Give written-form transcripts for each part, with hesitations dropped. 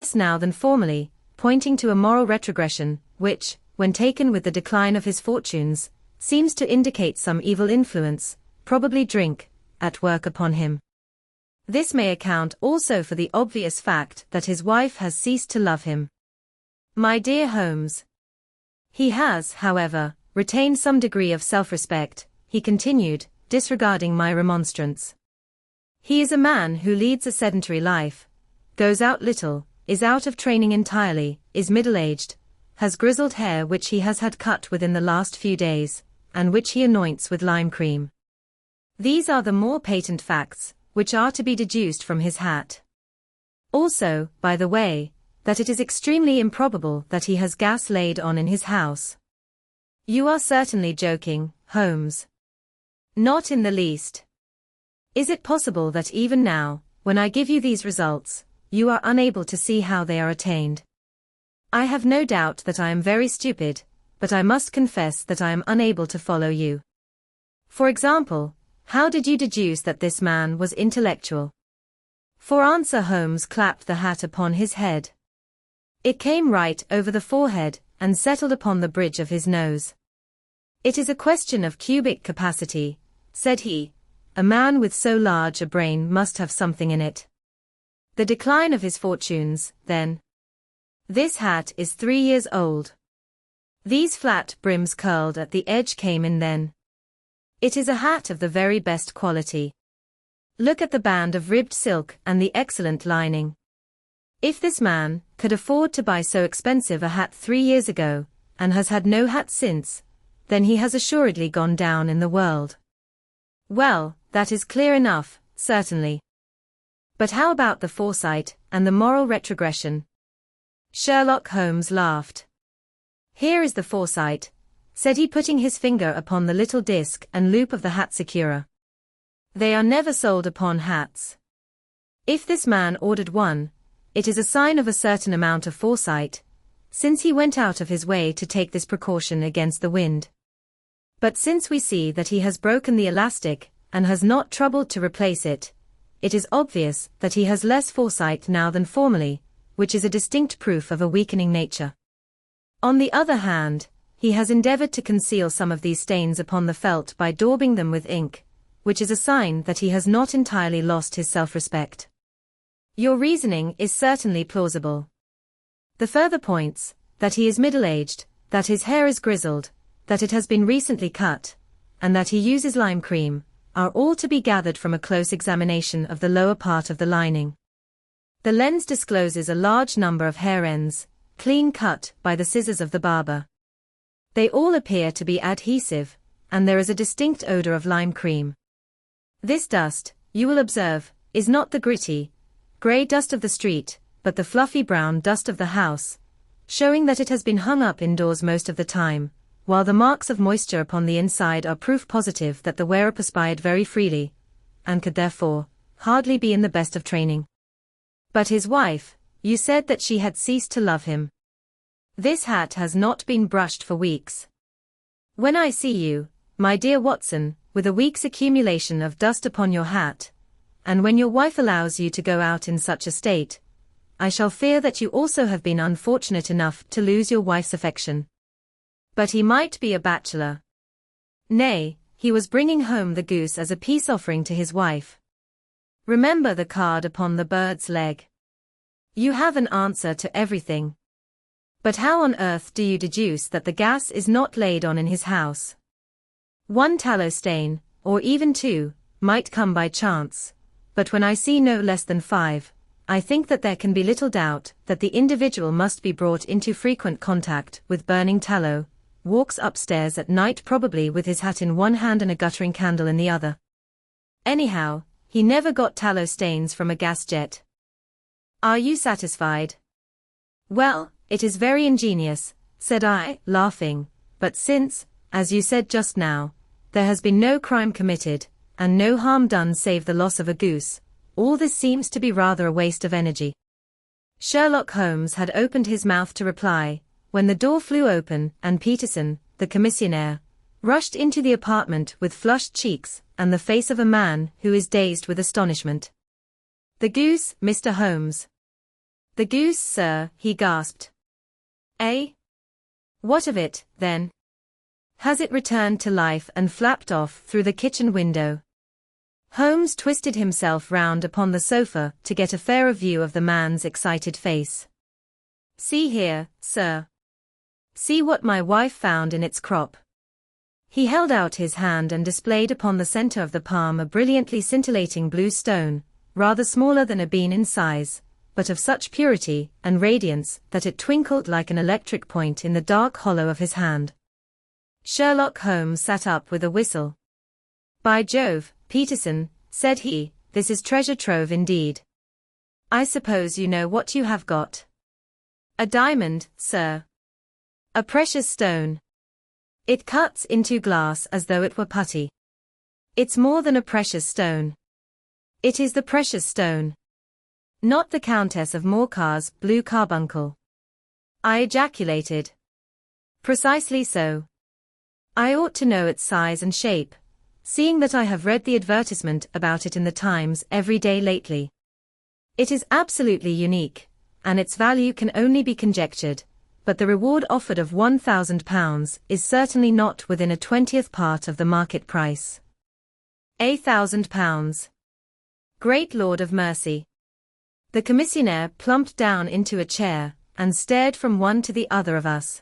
less now than formerly, pointing to a moral retrogression, which, when taken with the decline of his fortunes, seems to indicate some evil influence, probably drink, at work upon him. This may account also for the obvious fact that his wife has ceased to love him. My dear Holmes. He has, however, retained some degree of self-respect, he continued, disregarding my remonstrance. He is a man who leads a sedentary life, goes out little, is out of training entirely, is middle-aged, has grizzled hair which he has had cut within the last few days, and which he anoints with lime cream. These are the more patent facts, which are to be deduced from his hat. Also, by the way, that it is extremely improbable that he has gas laid on in his house. You are certainly joking, Holmes. Not in the least. Is it possible that even now, when I give you these results, you are unable to see how they are attained? I have no doubt that I am very stupid, but I must confess that I am unable to follow you. For example, how did you deduce that this man was intellectual? For answer Holmes clapped the hat upon his head. It came right over the forehead, and settled upon the bridge of his nose. It is a question of cubic capacity, said he. A man with so large a brain must have something in it. The decline of his fortunes, then. This hat is 3 years old. These flat brims curled at the edge came in then. It is a hat of the very best quality. Look at the band of ribbed silk and the excellent lining. If this man could afford to buy so expensive a hat 3 years ago, and has had no hat since, then he has assuredly gone down in the world. Well, that is clear enough, certainly. But how about the foresight, and the moral retrogression? Sherlock Holmes laughed. Here is the foresight, said he, putting his finger upon the little disc and loop of the hat securer. They are never sold upon hats. If this man ordered one, it is a sign of a certain amount of foresight, since he went out of his way to take this precaution against the wind. But since we see that he has broken the elastic, and has not troubled to replace it, it is obvious that he has less foresight now than formerly, which is a distinct proof of a weakening nature. On the other hand, he has endeavored to conceal some of these stains upon the felt by daubing them with ink, which is a sign that he has not entirely lost his self-respect. Your reasoning is certainly plausible. The further points, that he is middle-aged, that his hair is grizzled, that it has been recently cut, and that he uses lime cream, are all to be gathered from a close examination of the lower part of the lining. The lens discloses a large number of hair ends, clean cut by the scissors of the barber. They all appear to be adhesive, and there is a distinct odor of lime cream. This dust, you will observe, is not the gritty, grey dust of the street, but the fluffy brown dust of the house, showing that it has been hung up indoors most of the time, while the marks of moisture upon the inside are proof positive that the wearer perspired very freely, and could therefore hardly be in the best of training. But his wife, you said that she had ceased to love him. This hat has not been brushed for weeks. When I see you, my dear Watson, with a week's accumulation of dust upon your hat, and when your wife allows you to go out in such a state, I shall fear that you also have been unfortunate enough to lose your wife's affection. But he might be a bachelor. Nay, he was bringing home the goose as a peace offering to his wife. Remember the card upon the bird's leg. You have an answer to everything. But how on earth do you deduce that the gas is not laid on in his house? 1 tallow stain, or even 2, might come by chance, but when I see no less than 5, I think that there can be little doubt that the individual must be brought into frequent contact with burning tallow, walks upstairs at night probably with his hat in one hand and a guttering candle in the other. Anyhow, he never got tallow stains from a gas jet. Are you satisfied? Well, it is very ingenious, said I, laughing, but since, as you said just now, there has been no crime committed, and no harm done save the loss of a goose, all this seems to be rather a waste of energy. Sherlock Holmes had opened his mouth to reply, when the door flew open and Peterson, the commissionaire, rushed into the apartment with flushed cheeks and the face of a man who is dazed with astonishment. The goose, Mr. Holmes. The goose, sir, he gasped. Eh? What of it, then? Has it returned to life and flapped off through the kitchen window? Holmes twisted himself round upon the sofa to get a fairer view of the man's excited face. See here, sir. See what my wife found in its crop. He held out his hand and displayed upon the center of the palm a brilliantly scintillating blue stone, rather smaller than a bean in size, but of such purity and radiance that it twinkled like an electric point in the dark hollow of his hand. Sherlock Holmes sat up with a whistle. By Jove, Peterson, said he, this is treasure trove indeed. I suppose you know what you have got. A diamond, sir. A precious stone. It cuts into glass as though it were putty. It's more than a precious stone. It is the precious stone. Not the Countess of Morcar's blue carbuncle. I ejaculated. Precisely so. I ought to know its size and shape, seeing that I have read the advertisement about it in the Times every day lately. It is absolutely unique, and its value can only be conjectured, but the reward offered of £1,000 is certainly not within a 20th part of the market price. £1,000. Great Lord of mercy. The commissionaire plumped down into a chair, and stared from one to the other of us.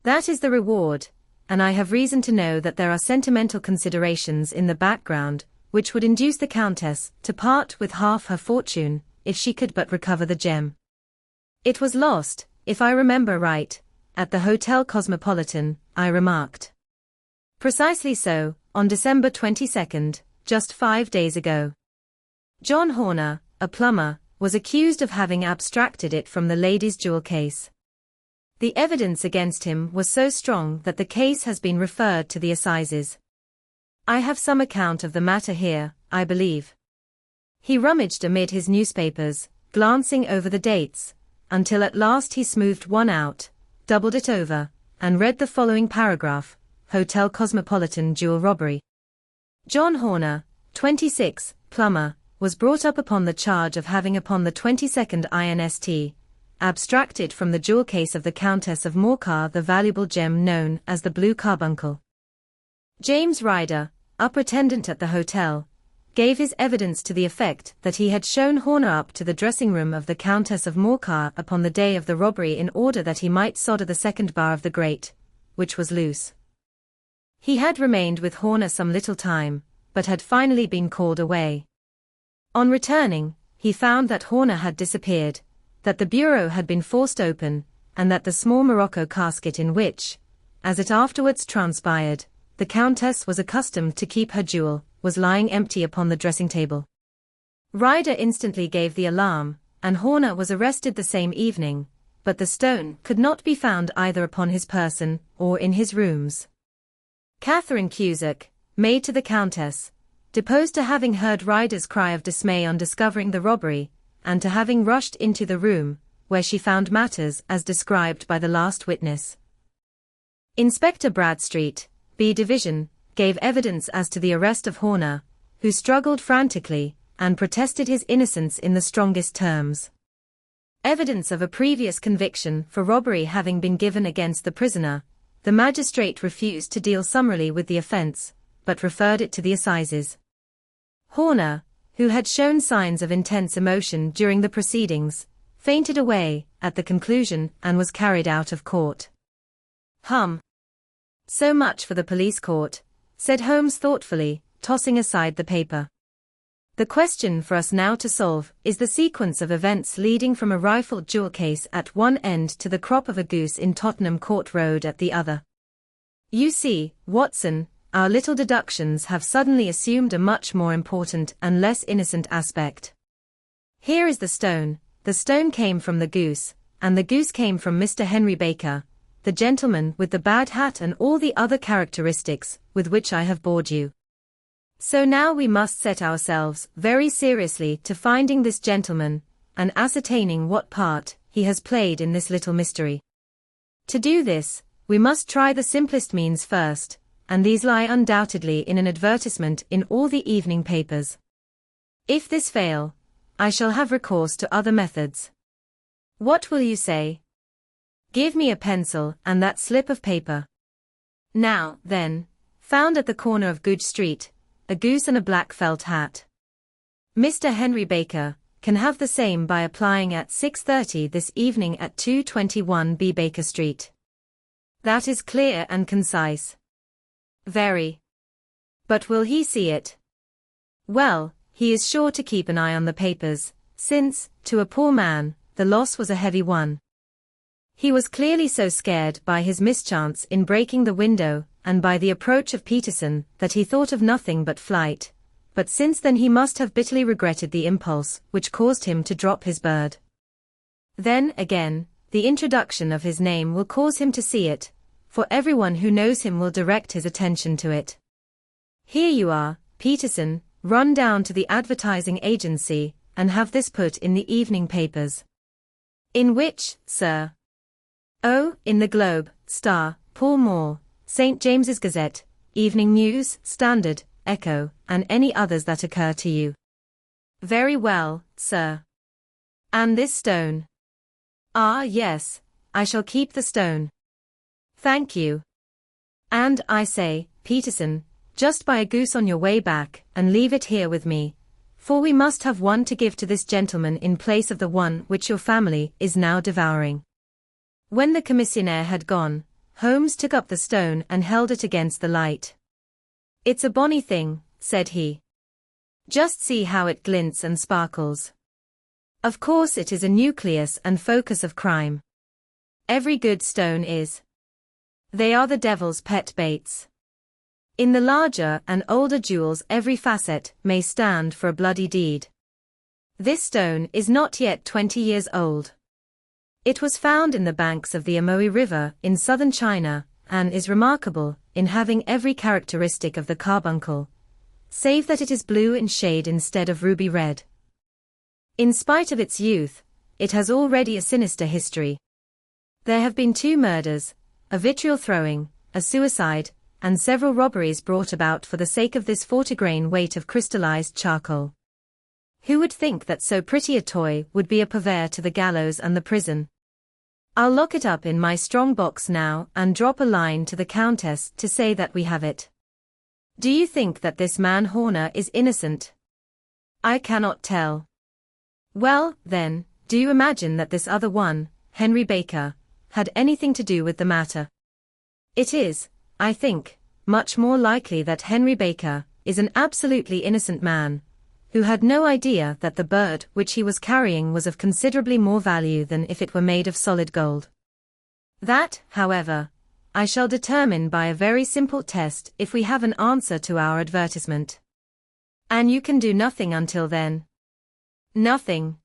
That is the reward, and I have reason to know that there are sentimental considerations in the background, which would induce the Countess to part with half her fortune, if she could but recover the gem. It was lost, if I remember right, at the Hotel Cosmopolitan, I remarked. Precisely so, on December 22nd, just 5 days ago. John Horner, a plumber, was accused of having abstracted it from the lady's jewel case. The evidence against him was so strong that the case has been referred to the assizes. I have some account of the matter here, I believe. He rummaged amid his newspapers, glancing over the dates, until at last he smoothed one out, doubled it over, and read the following paragraph: Hotel Cosmopolitan jewel robbery. John Horner, 26, plumber, was brought up upon the charge of having upon the 22nd inst. Abstracted from the jewel case of the Countess of Morcar the valuable gem known as the blue carbuncle. James Ryder, upper attendant at the hotel, gave his evidence to the effect that he had shown Horner up to the dressing room of the Countess of Morcar upon the day of the robbery in order that he might solder the second bar of the grate, which was loose. He had remained with Horner some little time, but had finally been called away. On returning, he found that Horner had disappeared, that the bureau had been forced open, and that the small morocco casket in which, as it afterwards transpired, the Countess was accustomed to keep her jewel, was lying empty upon the dressing-table. Ryder instantly gave the alarm, and Horner was arrested the same evening, but the stone could not be found either upon his person or in his rooms. Catherine Cusack, maid to the Countess, deposed to having heard Ryder's cry of dismay on discovering the robbery, and to having rushed into the room, where she found matters as described by the last witness. Inspector Bradstreet, B Division, gave evidence as to the arrest of Horner, who struggled frantically, and protested his innocence in the strongest terms. Evidence of a previous conviction for robbery having been given against the prisoner, the magistrate refused to deal summarily with the offence, but referred it to the assizes. Horner, who had shown signs of intense emotion during the proceedings, fainted away at the conclusion and was carried out of court. So much for the police court, said Holmes thoughtfully, tossing aside the paper. The question for us now to solve is the sequence of events leading from a rifled jewel case at one end to the crop of a goose in Tottenham Court Road at the other. You see, Watson, our little deductions have suddenly assumed a much more important and less innocent aspect. Here is the stone came from the goose, and the goose came from Mr. Henry Baker, the gentleman with the bad hat and all the other characteristics with which I have bored you. So now we must set ourselves very seriously to finding this gentleman, and ascertaining what part he has played in this little mystery. To do this, we must try the simplest means first, and these lie undoubtedly in an advertisement in all the evening papers. If this fail, I shall have recourse to other methods. What will you say? Give me a pencil and that slip of paper. Now, then, found at the corner of Goodge Street, a goose and a black felt hat. Mr. Henry Baker can have the same by applying at 6:30 this evening at 221 B Baker Street. That is clear and concise. Very. But will he see it? Well, he is sure to keep an eye on the papers, since, to a poor man, the loss was a heavy one. He was clearly so scared by his mischance in breaking the window, and by the approach of Peterson, that he thought of nothing but flight. But since then he must have bitterly regretted the impulse which caused him to drop his bird. Then, again, the introduction of his name will cause him to see it, for everyone who knows him will direct his attention to it. Here you are, Peterson, run down to the advertising agency, and have this put in the evening papers. In which, sir? Oh, in the Globe, Star, Pall Mall, St. James's Gazette, Evening News, Standard, Echo, and any others that occur to you. Very well, sir. And this stone? Ah, yes, I shall keep the stone. Thank you. And, I say, Peterson, just buy a goose on your way back, and leave it here with me, for we must have one to give to this gentleman in place of the one which your family is now devouring. When the commissionaire had gone, Holmes took up the stone and held it against the light. It's a bonny thing, said he. Just see how it glints and sparkles. Of course it is a nucleus and focus of crime. Every good stone is. They are the devil's pet baits. In the larger and older jewels every facet may stand for a bloody deed. This stone is not yet 20 years old. It was found in the banks of the Amoy River in southern China, and is remarkable in having every characteristic of the carbuncle, save that it is blue in shade instead of ruby red. In spite of its youth, it has already a sinister history. There have been 2 murders, a vitriol throwing, a suicide, and several robberies brought about for the sake of this 40-grain weight of crystallized charcoal. Who would think that so pretty a toy would be a purveyor to the gallows and the prison? I'll lock it up in my strong box now and drop a line to the Countess to say that we have it. Do you think that this man Horner is innocent? I cannot tell. Well, then, do you imagine that this other one, Henry Baker, had anything to do with the matter? It is, I think, much more likely that Henry Baker is an absolutely innocent man, who had no idea that the bird which he was carrying was of considerably more value than if it were made of solid gold. That, however, I shall determine by a very simple test if we have an answer to our advertisement. And you can do nothing until then? Nothing.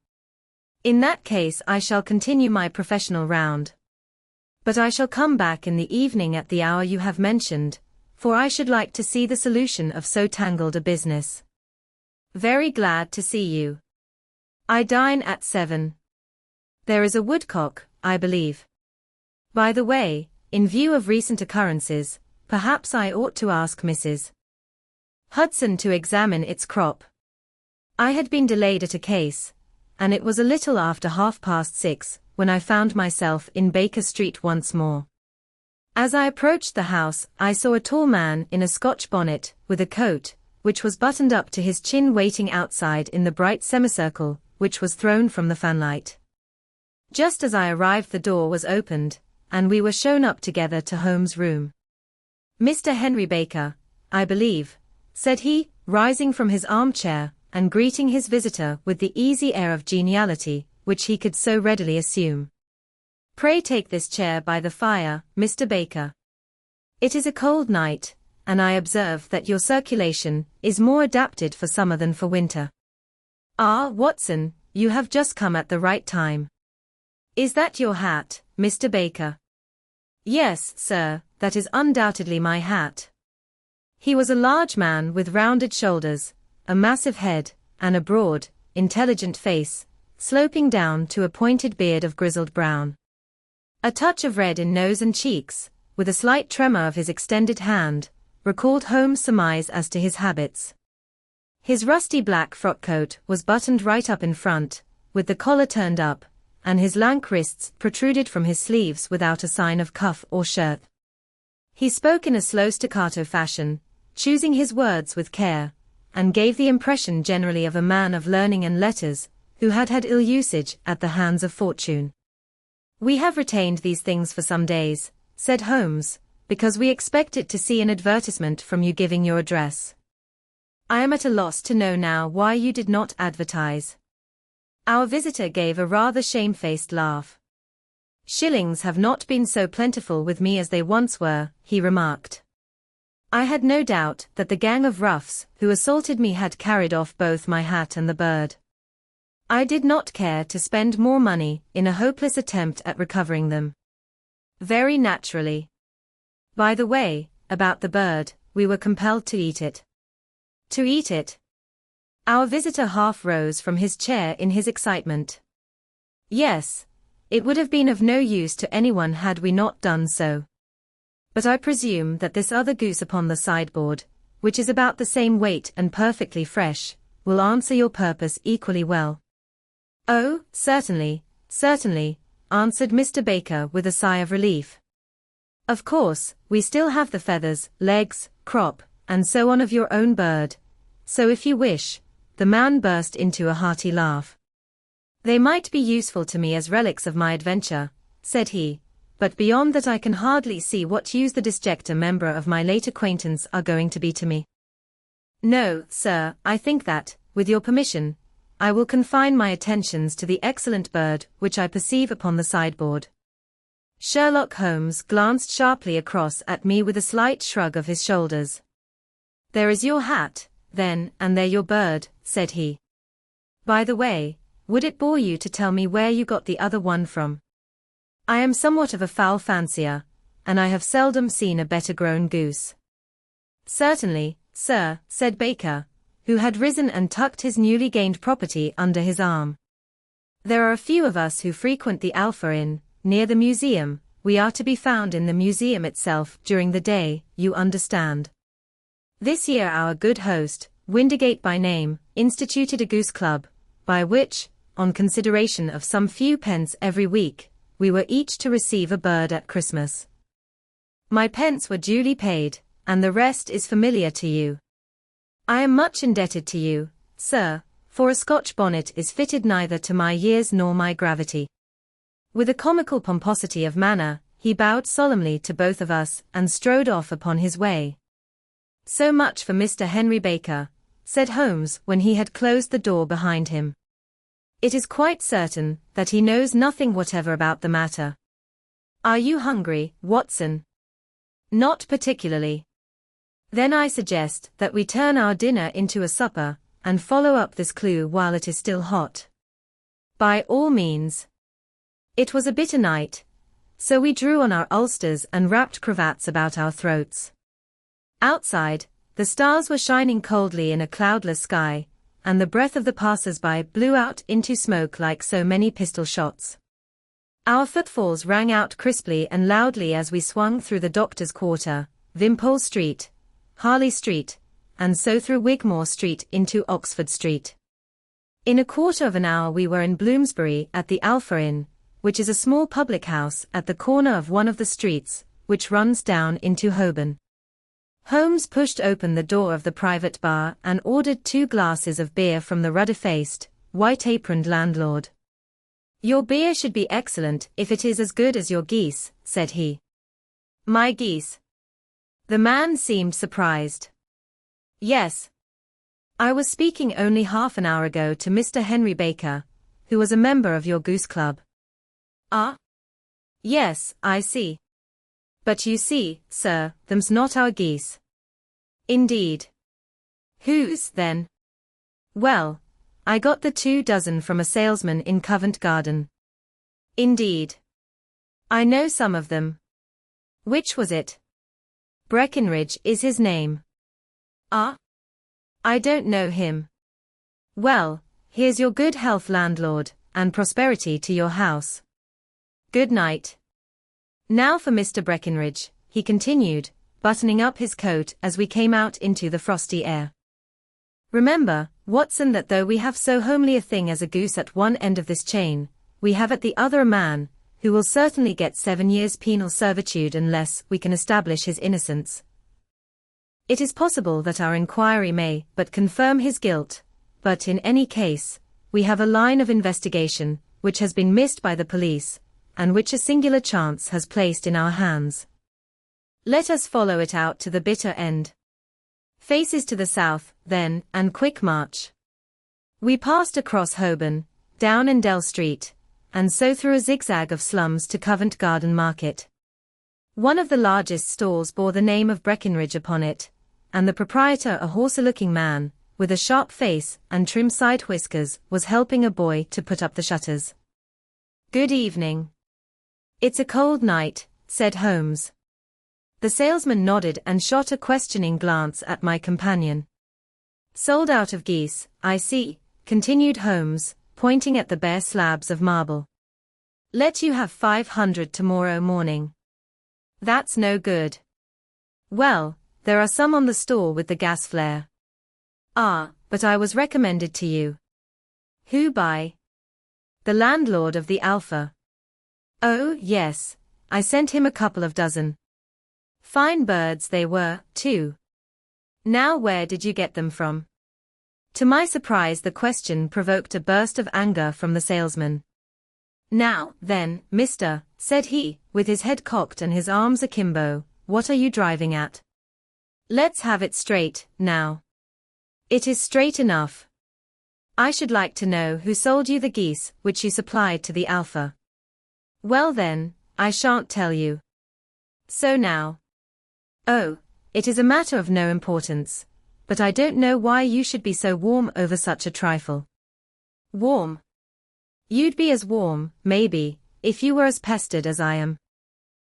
In that case I shall continue my professional round. But I shall come back in the evening at the hour you have mentioned, for I should like to see the solution of so tangled a business. Very glad to see you. I dine at 7. There is a woodcock, I believe. By the way, in view of recent occurrences, perhaps I ought to ask Mrs. Hudson to examine its crop. I had been delayed at a case, and it was a little after 6:30 when I found myself in Baker Street once more. As I approached the house, I saw a tall man in a Scotch bonnet, with a coat, which was buttoned up to his chin, waiting outside in the bright semicircle, which was thrown from the fanlight. Just as I arrived the door was opened, and we were shown up together to Holmes' room. Mr. Henry Baker, I believe, said he, rising from his armchair, and greeting his visitor with the easy air of geniality, which he could so readily assume. Pray take this chair by the fire, Mr. Baker. It is a cold night, and I observe that your circulation is more adapted for summer than for winter. Ah, Watson, you have just come at the right time. Is that your hat, Mr. Baker? Yes, sir, that is undoubtedly my hat. He was a large man with rounded shoulders, a massive head, and a broad, intelligent face, sloping down to a pointed beard of grizzled brown. A touch of red in nose and cheeks, with a slight tremor of his extended hand, recalled Holmes' surmise as to his habits. His rusty black frock coat was buttoned right up in front, with the collar turned up, and his lank wrists protruded from his sleeves without a sign of cuff or shirt. He spoke in a slow staccato fashion, choosing his words with care, and gave the impression generally of a man of learning and letters, who had had ill usage at the hands of fortune. "We have retained these things for some days," said Holmes, "because we expected to see an advertisement from you giving your address. I am at a loss to know now why you did not advertise." Our visitor gave a rather shamefaced laugh. "Shillings have not been so plentiful with me as they once were," he remarked. "I had no doubt that the gang of roughs who assaulted me had carried off both my hat and the bird. I did not care to spend more money in a hopeless attempt at recovering them." "Very naturally. By the way, about the bird, we were compelled to eat it." "To eat it?" Our visitor half rose from his chair in his excitement. "Yes. It would have been of no use to anyone had we not done so. But I presume that this other goose upon the sideboard, which is about the same weight and perfectly fresh, will answer your purpose equally well." "Oh, certainly, certainly," answered Mr. Baker with a sigh of relief. "Of course, we still have the feathers, legs, crop, and so on of your own bird, so if you wish," the man burst into a hearty laugh. "They might be useful to me as relics of my adventure," said he, "but beyond that I can hardly see what use the disjecta membra of my late acquaintance are going to be to me. No, sir, I think that, with your permission, I will confine my attentions to the excellent bird which I perceive upon the sideboard." Sherlock Holmes glanced sharply across at me with a slight shrug of his shoulders. "There is your hat, then, and there your bird," said he. "By the way, would it bore you to tell me where you got the other one from? I am somewhat of a fowl fancier, and I have seldom seen a better grown goose." "Certainly, sir," said Baker, who had risen and tucked his newly gained property under his arm. "There are a few of us who frequent the Alpha Inn, near the museum. We are to be found in the museum itself during the day, you understand. This year our good host, Windigate by name, instituted a goose club, by which, on consideration of some few pence every week, we were each to receive a bird at Christmas. My pence were duly paid, and the rest is familiar to you. I am much indebted to you, sir, for a Scotch bonnet is fitted neither to my years nor my gravity." With a comical pomposity of manner, he bowed solemnly to both of us and strode off upon his way. "So much for Mr. Henry Baker," said Holmes when he had closed the door behind him. "It is quite certain that he knows nothing whatever about the matter. Are you hungry, Watson?" "Not particularly." "Then I suggest that we turn our dinner into a supper, and follow up this clue while it is still hot." "By all means." It was a bitter night, so we drew on our ulsters and wrapped cravats about our throats. Outside, the stars were shining coldly in a cloudless sky, and the breath of the passers-by blew out into smoke like so many pistol shots. Our footfalls rang out crisply and loudly as we swung through the Doctor's Quarter, Wimpole Street, Harley Street, and so through Wigmore Street into Oxford Street. In a quarter of an hour we were in Bloomsbury at the Alpha Inn, which is a small public house at the corner of one of the streets, which runs down into Holborn. Holmes pushed open the door of the private bar and ordered 2 glasses of beer from the ruddy-faced, white-aproned landlord. "Your beer should be excellent if it is as good as your geese," said he. "My geese?" The man seemed surprised. "Yes. I was speaking only half an hour ago to Mr. Henry Baker, who was a member of your goose club." "Ah? Yes, I see. But you see, sir, them's not our geese." "Indeed. Whose, then?" "Well, I got the 2 dozen from a salesman in Covent Garden." "Indeed. I know some of them." "Which was it?" "Breckinridge is his name." "Ah? I don't know him." "Well, here's your good health, landlord, and prosperity to your house. Good night. Now for Mr. Breckinridge," he continued, buttoning up his coat as we came out into the frosty air. "Remember, Watson, that though we have so homely a thing as a goose at one end of this chain, we have at the other a man, who will certainly get 7 years penal servitude unless we can establish his innocence. It is possible that our inquiry may but confirm his guilt, but in any case, we have a line of investigation, which has been missed by the police, and which a singular chance has placed in our hands. Let us follow it out to the bitter end. Faces to the south, then, and quick march. We passed across Holborn, down Endell Street, and so through a zigzag of slums to Covent Garden Market. One of the largest stalls bore the name of Breckenridge upon it, and the proprietor, a horsey-looking man, with a sharp face and trim side whiskers, was helping a boy to put up the shutters. "Good evening." "It's a cold night," said Holmes. The salesman nodded and shot a questioning glance at my companion. "Sold out of geese, I see," continued Holmes, pointing at the bare slabs of marble. "Let you have 500 tomorrow morning." "That's no good." "Well, there are some on the store with the gas flare." "Ah, but I was recommended to you." "Who by?" "The landlord of the Alpha." "Oh, yes, I sent him a couple of dozen. Fine birds they were, too." "Now where did you get them from?" To my surprise, the question provoked a burst of anger from the salesman. "Now, then, mister," said he, with his head cocked and his arms akimbo, "what are you driving at? Let's have it straight, now." "It is straight enough. I should like to know who sold you the geese which you supplied to the Alpha." "Well then, I shan't tell you." "So now." "Oh, it is a matter of no importance, but I don't know why you should be so warm over such a trifle." "Warm? You'd be as warm, maybe, if you were as pestered as I am.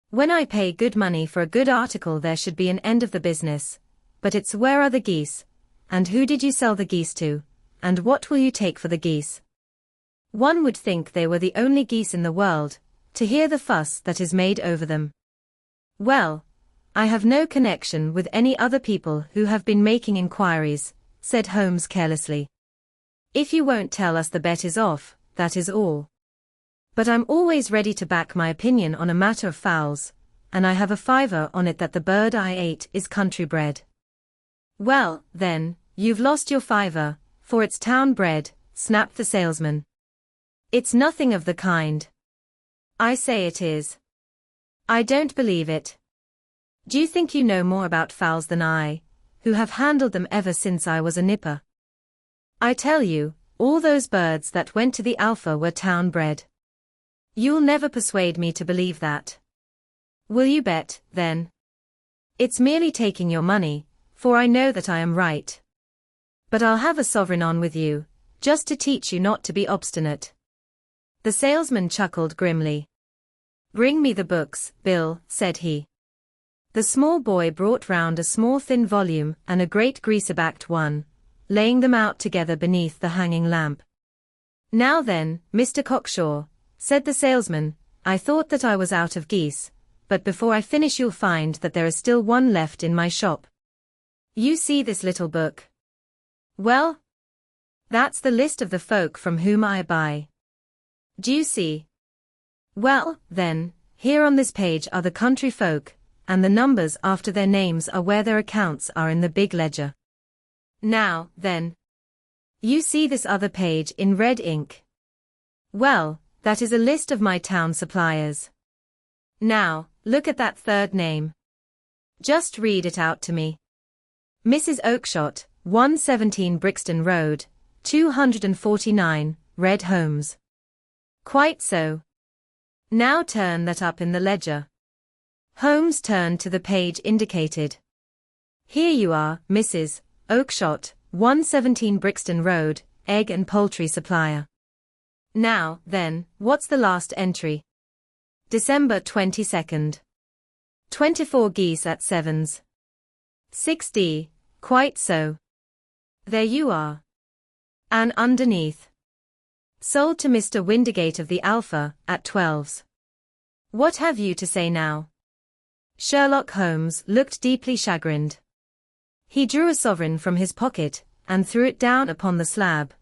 When I pay good money for a good article there should be an end of the business, but it's where are the geese, and who did you sell the geese to, and what will you take for the geese?" One would think they were the only geese in the world, to hear the fuss that is made over them. "Well, I have no connection with any other people who have been making inquiries," said Holmes carelessly. "If you won't tell us the bet is off, that is all. But I'm always ready to back my opinion on a matter of fowls, and I have a fiver on it that the bird I ate is country bred." "Well, then, you've lost your fiver, for it's town bred," snapped the salesman. "It's nothing of the kind." "I say it is." "I don't believe it. Do you think you know more about fowls than I, who have handled them ever since I was a nipper? I tell you, all those birds that went to the Alpha were town bred. You'll never persuade me to believe that." "Will you bet, then?" "It's merely taking your money, for I know that I am right. But I'll have a sovereign on with you, just to teach you not to be obstinate." The salesman chuckled grimly. "Bring me the books, Bill," said he. The small boy brought round a small thin volume and a great greaser-backed one, laying them out together beneath the hanging lamp. "Now then, Mr. Cockshaw," said the salesman, "I thought that I was out of geese, but before I finish you'll find that there is still one left in my shop. You see this little book? Well, that's the list of the folk from whom I buy. Do you see? Well, then, here on this page are the country folk, and the numbers after their names are where their accounts are in the big ledger. Now, then, you see this other page in red ink? Well, that is a list of my town suppliers. Now, look at that third name. Just read it out to me. Mrs. Oakshott, 117 Brixton Road, 249, Red Holmes. Quite so. Now turn that up in the ledger." Holmes turned to the page indicated. "Here you are, Mrs. Oakshott, 117 Brixton Road, egg and poultry supplier. Now, then, what's the last entry? December 22nd. 24 geese at sevens. 6d, quite so. There you are. And underneath. Sold to Mr. Windigate of the Alpha, at 12s. What have you to say now?" Sherlock Holmes looked deeply chagrined. He drew a sovereign from his pocket, and threw it down upon the slab,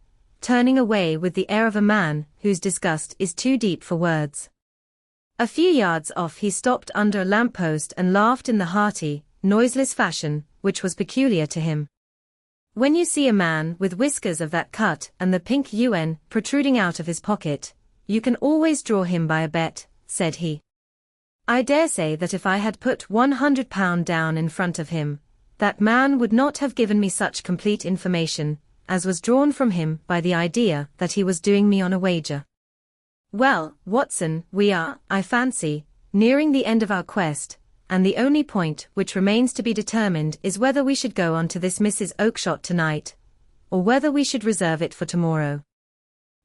turning away with the air of a man whose disgust is too deep for words. A few yards off he stopped under a lamppost and laughed in the hearty, noiseless fashion which was peculiar to him. When you see a man with whiskers of that cut and the pink UN protruding out of his pocket, you can always draw him by a bet, said he. I dare say that if I had put £100 down in front of him, that man would not have given me such complete information as was drawn from him by the idea that he was doing me on a wager. Well, Watson, we are, I fancy, nearing the end of our quest, and the only point which remains to be determined is whether we should go on to this Mrs. Oakshott tonight, or whether we should reserve it for tomorrow.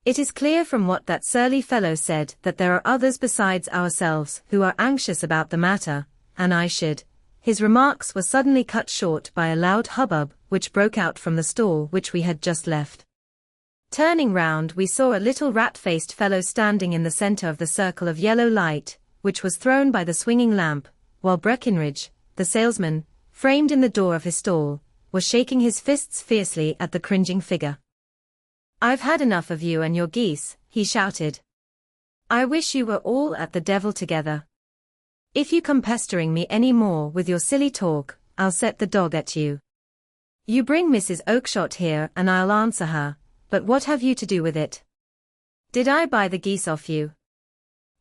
It is clear from what that surly fellow said that there are others besides ourselves who are anxious about the matter, and I should. His remarks were suddenly cut short by a loud hubbub which broke out from the store which we had just left. Turning round, we saw a little rat-faced fellow standing in the centre of the circle of yellow light, which was thrown by the swinging lamp, while Breckinridge, the salesman, framed in the door of his stall, was shaking his fists fiercely at the cringing figure. I've had enough of you and your geese, he shouted. I wish you were all at the devil together. If you come pestering me any more with your silly talk, I'll set the dog at you. You bring Mrs. Oakshott here and I'll answer her. But what have you to do with it? Did I buy the geese off you?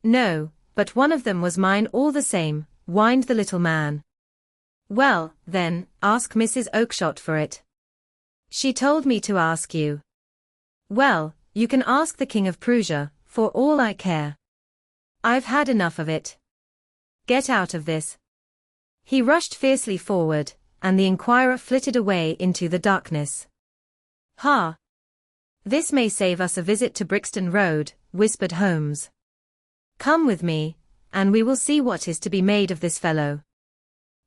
No, but one of them was mine all the same, whined the little man. Well, then, ask Mrs. Oakshott for it. She told me to ask you. Well, you can ask the King of Prussia, for all I care. I've had enough of it. Get out of this. He rushed fiercely forward, and the inquirer flitted away into the darkness. Ha! This may save us a visit to Brixton Road, whispered Holmes. Come with me, and we will see what is to be made of this fellow.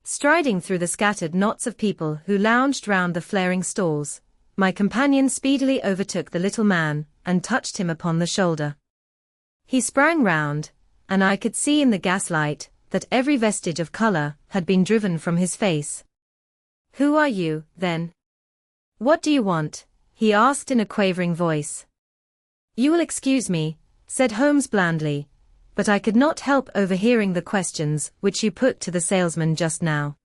Striding through the scattered knots of people who lounged round the flaring stalls, my companion speedily overtook the little man, and touched him upon the shoulder. He sprang round, and I could see in the gaslight that every vestige of colour had been driven from his face. Who are you, then? What do you want? He asked in a quavering voice. You will excuse me, said Holmes blandly, but I could not help overhearing the questions which you put to the salesman just now.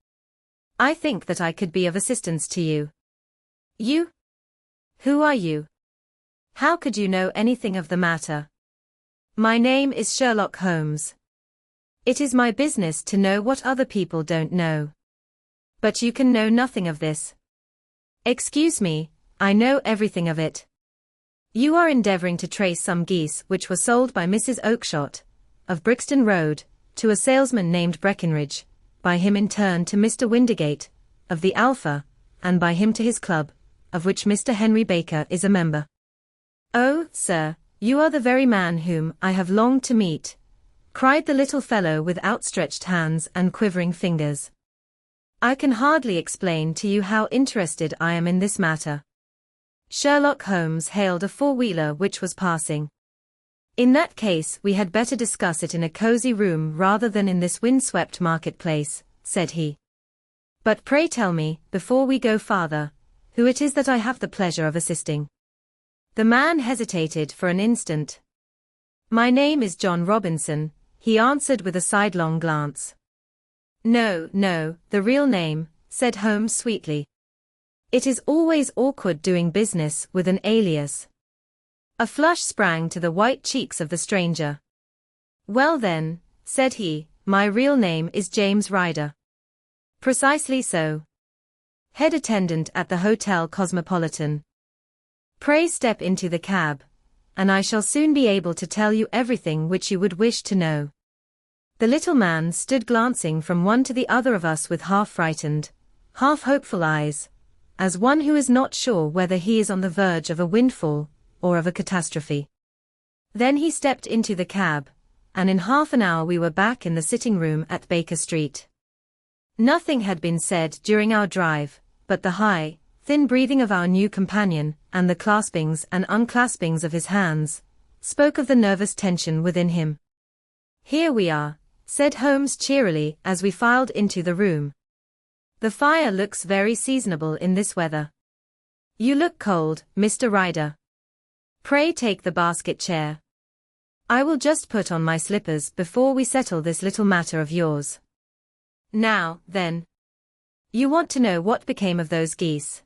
I think that I could be of assistance to you. You? Who are you? How could you know anything of the matter? My name is Sherlock Holmes. It is my business to know what other people don't know. But you can know nothing of this. Excuse me, I know everything of it. You are endeavouring to trace some geese which were sold by Mrs. Oakshott, of Brixton Road, to a salesman named Breckinridge, by him in turn to Mr. Windigate, of the Alpha, and by him to his club, of which Mr. Henry Baker is a member. Oh, sir, you are the very man whom I have longed to meet, cried the little fellow with outstretched hands and quivering fingers. I can hardly explain to you how interested I am in this matter. Sherlock Holmes hailed a four-wheeler which was passing. In that case we had better discuss it in a cosy room rather than in this wind-swept marketplace, said he. But pray tell me, before we go farther, who it is that I have the pleasure of assisting. The man hesitated for an instant. My name is John Robinson, he answered with a sidelong glance. No, the real name, said Holmes sweetly. It is always awkward doing business with an alias. A flush sprang to the white cheeks of the stranger. Well then, said he, my real name is James Ryder. Precisely so. Head attendant at the Hotel Cosmopolitan. Pray step into the cab, and I shall soon be able to tell you everything which you would wish to know. The little man stood glancing from one to the other of us with half-frightened, half-hopeful eyes, as one who is not sure whether he is on the verge of a windfall, or of a catastrophe. Then he stepped into the cab, and in half an hour we were back in the sitting-room at Baker Street. Nothing had been said during our drive, but the high, thin breathing of our new companion, and the claspings and unclaspings of his hands, spoke of the nervous tension within him. Here we are, said Holmes cheerily as we filed into the room. The fire looks very seasonable in this weather. You look cold, Mr. Ryder. Pray take the basket chair. I will just put on my slippers before we settle this little matter of yours. Now, then. You want to know what became of those geese?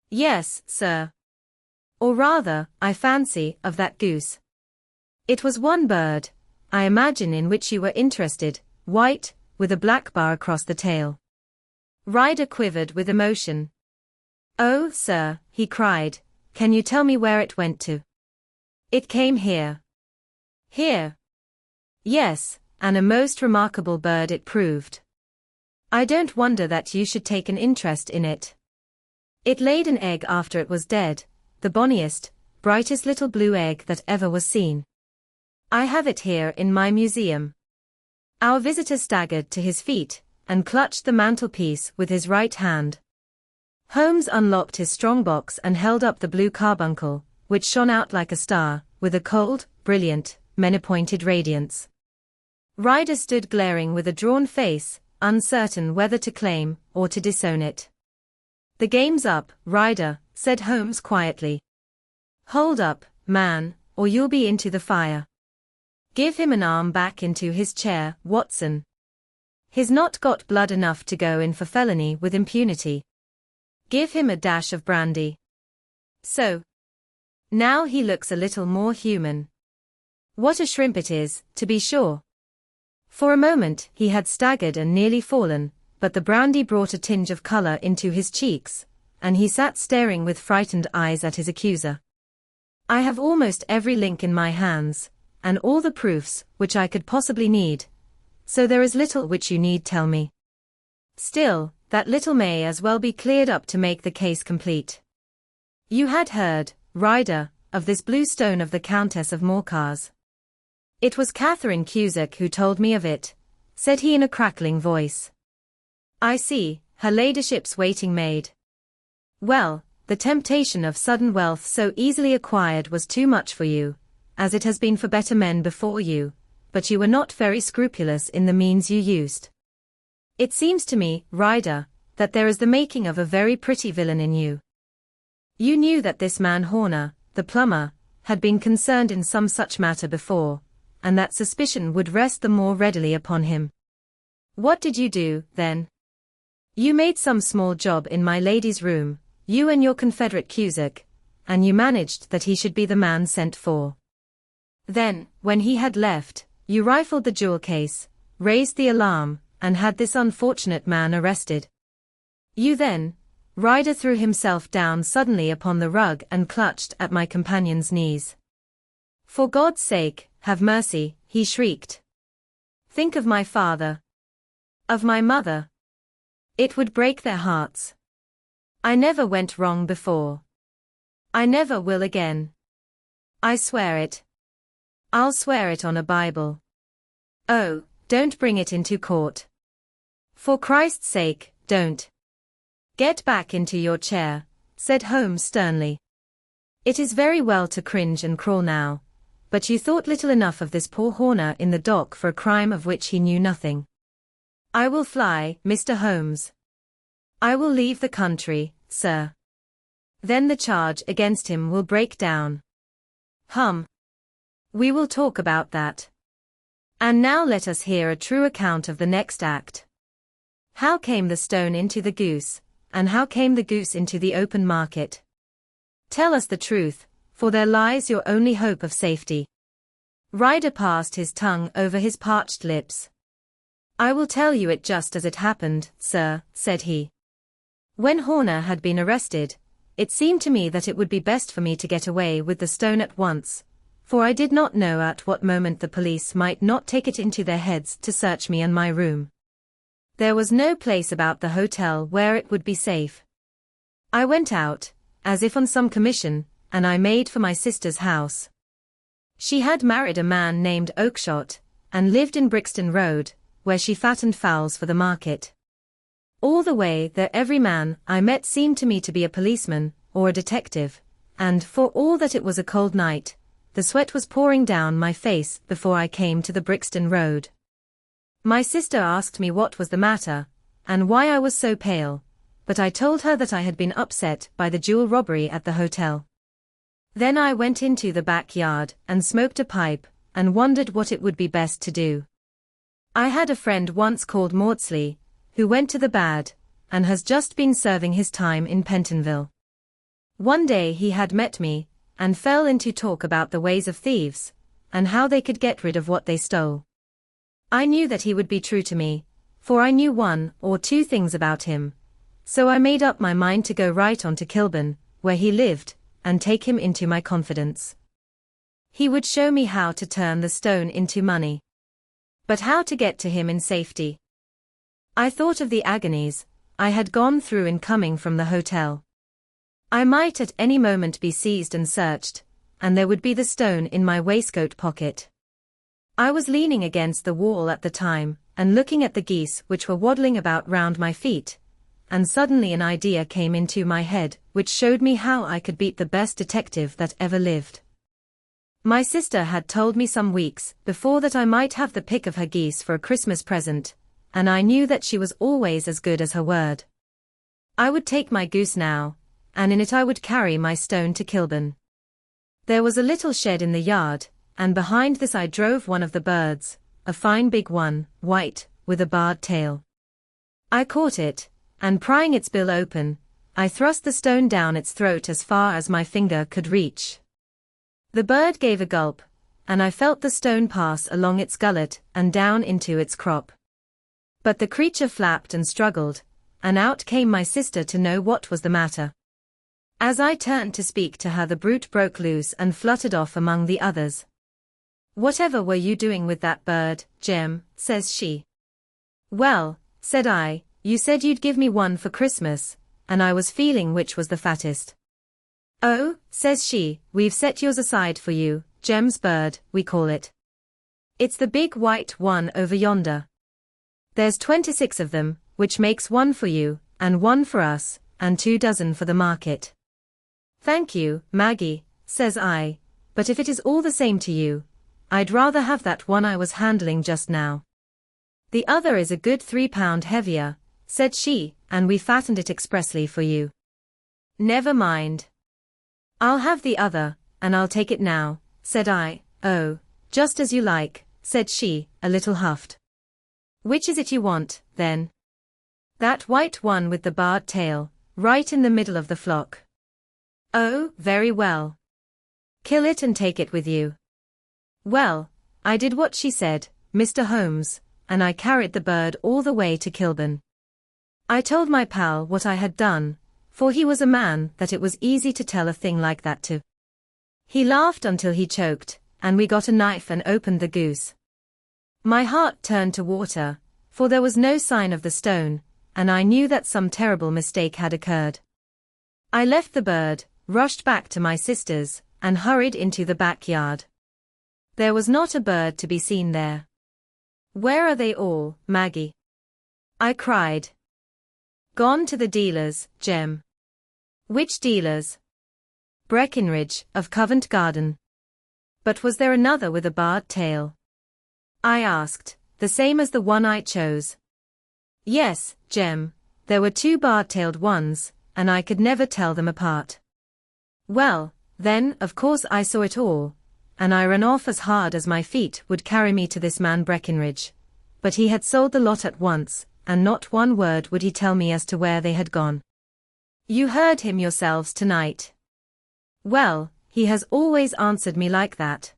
Yes, sir. Or rather, I fancy, of that goose. It was one bird, I imagine, in which you were interested, white, with a black bar across the tail. Ryder quivered with emotion. Oh, sir, he cried, can you tell me where it went to? It came here. Here? Yes, and a most remarkable bird it proved. I don't wonder that you should take an interest in it. It laid an egg after it was dead, the bonniest, brightest little blue egg that ever was seen. I have it here in my museum. Our visitor staggered to his feet, and clutched the mantelpiece with his right hand. Holmes unlocked his strong-box and held up the blue carbuncle, which shone out like a star, with a cold, brilliant, men-appointed radiance. Ryder stood glaring with a drawn face, uncertain whether to claim or to disown it. The game's up, Ryder, said Holmes quietly. Hold up, man, or you'll be into the fire. Give him an arm back into his chair, Watson. He's not got blood enough to go in for felony with impunity. Give him a dash of brandy. So. Now he looks a little more human. What a shrimp it is, to be sure. For a moment he had staggered and nearly fallen, but the brandy brought a tinge of color into his cheeks, and he sat staring with frightened eyes at his accuser. I have almost every link in my hands, and all the proofs which I could possibly need, so there is little which you need tell me. Still, that little may as well be cleared up to make the case complete. You had heard, Ryder, of this blue stone of the Countess of Morcar's. It was Catherine Cusack who told me of it, said he in a crackling voice. I see, her ladyship's waiting maid. Well, the temptation of sudden wealth so easily acquired was too much for you, as it has been for better men before you, but you were not very scrupulous in the means you used. It seems to me, Ryder, that there is the making of a very pretty villain in you. You knew that this man Horner, the plumber, had been concerned in some such matter before, and that suspicion would rest the more readily upon him. What did you do, then? You made some small job in my lady's room, you and your confederate Cusack, and you managed that he should be the man sent for. Then, when he had left, you rifled the jewel case, raised the alarm, and had this unfortunate man arrested. You then, Ryder threw himself down suddenly upon the rug and clutched at my companion's knees. For God's sake, have mercy, he shrieked. Think of my father. Of my mother. It would break their hearts. I never went wrong before. I never will again. I swear it. I'll swear it on a Bible. Oh, don't bring it into court. For Christ's sake, don't. Get back into your chair, said Holmes sternly. It is very well to cringe and crawl now, but you thought little enough of this poor Horner in the dock for a crime of which he knew nothing. I will fly, Mr. Holmes. I will leave the country, sir. Then the charge against him will break down. Hum. We will talk about that. And now let us hear a true account of the next act. How came the stone into the goose, and how came the goose into the open market? Tell us the truth, for there lies your only hope of safety. Ryder passed his tongue over his parched lips. I will tell you it just as it happened, sir, said he. When Horner had been arrested, it seemed to me that it would be best for me to get away with the stone at once, for I did not know at what moment the police might not take it into their heads to search me and my room. There was no place about the hotel where it would be safe. I went out, as if on some commission, and I made for my sister's house. She had married a man named Oakshott, and lived in Brixton Road, where she fattened fowls for the market. All the way there every man I met seemed to me to be a policeman, or a detective, and, for all that it was a cold night, the sweat was pouring down my face before I came to the Brixton Road. My sister asked me what was the matter, and why I was so pale, but I told her that I had been upset by the jewel robbery at the hotel. Then I went into the backyard and smoked a pipe, and wondered what it would be best to do. I had a friend once called Maudsley, who went to the bad, and has just been serving his time in Pentonville. One day he had met me, and fell into talk about the ways of thieves, and how they could get rid of what they stole. I knew that he would be true to me, for I knew one or two things about him, so I made up my mind to go right on to Kilburn, where he lived, and take him into my confidence. He would show me how to turn the stone into money. But how to get to him in safety? I thought of the agonies I had gone through in coming from the hotel. I might at any moment be seized and searched, and there would be the stone in my waistcoat pocket. I was leaning against the wall at the time, and looking at the geese which were waddling about round my feet, and suddenly an idea came into my head which showed me how I could beat the best detective that ever lived. My sister had told me some weeks before that I might have the pick of her geese for a Christmas present, and I knew that she was always as good as her word. I would take my goose now, and in it I would carry my stone to Kilburn. There was a little shed in the yard, and behind this I drove one of the birds, a fine big one, white, with a barred tail. I caught it, and prying its bill open, I thrust the stone down its throat as far as my finger could reach. The bird gave a gulp, and I felt the stone pass along its gullet and down into its crop. But the creature flapped and struggled, and out came my sister to know what was the matter. As I turned to speak to her, the brute broke loose and fluttered off among the others. "Whatever were you doing with that bird, Jem?" says she. "Well," said I, "you said you'd give me one for Christmas, and I was feeling which was the fattest." "Oh," says she, "we've set yours aside for you, Jem's bird, we call it. It's the big white one over yonder. There's 26 of them, which makes one for you, and one for us, and 24 for the market." "Thank you, Maggie," says I, "but if it is all the same to you, I'd rather have that one I was handling just now. The other is a good 3 pound heavier," said she, "and we fattened it expressly for you." "Never mind. I'll have the other, and I'll take it now," said I. "Oh, just as you like," said she, a little huffed. "Which is it you want, then?" "That white one with the barred tail, right in the middle of the flock." "Oh, very well. Kill it and take it with you." Well, I did what she said, Mr. Holmes, and I carried the bird all the way to Kilburn. I told my pal what I had done, for he was a man that it was easy to tell a thing like that to. He laughed until he choked, and we got a knife and opened the goose. My heart turned to water, for there was no sign of the stone, and I knew that some terrible mistake had occurred. I left the bird, rushed back to my sister's, and hurried into the backyard. There was not a bird to be seen there. "Where are they all, Maggie?" I cried. "Gone to the dealers, Jem." "Which dealers?" "Breckinridge, of Covent Garden." "But was there another with a barred tail?" I asked, "the same as the one I chose?" "Yes, Jem, there were 2 barred-tailed ones, and I could never tell them apart." "Well, then, of course I saw it all, and I ran off as hard as my feet would carry me to this man Breckinridge, but he had sold the lot at once, and not one word would he tell me as to where they had gone." "You heard him yourselves tonight." "Well, he has always answered me like that.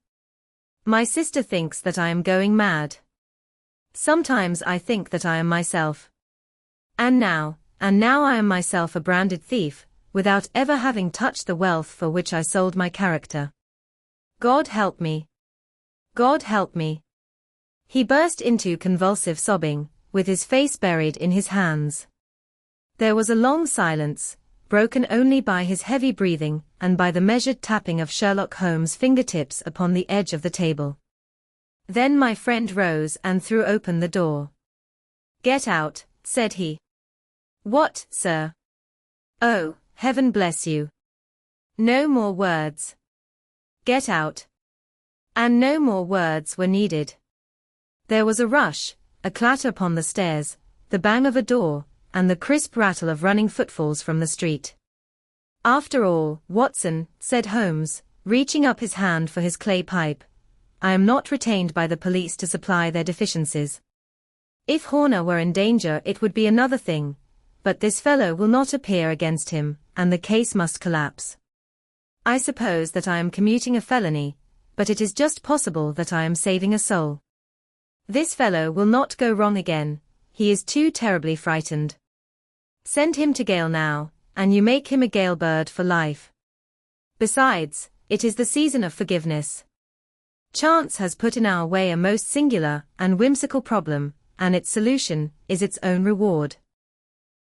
My sister thinks that I am going mad. Sometimes I think that I am myself. And now I am myself a branded thief, without ever having touched the wealth for which I sold my character. God help me. God help me." He burst into convulsive sobbing, with his face buried in his hands. There was a long silence, broken only by his heavy breathing and by the measured tapping of Sherlock Holmes' fingertips upon the edge of the table. Then my friend rose and threw open the door. "Get out," said he. "What, sir?" "Oh, heaven bless you. No more words. Get out." And no more words were needed. There was a rush, a clatter upon the stairs, the bang of a door, and the crisp rattle of running footfalls from the street. After all, Watson, said Holmes, reaching up his hand for his clay pipe, I am not retained by the police to supply their deficiencies. If Horner were in danger it would be another thing, but this fellow will not appear against him, and the case must collapse. I suppose that I am commuting a felony, but it is just possible that I am saving a soul. This fellow will not go wrong again, he is too terribly frightened. Send him to gaol now, and you make him a gaol bird for life. Besides, it is the season of forgiveness. Chance has put in our way a most singular and whimsical problem, and its solution is its own reward.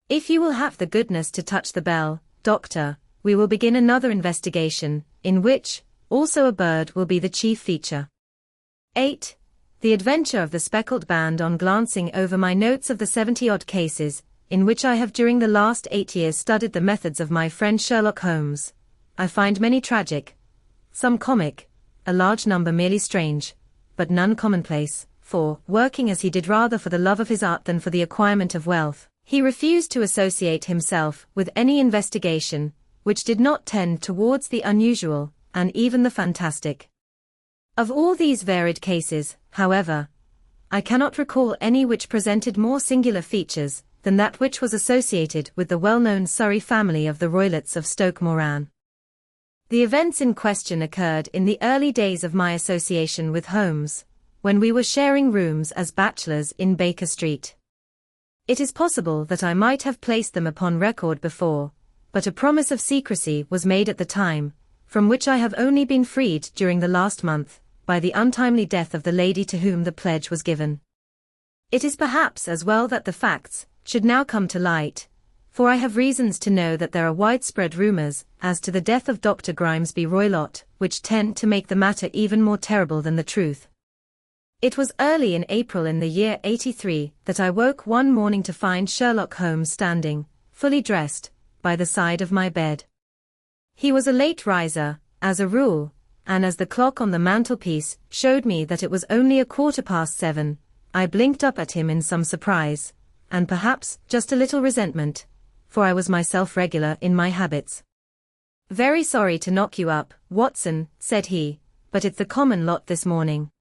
If you will have the goodness to touch the bell, Doctor, we will begin another investigation, in which, also a bird will be the chief feature. 8. The Adventure of the Speckled Band. On glancing over my notes of the 70-odd cases, in which I have during the last 8 years studied the methods of my friend Sherlock Holmes, I find many tragic, some comic, a large number merely strange, but none commonplace, for, working as he did rather for the love of his art than for the acquirement of wealth, he refused to associate himself with any investigation which did not tend towards the unusual, and even the fantastic. Of all these varied cases, however, I cannot recall any which presented more singular features than that which was associated with the well-known Surrey family of the Roylotts of Stoke Moran. The events in question occurred in the early days of my association with Holmes, when we were sharing rooms as bachelors in Baker Street. It is possible that I might have placed them upon record before, but a promise of secrecy was made at the time, from which I have only been freed during the last month, by the untimely death of the lady to whom the pledge was given. It is perhaps as well that the facts should now come to light, for I have reasons to know that there are widespread rumors as to the death of Dr. Grimesby Roylott, which tend to make the matter even more terrible than the truth. It was early in April in the year 83 that I woke one morning to find Sherlock Holmes standing, fully dressed, by the side of my bed. He was a late riser, as a rule, and as the clock on the mantelpiece showed me that it was only 7:15, I blinked up at him in some surprise, and perhaps just a little resentment, for I was myself regular in my habits. "Very sorry to knock you up, Watson," said he, "but it's the common lot this morning."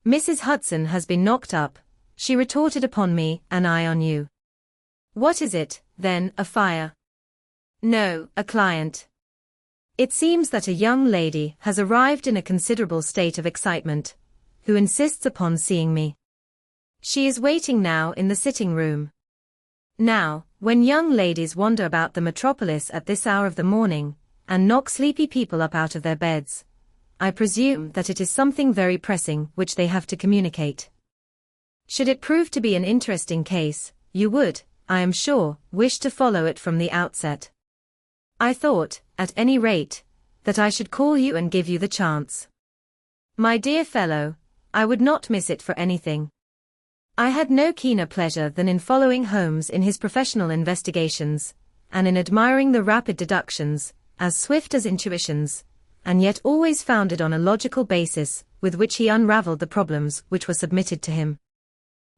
"Mrs. Hudson has been knocked up," she retorted, upon me, "an eye on you." "What is it, then, a fire?" "No, a client. It seems that a young lady has arrived in a considerable state of excitement, who insists upon seeing me. She is waiting now in the sitting room. Now, when young ladies wander about the metropolis at this hour of the morning, and knock sleepy people up out of their beds, I presume that it is something very pressing which they have to communicate. Should it prove to be an interesting case, you would, I am sure, wish to follow it from the outset. I thought, at any rate, that I should call you and give you the chance. My dear fellow, I would not miss it for anything. I had no keener pleasure than in following Holmes in his professional investigations, and in admiring the rapid deductions, as swift as intuitions, and yet always founded on a logical basis, with which he unraveled the problems which were submitted to him.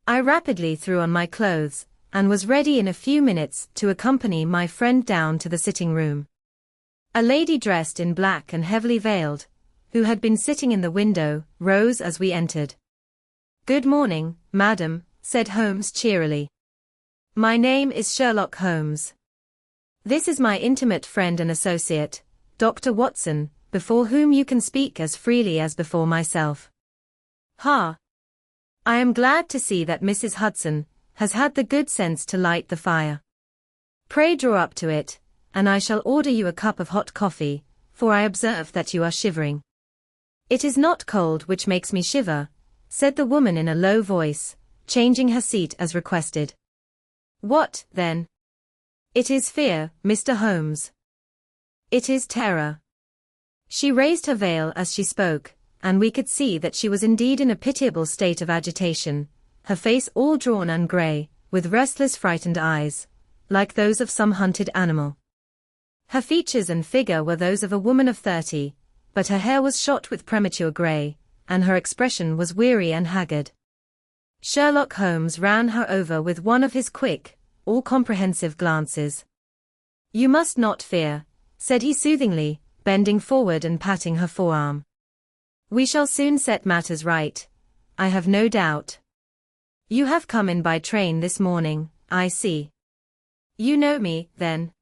I rapidly threw on my clothes, and was ready in a few minutes to accompany my friend down to the sitting room. A lady dressed in black and heavily veiled, who had been sitting in the window, rose as we entered. "Good morning, madam," said Holmes cheerily. "My name is Sherlock Holmes. This is my intimate friend and associate, Dr. Watson, before whom you can speak as freely as before myself." "Ha! I am glad to see that Mrs. Hudson has had the good sense to light the fire. Pray draw up to it, and I shall order you a cup of hot coffee, for I observe that you are shivering." "It is not cold which makes me shiver," said the woman in a low voice, changing her seat as requested. "What, then?" "It is fear, Mr. Holmes. It is terror." She raised her veil as she spoke, and we could see that she was indeed in a pitiable state of agitation, her face all drawn and grey, with restless frightened eyes, like those of some hunted animal. Her features and figure were those of a woman of 30, but her hair was shot with premature grey, and her expression was weary and haggard. Sherlock Holmes ran her over with one of his quick, all-comprehensive glances. "You must not fear," said he soothingly, bending forward and patting her forearm. "We shall soon set matters right, I have no doubt. You have come in by train this morning, I see. You know me, then?"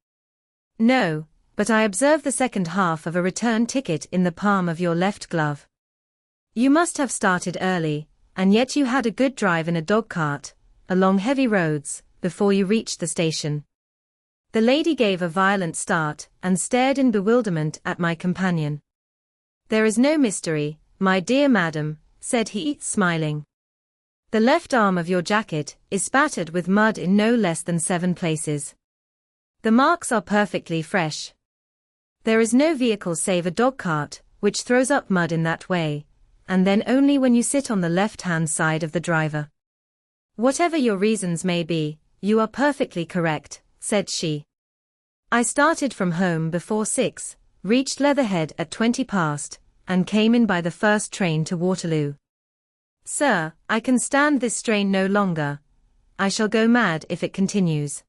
"No, but I observe the second half of a return ticket in the palm of your left glove. You must have started early, and yet you had a good drive in a dog-cart, along heavy roads, before you reached the station." The lady gave a violent start, and stared in bewilderment at my companion. "There is no mystery, my dear madam," said he, smiling. "The left arm of your jacket is spattered with mud in no less than 7 places. The marks are perfectly fresh. There is no vehicle save a dog-cart, which throws up mud in that way, and then only when you sit on the left-hand side of the driver. Whatever your reasons may be, you are perfectly correct," said she. "I started from home before 6, reached Leatherhead at 20 past, and came in by the first train to Waterloo. Sir, I can stand this strain no longer. I shall go mad if it continues.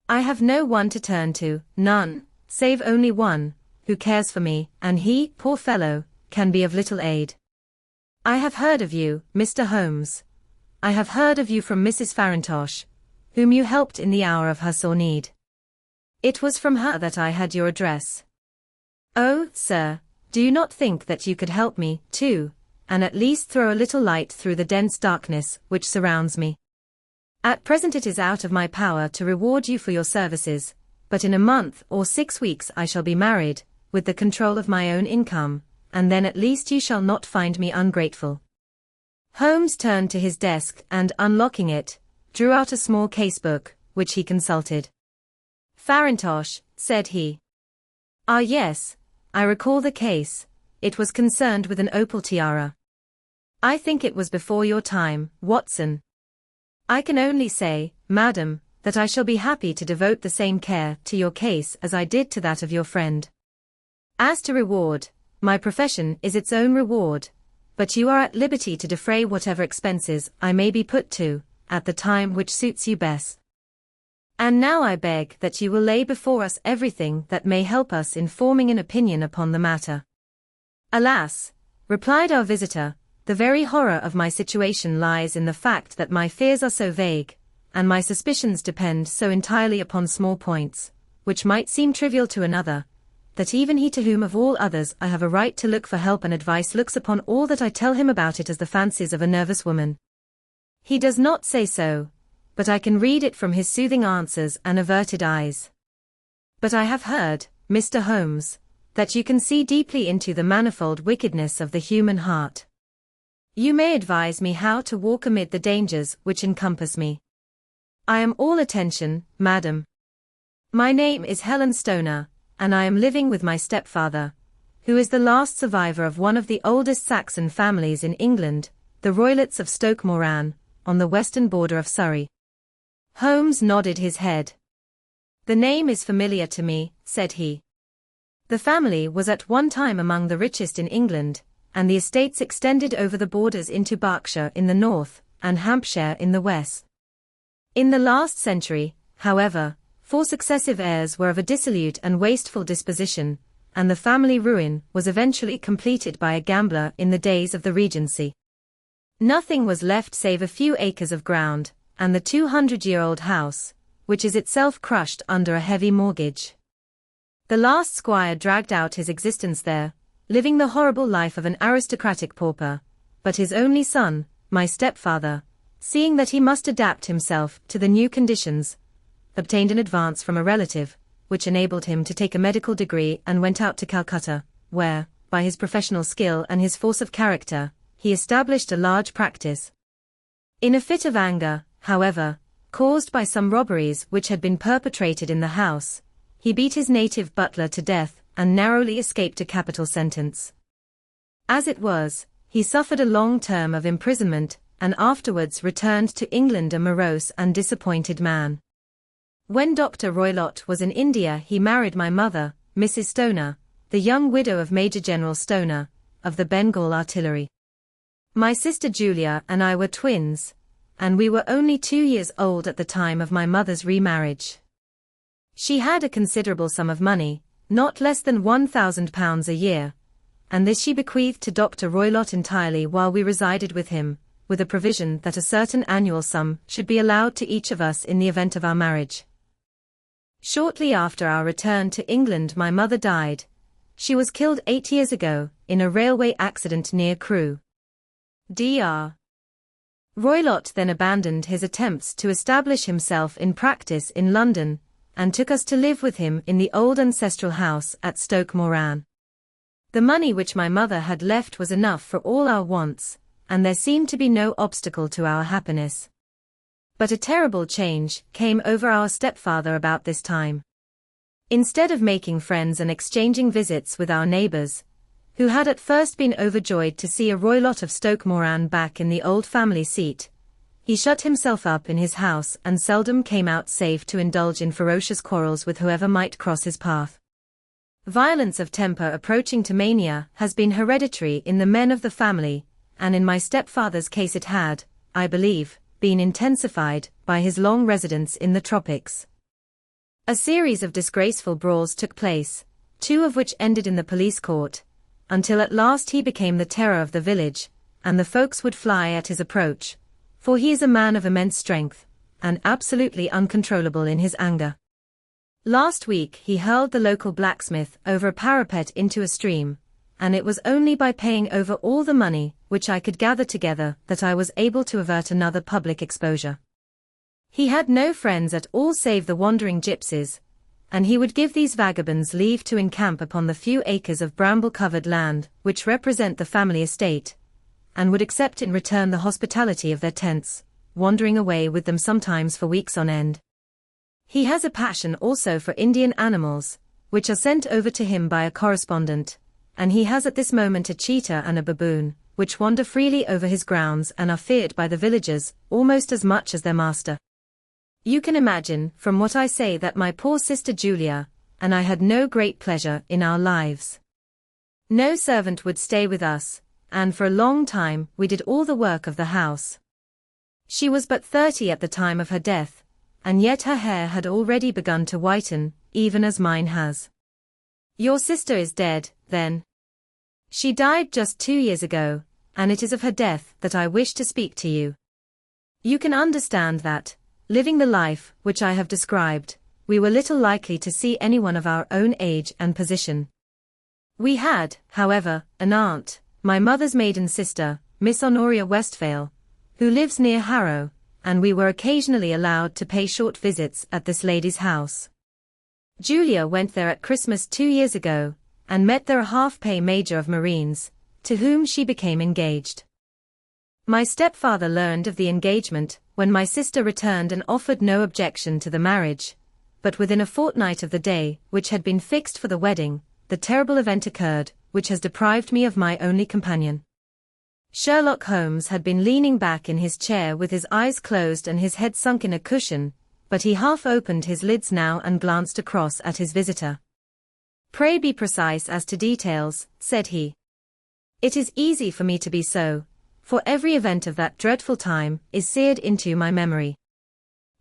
I have no one to turn to, none, save only one, who cares for me, and he, poor fellow, can be of little aid. I have heard of you, Mr. Holmes. I have heard of you from Mrs. Farintosh, whom you helped in the hour of her sore need. It was from her that I had your address. Oh, sir, do you not think that you could help me, too, and at least throw a little light through the dense darkness which surrounds me? At present it is out of my power to reward you for your services, but in a month or 6 weeks I shall be married, with the control of my own income, and then at least you shall not find me ungrateful." Holmes turned to his desk and, unlocking it, drew out a small casebook, which he consulted. "Farintosh," said he. "Ah yes, I recall the case. It was concerned with an opal tiara. I think it was before your time, Watson. I can only say, madam, that I shall be happy to devote the same care to your case as I did to that of your friend. As to reward, my profession is its own reward, but you are at liberty to defray whatever expenses I may be put to, at the time which suits you best. And now I beg that you will lay before us everything that may help us in forming an opinion upon the matter." "Alas," replied our visitor, "the very horror of my situation lies in the fact that my fears are so vague, and my suspicions depend so entirely upon small points, which might seem trivial to another, that even he to whom of all others I have a right to look for help and advice looks upon all that I tell him about it as the fancies of a nervous woman. He does not say so, but I can read it from his soothing answers and averted eyes. But I have heard, Mr. Holmes, that you can see deeply into the manifold wickedness of the human heart. You may advise me how to walk amid the dangers which encompass me. I am all attention, madam. My name is Helen Stoner, and I am living with my stepfather, who is the last survivor of one of the oldest Saxon families in England, the Roylotts of Stoke Moran, on the western border of Surrey." Holmes nodded his head. "The name is familiar to me," said he. "The family was at one time among the richest in England, and the estates extended over the borders into Berkshire in the north, and Hampshire in the west. In the last century, however, 4 successive heirs were of a dissolute and wasteful disposition, and the family ruin was eventually completed by a gambler in the days of the Regency. Nothing was left save a few acres of ground, and the 200-year-old house, which is itself crushed under a heavy mortgage. The last squire dragged out his existence there, living the horrible life of an aristocratic pauper, but his only son, my stepfather, seeing that he must adapt himself to the new conditions, obtained an advance from a relative, which enabled him to take a medical degree and went out to Calcutta, where, by his professional skill and his force of character, he established a large practice. In a fit of anger, however, caused by some robberies which had been perpetrated in the house, he beat his native butler to death and narrowly escaped a capital sentence. As it was, he suffered a long term of imprisonment and afterwards returned to England a morose and disappointed man. When Dr. Roylott was in India he married my mother, Mrs. Stoner, the young widow of Major General Stoner, of the Bengal Artillery. My sister Julia and I were twins, and we were only 2 years old at the time of my mother's remarriage. She had a considerable sum of money, not less than £1,000 a year, and this she bequeathed to Dr. Roylott entirely while we resided with him, with a provision that a certain annual sum should be allowed to each of us in the event of our marriage. Shortly after our return to England my mother died. She was killed 8 years ago, in a railway accident near Crewe. Dr. Roylott then abandoned his attempts to establish himself in practice in London, and took us to live with him in the old ancestral house at Stoke Moran. The money which my mother had left was enough for all our wants, and there seemed to be no obstacle to our happiness. But a terrible change came over our stepfather about this time. Instead of making friends and exchanging visits with our neighbours, who had at first been overjoyed to see a Roylott of Stoke Moran back in the old family seat, he shut himself up in his house and seldom came out save to indulge in ferocious quarrels with whoever might cross his path. Violence of temper approaching to mania has been hereditary in the men of the family, and in my stepfather's case it had, I believe, been intensified by his long residence in the tropics. A series of disgraceful brawls took place, 2 of which ended in the police court, until at last he became the terror of the village, and the folks would fly at his approach, for he is a man of immense strength, and absolutely uncontrollable in his anger. Last week he hurled the local blacksmith over a parapet into a stream, and it was only by paying over all the money which I could gather together that I was able to avert another public exposure. He had no friends at all save the wandering gypsies, and he would give these vagabonds leave to encamp upon the few acres of bramble-covered land which represent the family estate, and would accept in return the hospitality of their tents, wandering away with them sometimes for weeks on end. He has a passion also for Indian animals, which are sent over to him by a correspondent, and he has at this moment a cheetah and a baboon, which wander freely over his grounds and are feared by the villagers almost as much as their master. You can imagine from what I say that my poor sister Julia and I had no great pleasure in our lives. No servant would stay with us, and for a long time we did all the work of the house. She was but 30 at the time of her death, and yet her hair had already begun to whiten, even as mine has. Your sister is dead, then? She died just 2 years ago, and it is of her death that I wish to speak to you. You can understand that, living the life which I have described, we were little likely to see anyone of our own age and position. We had, however, an aunt, my mother's maiden sister, Miss Honoria Westphale, who lives near Harrow, and we were occasionally allowed to pay short visits at this lady's house. Julia went there at Christmas 2 years ago, and met there a half-pay major of Marines, to whom she became engaged. My stepfather learned of the engagement when my sister returned and offered no objection to the marriage, but within a fortnight of the day which had been fixed for the wedding, the terrible event occurred, which has deprived me of my only companion. Sherlock Holmes had been leaning back in his chair with his eyes closed and his head sunk in a cushion, but he half opened his lids now and glanced across at his visitor. "Pray be precise as to details," said he. "It is easy for me to be so, for every event of that dreadful time is seared into my memory.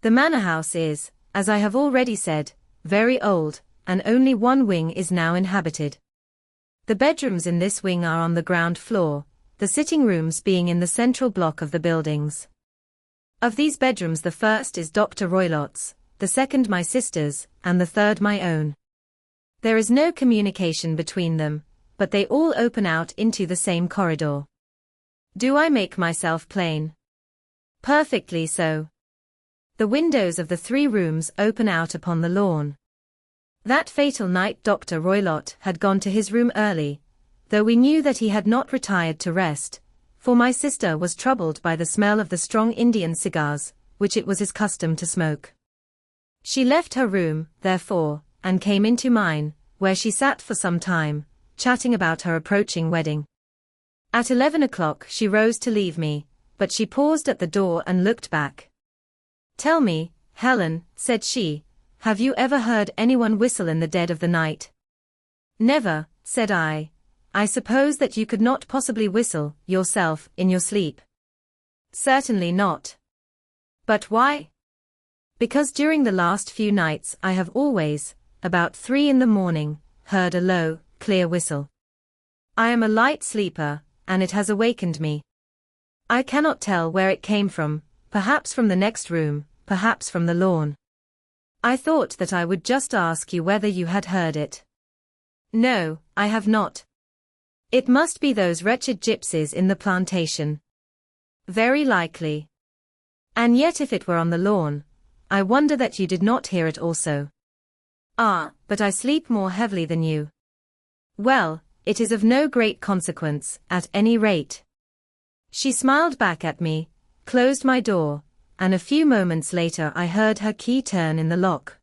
The manor house is, as I have already said, very old, and only one wing is now inhabited. The bedrooms in this wing are on the ground floor, the sitting rooms being in the central block of the buildings. Of these bedrooms the first is Dr. Roylott's, the second my sister's, and the third my own. There is no communication between them, but they all open out into the same corridor. Do I make myself plain? Perfectly so. The windows of the 3 rooms open out upon the lawn. That fatal night Dr. Roylott had gone to his room early, though we knew that he had not retired to rest, for my sister was troubled by the smell of the strong Indian cigars, which it was his custom to smoke. She left her room, therefore, and came into mine, where she sat for some time, chatting about her approaching wedding. At 11 o'clock she rose to leave me, but she paused at the door and looked back. "Tell me, Helen," said she, "have you ever heard anyone whistle in the dead of the night?" "Never," said I. "I suppose that you could not possibly whistle, yourself, in your sleep?" "Certainly not." "But why?" "Because during the last few nights I have always, about 3 in the morning, heard a low, clear whistle. I am a light sleeper, and it has awakened me. I cannot tell where it came from, perhaps from the next room, perhaps from the lawn. I thought that I would just ask you whether you had heard it. No, I have not. It must be those wretched gypsies in the plantation. Very likely. And yet if it were on the lawn, I wonder that you did not hear it also. Ah, but I sleep more heavily than you. Well, it is of no great consequence, at any rate. She smiled back at me, closed my door, and a few moments later I heard her key turn in the lock.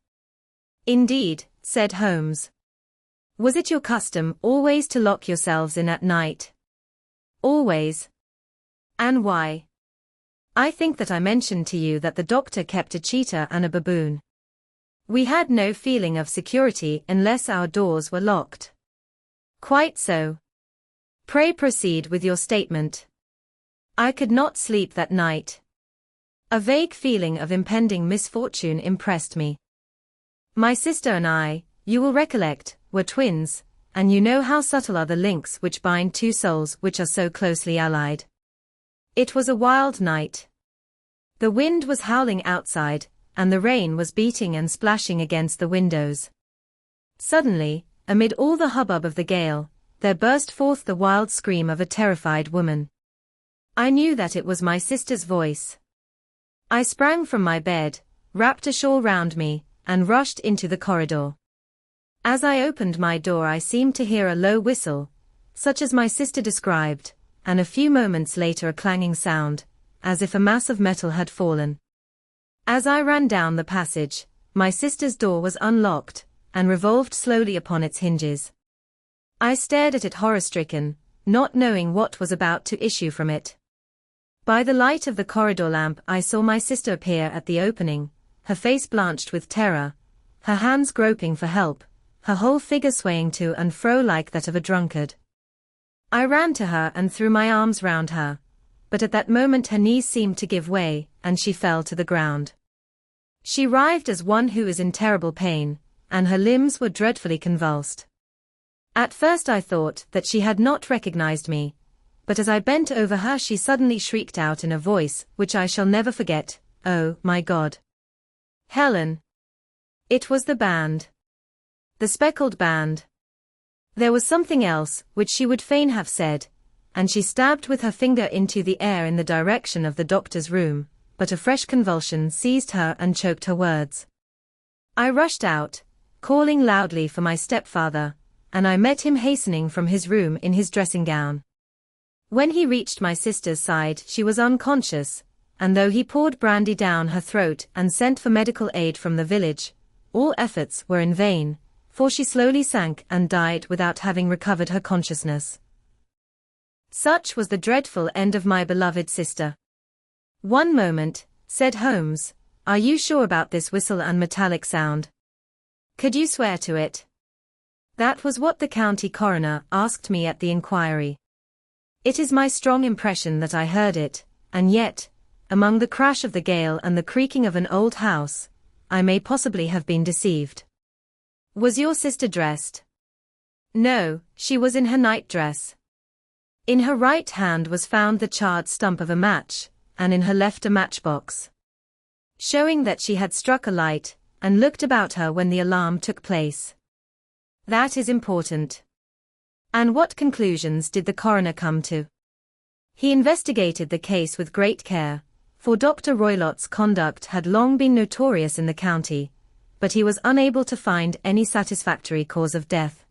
Indeed, said Holmes. Was it your custom always to lock yourselves in at night? Always. And why? I think that I mentioned to you that the doctor kept a cheetah and a baboon. We had no feeling of security unless our doors were locked. Quite so. Pray proceed with your statement. I could not sleep that night. A vague feeling of impending misfortune impressed me. My sister and I, you will recollect, were twins, and you know how subtle are the links which bind two souls which are so closely allied. It was a wild night. The wind was howling outside, and the rain was beating and splashing against the windows. Suddenly, amid all the hubbub of the gale, there burst forth the wild scream of a terrified woman. I knew that it was my sister's voice. I sprang from my bed, wrapped a shawl round me, and rushed into the corridor. As I opened my door I seemed to hear a low whistle, such as my sister described, and a few moments later a clanging sound, as if a mass of metal had fallen. As I ran down the passage, my sister's door was unlocked, and revolved slowly upon its hinges. I stared at it horror-stricken, not knowing what was about to issue from it. By the light of the corridor lamp I saw my sister appear at the opening, her face blanched with terror, her hands groping for help, her whole figure swaying to and fro like that of a drunkard. I ran to her and threw my arms round her, but at that moment her knees seemed to give way, and she fell to the ground. She writhed as one who is in terrible pain, and her limbs were dreadfully convulsed. At first I thought that she had not recognized me, but as I bent over her she suddenly shrieked out in a voice which I shall never forget, "Oh, my God! Helen!" It was the band. The Speckled Band. There was something else, which she would fain have said, and she stabbed with her finger into the air in the direction of the doctor's room, but a fresh convulsion seized her and choked her words. I rushed out, calling loudly for my stepfather, and I met him hastening from his room in his dressing gown. When he reached my sister's side she was unconscious, and though he poured brandy down her throat and sent for medical aid from the village, all efforts were in vain, for she slowly sank and died without having recovered her consciousness. Such was the dreadful end of my beloved sister. One moment, said Holmes, are you sure about this whistle and metallic sound? Could you swear to it? That was what the county coroner asked me at the inquiry. It is my strong impression that I heard it, and yet, among the crash of the gale and the creaking of an old house, I may possibly have been deceived. Was your sister dressed? No, she was in her nightdress. In her right hand was found the charred stump of a match, and in her left a matchbox, showing that she had struck a light, and looked about her when the alarm took place. That is important. And what conclusions did the coroner come to? He investigated the case with great care, for Dr. Roylott's conduct had long been notorious in the county, but he was unable to find any satisfactory cause of death.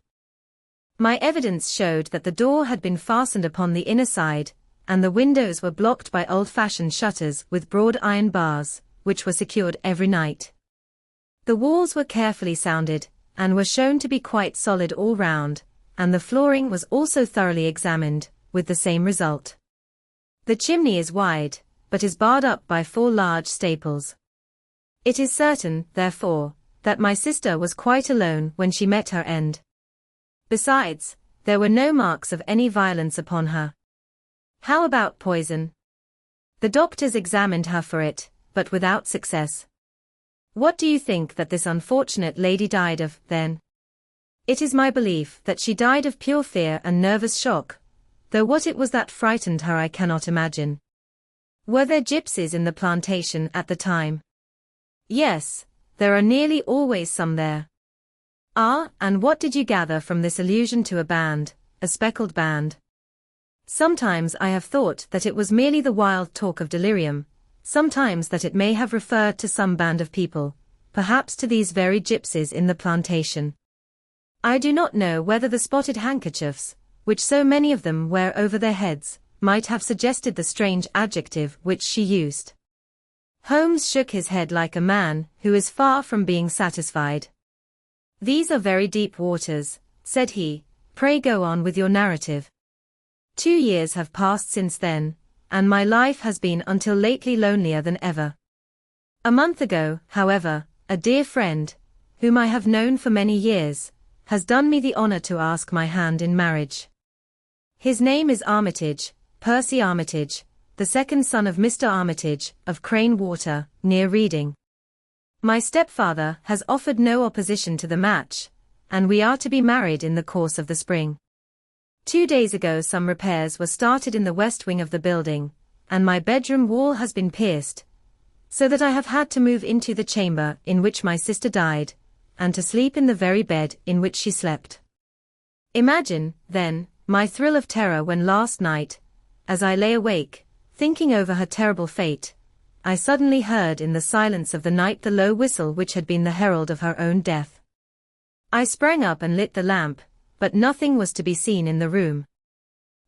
My evidence showed that the door had been fastened upon the inner side, and the windows were blocked by old-fashioned shutters with broad iron bars, which were secured every night. The walls were carefully sounded, and were shown to be quite solid all round, and the flooring was also thoroughly examined, with the same result. The chimney is wide, but is barred up by 4 large staples. It is certain, therefore, that my sister was quite alone when she met her end. Besides, there were no marks of any violence upon her. How about poison? The doctors examined her for it, but without success. What do you think that this unfortunate lady died of, then? It is my belief that she died of pure fear and nervous shock, though what it was that frightened her I cannot imagine. Were there gypsies in the plantation at the time? Yes, there are nearly always some there. Ah, and what did you gather from this allusion to a band, a speckled band? Sometimes I have thought that it was merely the wild talk of delirium, sometimes that it may have referred to some band of people, perhaps to these very gypsies in the plantation. I do not know whether the spotted handkerchiefs, which so many of them wear over their heads, might have suggested the strange adjective which she used. Holmes shook his head like a man who is far from being satisfied. "These are very deep waters," said he. "Pray go on with your narrative." 2 years have passed since then, and my life has been until lately lonelier than ever. A month ago, however, a dear friend, whom I have known for many years, has done me the honor to ask my hand in marriage. His name is Armitage, Percy Armitage, the second son of Mr. Armitage, of Crane Water, near Reading. My stepfather has offered no opposition to the match, and we are to be married in the course of the spring. 2 days ago some repairs were started in the west wing of the building, and my bedroom wall has been pierced, so that I have had to move into the chamber in which my sister died, and to sleep in the very bed in which she slept. Imagine, then, my thrill of terror when last night, as I lay awake, thinking over her terrible fate, I suddenly heard in the silence of the night the low whistle which had been the herald of her own death. I sprang up and lit the lamp, but nothing was to be seen in the room.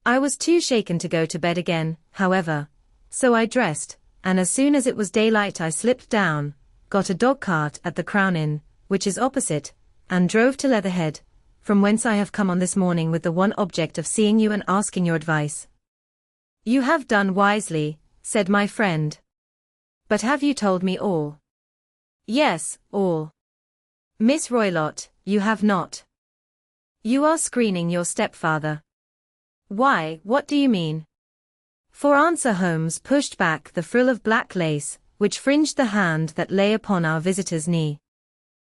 I was too shaken to go to bed again, however, so I dressed, and as soon as it was daylight I slipped down, got a dog-cart at the Crown Inn, which is opposite, and drove to Leatherhead, from whence I have come on this morning with the one object of seeing you and asking your advice. "You have done wisely," said my friend. "But have you told me all?" "Yes, all." "Miss Roylott, you have not. You are screening your stepfather." "Why, what do you mean?" For answer Holmes pushed back the frill of black lace, which fringed the hand that lay upon our visitor's knee.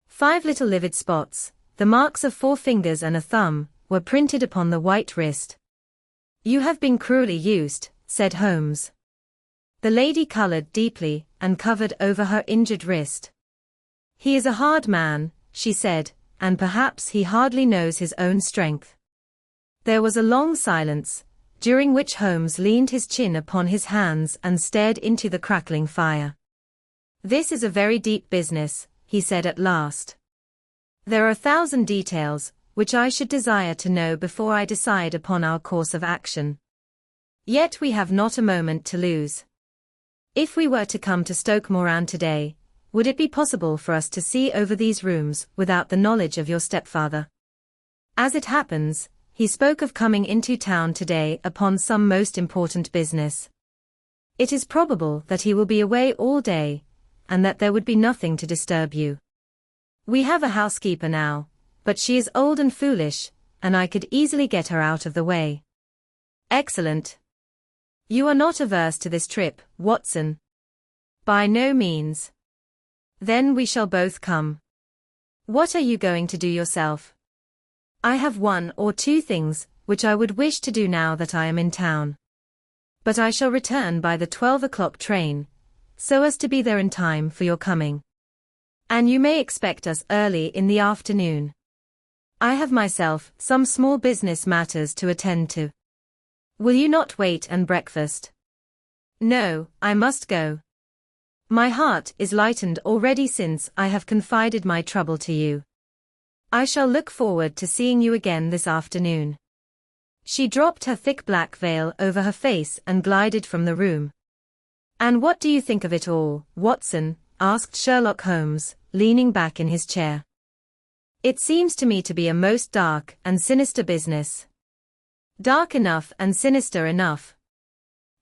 5 little livid spots, the marks of 4 fingers and a thumb, were printed upon the white wrist. "You have been cruelly used," said Holmes. The lady colored deeply, and covered over her injured wrist. "He is a hard man," she said, "and perhaps he hardly knows his own strength." There was a long silence, during which Holmes leaned his chin upon his hands and stared into the crackling fire. "This is a very deep business," he said at last. "There are 1,000 details, which I should desire to know before I decide upon our course of action. Yet we have not a moment to lose. If we were to come to Stoke Moran today, would it be possible for us to see over these rooms without the knowledge of your stepfather? As it happens, he spoke of coming into town today upon some most important business. It is probable that he will be away all day, and that there would be nothing to disturb you. We have a housekeeper now, but she is old and foolish, and I could easily get her out of the way." "Excellent. You are not averse to this trip, Watson?" "By no means." "Then we shall both come. What are you going to do yourself?" "I have 1 or 2 things, which I would wish to do now that I am in town. But I shall return by the 12 o'clock train, so as to be there in time for your coming. And you may expect us early in the afternoon. I have myself some small business matters to attend to. Will you not wait and breakfast?" "No, I must go. My heart is lightened already since I have confided my trouble to you. I shall look forward to seeing you again this afternoon." She dropped her thick black veil over her face and glided from the room. "And what do you think of it all, Watson?" asked Sherlock Holmes, leaning back in his chair. "It seems to me to be a most dark and sinister business." "Dark enough and sinister enough.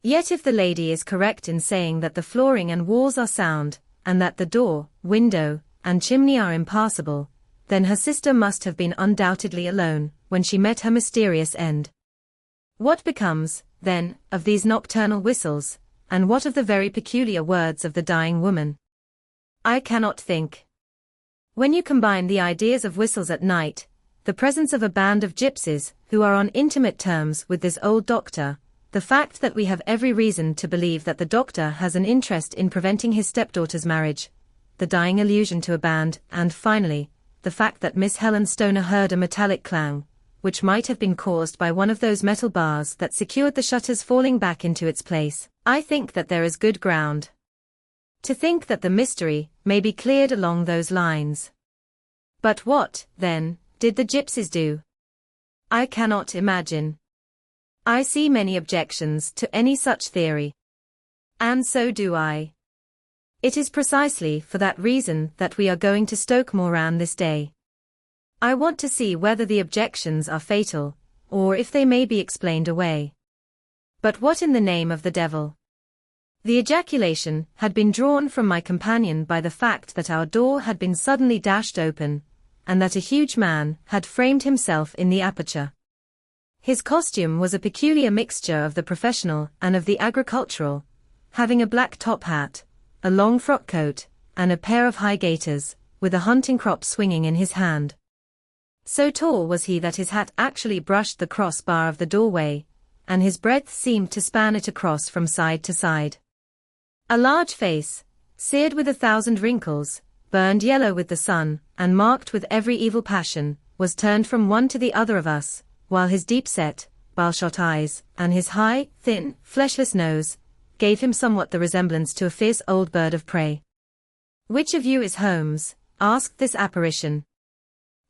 Yet if the lady is correct in saying that the flooring and walls are sound, and that the door, window, and chimney are impassable, then her sister must have been undoubtedly alone when she met her mysterious end. What becomes, then, of these nocturnal whistles, and what of the very peculiar words of the dying woman? I cannot think. When you combine the ideas of whistles at night, the presence of a band of gypsies who are on intimate terms with this old doctor, the fact that we have every reason to believe that the doctor has an interest in preventing his stepdaughter's marriage, the dying allusion to a band, and finally, the fact that Miss Helen Stoner heard a metallic clang, which might have been caused by one of those metal bars that secured the shutters falling back into its place. I think that there is good ground to think that the mystery may be cleared along those lines. But what, then, did the gypsies do? I cannot imagine. I see many objections to any such theory. And so do I. It is precisely for that reason that we are going to Stoke Moran this day. I want to see whether the objections are fatal, or if they may be explained away. But what in the name of the devil? The ejaculation had been drawn from my companion by the fact that our door had been suddenly dashed open, and that a huge man had framed himself in the aperture. His costume was a peculiar mixture of the professional and of the agricultural, having a black top hat, a long frock coat, and a pair of high gaiters, with a hunting crop swinging in his hand. So tall was he that his hat actually brushed the crossbar of the doorway, and his breadth seemed to span it across from side to side. A large face, seared with 1,000 wrinkles, burned yellow with the sun, and marked with every evil passion, was turned from one to the other of us, while his deep-set, bile-shot eyes, and his high, thin, fleshless nose, gave him somewhat the resemblance to a fierce old bird of prey. "Which of you is Holmes?" asked this apparition.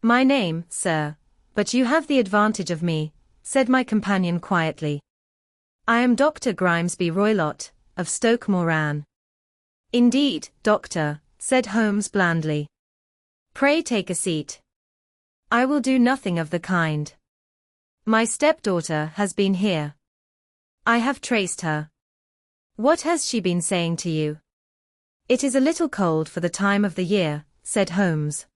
"My name, sir, but you have the advantage of me," said my companion quietly. "I am Dr. Grimesby Roylott, of Stoke Moran." "Indeed, doctor," said Holmes blandly. "Pray take a seat." "I will do nothing of the kind. My stepdaughter has been here. I have traced her." "What has she been saying to you?" "It is a little cold for the time of the year," said Holmes.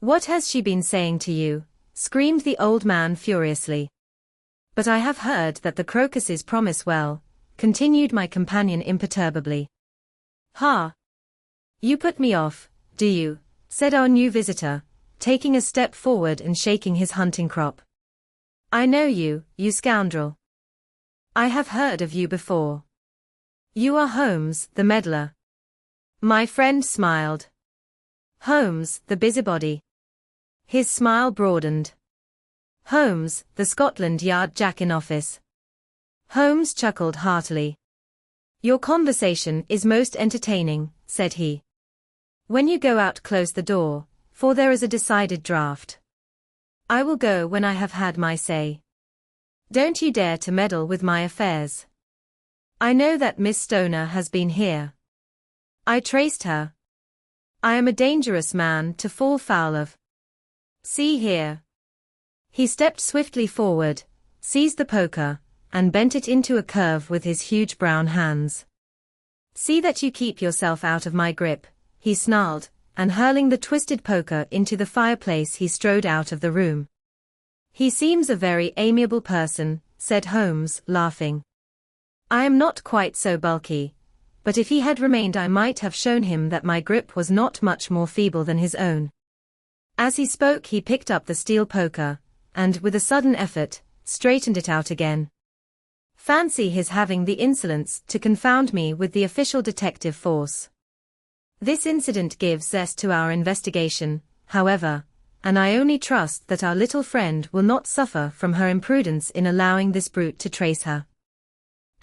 "What has she been saying to you?" screamed the old man furiously. "But I have heard that the crocuses promise well," continued my companion imperturbably. "Ha! You put me off, do you?" said our new visitor, taking a step forward and shaking his hunting crop. "I know you, you scoundrel. I have heard of you before. You are Holmes, the meddler." My friend smiled. "Holmes, the busybody." His smile broadened. "Holmes, the Scotland Yard Jack-in-office." Holmes chuckled heartily. "Your conversation is most entertaining," said he. "When you go out, close the door, for there is a decided draught. I will go when I have had my say. Don't you dare to meddle with my affairs. I know that Miss Stoner has been here. I traced her. I am a dangerous man to fall foul of. See here." He stepped swiftly forward, seized the poker, and bent it into a curve with his huge brown hands. "See that you keep yourself out of my grip," he snarled, and hurling the twisted poker into the fireplace he strode out of the room. "He seems a very amiable person," said Holmes, laughing. "I am not quite so bulky, but if he had remained I might have shown him that my grip was not much more feeble than his own." As he spoke he picked up the steel poker, and, with a sudden effort, straightened it out again. Fancy his having the insolence to confound me with the official detective force. This incident gives zest to our investigation, however, and I only trust that our little friend will not suffer from her imprudence in allowing this brute to trace her.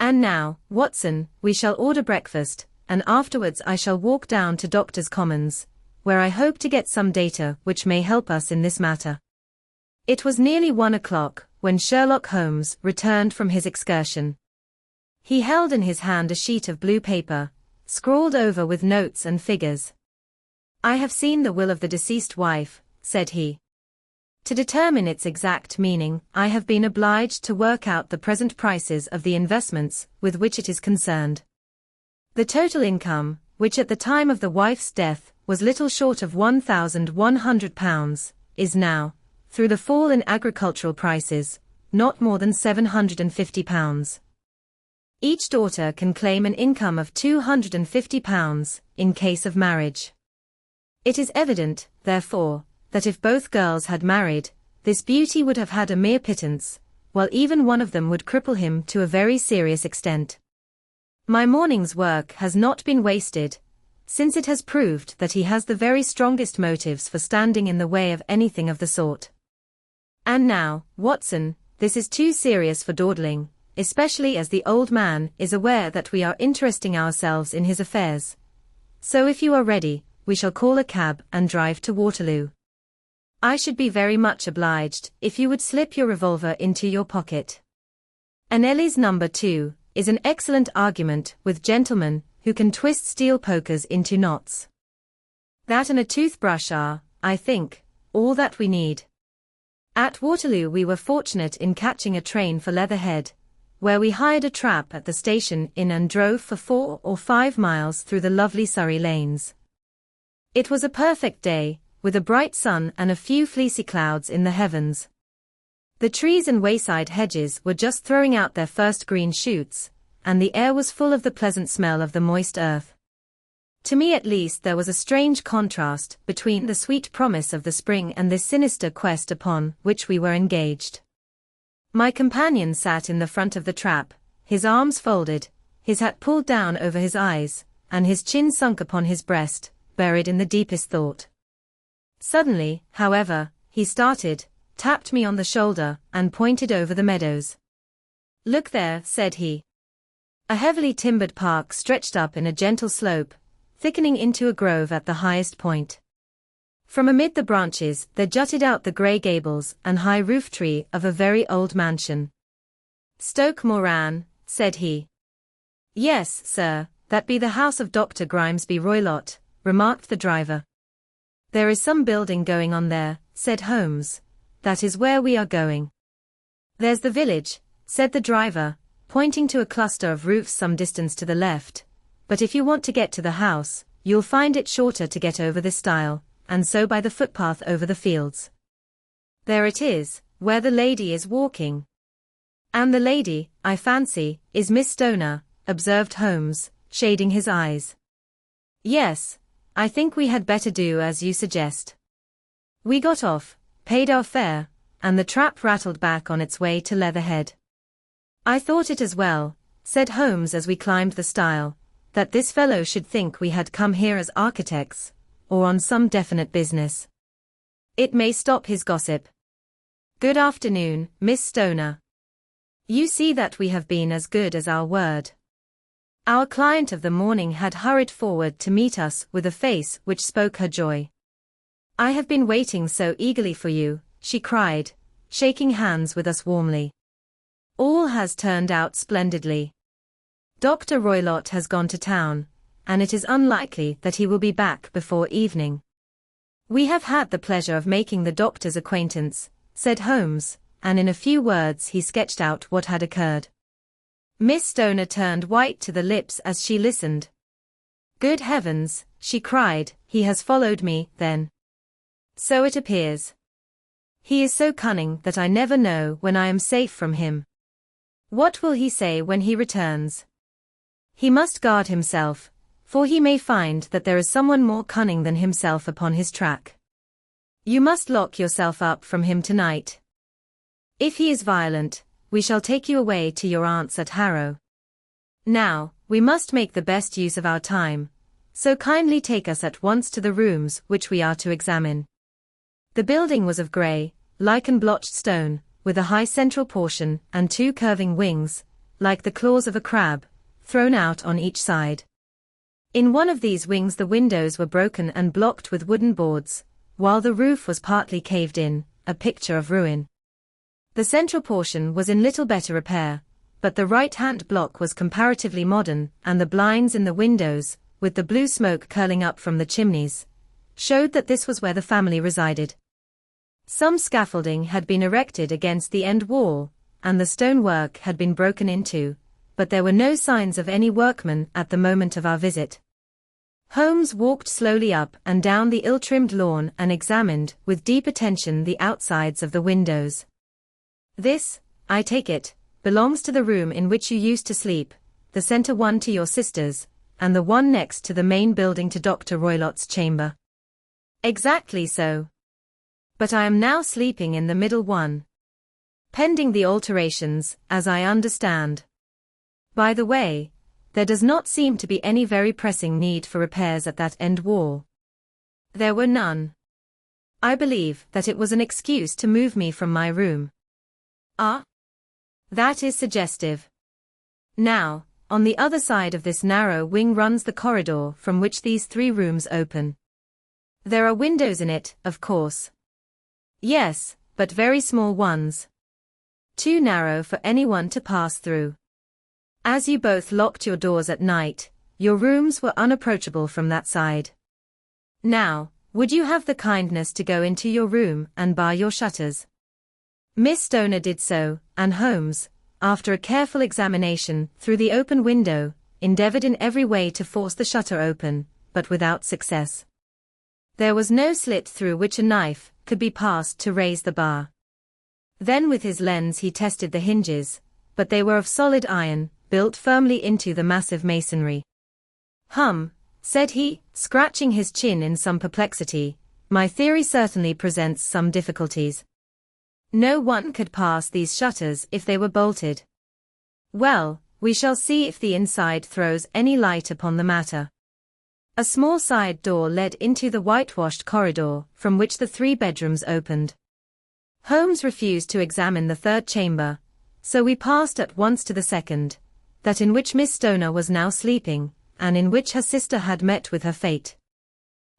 And now, Watson, we shall order breakfast, and afterwards I shall walk down to Doctors' Commons, where I hope to get some data which may help us in this matter. It was nearly 1 o'clock when Sherlock Holmes returned from his excursion. He held in his hand a sheet of blue paper, scrawled over with notes and figures. "I have seen the will of the deceased wife," said he. "To determine its exact meaning, I have been obliged to work out the present prices of the investments with which it is concerned. The total income, which at the time of the wife's death was little short of £1,100, is now, through the fall in agricultural prices, not more than £750. Each daughter can claim an income of £250 in case of marriage. It is evident, therefore, that if both girls had married, this beauty would have had a mere pittance, while even one of them would cripple him to a very serious extent. My morning's work has not been wasted, since it has proved that he has the very strongest motives for standing in the way of anything of the sort. And now, Watson, this is too serious for dawdling, especially as the old man is aware that we are interesting ourselves in his affairs. So if you are ready, we shall call a cab and drive to Waterloo. I should be very much obliged if you would slip your revolver into your pocket. Anelli's number 2 is an excellent argument with gentlemen who can twist steel pokers into knots. That and a toothbrush are, I think, all that we need. At Waterloo we were fortunate in catching a train for Leatherhead, where we hired a trap at the station inn and drove for 4 or 5 miles through the lovely Surrey lanes. It was a perfect day, with a bright sun and a few fleecy clouds in the heavens. The trees and wayside hedges were just throwing out their first green shoots, and the air was full of the pleasant smell of the moist earth. To me at least there was a strange contrast between the sweet promise of the spring and this sinister quest upon which we were engaged. My companion sat in the front of the trap, his arms folded, his hat pulled down over his eyes, and his chin sunk upon his breast, buried in the deepest thought. Suddenly, however, he started, tapped me on the shoulder, and pointed over the meadows. "Look there," said he. A heavily timbered park stretched up in a gentle slope, thickening into a grove at the highest point. From amid the branches there jutted out the grey gables and high roof tree of a very old mansion. "Stoke Moran," said he. "Yes, sir, that be the house of Dr. Grimesby Roylott," remarked the driver. "There is some building going on there," said Holmes. "That is where we are going." "There's the village," said the driver, pointing to a cluster of roofs some distance to the left, "but if you want to get to the house, you'll find it shorter to get over this stile, and so by the footpath over the fields. There it is, where the lady is walking." "And the lady, I fancy, is Miss Stoner," observed Holmes, shading his eyes. "Yes, I think we had better do as you suggest." We got off, paid our fare, and the trap rattled back on its way to Leatherhead. "I thought it as well," said Holmes as we climbed the stile, "that this fellow should think we had come here as architects, or on some definite business. It may stop his gossip. Good afternoon, Miss Stoner. You see that we have been as good as our word." Our client of the morning had hurried forward to meet us with a face which spoke her joy. "I have been waiting so eagerly for you," she cried, shaking hands with us warmly. "All has turned out splendidly. Dr. Roylott has gone to town, and it is unlikely that he will be back before evening." "We have had the pleasure of making the doctor's acquaintance," said Holmes, and in a few words he sketched out what had occurred. Miss Stoner turned white to the lips as she listened. "Good heavens," she cried, "he has followed me, then. So it appears. He is so cunning that I never know when I am safe from him. What will he say when he returns? He must guard himself, for he may find that there is someone more cunning than himself upon his track. You must lock yourself up from him tonight. If he is violent, we shall take you away to your aunt's at Harrow. Now, we must make the best use of our time, so kindly take us at once to the rooms which we are to examine." The building was of grey, lichen-blotched stone, with a high central portion and 2 curving wings, like the claws of a crab, thrown out on each side. In one of these wings the windows were broken and blocked with wooden boards, while the roof was partly caved in, a picture of ruin. The central portion was in little better repair, but the right-hand block was comparatively modern, and the blinds in the windows, with the blue smoke curling up from the chimneys, showed that this was where the family resided. Some scaffolding had been erected against the end wall, and the stonework had been broken into, but there were no signs of any workmen at the moment of our visit. Holmes walked slowly up and down the ill-trimmed lawn and examined with deep attention the outsides of the windows. "This, I take it, belongs to the room in which you used to sleep, the centre one to your sisters, and the one next to the main building to Dr. Roylott's chamber." "Exactly so." But I am now sleeping in the middle one. Pending the alterations, as I understand. By the way, there does not seem to be any very pressing need for repairs at that end wall. There were none. I believe that it was an excuse to move me from my room. Ah? That is suggestive. Now, on the other side of this narrow wing runs the corridor from which these 3 rooms open. There are windows in it, of course. Yes, but very small ones. Too narrow for anyone to pass through. As you both locked your doors at night, your rooms were unapproachable from that side. Now, would you have the kindness to go into your room and bar your shutters? Miss Stoner did so, and Holmes, after a careful examination through the open window, endeavored in every way to force the shutter open, but without success. There was no slit through which a knife could be passed to raise the bar. Then with his lens he tested the hinges, but they were of solid iron, built firmly into the massive masonry. Said he, scratching his chin in some perplexity, my theory certainly presents some difficulties. No one could pass these shutters if they were bolted. Well, we shall see if the inside throws any light upon the matter. A small side door led into the whitewashed corridor from which the 3 bedrooms opened. Holmes refused to examine the 3rd chamber, so we passed at once to the 2nd, that in which Miss Stoner was now sleeping, and in which her sister had met with her fate.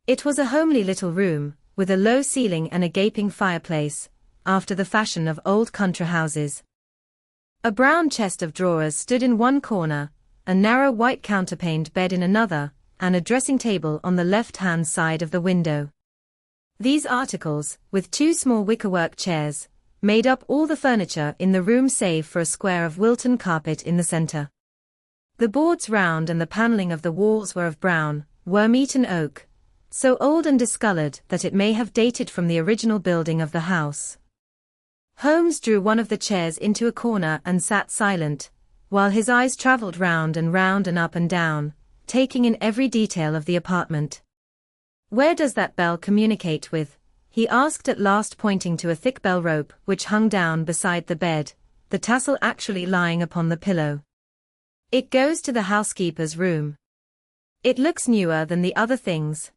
It was a homely little room, with a low ceiling and a gaping fireplace, after the fashion of old country houses. A brown chest of drawers stood in one corner, a narrow white counterpaned bed in another, and a dressing table on the left-hand side of the window. These articles, with 2 small wickerwork chairs, made up all the furniture in the room save for a square of Wilton carpet in the center. The boards round and the paneling of the walls were of brown, worm-eaten oak, so old and discolored that it may have dated from the original building of the house. Holmes drew one of the chairs into a corner and sat silent, while his eyes traveled round and up and down, taking in every detail of the apartment. "Where does that bell communicate with?" he asked at last, pointing to a thick bell rope which hung down beside the bed, the tassel actually lying upon the pillow. "It goes to the housekeeper's room. It looks newer than the other things."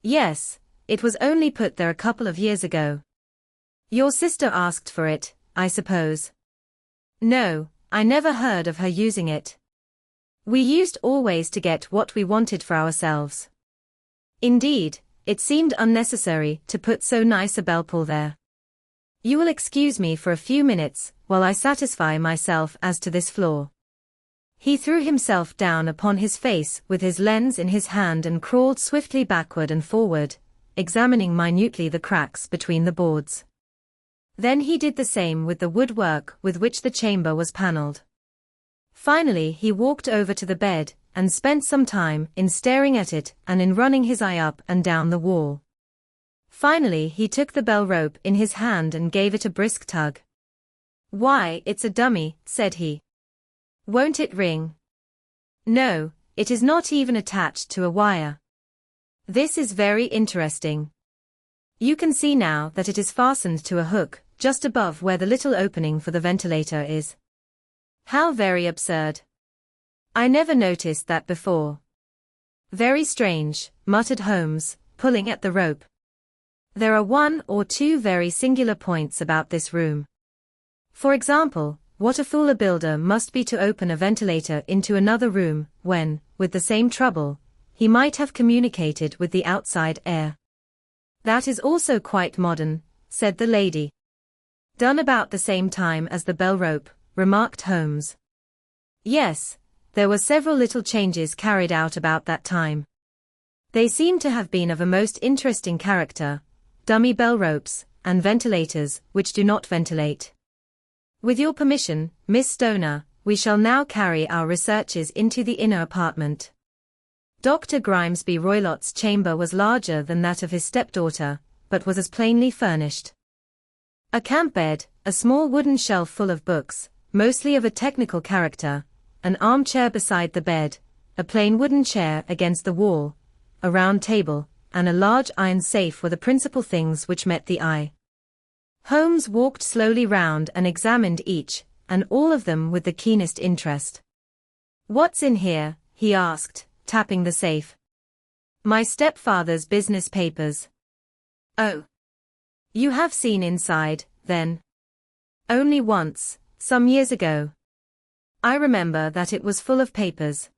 "Yes, it was only put there a couple of years ago." "Your sister asked for it, I suppose?" "No, I never heard of her using it. We used always to get what we wanted for ourselves. Indeed, it seemed unnecessary to put so nice a bell pull there. You will excuse me for a few minutes, while I satisfy myself as to this floor." He threw himself down upon his face with his lens in his hand and crawled swiftly backward and forward, examining minutely the cracks between the boards. Then he did the same with the woodwork with which the chamber was paneled. Finally he walked over to the bed, and spent some time in staring at it and in running his eye up and down the wall. Finally he took the bell rope in his hand and gave it a brisk tug. "Why, it's a dummy," said he. "Won't it ring?" "No, it is not even attached to a wire." "This is very interesting. You can see now that it is fastened to a hook, just above where the little opening for the ventilator is." "How very absurd. I never noticed that before." "Very strange," muttered Holmes, pulling at the rope. "There are 1 or 2 very singular points about this room. For example, what a fool a builder must be to open a ventilator into another room, when, with the same trouble, he might have communicated with the outside air." "That is also quite modern," said the lady. "Done about the same time as the bell rope," remarked Holmes. "Yes, there were several little changes carried out about that time. They seem to have been of a most interesting character, dummy bell ropes, and ventilators which do not ventilate. With your permission, Miss Stoner, we shall now carry our researches into the inner apartment." Dr. Grimesby Roylott's chamber was larger than that of his stepdaughter, but was as plainly furnished. A camp bed, a small wooden shelf full of books, mostly of a technical character, an armchair beside the bed, a plain wooden chair against the wall, a round table, and a large iron safe were the principal things which met the eye. Holmes walked slowly round and examined each, and all of them with the keenest interest. "What's in here?" he asked, tapping the safe. "My stepfather's business papers." "Oh. You have seen inside, then?" "Only once, some years ago. I remember that it was full of papers."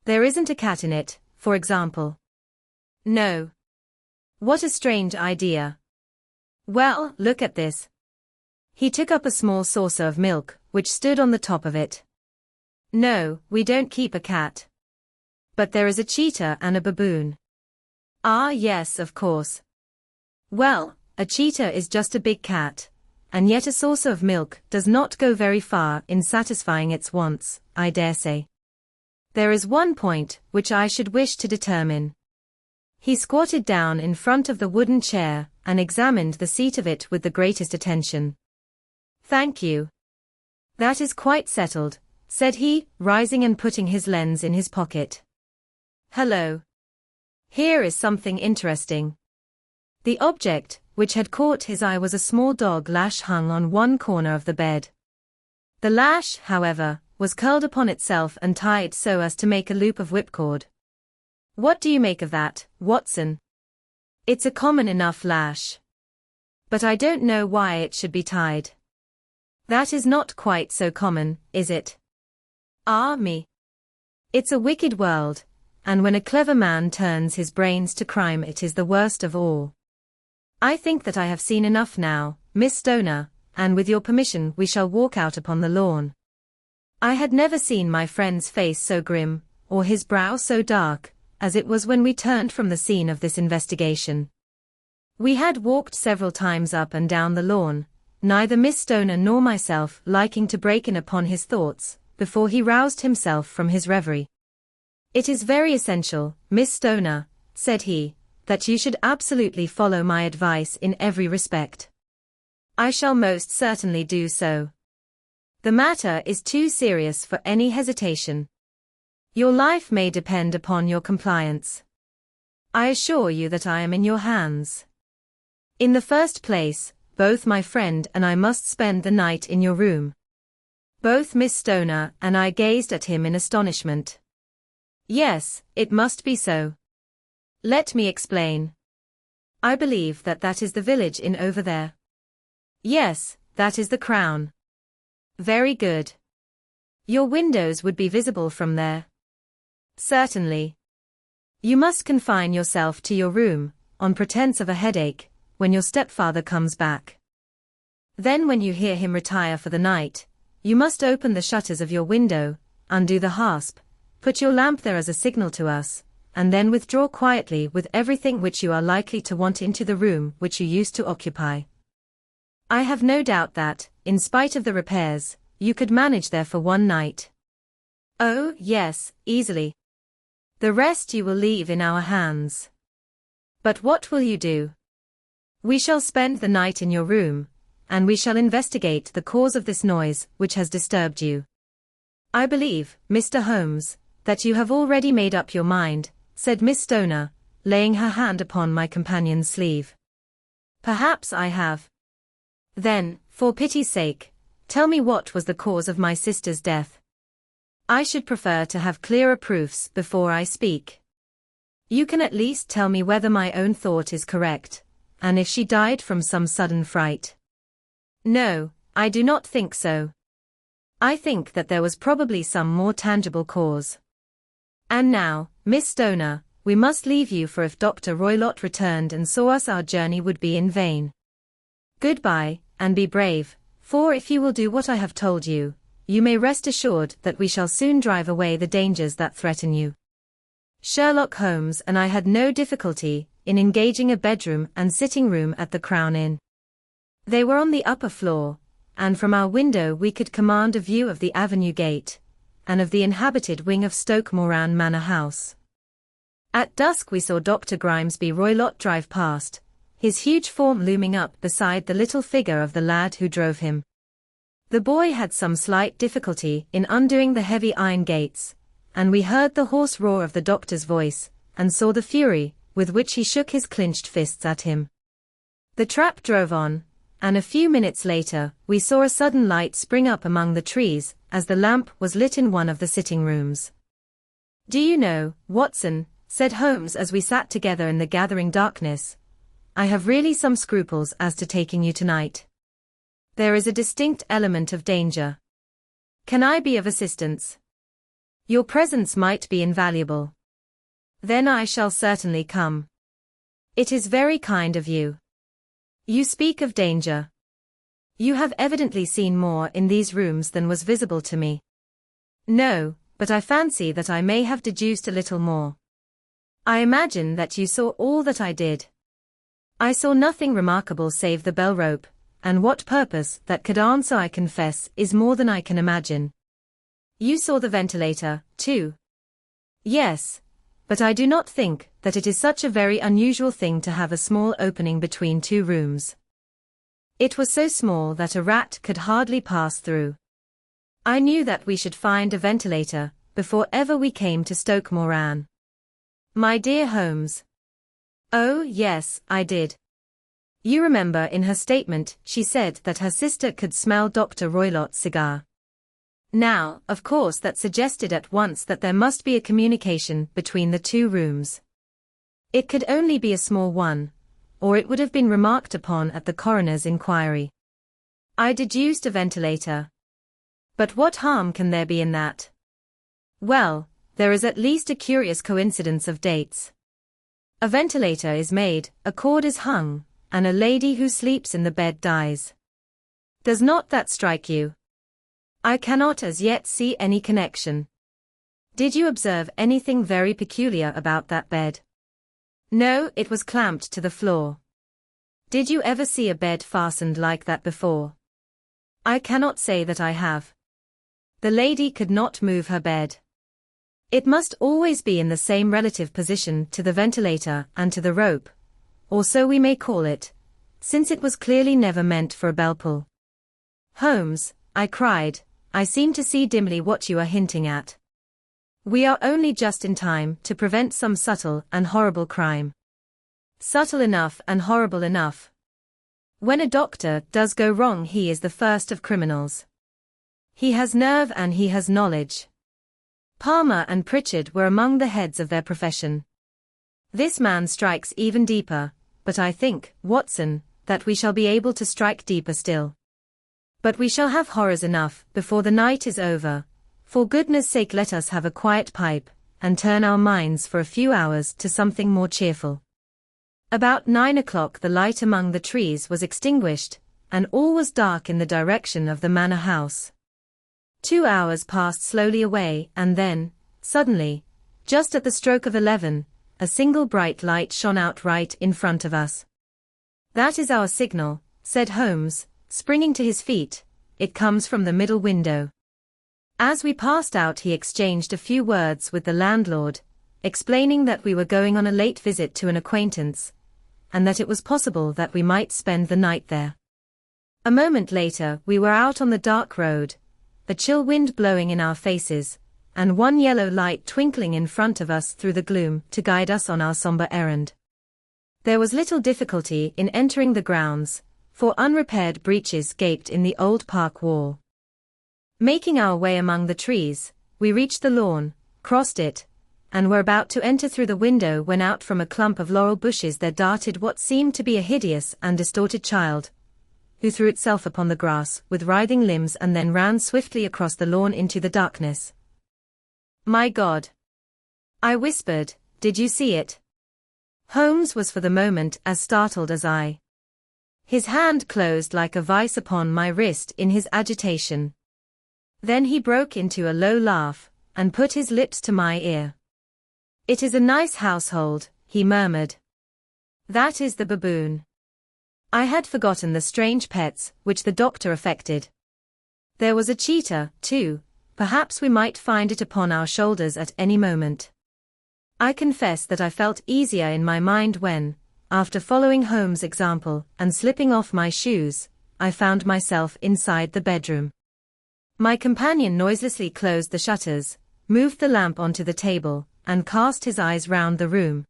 "There isn't a cat in it, for example?" "No." "What a strange idea." "Well, look at this." He took up a small saucer of milk, which stood on the top of it. "No, we don't keep a cat. But there is a cheetah and a baboon." "Ah, yes, of course." "Well, a cheetah is just a big cat, and yet a saucer of milk does not go very far in satisfying its wants, I dare say. There is one point which I should wish to determine." He squatted down in front of the wooden chair and examined the seat of it with the greatest attention. "Thank you. That is quite settled," said he, rising and putting his lens in his pocket. "Hello. Here is something interesting." The object which had caught his eye was a small dog lash hung on one corner of the bed. The lash, however, was curled upon itself and tied so as to make a loop of whipcord. "What do you make of that, Watson?" "It's a common enough lash. But I don't know why it should be tied." "That is not quite so common, is it?" "Ah, me. It's a wicked world, and when a clever man turns his brains to crime it is the worst of all. I think that I have seen enough now, Miss Stoner, and with your permission we shall walk out upon the lawn." I had never seen my friend's face so grim, or his brow so dark, as it was when we turned from the scene of this investigation. We had walked several times up and down the lawn, neither Miss Stoner nor myself liking to break in upon his thoughts, before he roused himself from his reverie. "It is very essential, Miss Stoner," said he, "that you should absolutely follow my advice in every respect." "I shall most certainly do so. The matter is too serious for any hesitation. Your life may depend upon your compliance. I assure you that I am in your hands. In the first place, both my friend and I must spend the night in your room." Both Miss Stoner and I gazed at him in astonishment. "Yes, it must be so." "Let me explain. I believe that that is the village inn over there." "Yes, that is the Crown." "Very good. Your windows would be visible from there?" "Certainly." "You must confine yourself to your room, on pretense of a headache, when your stepfather comes back. Then when you hear him retire for the night, you must open the shutters of your window, undo the hasp, put your lamp there as a signal to us, and then withdraw quietly with everything which you are likely to want into the room which you used to occupy. I have no doubt that, in spite of the repairs, you could manage there for one night." "Oh, yes, easily. The rest you will leave in our hands." "But what will you do?" "We shall spend the night in your room, and we shall investigate the cause of this noise which has disturbed you." "I believe, Mr. Holmes, that you have already made up your mind," said Miss Stoner, laying her hand upon my companion's sleeve. "Perhaps I have." "Then, for pity's sake, tell me what was the cause of my sister's death. I should prefer to have clearer proofs before I speak. You can at least tell me whether my own thought is correct, and if she died from some sudden fright." "No, I do not think so. I think that there was probably some more tangible cause. And now, Miss Stoner, we must leave you, for if Dr. Roylott returned and saw us our journey would be in vain. Goodbye, and be brave, for if you will do what I have told you, you may rest assured that we shall soon drive away the dangers that threaten you." Sherlock Holmes and I had no difficulty in engaging a bedroom and sitting room at the Crown Inn. They were on the upper floor, and from our window we could command a view of the avenue gate, and of the inhabited wing of Stoke Moran Manor House. At dusk we saw Dr. Grimesby Roylott drive past, his huge form looming up beside the little figure of the lad who drove him. The boy had some slight difficulty in undoing the heavy iron gates, and we heard the hoarse roar of the doctor's voice, and saw the fury with which he shook his clenched fists at him. The trap drove on, and a few minutes later, we saw a sudden light spring up among the trees, as the lamp was lit in one of the sitting rooms. "Do you know, Watson," said Holmes as we sat together in the gathering darkness, "I have really some scruples as to taking you tonight. There is a distinct element of danger. Can I be of assistance? Your presence might be invaluable. Then I shall certainly come. It is very kind of you. You speak of danger. You have evidently seen more in these rooms than was visible to me." "No, but I fancy that I may have deduced a little more." "I imagine that you saw all that I did." "I saw nothing remarkable save the bell rope, and what purpose that could answer I confess is more than I can imagine." "You saw the ventilator, too?" "Yes, but I do not think that it is such a very unusual thing to have a small opening between two rooms. It was so small that a rat could hardly pass through. I knew that we should find a ventilator before ever we came to Stoke Moran." "My dear Holmes." "Oh, yes, I did. You remember in her statement she said that her sister could smell Dr. Roylott's cigar. Now, of course that suggested at once that there must be a communication between the two rooms. It could only be a small one, or it would have been remarked upon at the coroner's inquiry. I deduced a ventilator. But what harm can there be in that? Well, there is at least a curious coincidence of dates. A ventilator is made, a cord is hung, and a lady who sleeps in the bed dies. Does not that strike you? I cannot as yet see any connection. Did you observe anything very peculiar about that bed? No, it was clamped to the floor. Did you ever see a bed fastened like that before? I cannot say that I have. The lady could not move her bed. It must always be in the same relative position to the ventilator and to the rope, or so we may call it, since it was clearly never meant for a bell pull." "Holmes," I cried, "I seem to see dimly what you are hinting at. We are only just in time to prevent some subtle and horrible crime." "Subtle enough and horrible enough. When a doctor does go wrong he is the first of criminals. He has nerve and he has knowledge. Palmer and Pritchard were among the heads of their profession. This man strikes even deeper, but I think, Watson, that we shall be able to strike deeper still. But we shall have horrors enough before the night is over. For goodness sake let us have a quiet pipe, and turn our minds for a few hours to something more cheerful." About 9 o'clock the light among the trees was extinguished, and all was dark in the direction of the manor house. 2 hours passed slowly away, and then, suddenly, just at the stroke of 11, a single bright light shone out right in front of us. "That is our signal," said Holmes, springing to his feet. "It comes from the middle window." As we passed out he exchanged a few words with the landlord, explaining that we were going on a late visit to an acquaintance, and that it was possible that we might spend the night there. A moment later we were out on the dark road, the chill wind blowing in our faces, and one yellow light twinkling in front of us through the gloom to guide us on our somber errand. There was little difficulty in entering the grounds, for unrepaired breaches gaped in the old park wall. Making our way among the trees, we reached the lawn, crossed it, and were about to enter through the window when out from a clump of laurel bushes there darted what seemed to be a hideous and distorted child, who threw itself upon the grass with writhing limbs and then ran swiftly across the lawn into the darkness. "My God!" I whispered, "did you see it?" Holmes was for the moment as startled as I. His hand closed like a vice upon my wrist in his agitation. Then he broke into a low laugh, and put his lips to my ear. "It is a nice household," he murmured. "That is the baboon." I had forgotten the strange pets which the doctor affected. There was a cheetah, too. Perhaps we might find it upon our shoulders at any moment. I confess that I felt easier in my mind when, after following Holmes' example and slipping off my shoes, I found myself inside the bedroom. My companion noiselessly closed the shutters, moved the lamp onto the table, and cast his eyes round the room.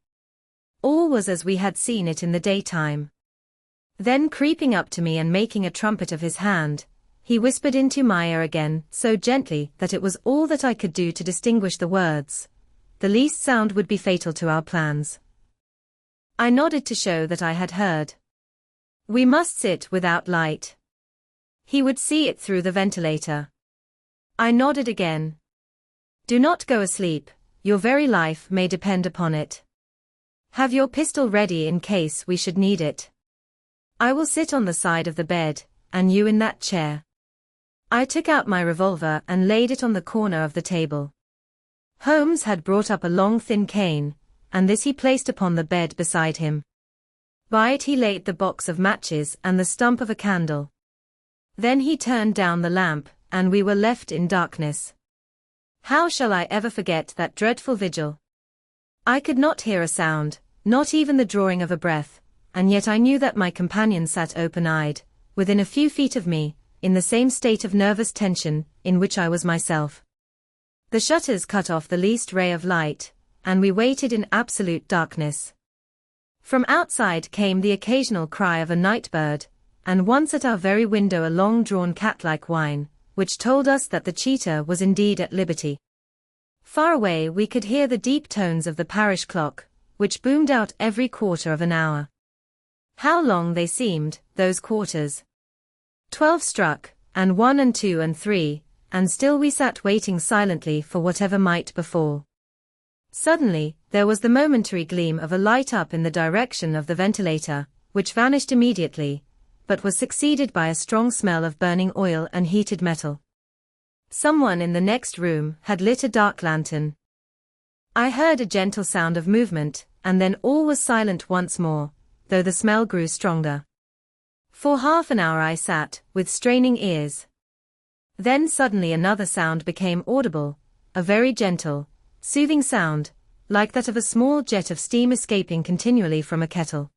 All was as we had seen it in the daytime. Then creeping up to me and making a trumpet of his hand, he whispered into my ear again, so gently that it was all that I could do to distinguish the words. The least sound would be fatal to our plans. I nodded to show that I had heard. We must sit without light. He would see it through the ventilator. I nodded again. Do not go asleep, your very life may depend upon it. Have your pistol ready in case we should need it. I will sit on the side of the bed, and you in that chair. I took out my revolver and laid it on the corner of the table. Holmes had brought up a long thin cane, and this he placed upon the bed beside him. By it he laid the box of matches and the stump of a candle. Then he turned down the lamp, and we were left in darkness. How shall I ever forget that dreadful vigil? I could not hear a sound, not even the drawing of a breath, and yet I knew that my companion sat open-eyed, within a few feet of me, in the same state of nervous tension in which I was myself. The shutters cut off the least ray of light, and we waited in absolute darkness. From outside came the occasional cry of a night bird, and once at our very window a long-drawn cat-like whine, which told us that the cheetah was indeed at liberty. Far away we could hear the deep tones of the parish clock, which boomed out every quarter of an hour. How long they seemed, those quarters. 12 struck, and 1 and 2 and 3, and still we sat waiting silently for whatever might befall. Suddenly, there was the momentary gleam of a light up in the direction of the ventilator, which vanished immediately, but was succeeded by a strong smell of burning oil and heated metal. Someone in the next room had lit a dark lantern. I heard a gentle sound of movement, and then all was silent once more, though the smell grew stronger. For half an hour I sat, with straining ears. Then suddenly another sound became audible, a very gentle, soothing sound, like that of a small jet of steam escaping continually from a kettle.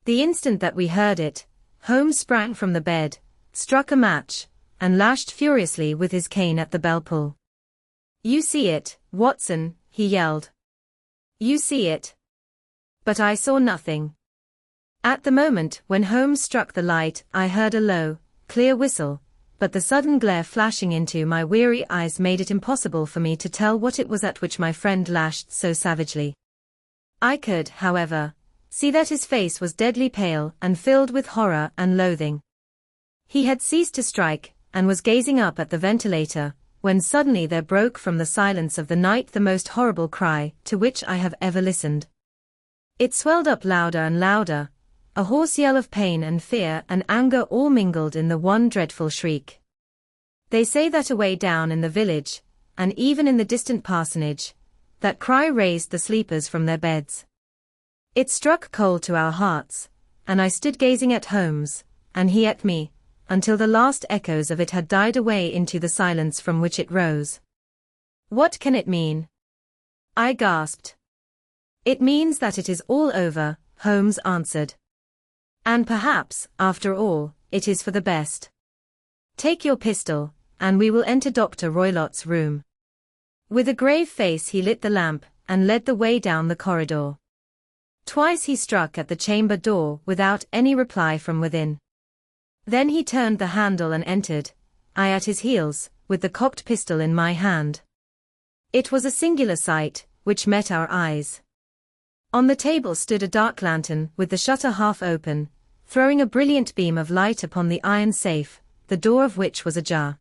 The instant that we heard it, Holmes sprang from the bed, struck a match, and lashed furiously with his cane at the bell pull. "You see it, Watson," he yelled. "You see it." But I saw nothing. At the moment when Holmes struck the light, I heard a low, clear whistle, but the sudden glare flashing into my weary eyes made it impossible for me to tell what it was at which my friend lashed so savagely. I could, however, see that his face was deadly pale and filled with horror and loathing. He had ceased to strike, and was gazing up at the ventilator, when suddenly there broke from the silence of the night the most horrible cry to which I have ever listened. It swelled up louder and louder, a hoarse yell of pain and fear and anger all mingled in the one dreadful shriek. They say that away down in the village, and even in the distant parsonage, that cry raised the sleepers from their beds. It struck cold to our hearts, and I stood gazing at Holmes, and he at me, until the last echoes of it had died away into the silence from which it rose. "What can it mean?" I gasped. "It means that it is all over," Holmes answered. "And perhaps, after all, it is for the best. Take your pistol, and we will enter Dr. Roylott's room." With a grave face he lit the lamp, and led the way down the corridor. Twice he struck at the chamber door without any reply from within. Then he turned the handle and entered, I at his heels, with the cocked pistol in my hand. It was a singular sight, which met our eyes. On the table stood a dark lantern with the shutter half open, throwing a brilliant beam of light upon the iron safe, the door of which was ajar.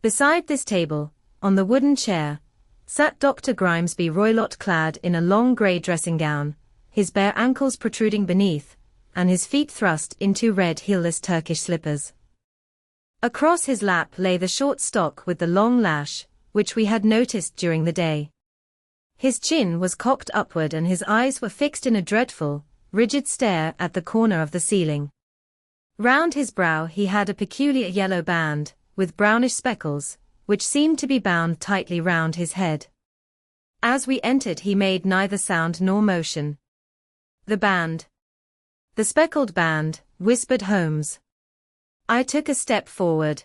Beside this table, on the wooden chair, sat Dr. Grimesby Roylott clad in a long grey dressing-gown, his bare ankles protruding beneath, and his feet thrust into red heelless Turkish slippers. Across his lap lay the short stock with the long lash, which we had noticed during the day. His chin was cocked upward and his eyes were fixed in a dreadful, rigid stare at the corner of the ceiling. Round his brow he had a peculiar yellow band, with brownish speckles, which seemed to be bound tightly round his head. As we entered he made neither sound nor motion. "The band. The speckled band," whispered Holmes. I took a step forward.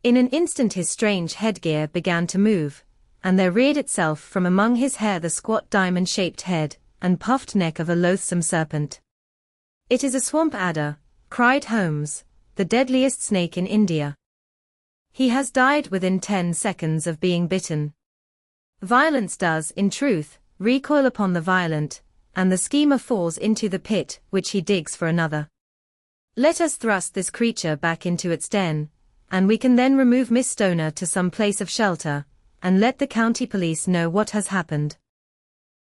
In an instant his strange headgear began to move, and there reared itself from among his hair the squat diamond-shaped head, and puffed neck of a loathsome serpent. "It is a swamp adder," cried Holmes, "the deadliest snake in India. He has died within 10 seconds of being bitten." Violence does, in truth, recoil upon the violent, and the schemer falls into the pit which he digs for another. Let us thrust this creature back into its den, and we can then remove Miss Stoner to some place of shelter, and let the county police know what has happened.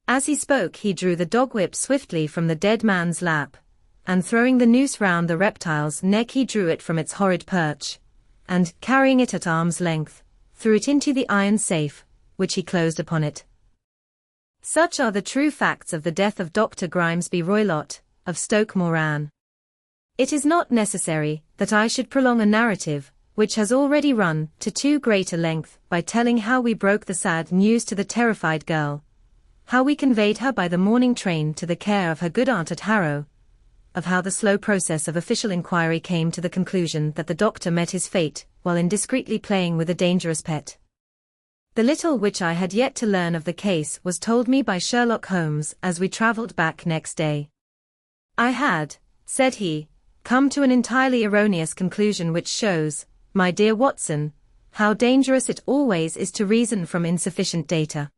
As he spoke, he drew the dog whip swiftly from the dead man's lap, and throwing the noose round the reptile's neck, he drew it from its horrid perch, and, carrying it at arm's length, threw it into the iron safe, which he closed upon it. Such are the true facts of the death of Dr. Grimesby Roylott, of Stoke Moran. It is not necessary that I should prolong a narrative, which has already run to too great a length, by telling how we broke the sad news to the terrified girl, how we conveyed her by the morning train to the care of her good aunt at Harrow, of how the slow process of official inquiry came to the conclusion that the doctor met his fate while indiscreetly playing with a dangerous pet. The little which I had yet to learn of the case was told me by Sherlock Holmes as we travelled back next day. "I had," said he, "come to an entirely erroneous conclusion which shows, my dear Watson, how dangerous it always is to reason from insufficient data.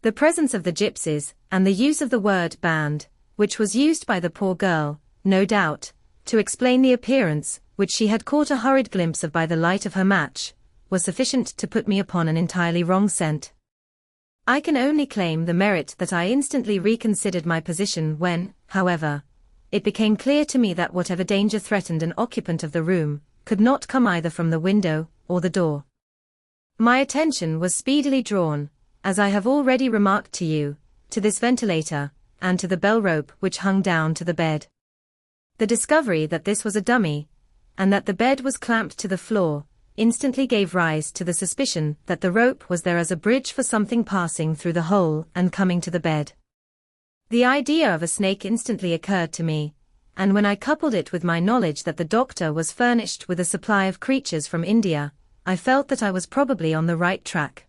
The presence of the gypsies, and the use of the word band, which was used by the poor girl, no doubt, to explain the appearance, which she had caught a hurried glimpse of by the light of her match, was sufficient to put me upon an entirely wrong scent. I can only claim the merit that I instantly reconsidered my position when, however, it became clear to me that whatever danger threatened an occupant of the room, could not come either from the window or the door. My attention was speedily drawn, as I have already remarked to you, to this ventilator, and to the bell rope which hung down to the bed. The discovery that this was a dummy, and that the bed was clamped to the floor, instantly gave rise to the suspicion that the rope was there as a bridge for something passing through the hole and coming to the bed. The idea of a snake instantly occurred to me, and when I coupled it with my knowledge that the doctor was furnished with a supply of creatures from India, I felt that I was probably on the right track.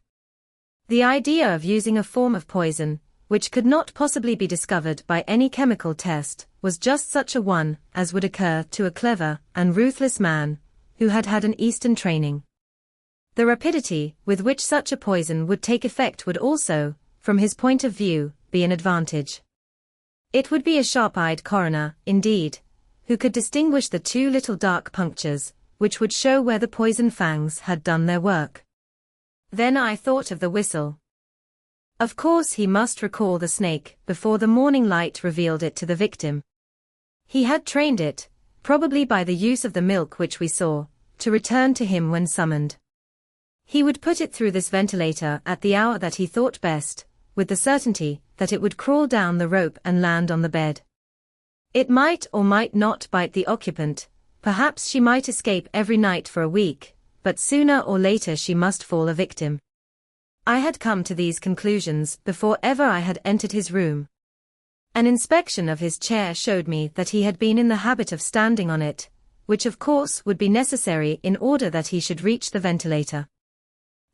The idea of using a form of poison, which could not possibly be discovered by any chemical test, was just such a one as would occur to a clever and ruthless man who had had an Eastern training. The rapidity with which such a poison would take effect would also, from his point of view, be an advantage. It would be a sharp-eyed coroner, indeed, who could distinguish the 2 little dark punctures, which would show where the poison fangs had done their work. Then I thought of the whistle. Of course he must recall the snake before the morning light revealed it to the victim. He had trained it, probably by the use of the milk which we saw, to return to him when summoned. He would put it through this ventilator at the hour that he thought best, with the certainty that it would crawl down the rope and land on the bed. It might or might not bite the occupant, perhaps she might escape every night for a week, but sooner or later she must fall a victim. I had come to these conclusions before ever I had entered his room. An inspection of his chair showed me that he had been in the habit of standing on it, which of course would be necessary in order that he should reach the ventilator.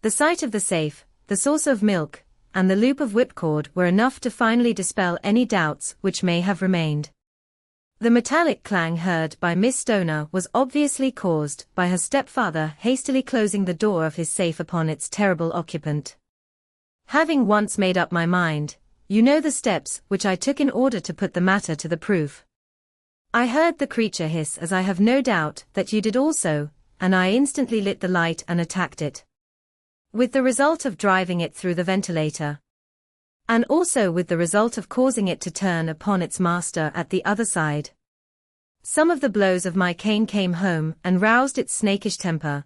The sight of the safe, the saucer of milk, and the loop of whipcord were enough to finally dispel any doubts which may have remained. The metallic clang heard by Miss Stoner was obviously caused by her stepfather hastily closing the door of his safe upon its terrible occupant. Having once made up my mind, you know the steps which I took in order to put the matter to the proof. I heard the creature hiss, as I have no doubt that you did also, and I instantly lit the light and attacked it. With the result of driving it through the ventilator. And also with the result of causing it to turn upon its master at the other side. Some of the blows of my cane came home and roused its snakish temper,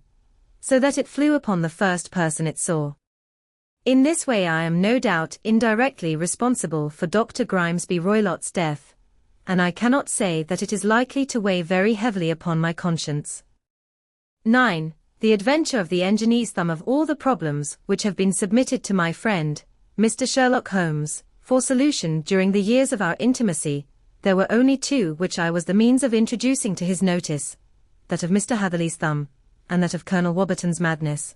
so that it flew upon the first person it saw. In this way I am no doubt indirectly responsible for Dr. Grimesby Roylott's death, and I cannot say that it is likely to weigh very heavily upon my conscience. 9. The adventure of the engineer's thumb. Of all the problems which have been submitted to my friend, Mr. Sherlock Holmes, for solution during the years of our intimacy, there were only 2 which I was the means of introducing to his notice, that of Mr. Hatherley's thumb, and that of Colonel Warburton's madness.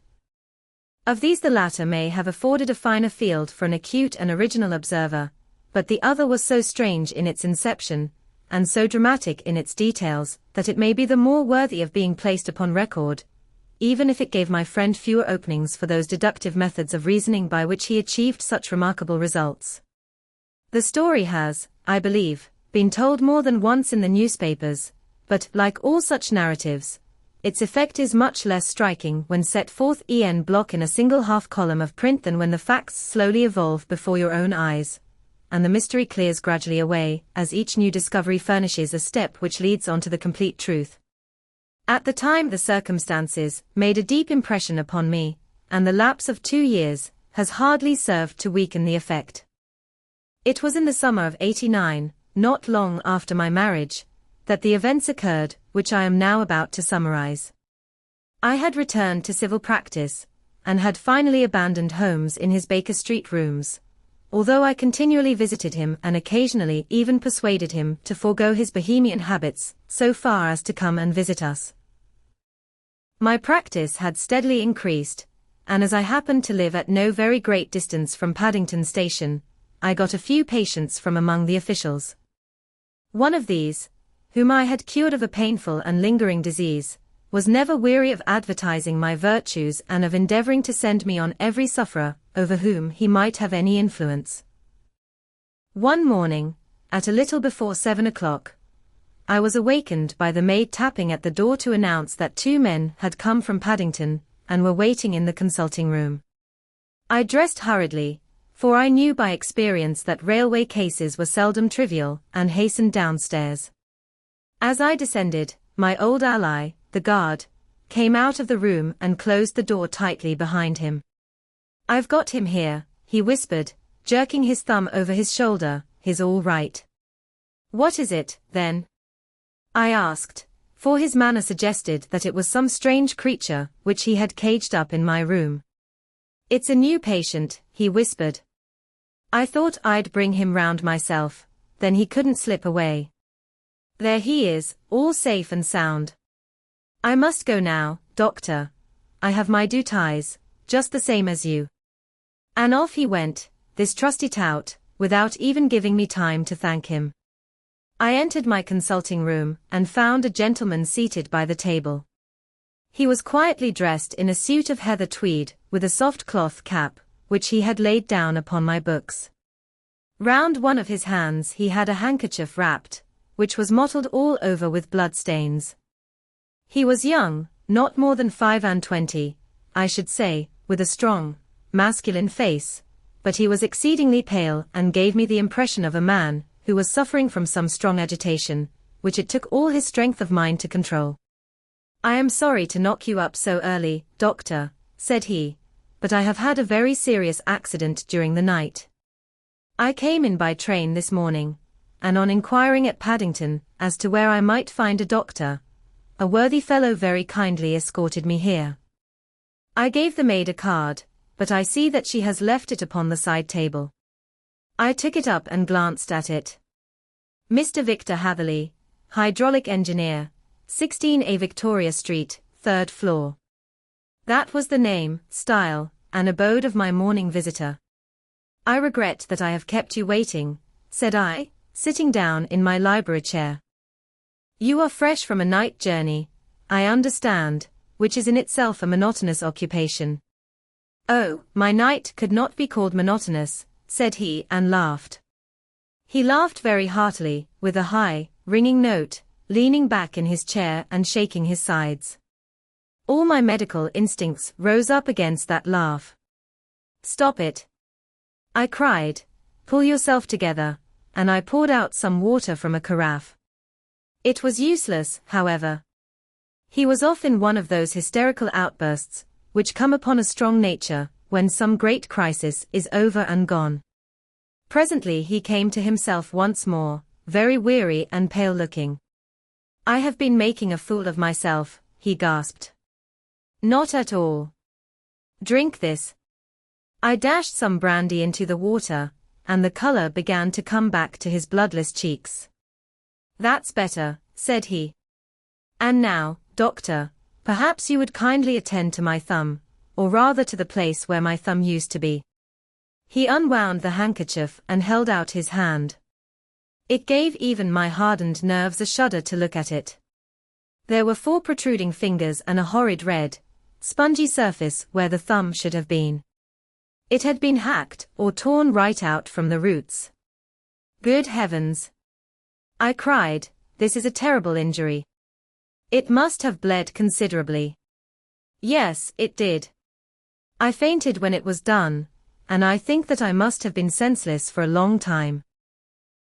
Of these the latter may have afforded a finer field for an acute and original observer, but the other was so strange in its inception, and so dramatic in its details, that it may be the more worthy of being placed upon record, even if it gave my friend fewer openings for those deductive methods of reasoning by which he achieved such remarkable results. The story has, I believe, been told more than once in the newspapers, but, like all such narratives, its effect is much less striking when set forth en bloc in a single half-column of print than when the facts slowly evolve before your own eyes, and the mystery clears gradually away, as each new discovery furnishes a step which leads on to the complete truth. At the time the circumstances made a deep impression upon me, and the lapse of 2 years has hardly served to weaken the effect. It was in the summer of '89, not long after my marriage, that the events occurred which I am now about to summarize. I had returned to civil practice, and had finally abandoned Holmes in his Baker Street rooms, although I continually visited him and occasionally even persuaded him to forego his Bohemian habits so far as to come and visit us. My practice had steadily increased, and as I happened to live at no very great distance from Paddington Station, I got a few patients from among the officials. One of these, whom I had cured of a painful and lingering disease, was never weary of advertising my virtues and of endeavoring to send me on every sufferer over whom he might have any influence. One morning, at a little before 7 o'clock, I was awakened by the maid tapping at the door to announce that 2 men had come from Paddington and were waiting in the consulting room. I dressed hurriedly, for I knew by experience that railway cases were seldom trivial, and hastened downstairs. As I descended, my old ally, the guard, came out of the room and closed the door tightly behind him. "I've got him here," he whispered, jerking his thumb over his shoulder. "He's all right." "What is it, then?" I asked, for his manner suggested that it was some strange creature which he had caged up in my room. "It's a new patient," he whispered. "I thought I'd bring him round myself, then he couldn't slip away. There he is, all safe and sound. I must go now, doctor. I have my duties, just the same as you." And off he went, this trusty tout, without even giving me time to thank him. I entered my consulting room, and found a gentleman seated by the table. He was quietly dressed in a suit of heather tweed, with a soft cloth cap, which he had laid down upon my books. Round one of his hands he had a handkerchief wrapped, which was mottled all over with blood-stains. He was young, not more than 25, I should say, with a strong, masculine face, but he was exceedingly pale and gave me the impression of a man who was suffering from some strong agitation, which it took all his strength of mind to control. "I am sorry to knock you up so early, doctor," said he, "but I have had a very serious accident during the night. I came in by train this morning, and on inquiring at Paddington as to where I might find a doctor, a worthy fellow very kindly escorted me here. I gave the maid a card, but I see that she has left it upon the side table." I took it up and glanced at it. "Mr. Victor Hatherley, hydraulic engineer, 16A Victoria Street, 3rd floor." That was the name, style, and abode of my morning visitor. "I regret that I have kept you waiting," said I, sitting down in my library chair. "You are fresh from a night journey, I understand, which is in itself a monotonous occupation." "Oh, my night could not be called monotonous," said he, and laughed. He laughed very heartily, with a high, ringing note, leaning back in his chair and shaking his sides. All my medical instincts rose up against that laugh. "Stop it," I cried. "Pull yourself together," and I poured out some water from a carafe. It was useless, however. He was off in one of those hysterical outbursts which come upon a strong nature when some great crisis is over and gone. Presently he came to himself once more, very weary and pale-looking. "I have been making a fool of myself," he gasped. "Not at all. Drink this." I dashed some brandy into the water, and the color began to come back to his bloodless cheeks. "That's better," said he. "And now, doctor, perhaps you would kindly attend to my thumb, or rather to the place where my thumb used to be." He unwound the handkerchief and held out his hand. It gave even my hardened nerves a shudder to look at it. There were 4 protruding fingers and a horrid red, spongy surface where the thumb should have been. It had been hacked or torn right out from the roots. Good heavens! I cried, this is a terrible injury. It must have bled considerably. Yes, it did. I fainted when it was done, and I think that I must have been senseless for a long time.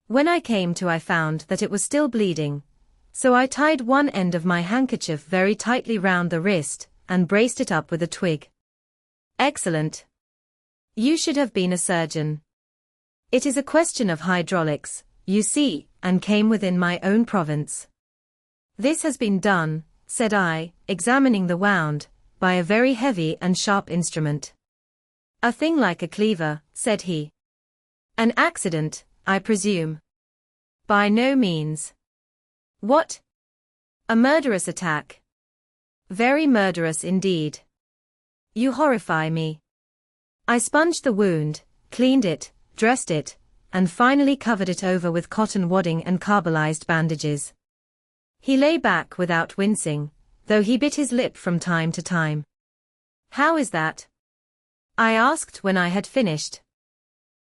When I came to, I found that it was still bleeding, so I tied one end of my handkerchief very tightly round the wrist and braced it up with a twig. Excellent. You should have been a surgeon. It is a question of hydraulics, you see, and came within my own province. This has been done, said I, examining the wound, by a very heavy and sharp instrument. A thing like a cleaver, said he. An accident, I presume. By no means. What? A murderous attack. Very murderous indeed. You horrify me. I sponged the wound, cleaned it, dressed it, and finally covered it over with cotton wadding and carbolized bandages. He lay back without wincing, though he bit his lip from time to time. How is that? I asked when I had finished.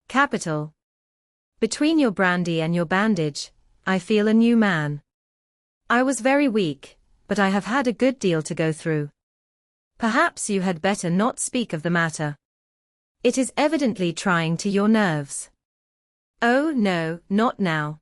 Capital. Between your brandy and your bandage, I feel a new man. I was very weak, but I have had a good deal to go through. Perhaps you had better not speak of the matter. It is evidently trying to your nerves. Oh no, not now.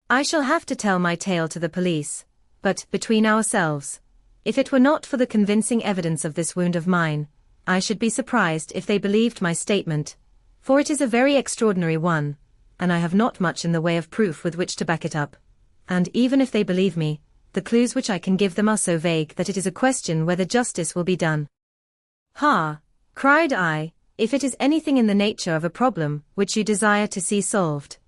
I shall have to tell my tale to the police, but, between ourselves, if it were not for the convincing evidence of this wound of mine, I should be surprised if they believed my statement, for it is a very extraordinary one, and I have not much in the way of proof with which to back it up. And even if they believe me, the clues which I can give them are so vague that it is a question whether justice will be done. Ha! Cried I, if it is anything in the nature of a problem which you desire to see solved,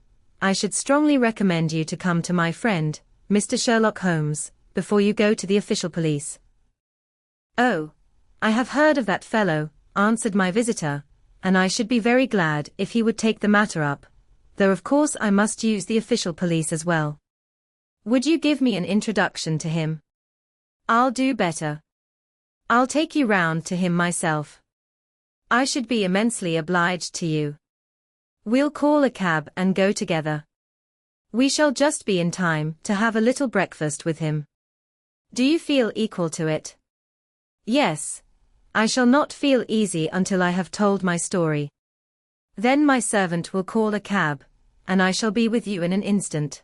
I should strongly recommend you to come to my friend, Mr. Sherlock Holmes, before you go to the official police. Oh, I have heard of that fellow, answered my visitor, and I should be very glad if he would take the matter up, though of course I must use the official police as well. Would you give me an introduction to him? I'll do better. I'll take you round to him myself. I should be immensely obliged to you. We'll call a cab and go together. We shall just be in time to have a little breakfast with him. Do you feel equal to it? Yes. I shall not feel easy until I have told my story. Then my servant will call a cab, and I shall be with you in an instant.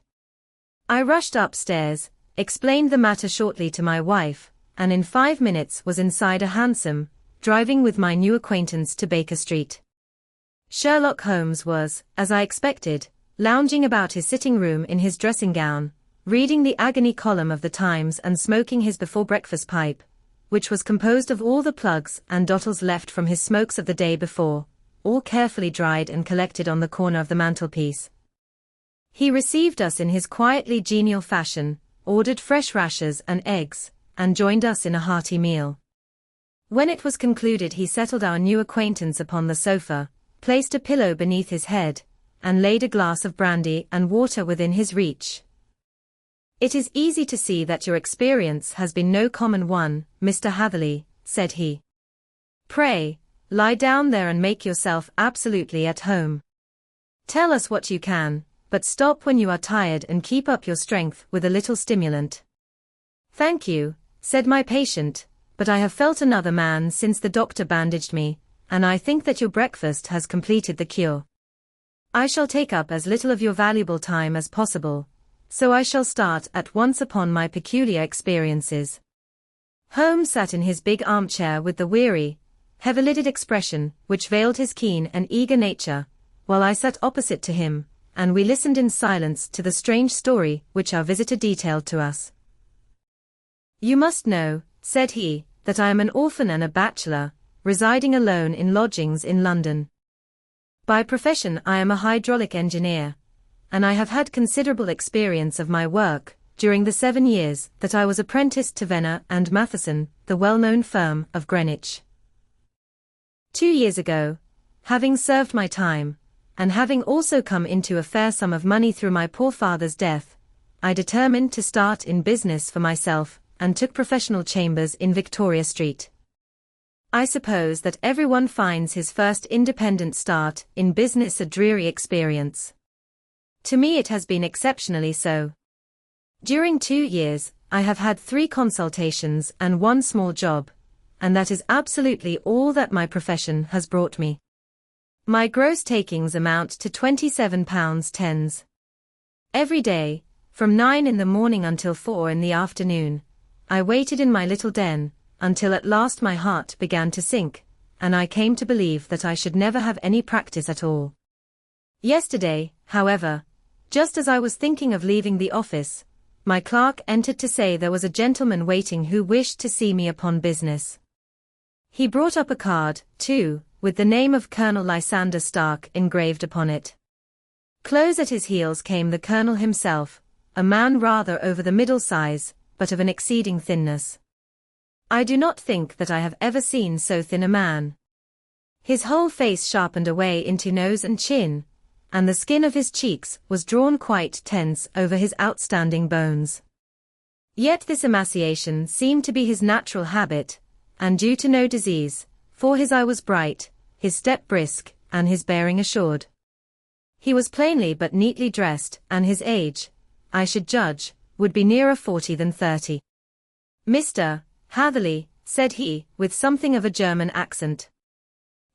I rushed upstairs, explained the matter shortly to my wife, and in 5 minutes was inside a hansom, driving with my new acquaintance to Baker Street. Sherlock Holmes was, as I expected, lounging about his sitting room in his dressing gown, reading the agony column of the Times and smoking his before-breakfast pipe, which was composed of all the plugs and dottles left from his smokes of the day before, all carefully dried and collected on the corner of the mantelpiece. He received us in his quietly genial fashion, ordered fresh rashers and eggs, and joined us in a hearty meal. When it was concluded, he settled our new acquaintance upon the sofa, placed a pillow beneath his head, and laid a glass of brandy and water within his reach. It is easy to see that your experience has been no common one, Mr. Hatherley, said he. Pray, lie down there and make yourself absolutely at home. Tell us what you can, but stop when you are tired and keep up your strength with a little stimulant. Thank you, said my patient, but I have felt another man since the doctor bandaged me, and I think that your breakfast has completed the cure. I shall take up as little of your valuable time as possible, so I shall start at once upon my peculiar experiences. Holmes sat in his big armchair with the weary, heavy-lidded expression which veiled his keen and eager nature, while I sat opposite to him, and we listened in silence to the strange story which our visitor detailed to us. You must know, said he, that I am an orphan and a bachelor, residing alone in lodgings in London. By profession I am a hydraulic engineer, and I have had considerable experience of my work during the 7 years that I was apprenticed to Venner and Matheson, the well-known firm of Greenwich. 2 years ago, Having served my time, and having also come into a fair sum of money through my poor father's death, I determined to start in business for myself, and took professional chambers in Victoria Street. I suppose that everyone finds his first independent start in business a dreary experience. To me it has been exceptionally so. During 2 years, I have had 3 consultations and 1 small job, and that is absolutely all that my profession has brought me. My gross takings amount to £27.10. Every day, from 9 in the morning until 4 in the afternoon, I waited in my little den, until at last my heart began to sink, and I came to believe that I should never have any practice at all. Yesterday, however, just as I was thinking of leaving the office, my clerk entered to say there was a gentleman waiting who wished to see me upon business. He brought up a card, too, with the name of Colonel Lysander Stark engraved upon it. Close at his heels came the colonel himself, a man rather over the middle size, but of an exceeding thinness. I do not think that I have ever seen so thin a man. His whole face sharpened away into nose and chin, and the skin of his cheeks was drawn quite tense over his outstanding bones. Yet this emaciation seemed to be his natural habit, and due to no disease, for his eye was bright, his step brisk, and his bearing assured. He was plainly but neatly dressed, and his age, I should judge, would be nearer 40 than 30. "Mr. Hatherley," said he, with something of a German accent.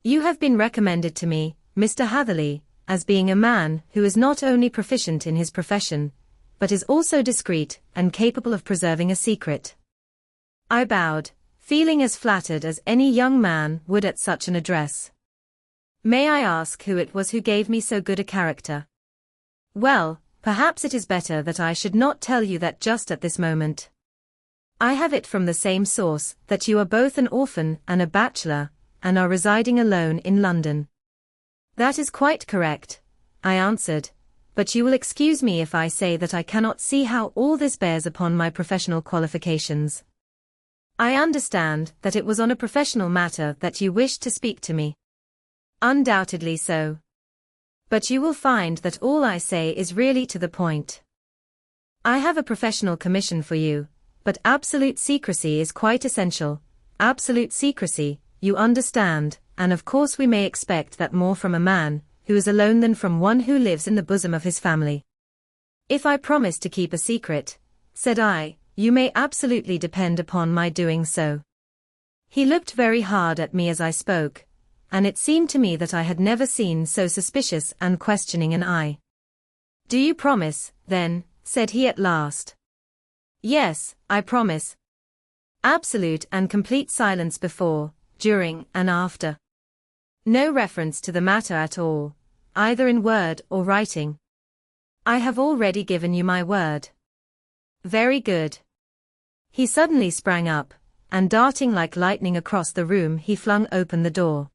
"You have been recommended to me, Mr. Hatherley, as being a man who is not only proficient in his profession, but is also discreet and capable of preserving a secret." I bowed, feeling as flattered as any young man would at such an address. "May I ask who it was who gave me so good a character?" "Well, perhaps it is better that I should not tell you that just at this moment. I have it from the same source that you are both an orphan and a bachelor, and are residing alone in London." "That is quite correct," I answered, "but you will excuse me if I say that I cannot see how all this bears upon my professional qualifications." "I understand that it was on a professional matter that you wished to speak to me." "Undoubtedly so. But you will find that all I say is really to the point. I have a professional commission for you, but absolute secrecy is quite essential. Absolute secrecy, you understand, and of course we may expect that more from a man who is alone than from one who lives in the bosom of his family." "If I promise to keep a secret," said I, "you may absolutely depend upon my doing so." He looked very hard at me as I spoke, and it seemed to me that I had never seen so suspicious and questioning an eye. "Do you promise, then?" said he at last. "Yes, I promise." Absolute and complete silence before, during, and after. No reference to the matter at all, either in word or writing. "I have already given you my word." "Very good." He suddenly sprang up, and darting like lightning across the room he flung open the door.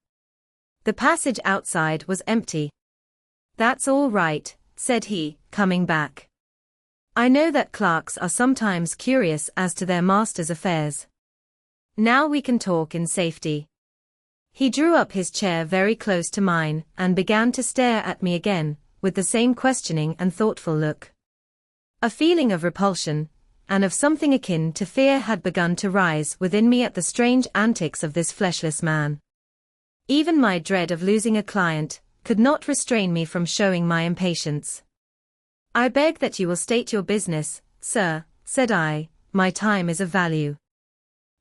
The passage outside was empty. "That's all right," said he, coming back. "I know that clerks are sometimes curious as to their master's affairs. Now we can talk in safety." He drew up his chair very close to mine, and began to stare at me again, with the same questioning and thoughtful look. A feeling of repulsion, and of something akin to fear had begun to rise within me at the strange antics of this fleshless man. Even my dread of losing a client could not restrain me from showing my impatience. "I beg that you will state your business, sir," said I, "my time is of value."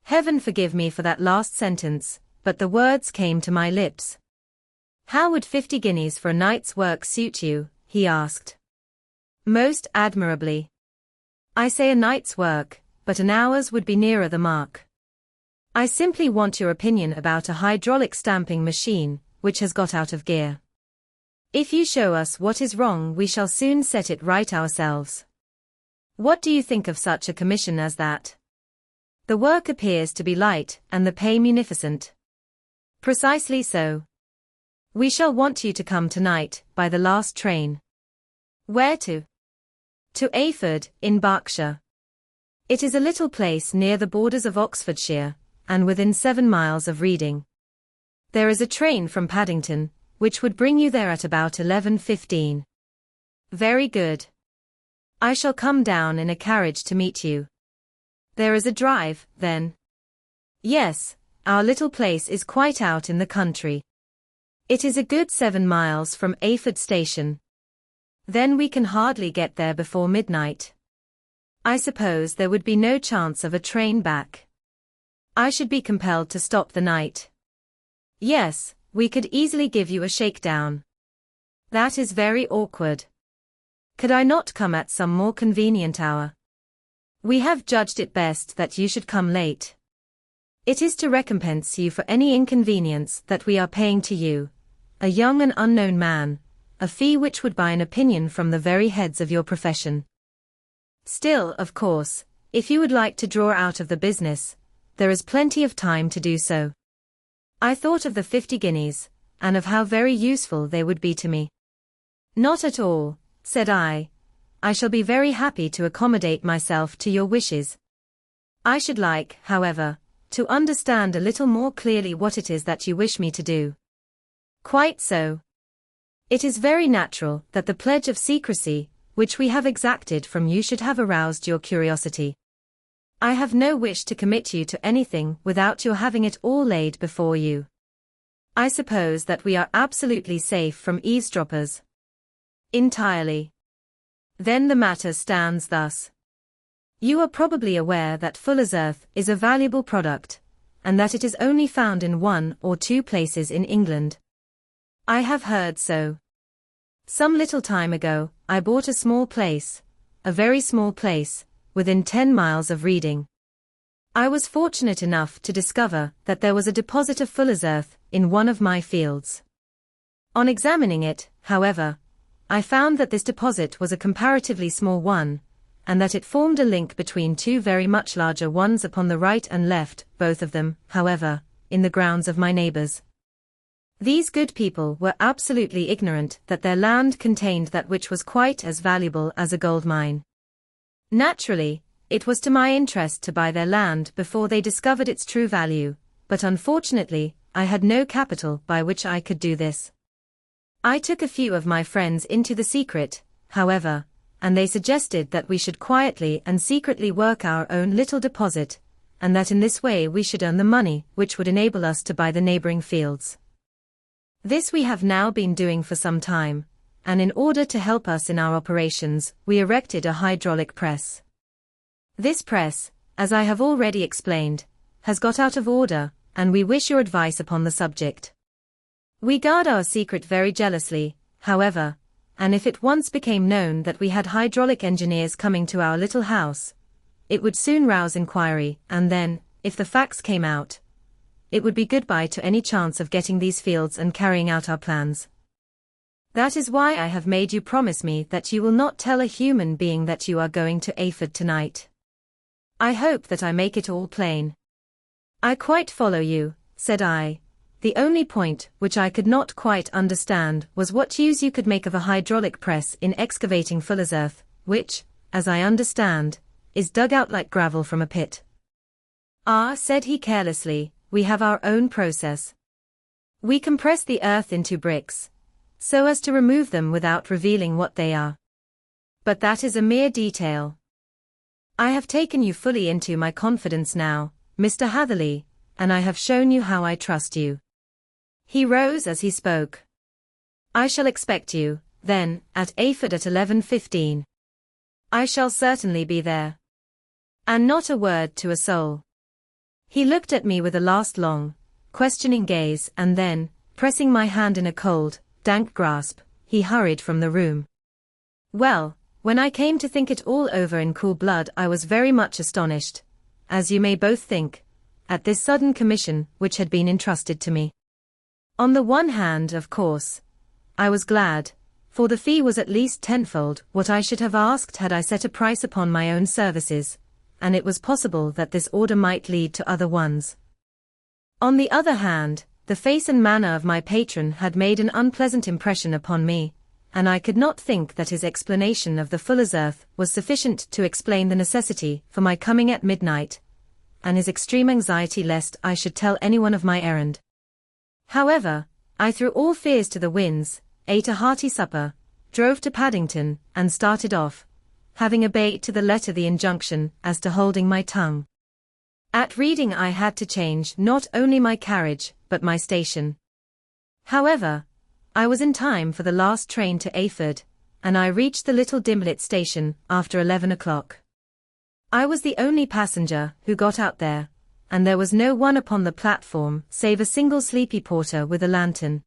Heaven forgive me for that last sentence, but the words came to my lips. "How would 50 guineas for a night's work suit you?" he asked. "Most admirably." "I say a night's work, but an hour's would be nearer the mark. I simply want your opinion about a hydraulic stamping machine, which has got out of gear. If you show us what is wrong we shall soon set it right ourselves. What do you think of such a commission as that? The work appears to be light and the pay munificent." "Precisely so. We shall want you to come tonight, by the last train." "Where to?" "To Ayford, in Berkshire. It is a little place near the borders of Oxfordshire, and within 7 miles of Reading. There is a train from Paddington, which would bring you there at about 11:15. Very good. I shall come down in a carriage to meet you. There is a drive, then? Yes, our little place is quite out in the country. It is a good 7 miles from Ayford Station. Then we can hardly get there before midnight. I suppose there would be no chance of a train back. I should be compelled to stop the night. Yes, we could easily give you a shakedown. That is very awkward. Could I not come at some more convenient hour? We have judged it best that you should come late. It is to recompense you for any inconvenience that we are paying to you, a young and unknown man, a fee which would buy an opinion from the very heads of your profession. Still, of course, if you would like to draw out of the business, there is plenty of time to do so. I thought of the 50 guineas, and of how very useful they would be to me. Not at all, said I. I shall be very happy to accommodate myself to your wishes. I should like, however, to understand a little more clearly what it is that you wish me to do. Quite so. It is very natural that the pledge of secrecy, which we have exacted from you, should have aroused your curiosity. I have no wish to commit you to anything without your having it all laid before you. I suppose that we are absolutely safe from eavesdroppers. Entirely. Then the matter stands thus. You are probably aware that fuller's earth is a valuable product, and that it is only found in 1 or 2 places in England. I have heard so. Some little time ago, I bought a small place, a very small place, within 10 miles of Reading. I was fortunate enough to discover that there was a deposit of fuller's earth in one of my fields. On examining it, however, I found that this deposit was a comparatively small one, and that it formed a link between 2 very much larger ones upon the right and left, both of them, however, in the grounds of my neighbors. These good people were absolutely ignorant that their land contained that which was quite as valuable as a gold mine. Naturally, it was to my interest to buy their land before they discovered its true value, but unfortunately, I had no capital by which I could do this. I took a few of my friends into the secret, however, and they suggested that we should quietly and secretly work our own little deposit, and that in this way we should earn the money which would enable us to buy the neighboring fields. This we have now been doing for some time, and in order to help us in our operations, we erected a hydraulic press. This press, as I have already explained, has got out of order, and we wish your advice upon the subject. We guard our secret very jealously, however, and if it once became known that we had hydraulic engineers coming to our little house, it would soon rouse inquiry, and then, if the facts came out, it would be goodbye to any chance of getting these fields and carrying out our plans. That is why I have made you promise me that you will not tell a human being that you are going to Ayford tonight. I hope that I make it all plain. I quite follow you, said I. The only point which I could not quite understand was what use you could make of a hydraulic press in excavating fuller's earth, which, as I understand, is dug out like gravel from a pit. Ah, said he carelessly, we have our own process. We compress the earth into bricks, so as to remove them without revealing what they are. But that is a mere detail. I have taken you fully into my confidence now, Mr. Hatherley, and I have shown you how I trust you. He rose as he spoke. I shall expect you, then, at Ayford at 11:15. I shall certainly be there. And not a word to a soul. He looked at me with a last long, questioning gaze, and then, pressing my hand in a cold, dank grasp, he hurried from the room. Well, when I came to think it all over in cool blood, I was very much astonished, as you may both think, at this sudden commission which had been entrusted to me. On the one hand, of course, I was glad, for the fee was at least tenfold what I should have asked had I set a price upon my own services, and it was possible that this order might lead to other ones. On the other hand, the face and manner of my patron had made an unpleasant impression upon me, and I could not think that his explanation of the fuller's earth was sufficient to explain the necessity for my coming at midnight, and his extreme anxiety lest I should tell anyone of my errand. However, I threw all fears to the winds, ate a hearty supper, drove to Paddington, and started off, having obeyed to the letter the injunction as to holding my tongue. At Reading I had to change not only my carriage, but my station. However, I was in time for the last train to Ayford, and I reached the little Dimlet station after 11 o'clock. I was the only passenger who got out there, and there was no one upon the platform save a single sleepy porter with a lantern.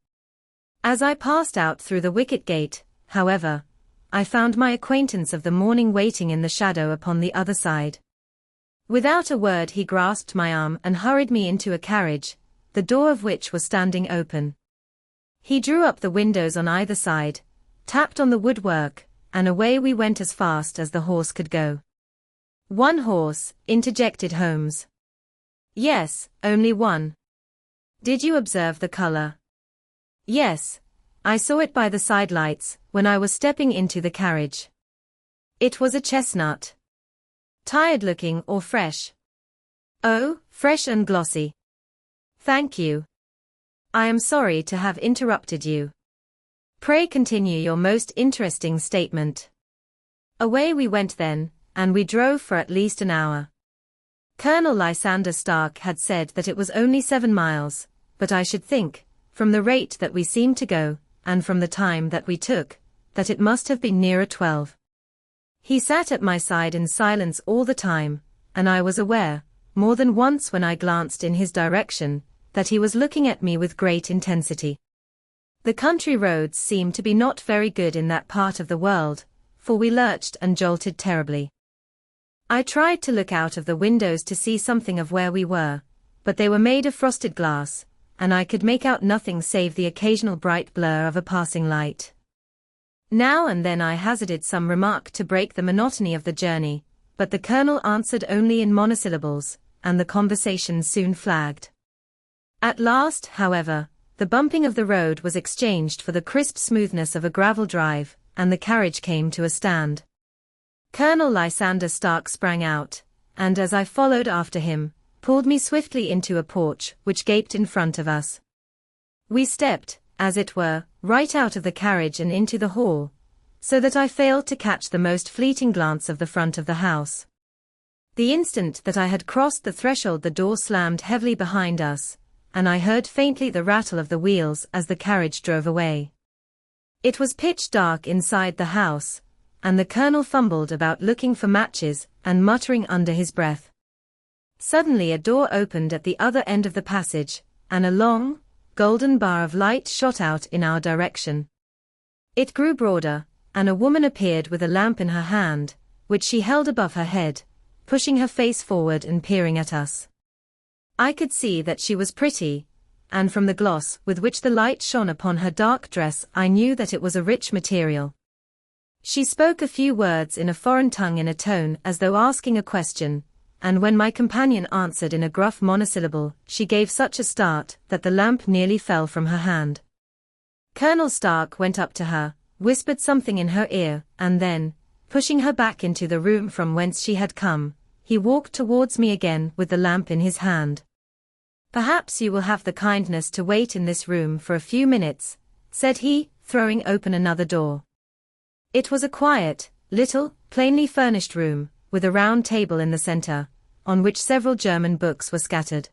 As I passed out through the wicket gate, however, I found my acquaintance of the morning waiting in the shadow upon the other side. Without a word he grasped my arm and hurried me into a carriage, the door of which was standing open. He drew up the windows on either side, tapped on the woodwork, and away we went as fast as the horse could go. "One horse," interjected Holmes. "Yes, only one." "Did you observe the color?" "Yes, I saw it by the side lights when I was stepping into the carriage. It was a chestnut." "Tired-looking or fresh?" "Oh, fresh and glossy." "Thank you. I am sorry to have interrupted you. Pray continue your most interesting statement." Away we went then, and we drove for at least an hour. Colonel Lysander Stark had said that it was only 7 miles, but I should think, from the rate that we seemed to go, and from the time that we took, that it must have been nearer 12. He sat at my side in silence all the time, and I was aware, more than once when I glanced in his direction, that he was looking at me with great intensity. The country roads seemed to be not very good in that part of the world, for we lurched and jolted terribly. I tried to look out of the windows to see something of where we were, but they were made of frosted glass, and I could make out nothing save the occasional bright blur of a passing light. Now and then I hazarded some remark to break the monotony of the journey, but the colonel answered only in monosyllables, and the conversation soon flagged. At last, however, the bumping of the road was exchanged for the crisp smoothness of a gravel drive, and the carriage came to a stand. Colonel Lysander Stark sprang out, and as I followed after him, pulled me swiftly into a porch which gaped in front of us. We stepped, as it were, right out of the carriage and into the hall, so that I failed to catch the most fleeting glance of the front of the house. The instant that I had crossed the threshold the door slammed heavily behind us, and I heard faintly the rattle of the wheels as the carriage drove away. It was pitch dark inside the house, and the colonel fumbled about looking for matches and muttering under his breath. Suddenly a door opened at the other end of the passage, and a long, golden bar of light shot out in our direction. It grew broader, and a woman appeared with a lamp in her hand, which she held above her head, pushing her face forward and peering at us. I could see that she was pretty, and from the gloss with which the light shone upon her dark dress I knew that it was a rich material. She spoke a few words in a foreign tongue in a tone as though asking a question, and when my companion answered in a gruff monosyllable, she gave such a start that the lamp nearly fell from her hand. Colonel Stark went up to her, whispered something in her ear, and then, pushing her back into the room from whence she had come, he walked towards me again with the lamp in his hand. "Perhaps you will have the kindness to wait in this room for a few minutes," said he, throwing open another door. It was a quiet, little, plainly furnished room, with a round table in the center, on which several German books were scattered.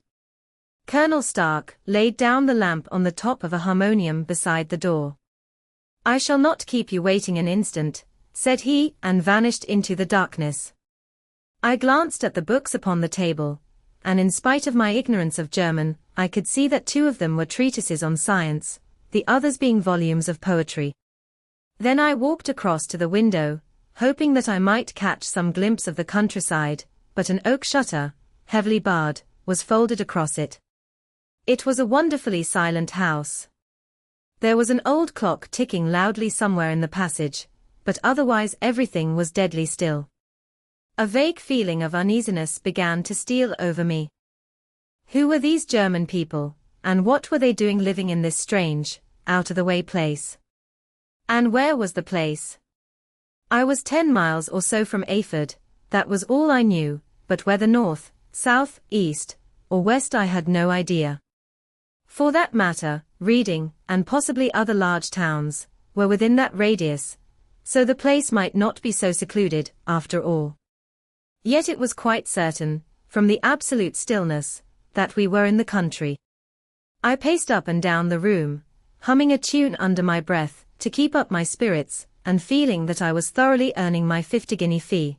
Colonel Stark laid down the lamp on the top of a harmonium beside the door. "I shall not keep you waiting an instant," said he, and vanished into the darkness. I glanced at the books upon the table, and in spite of my ignorance of German, I could see that 2 of them were treatises on science, the others being volumes of poetry. Then I walked across to the window, hoping that I might catch some glimpse of the countryside, but an oak shutter, heavily barred, was folded across it. It was a wonderfully silent house. There was an old clock ticking loudly somewhere in the passage, but otherwise everything was deadly still. A vague feeling of uneasiness began to steal over me. Who were these German people, and what were they doing living in this strange, out-of-the-way place? And where was the place? I was 10 miles or so from Ayford, that was all I knew, but whether north, south, east, or west I had no idea. For that matter, Reading, and possibly other large towns, were within that radius, so the place might not be so secluded, after all. Yet it was quite certain, from the absolute stillness, that we were in the country. I paced up and down the room, humming a tune under my breath, to keep up my spirits, and feeling that I was thoroughly earning my 50-guinea fee.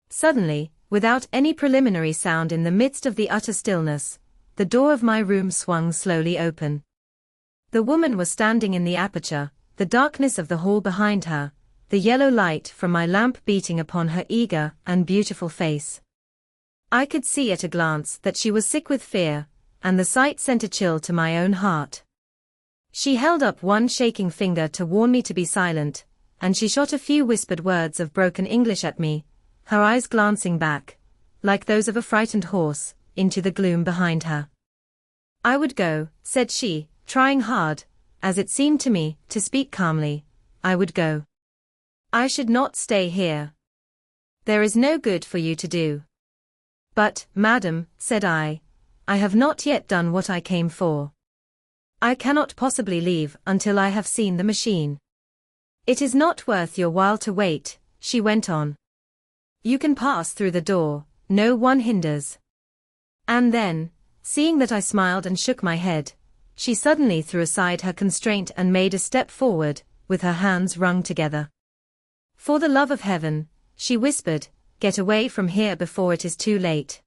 Suddenly, without any preliminary sound in the midst of the utter stillness, the door of my room swung slowly open. The woman was standing in the aperture, the darkness of the hall behind her, the yellow light from my lamp beating upon her eager and beautiful face. I could see at a glance that she was sick with fear, and the sight sent a chill to my own heart. She held up one shaking finger to warn me to be silent, and she shot a few whispered words of broken English at me, her eyes glancing back, like those of a frightened horse, into the gloom behind her. "I would go," said she, trying hard, as it seemed to me, to speak calmly. "I would go. I should not stay here. There is no good for you to do." "But, madam," said I have not yet done what I came for. I cannot possibly leave until I have seen the machine." "It is not worth your while to wait," she went on. "You can pass through the door, no one hinders." And then, seeing that I smiled and shook my head, she suddenly threw aside her constraint and made a step forward, with her hands wrung together. "For the love of heaven," she whispered, "get away from here before it is too late."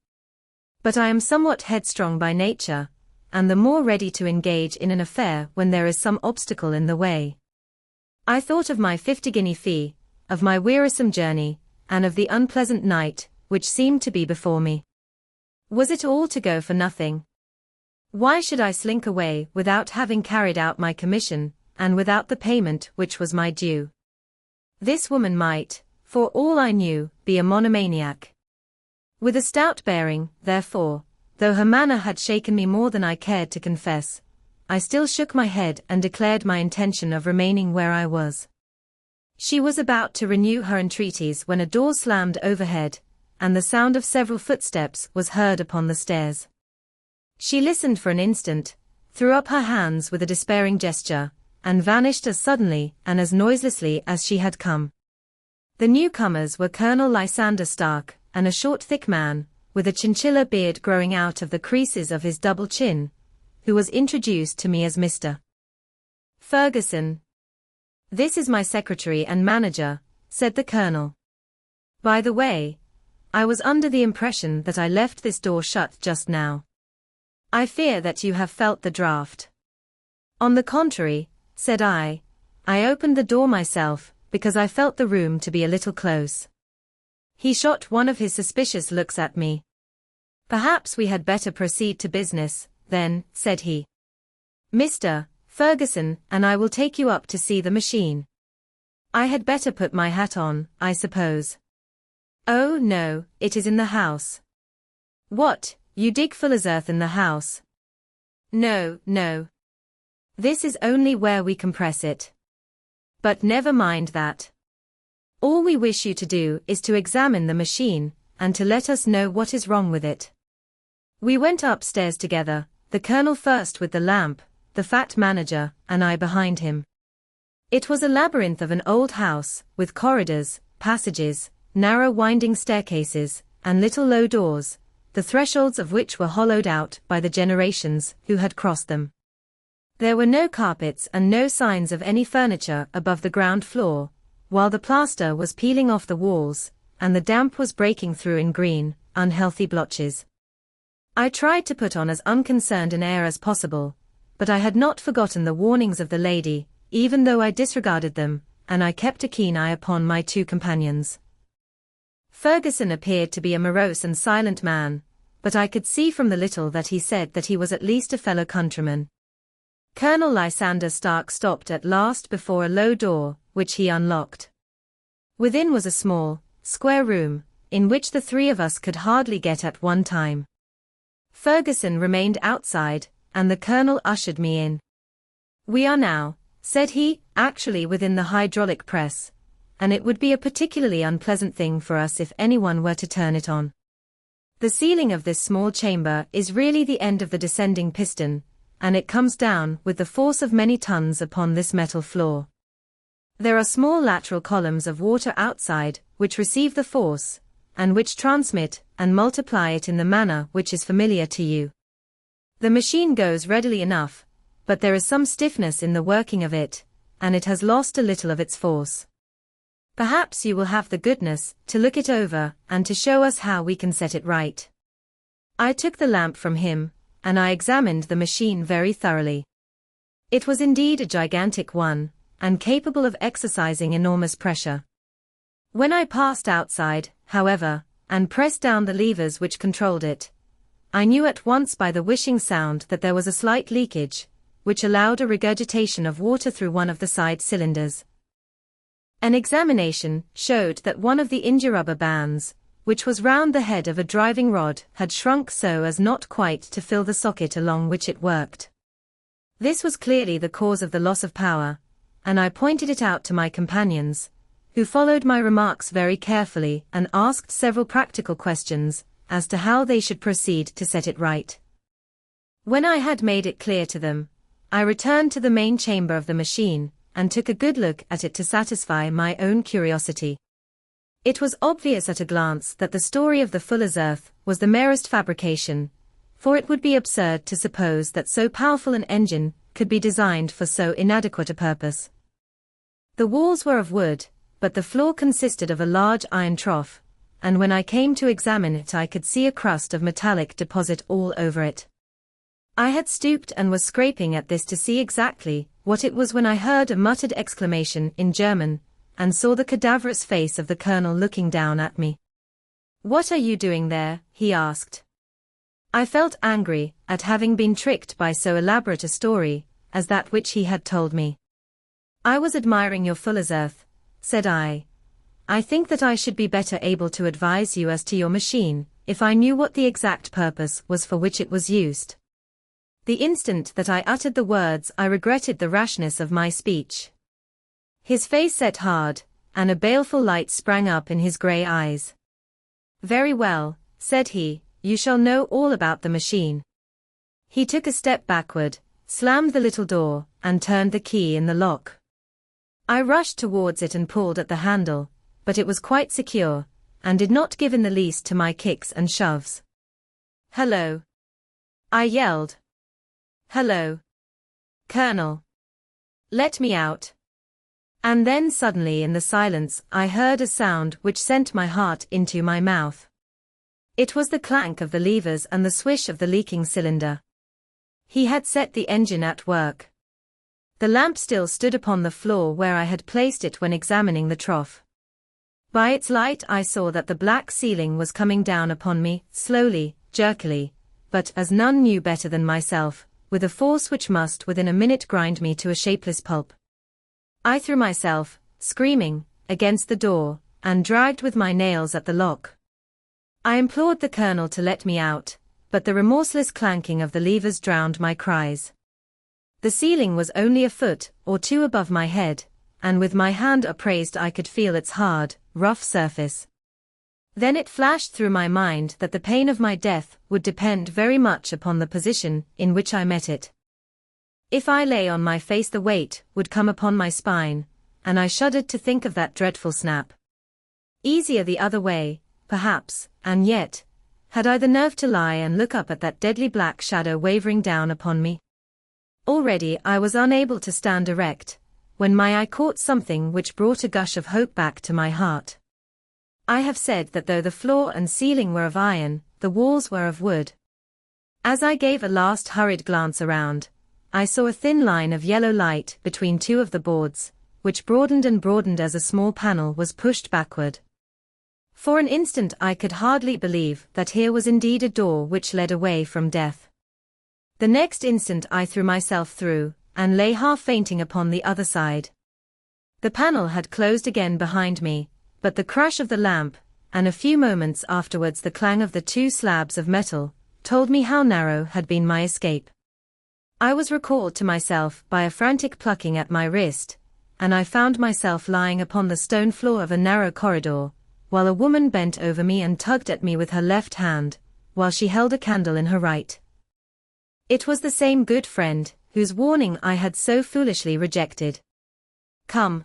But I am somewhat headstrong by nature, and the more ready to engage in an affair when there is some obstacle in the way. I thought of my 50-guinea fee, of my wearisome journey, and of the unpleasant night, which seemed to be before me. Was it all to go for nothing? Why should I slink away without having carried out my commission, and without the payment which was my due? This woman might, for all I knew, be a monomaniac. With a stout bearing, therefore, though her manner had shaken me more than I cared to confess, I still shook my head and declared my intention of remaining where I was. She was about to renew her entreaties when a door slammed overhead, and the sound of several footsteps was heard upon the stairs. She listened for an instant, threw up her hands with a despairing gesture, and vanished as suddenly and as noiselessly as she had come. The newcomers were Colonel Lysander Stark, and a short thick man, with a chinchilla beard growing out of the creases of his double chin, who was introduced to me as Mr. Ferguson. "This is my secretary and manager," said the colonel. "By the way, I was under the impression that I left this door shut just now. I fear that you have felt the draught." "On the contrary," said I opened the door myself, because I felt the room to be a little close. He shot one of his suspicious looks at me. "Perhaps we had better proceed to business, then," said he. "Mr. Ferguson and I will take you up to see the machine. I had better put my hat on, I suppose." "Oh no, it is in the house." "What, you dig fuller's earth in the house?" "No, no. This is only where we compress it. But never mind that. All we wish you to do is to examine the machine, and to let us know what is wrong with it." We went upstairs together, the colonel first with the lamp, the fat manager, and I behind him. It was a labyrinth of an old house, with corridors, passages, narrow winding staircases, and little low doors, the thresholds of which were hollowed out by the generations who had crossed them. There were no carpets and no signs of any furniture above the ground floor, while the plaster was peeling off the walls, and the damp was breaking through in green, unhealthy blotches. I tried to put on as unconcerned an air as possible, but I had not forgotten the warnings of the lady, even though I disregarded them, and I kept a keen eye upon my two companions. Ferguson appeared to be a morose and silent man, but I could see from the little that he said that he was at least a fellow countryman. Colonel Lysander Stark stopped at last before a low door, which he unlocked. Within was a small, square room, in which the three of us could hardly get at one time. Ferguson remained outside, and the colonel ushered me in. "We are now," said he, "actually within the hydraulic press, and it would be a particularly unpleasant thing for us if anyone were to turn it on. The ceiling of this small chamber is really the end of the descending piston, and it comes down with the force of many tons upon this metal floor. There are small lateral columns of water outside, which receive the force, and which transmit and multiply it in the manner which is familiar to you. The machine goes readily enough, but there is some stiffness in the working of it, and it has lost a little of its force. Perhaps you will have the goodness to look it over and to show us how we can set it right. I took the lamp from him, and I examined the machine very thoroughly. It was indeed a gigantic one, and capable of exercising enormous pressure. When I passed outside, however, and pressed down the levers which controlled it, I knew at once by the whishing sound that there was a slight leakage, which allowed a regurgitation of water through one of the side cylinders. An examination showed that one of the india-rubber bands, which was round the head of a driving rod, had shrunk so as not quite to fill the socket along which it worked. This was clearly the cause of the loss of power, and I pointed it out to my companions, who followed my remarks very carefully and asked several practical questions as to how they should proceed to set it right. When I had made it clear to them, I returned to the main chamber of the machine, and took a good look at it to satisfy my own curiosity. It was obvious at a glance that the story of the fuller's earth was the merest fabrication, for it would be absurd to suppose that so powerful an engine could be designed for so inadequate a purpose. The walls were of wood, but the floor consisted of a large iron trough, and when I came to examine it I could see a crust of metallic deposit all over it. I had stooped and was scraping at this to see exactly what it was when I heard a muttered exclamation in German, and saw the cadaverous face of the colonel looking down at me. "What are you doing there?" he asked. I felt angry at having been tricked by so elaborate a story as that which he had told me. "I was admiring your fuller's earth," said I. "I think that I should be better able to advise you as to your machine, if I knew what the exact purpose was for which it was used." The instant that I uttered the words I regretted the rashness of my speech. His face set hard, and a baleful light sprang up in his grey eyes. "Very well," said he, "you shall know all about the machine." He took a step backward, slammed the little door, and turned the key in the lock. I rushed towards it and pulled at the handle, but it was quite secure, and did not give in the least to my kicks and shoves. "Hello!" I yelled. "Hello, Colonel. Let me out." And then suddenly in the silence I heard a sound which sent my heart into my mouth. It was the clank of the levers and the swish of the leaking cylinder. He had set the engine at work. The lamp still stood upon the floor where I had placed it when examining the trough. By its light I saw that the black ceiling was coming down upon me, slowly, jerkily, but, as none knew better than myself, with a force which must within a minute grind me to a shapeless pulp. I threw myself, screaming, against the door, and dragged with my nails at the lock. I implored the colonel to let me out, but the remorseless clanking of the levers drowned my cries. The ceiling was only a foot or two above my head, and with my hand upraised I could feel its hard, rough surface. Then it flashed through my mind that the pain of my death would depend very much upon the position in which I met it. If I lay on my face the weight would come upon my spine, and I shuddered to think of that dreadful snap. Easier the other way, perhaps, and yet, had I the nerve to lie and look up at that deadly black shadow wavering down upon me? Already I was unable to stand erect, when my eye caught something which brought a gush of hope back to my heart. I have said that though the floor and ceiling were of iron, the walls were of wood. As I gave a last hurried glance around, I saw a thin line of yellow light between two of the boards, which broadened and broadened as a small panel was pushed backward. For an instant I could hardly believe that here was indeed a door which led away from death. The next instant I threw myself through, and lay half fainting upon the other side. The panel had closed again behind me, but the crash of the lamp, and a few moments afterwards the clang of the two slabs of metal, told me how narrow had been my escape. I was recalled to myself by a frantic plucking at my wrist, and I found myself lying upon the stone floor of a narrow corridor, while a woman bent over me and tugged at me with her left hand, while she held a candle in her right. It was the same good friend, whose warning I had so foolishly rejected. Come.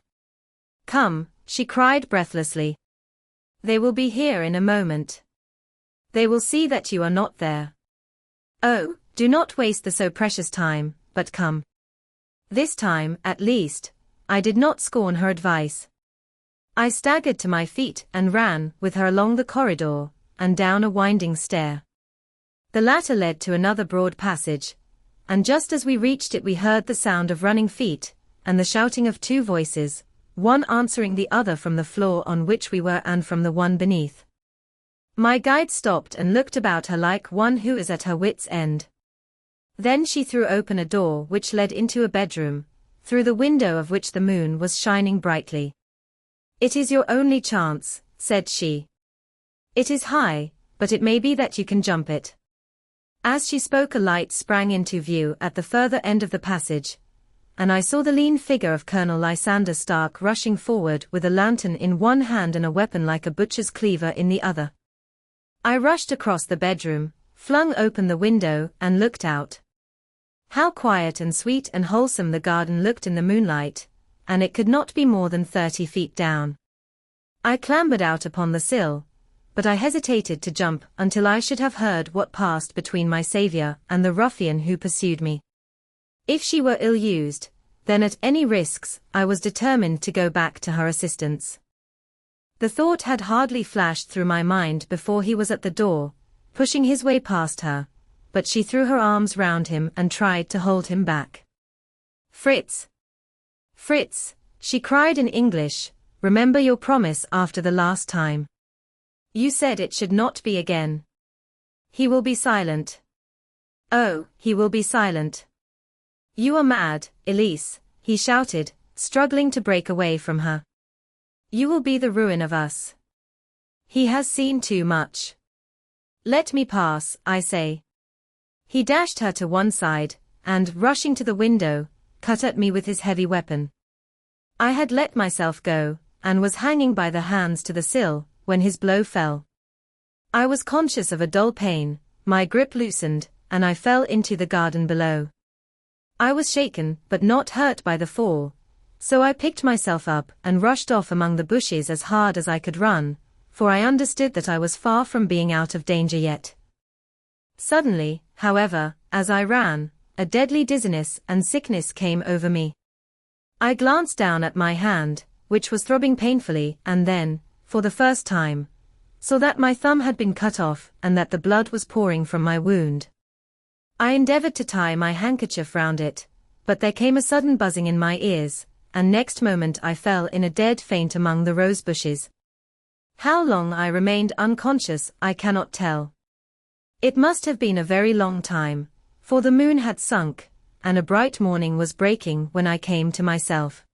Come, she cried breathlessly. They will be here in a moment. They will see that you are not there. Oh, do not waste the so precious time, but come. This time, at least, I did not scorn her advice. I staggered to my feet and ran with her along the corridor, and down a winding stair. The latter led to another broad passage, and just as we reached it we heard the sound of running feet, and the shouting of two voices, one answering the other from the floor on which we were and from the one beneath. My guide stopped and looked about her like one who is at her wit's end. Then she threw open a door which led into a bedroom, through the window of which the moon was shining brightly. "It is your only chance," said she. "It is high, but it may be that you can jump it." As she spoke a light sprang into view at the further end of the passage, and I saw the lean figure of Colonel Lysander Stark rushing forward with a lantern in one hand and a weapon like a butcher's cleaver in the other. I rushed across the bedroom, flung open the window, and looked out. How quiet and sweet and wholesome the garden looked in the moonlight, and it could not be more than 30 feet down. I clambered out upon the sill, but I hesitated to jump until I should have heard what passed between my saviour and the ruffian who pursued me. If she were ill-used, then at any risks, I was determined to go back to her assistance. The thought had hardly flashed through my mind before he was at the door, pushing his way past her, but she threw her arms round him and tried to hold him back. "Fritz! Fritz!" she cried in English, "remember your promise after the last time. You said it should not be again. He will be silent. Oh, he will be silent. You are mad, Elise," he shouted, struggling to break away from her. "You will be the ruin of us. He has seen too much. Let me pass, I say." He dashed her to one side, and, rushing to the window, cut at me with his heavy weapon. I had let myself go, and was hanging by the hands to the sill, when his blow fell. I was conscious of a dull pain, my grip loosened, and I fell into the garden below. I was shaken, but not hurt by the fall, so I picked myself up and rushed off among the bushes as hard as I could run, for I understood that I was far from being out of danger yet. Suddenly, however, as I ran, a deadly dizziness and sickness came over me. I glanced down at my hand, which was throbbing painfully, and then, for the first time, saw that my thumb had been cut off and that the blood was pouring from my wound. I endeavored to tie my handkerchief round it, but there came a sudden buzzing in my ears, and next moment I fell in a dead faint among the rose bushes. How long I remained unconscious I cannot tell. It must have been a very long time, for the moon had sunk, and a bright morning was breaking when I came to myself.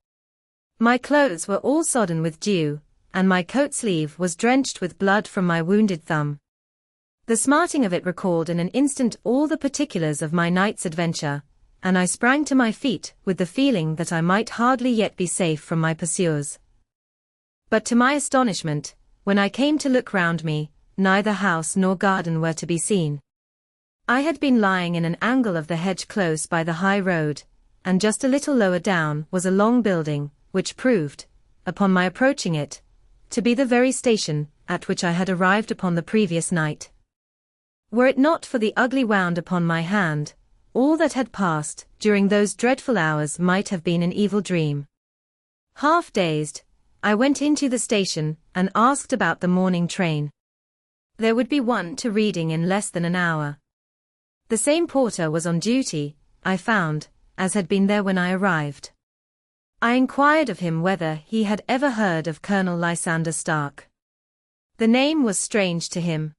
My clothes were all sodden with dew, and my coat sleeve was drenched with blood from my wounded thumb. The smarting of it recalled in an instant all the particulars of my night's adventure, and I sprang to my feet with the feeling that I might hardly yet be safe from my pursuers. But to my astonishment, when I came to look round me, neither house nor garden were to be seen. I had been lying in an angle of the hedge close by the high road, and just a little lower down was a long building, which proved, upon my approaching it, to be the very station at which I had arrived upon the previous night. Were it not for the ugly wound upon my hand, all that had passed during those dreadful hours might have been an evil dream. Half dazed, I went into the station and asked about the morning train. There would be one to Reading in less than an hour. The same porter was on duty, I found, as had been there when I arrived. I inquired of him whether he had ever heard of Colonel Lysander Stark. The name was strange to him.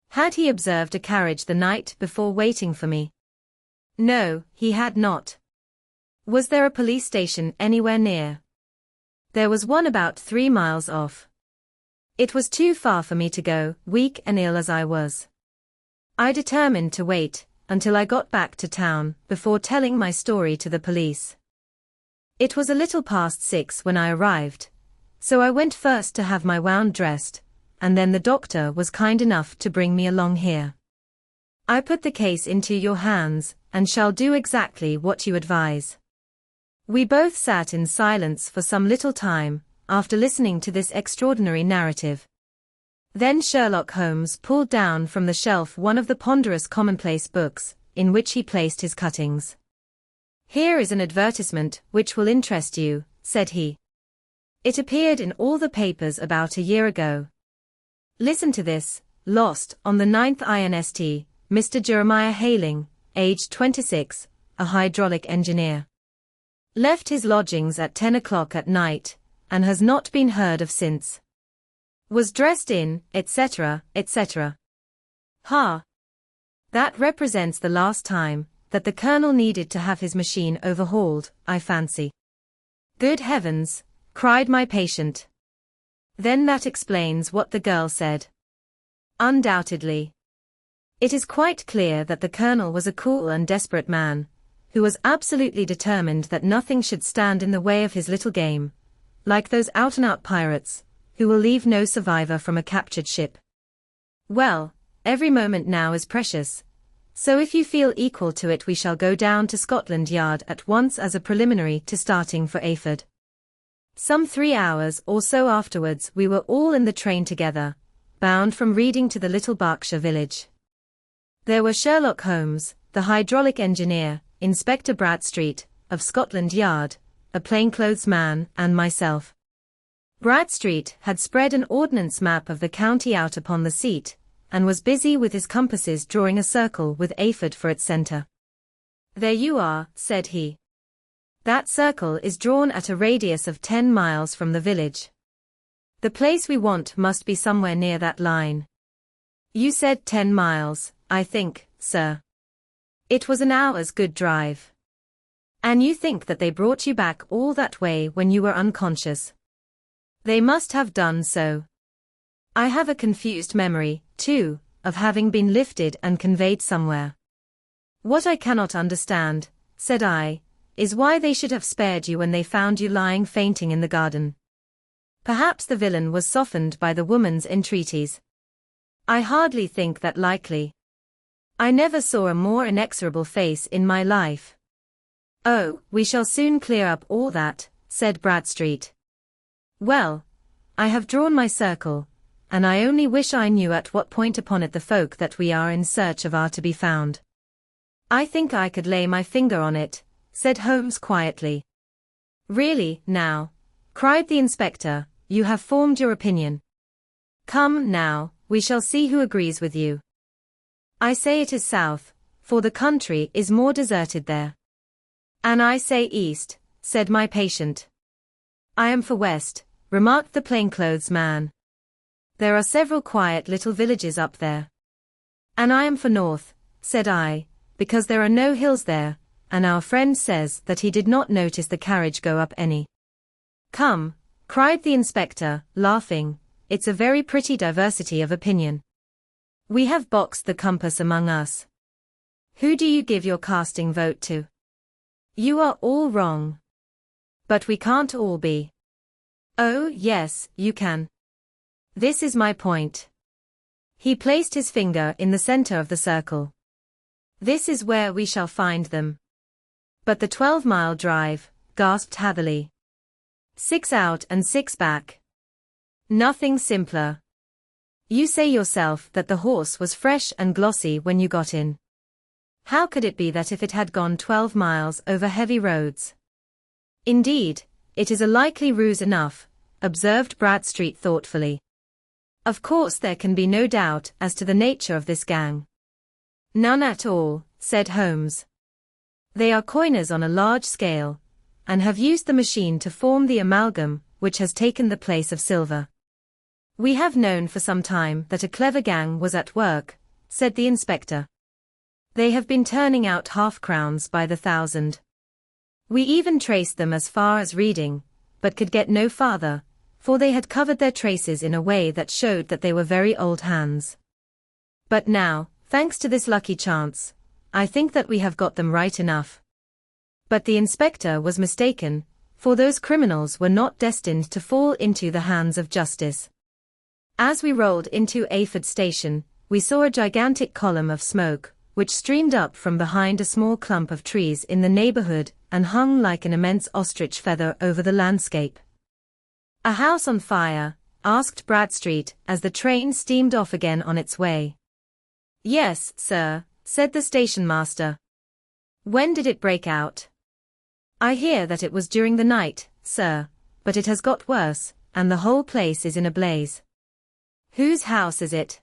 Had he observed a carriage the night before waiting for me? No, he had not. Was there a police station anywhere near? There was one about 3 miles off. It was too far for me to go, weak and ill as I was. I determined to wait until I got back to town before telling my story to the police. It was a little past 6 when I arrived, so I went first to have my wound dressed, and then the doctor was kind enough to bring me along here. I put the case into your hands, and shall do exactly what you advise. We both sat in silence for some little time, after listening to this extraordinary narrative. Then Sherlock Holmes pulled down from the shelf one of the ponderous commonplace books, in which he placed his cuttings. "Here is an advertisement which will interest you," said he. "It appeared in all the papers about a year ago. Listen to this: lost on the 9th inst. Mr. Jeremiah Hailing, aged 26, a hydraulic engineer. Left his lodgings at 10 o'clock at night, and has not been heard of since. Was dressed in, etc., etc." Ha! That represents the last time that the Colonel needed to have his machine overhauled, I fancy. "Good heavens!" cried my patient. "Then that explains what the girl said." "Undoubtedly. It is quite clear that the Colonel was a cool and desperate man, who was absolutely determined that nothing should stand in the way of his little game, like those out-and-out pirates, who will leave no survivor from a captured ship. Well, every moment now is precious, so if you feel equal to it we shall go down to Scotland Yard at once as a preliminary to starting for Ayford." Some 3 hours or so afterwards we were all in the train together, bound from Reading to the little Berkshire village. There were Sherlock Holmes, the hydraulic engineer, Inspector Bradstreet, of Scotland Yard, a plainclothes man, and myself. Bradstreet had spread an ordnance map of the county out upon the seat, and was busy with his compasses drawing a circle with Ayford for its centre. "There you are," said he. "That circle is drawn at a radius of 10 miles from the village. The place we want must be somewhere near that line. You said 10 miles, I think, sir. It was an hour's good drive. And you think that they brought you back all that way when you were unconscious?" "They must have done so. I have a confused memory, too, of having been lifted and conveyed somewhere." "What I cannot understand," said I, "is why they should have spared you when they found you lying fainting in the garden. Perhaps the villain was softened by the woman's entreaties." "I hardly think that likely. I never saw a more inexorable face in my life." "Oh, we shall soon clear up all that," said Bradstreet. "Well, I have drawn my circle, and I only wish I knew at what point upon it the folk that we are in search of are to be found." "I think I could lay my finger on it," said Holmes quietly. "Really, now," cried the inspector, "you have formed your opinion. Come, now, we shall see who agrees with you." "I say it is south, for the country is more deserted there." "And I say east," said my patient. "I am for west," remarked the plainclothes man. "There are several quiet little villages up there." "And I am for north," said I, "because there are no hills there, and our friend says that he did not notice the carriage go up any." "Come," cried the inspector, laughing, "it's a very pretty diversity of opinion. We have boxed the compass among us. Who do you give your casting vote to? You are all wrong. But we can't all be." "Oh, yes, you can. This is my point." He placed his finger in the center of the circle. "This is where we shall find them." "But the 12-mile drive," gasped Hatherley. "6 out and 6 back. Nothing simpler. You say yourself that the horse was fresh and glossy when you got in. How could it be that if it had gone 12 miles over heavy roads?" "Indeed, it is a likely ruse enough," observed Bradstreet thoughtfully. "Of course there can be no doubt as to the nature of this gang." "None at all," said Holmes. "They are coiners on a large scale, and have used the machine to form the amalgam which has taken the place of silver." "We have known for some time that a clever gang was at work," said the inspector. "They have been turning out half-crowns by the thousand. We even traced them as far as Reading, but could get no farther, for they had covered their traces in a way that showed that they were very old hands. But now, thanks to this lucky chance, I think that we have got them right enough." But the inspector was mistaken, for those criminals were not destined to fall into the hands of justice. As we rolled into Ayford station, we saw a gigantic column of smoke, which streamed up from behind a small clump of trees in the neighborhood and hung like an immense ostrich feather over the landscape. "A house on fire?" asked Bradstreet as the train steamed off again on its way. "Yes, sir," said the station master. "When did it break out?" "I hear that it was during the night, sir, but it has got worse, and the whole place is in a blaze." "Whose house is it?"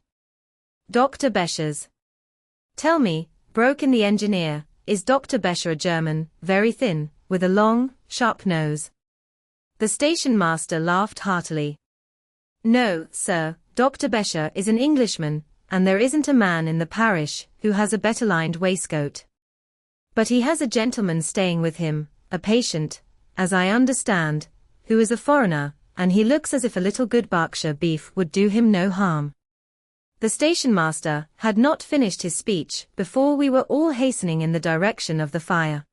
"Dr. Becher's." "Tell me," broke in the engineer, "is Dr. Becher a German, very thin, with a long, sharp nose?" The station master laughed heartily. "No, sir, Dr. Becher is an Englishman, and there isn't a man in the parish who has a better lined waistcoat. But he has a gentleman staying with him, a patient, as I understand, who is a foreigner, and he looks as if a little good Berkshire beef would do him no harm." The station master had not finished his speech before we were all hastening in the direction of the fire.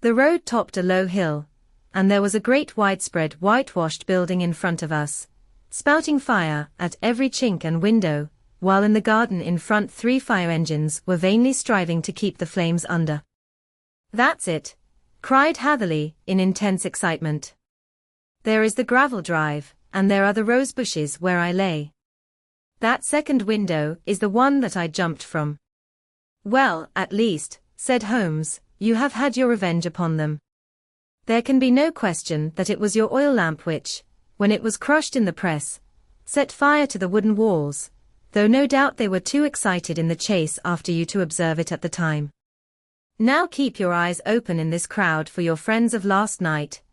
The road topped a low hill, and there was a great widespread whitewashed building in front of us, spouting fire at every chink and window, while in the garden in front 3 fire engines were vainly striving to keep the flames under. "That's it!" cried Hatherley, in intense excitement. "There is the gravel drive, and there are the rose bushes where I lay. That second window is the one that I jumped from." "Well, at least," said Holmes, "you have had your revenge upon them. There can be no question that it was your oil lamp which, when it was crushed in the press, set fire to the wooden walls, though no doubt they were too excited in the chase after you to observe it at the time. Now keep your eyes open in this crowd for your friends of last night,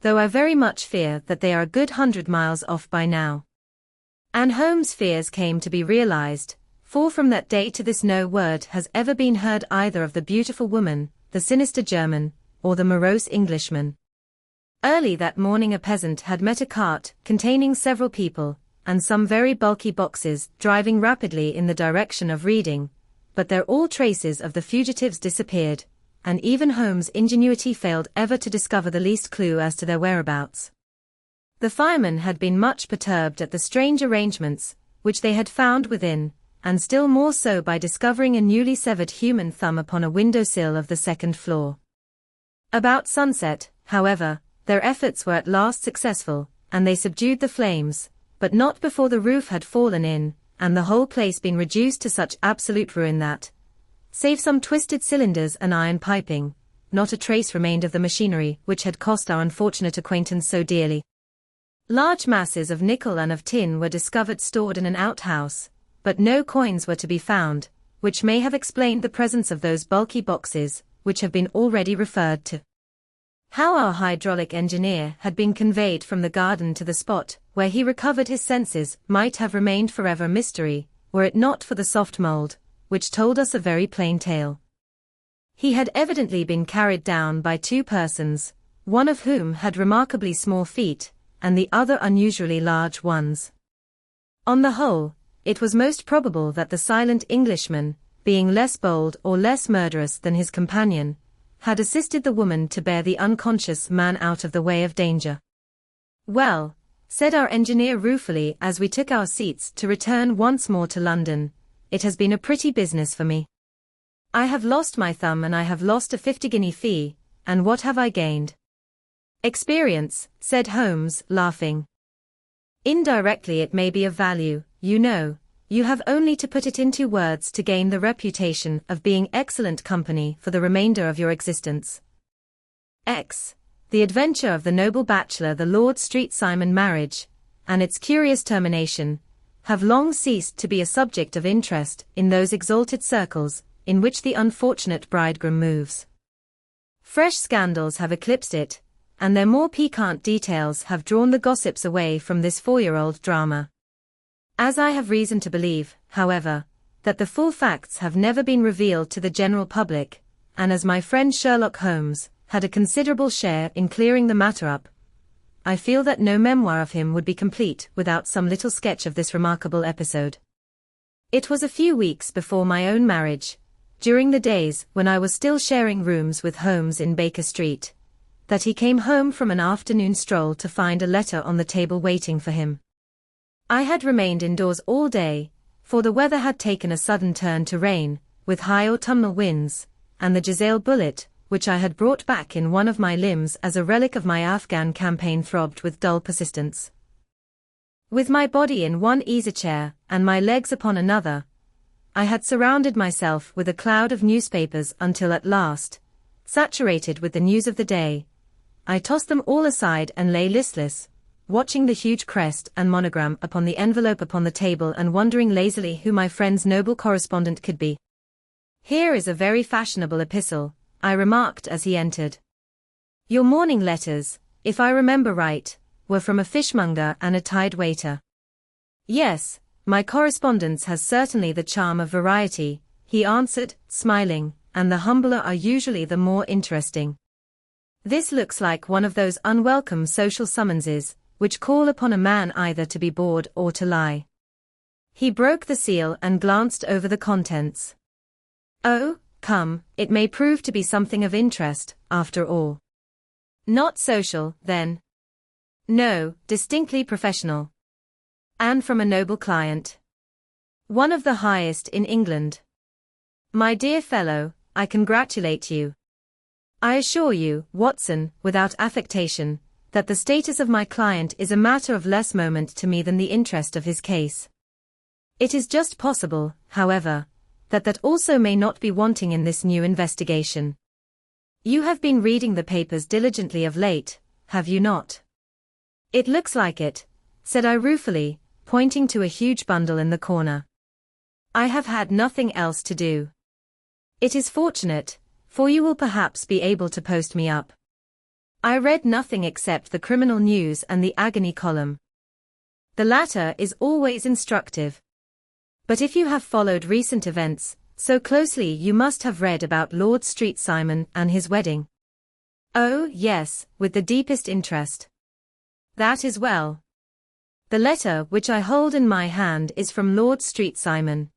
though I very much fear that they are a good 100 miles off by now." And Holmes' fears came to be realized, for from that day to this no word has ever been heard either of the beautiful woman, the sinister German, or the morose Englishman. Early that morning a peasant had met a cart containing several people, and some very bulky boxes driving rapidly in the direction of Reading, but there all traces of the fugitives disappeared, and even Holmes' ingenuity failed ever to discover the least clue as to their whereabouts. The firemen had been much perturbed at the strange arrangements which they had found within, and still more so by discovering a newly severed human thumb upon a window-sill of the second floor. About sunset, however, their efforts were at last successful, and they subdued the flames, but not before the roof had fallen in, and the whole place been reduced to such absolute ruin that, save some twisted cylinders and iron piping, not a trace remained of the machinery which had cost our unfortunate acquaintance so dearly. Large masses of nickel and of tin were discovered stored in an outhouse, but no coins were to be found, which may have explained the presence of those bulky boxes, which have been already referred to. How our hydraulic engineer had been conveyed from the garden to the spot where he recovered his senses might have remained forever a mystery, were it not for the soft mould, which told us a very plain tale. He had evidently been carried down by 2 persons, one of whom had remarkably small feet, and the other unusually large ones. On the whole, it was most probable that the silent Englishman, being less bold or less murderous than his companion, had assisted the woman to bear the unconscious man out of the way of danger. "Well," said our engineer ruefully as we took our seats to return once more to London, "it has been a pretty business for me. I have lost my thumb and I have lost a 50-guinea fee, and what have I gained?" "Experience," said Holmes, laughing. "Indirectly it may be of value, you know. You have only to put it into words to gain the reputation of being excellent company for the remainder of your existence. The Adventure of the Noble Bachelor, the Lord Street Simon marriage, and its curious termination, have long ceased to be a subject of interest in those exalted circles in which the unfortunate bridegroom moves. Fresh scandals have eclipsed it, and their more piquant details have drawn the gossips away from this 4-year-old drama. As I have reason to believe, however, that the full facts have never been revealed to the general public, and as my friend Sherlock Holmes had a considerable share in clearing the matter up, I feel that no memoir of him would be complete without some little sketch of this remarkable episode. It was a few weeks before my own marriage, during the days when I was still sharing rooms with Holmes in Baker Street, that he came home from an afternoon stroll to find a letter on the table waiting for him. I had remained indoors all day, for the weather had taken a sudden turn to rain, with high autumnal winds, and the Giselle bullet, which I had brought back in one of my limbs as a relic of my Afghan campaign, throbbed with dull persistence. With my body in one easy-chair, and my legs upon another, I had surrounded myself with a cloud of newspapers until at last, saturated with the news of the day, I tossed them all aside and lay listless, watching the huge crest and monogram upon the envelope upon the table and wondering lazily who my friend's noble correspondent could be. "Here is a very fashionable epistle," I remarked as he entered. "Your morning letters, if I remember right, were from a fishmonger and a tide waiter." "Yes, my correspondence has certainly the charm of variety," he answered, smiling, "and the humbler are usually the more interesting. This looks like one of those unwelcome social summonses, which call upon a man either to be bored or to lie." He broke the seal and glanced over the contents. "Oh, come, it may prove to be something of interest, after all." "Not social, then?" "No, distinctly professional. And from a noble client. One of the highest in England. My dear fellow, I congratulate you. I assure you, Watson, without affectation, that the status of my client is a matter of less moment to me than the interest of his case. It is just possible, however, that also may not be wanting in this new investigation. You have been reading the papers diligently of late, have you not?" "It looks like it," said I ruefully, pointing to a huge bundle in the corner. "I have had nothing else to do." "It is fortunate, for you will perhaps be able to post me up." I read nothing except the criminal news and the agony column. The latter is always instructive. But if you have followed recent events so closely, you must have read about Lord Street Simon and his wedding. "Oh, yes, with the deepest interest." "That is well. The letter which I hold in my hand is from Lord Street Simon.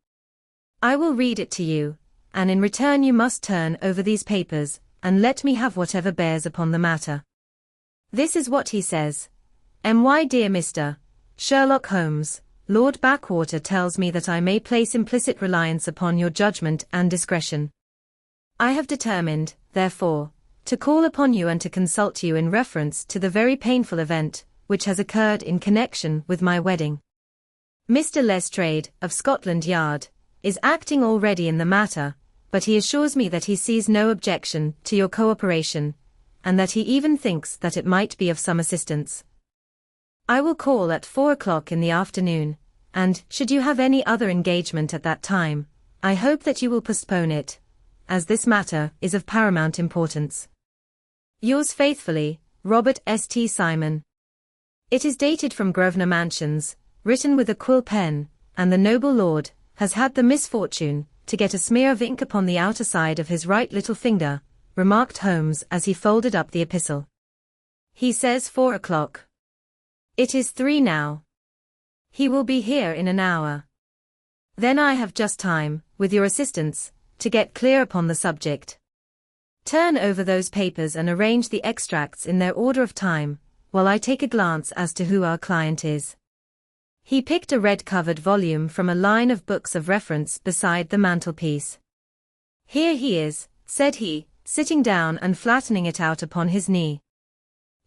I will read it to you, and in return you must turn over these papers, and let me have whatever bears upon the matter. This is what he says. "My dear Mr. Sherlock Holmes, Lord Backwater tells me that I may place implicit reliance upon your judgment and discretion. I have determined, therefore, to call upon you and to consult you in reference to the very painful event which has occurred in connection with my wedding. Mr. Lestrade, of Scotland Yard, is acting already in the matter, but he assures me that he sees no objection to your cooperation, and that he even thinks that it might be of some assistance. I will call at 4 o'clock in the afternoon, and, should you have any other engagement at that time, I hope that you will postpone it, as this matter is of paramount importance. Yours faithfully, Robert St. Simon. It is dated from Grosvenor Mansions, written with a quill pen, and the noble lord has had the misfortune to get a smear of ink upon the outer side of his right little finger," remarked Holmes as he folded up the epistle. "He says 4 o'clock. It is 3 now. He will be here in an hour. Then I have just time, with your assistance, to get clear upon the subject. Turn over those papers and arrange the extracts in their order of time, while I take a glance as to who our client is." He picked a red-covered volume from a line of books of reference beside the mantelpiece. "Here he is," said he, sitting down and flattening it out upon his knee.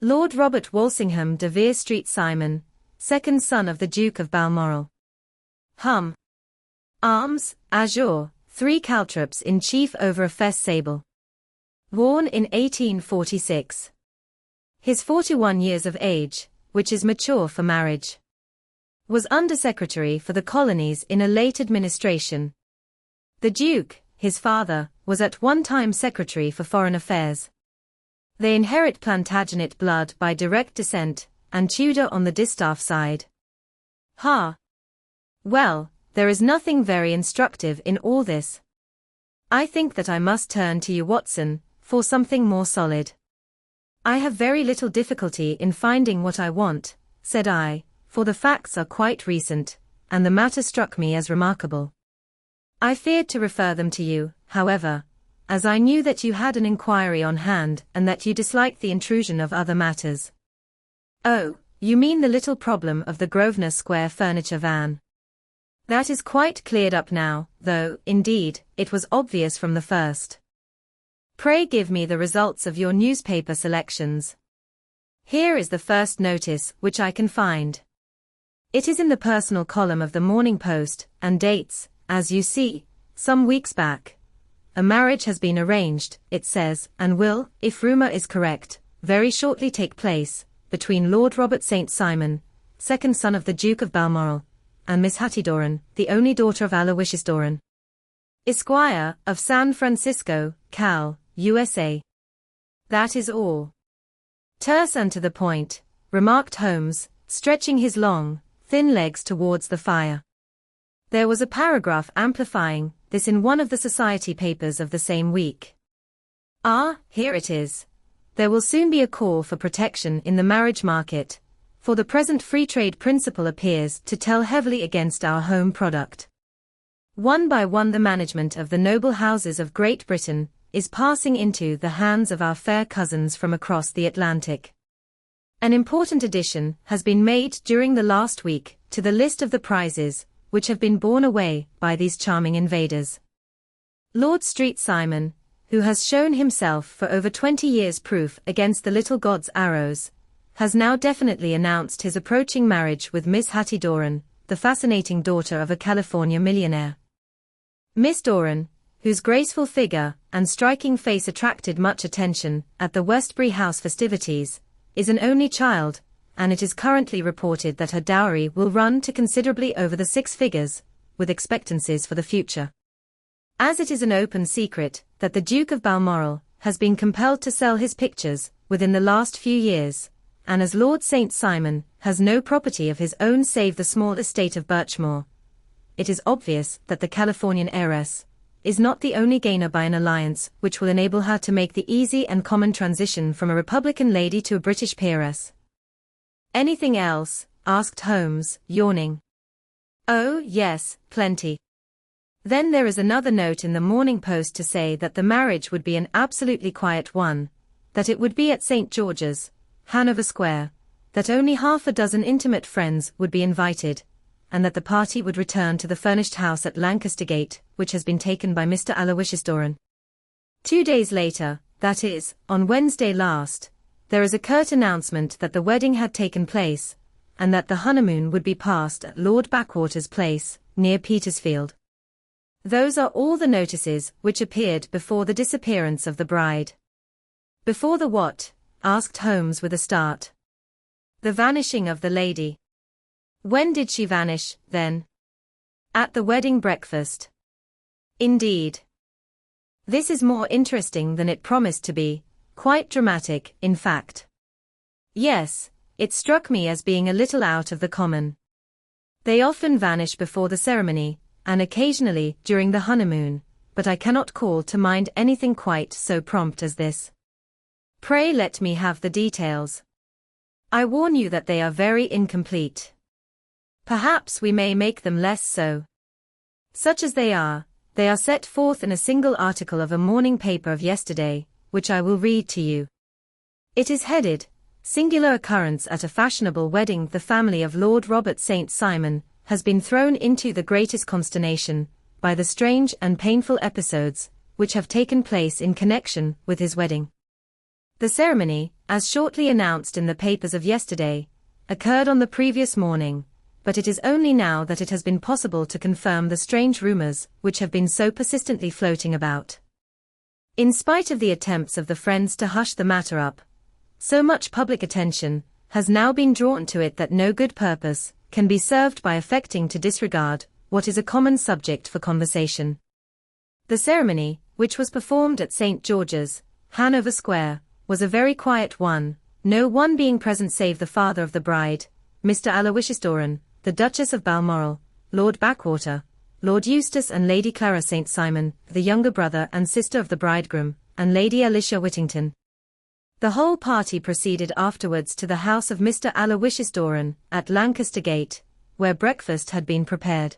"Lord Robert Walsingham de Vere Street Simon, second son of the Duke of Balmoral. Hum. Arms, azure, 3 caltrops in chief over a fess sable. Worn in 1846. His 41 years of age, which is mature for marriage. Was Under-Secretary for the Colonies in a late administration. The Duke, his father, was at one time Secretary for Foreign Affairs. They inherit Plantagenet blood by direct descent, and Tudor on the distaff side. Ha! Well, there is nothing very instructive in all this. I think that I must turn to you, Watson, for something more solid. I have very little difficulty in finding what I want," said I, "for the facts are quite recent, and the matter struck me as remarkable. I feared to refer them to you, however, as I knew that you had an inquiry on hand and that you disliked the intrusion of other matters." "Oh, you mean the little problem of the Grosvenor Square furniture van. That is quite cleared up now, though, indeed, it was obvious from the first. Pray give me the results of your newspaper selections. Here is the first notice which I can find. It is in the personal column of the Morning Post, and dates, as you see, some weeks back. A marriage has been arranged, it says, and will, if rumour is correct, very shortly take place, between Lord Robert St. Simon, second son of the Duke of Balmoral, and Miss Hattie Doran, the only daughter of Aloysius Doran, Esquire, of San Francisco, Cal, USA. That is all. Terse and to the point, remarked Holmes, stretching his long, thin legs towards the fire. There was a paragraph amplifying this in one of the society papers of the same week. Ah, here it is. There will soon be a call for protection in the marriage market, for the present free trade principle appears to tell heavily against our home product. One by one the management of the noble houses of Great Britain is passing into the hands of our fair cousins from across the Atlantic. An important addition has been made during the last week to the list of the prizes which have been borne away by these charming invaders. Lord St. Simon, who has shown himself for over 20 years proof against the little god's arrows, has now definitely announced his approaching marriage with Miss Hattie Doran, the fascinating daughter of a California millionaire. Miss Doran, whose graceful figure and striking face attracted much attention at the Westbury House festivities, is an only child, and it is currently reported that her dowry will run to considerably over the 6 figures, with expectancies for the future. As it is an open secret that the Duke of Balmoral has been compelled to sell his pictures within the last few years, and as Lord St. Simon has no property of his own save the small estate of Birchmoor, it is obvious that the Californian heiress is not the only gainer by an alliance which will enable her to make the easy and common transition from a Republican lady to a British peeress. Anything else? Asked Holmes, yawning. Oh, yes, plenty. Then there is another note in the Morning Post to say that the marriage would be an absolutely quiet one, that it would be at St. George's, Hanover Square, that only half a dozen intimate friends would be invited, and that the party would return to the furnished house at Lancaster Gate, which has been taken by Mr. Aloysius Doran. 2 days later, that is, on Wednesday last, there is a curt announcement that the wedding had taken place, and that the honeymoon would be passed at Lord Backwater's place, near Petersfield. Those are all the notices which appeared before the disappearance of the bride. Before the what? Asked Holmes with a start. The vanishing of the lady. When did she vanish, then? At the wedding breakfast. Indeed. This is more interesting than it promised to be, quite dramatic, in fact. Yes, it struck me as being a little out of the common. They often vanish before the ceremony, and occasionally during the honeymoon, but I cannot call to mind anything quite so prompt as this. Pray let me have the details. I warn you that they are very incomplete. Perhaps we may make them less so. Such as they are set forth in a single article of a morning paper of yesterday, which I will read to you. It is headed, Singular Occurrence at a Fashionable Wedding. The family of Lord Robert St. Simon has been thrown into the greatest consternation by the strange and painful episodes which have taken place in connection with his wedding. The ceremony, as shortly announced in the papers of yesterday, occurred on the previous morning, but it is only now that it has been possible to confirm the strange rumors which have been so persistently floating about. In spite of the attempts of the friends to hush the matter up, so much public attention has now been drawn to it that no good purpose can be served by affecting to disregard what is a common subject for conversation. The ceremony, which was performed at St. George's, Hanover Square, was a very quiet one, no one being present save the father of the bride, Mr. Aloysius Doran, the Duchess of Balmoral, Lord Backwater, Lord Eustace and Lady Clara St. Simon, the younger brother and sister of the bridegroom, and Lady Alicia Whittington. The whole party proceeded afterwards to the house of Mr. Aloysius Doran, at Lancaster Gate, where breakfast had been prepared.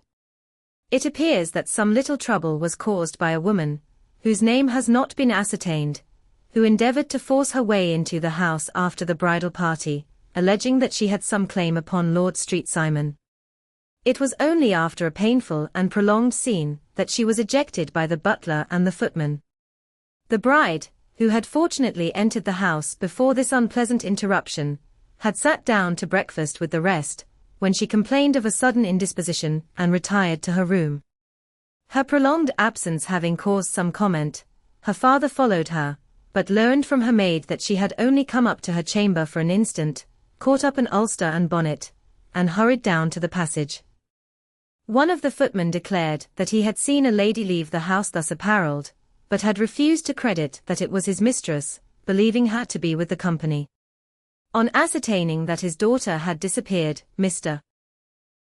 It appears that some little trouble was caused by a woman, whose name has not been ascertained, who endeavored to force her way into the house after the bridal party, alleging that she had some claim upon Lord St. Simon. It was only after a painful and prolonged scene that she was ejected by the butler and the footman. The bride, who had fortunately entered the house before this unpleasant interruption, had sat down to breakfast with the rest, when she complained of a sudden indisposition and retired to her room. Her prolonged absence having caused some comment, her father followed her, but learned from her maid that she had only come up to her chamber for an instant, caught up an ulster and bonnet, and hurried down to the passage. One of the footmen declared that he had seen a lady leave the house thus apparelled, but had refused to credit that it was his mistress, believing her to be with the company. On ascertaining that his daughter had disappeared, Mr.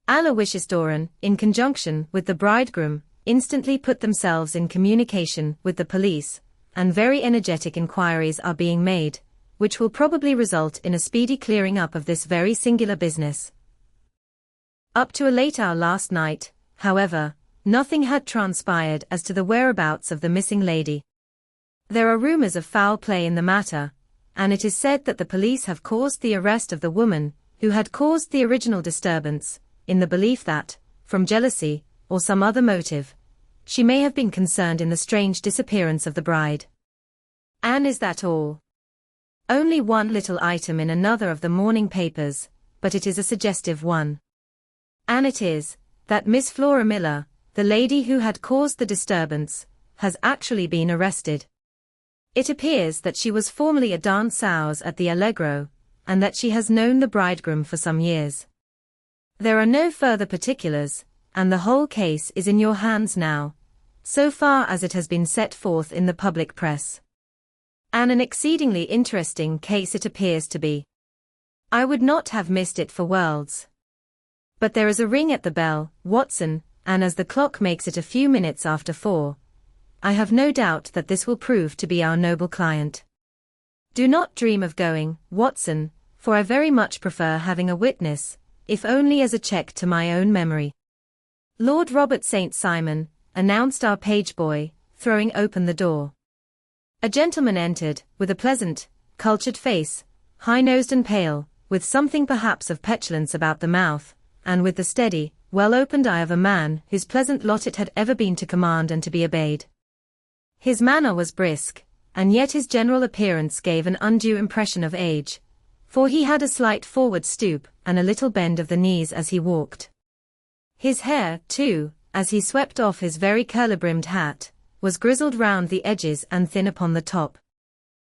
Aloysius Doran, in conjunction with the bridegroom, instantly put themselves in communication with the police, and very energetic inquiries are being made, which will probably result in a speedy clearing up of this very singular business. Up to a late hour last night, however, nothing had transpired as to the whereabouts of the missing lady. There are rumors of foul play in the matter, and it is said that the police have caused the arrest of the woman who had caused the original disturbance, in the belief that, from jealousy, or some other motive, she may have been concerned in the strange disappearance of the bride. And is that all? Only one little item in another of the morning papers, but it is a suggestive one. And it is, that Miss Flora Miller, the lady who had caused the disturbance, has actually been arrested. It appears that she was formerly a danseuse at the Allegro, and that she has known the bridegroom for some years. There are no further particulars, and the whole case is in your hands now, so far as it has been set forth in the public press. And an exceedingly interesting case it appears to be. I would not have missed it for worlds. But there is a ring at the bell, Watson, and as the clock makes it a few minutes after 4, I have no doubt that this will prove to be our noble client. Do not dream of going, Watson, for I very much prefer having a witness, if only as a check to my own memory. Lord Robert St. Simon, announced our page boy, throwing open the door. A gentleman entered, with a pleasant, cultured face, high-nosed and pale, with something perhaps of petulance about the mouth, and with the steady, well-opened eye of a man whose pleasant lot it had ever been to command and to be obeyed. His manner was brisk, and yet his general appearance gave an undue impression of age, for he had a slight forward stoop and a little bend of the knees as he walked. His hair, too, as he swept off his very curly-brimmed hat, was grizzled round the edges and thin upon the top.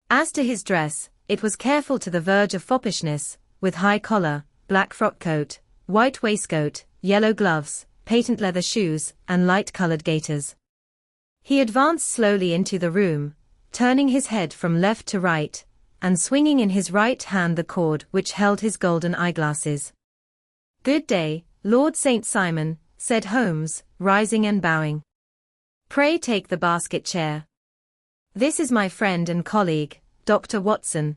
As to his dress, it was careful to the verge of foppishness, with high collar, black frock coat, white waistcoat, yellow gloves, patent leather shoes, and light-colored gaiters. He advanced slowly into the room, turning his head from left to right, and swinging in his right hand the cord which held his golden eyeglasses. "Good day, Lord St. Simon," said Holmes, rising and bowing. "Pray take the basket chair. This is my friend and colleague, Dr. Watson.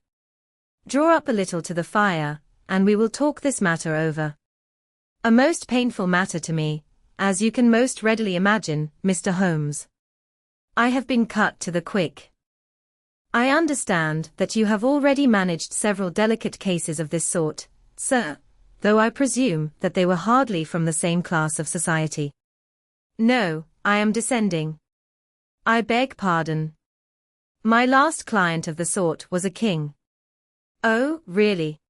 Draw up a little to the fire, and we will talk this matter over. A most painful matter to me, as you can most readily imagine, Mr. Holmes. I have been cut to the quick. I understand that you have already managed several delicate cases of this sort, sir, though I presume that they were hardly from the same class of society." "No, I am descending. I beg pardon. My last client of the sort was a king." "Oh, really?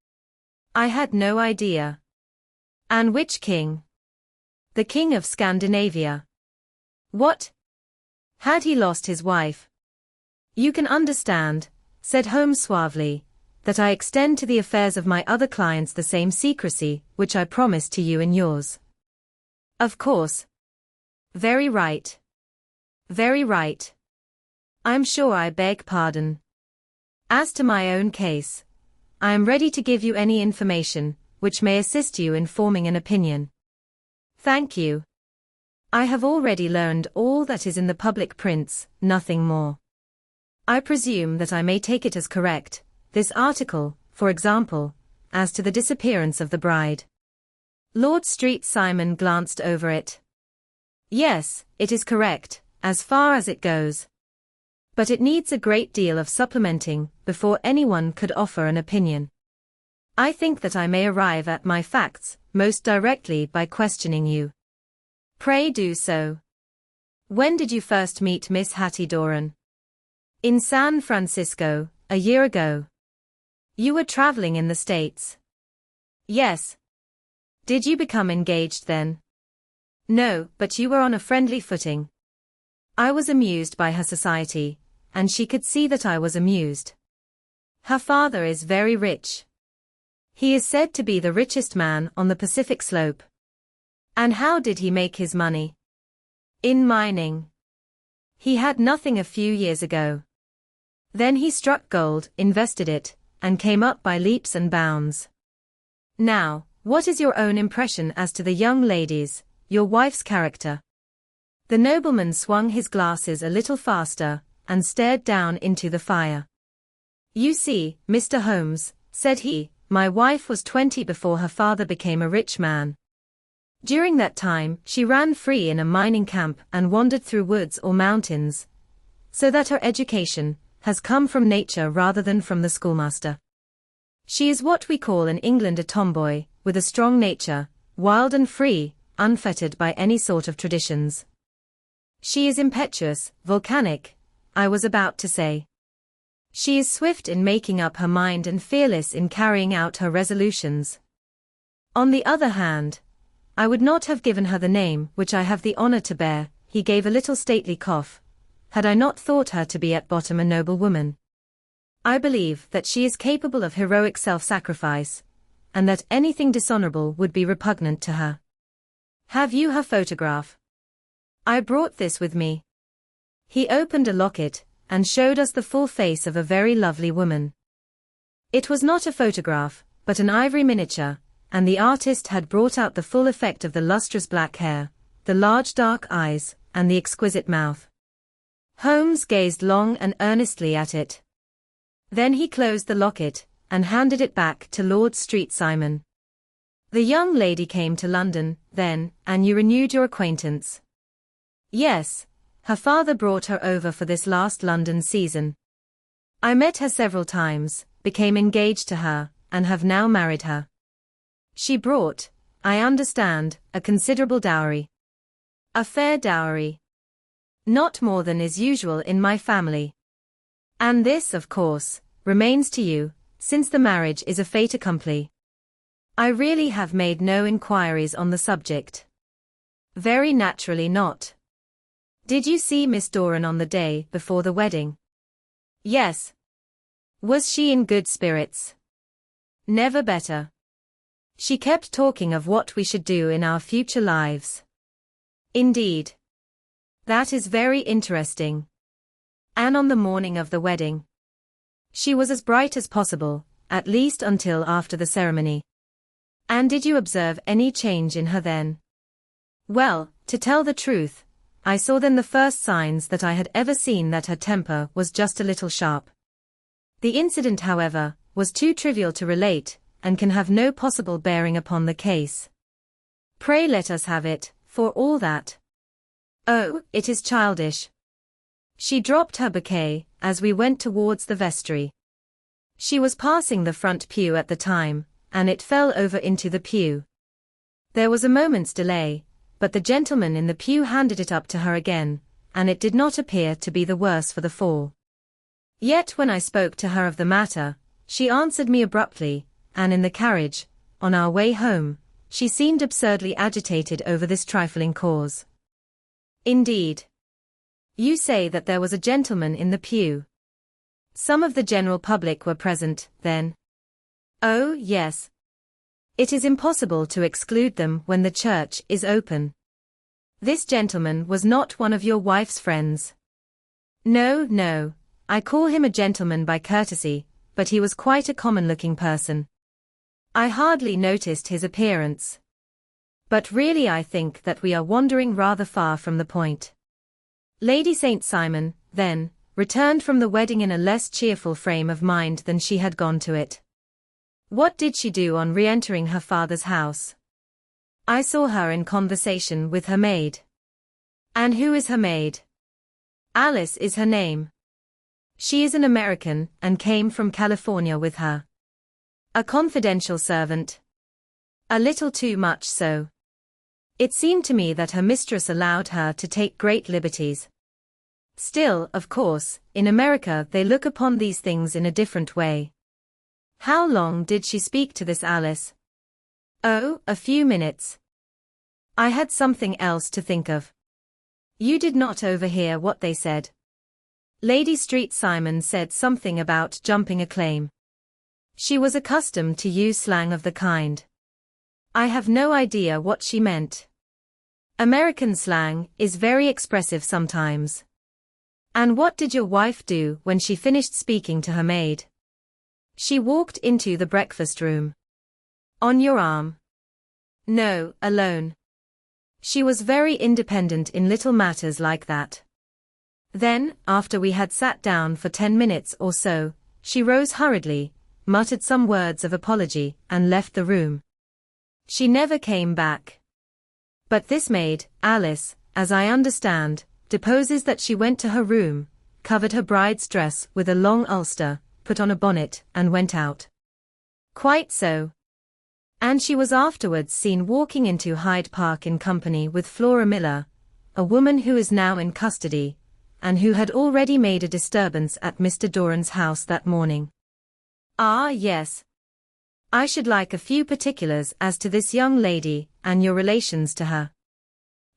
I had no idea. And which king?" "The King of Scandinavia." "What? Had he lost his wife?" "You can understand," said Holmes suavely, "that I extend to the affairs of my other clients the same secrecy which I promised to you in yours." "Of course. Very right. Very right. I'm sure I beg pardon. As to my own case, I am ready to give you any information which may assist you in forming an opinion." "Thank you. I have already learned all that is in the public prints, nothing more. I presume that I may take it as correct, this article, for example, as to the disappearance of the bride." Lord St. Simon glanced over it. "Yes, it is correct, as far as it goes. But it needs a great deal of supplementing before anyone could offer an opinion. I think that I may arrive at my facts most directly by questioning you. Pray do so. When did you first meet Miss Hattie Doran? In San Francisco, a year ago. You were traveling in the States? Yes. Did you become engaged then? No, but you were on a friendly footing. I was amused by her society, and she could see that I was amused. Her father is very rich. He is said to be the richest man on the Pacific Slope. And how did he make his money? In mining. He had nothing a few years ago. Then he struck gold, invested it, and came up by leaps and bounds. Now, what is your own impression as to the young lady's, your wife's character? The nobleman swung his glasses a little faster, and stared down into the fire. You see, Mr. Holmes, said he, my wife was 20 before her father became a rich man. During that time, she ran free in a mining camp and wandered through woods or mountains, so that her education has come from nature rather than from the schoolmaster. She is what we call in England a tomboy, with a strong nature, wild and free, unfettered by any sort of traditions. She is impetuous, volcanic, I was about to say. She is swift in making up her mind and fearless in carrying out her resolutions. On the other hand, I would not have given her the name which I have the honor to bear, he gave a little stately cough, had I not thought her to be at bottom a noble woman. I believe that she is capable of heroic self-sacrifice, and that anything dishonorable would be repugnant to her. Have you her photograph? I brought this with me. He opened a locket, and showed us the full face of a very lovely woman. It was not a photograph, but an ivory miniature, and the artist had brought out the full effect of the lustrous black hair, the large dark eyes, and the exquisite mouth. Holmes gazed long and earnestly at it. Then he closed the locket, and handed it back to Lord Street Simon. The young lady came to London, then, and you renewed your acquaintance? Yes. Her father brought her over for this last London season. I met her several times, became engaged to her, and have now married her. She brought, I understand, a considerable dowry. A fair dowry. Not more than is usual in my family. And this, of course, remains to you, since the marriage is a fait accompli. I really have made no inquiries on the subject. Very naturally not. Did you see Miss Doran on the day before the wedding? Yes. Was she in good spirits? Never better. She kept talking of what we should do in our future lives. Indeed. That is very interesting. And on the morning of the wedding? She was as bright as possible, at least until after the ceremony. And did you observe any change in her then? Well, to tell the truth, I saw then the first signs that I had ever seen that her temper was just a little sharp. The incident, however, was too trivial to relate, and can have no possible bearing upon the case. Pray let us have it, for all that. Oh, it is childish. She dropped her bouquet, as we went towards the vestry. She was passing the front pew at the time, and it fell over into the pew. There was a moment's delay, but the gentleman in the pew handed it up to her again, and it did not appear to be the worse for the fall. Yet when I spoke to her of the matter, she answered me abruptly, and in the carriage, on our way home, she seemed absurdly agitated over this trifling cause. Indeed. You say that there was a gentleman in the pew. Some of the general public were present, then? Oh, yes. It is impossible to exclude them when the church is open. This gentleman was not one of your wife's friends. No, no, I call him a gentleman by courtesy, but he was quite a common-looking person. I hardly noticed his appearance. But really I think that we are wandering rather far from the point. Lady St. Simon, then, returned from the wedding in a less cheerful frame of mind than she had gone to it. What did she do on re-entering her father's house? I saw her in conversation with her maid. And who is her maid? Alice is her name. She is an American, and came from California with her. A confidential servant. A little too much so. It seemed to me that her mistress allowed her to take great liberties. Still, of course, in America they look upon these things in a different way. How long did she speak to this Alice? Oh, a few minutes. I had something else to think of. You did not overhear what they said. Lady Street Simon said something about jumping a claim. She was accustomed to use slang of the kind. I have no idea what she meant. American slang is very expressive sometimes. And what did your wife do when she finished speaking to her maid? She walked into the breakfast room. On your arm? No, alone. She was very independent in little matters like that. Then, after we had sat down for 10 minutes or so, she rose hurriedly, muttered some words of apology, and left the room. She never came back. But this maid, Alice, as I understand, deposes that she went to her room, covered her bride's dress with a long ulster, put on a bonnet, and went out. Quite so. And she was afterwards seen walking into Hyde Park in company with Flora Miller, a woman who is now in custody, and who had already made a disturbance at Mr. Doran's house that morning. Ah, yes. I should like a few particulars as to this young lady, and your relations to her.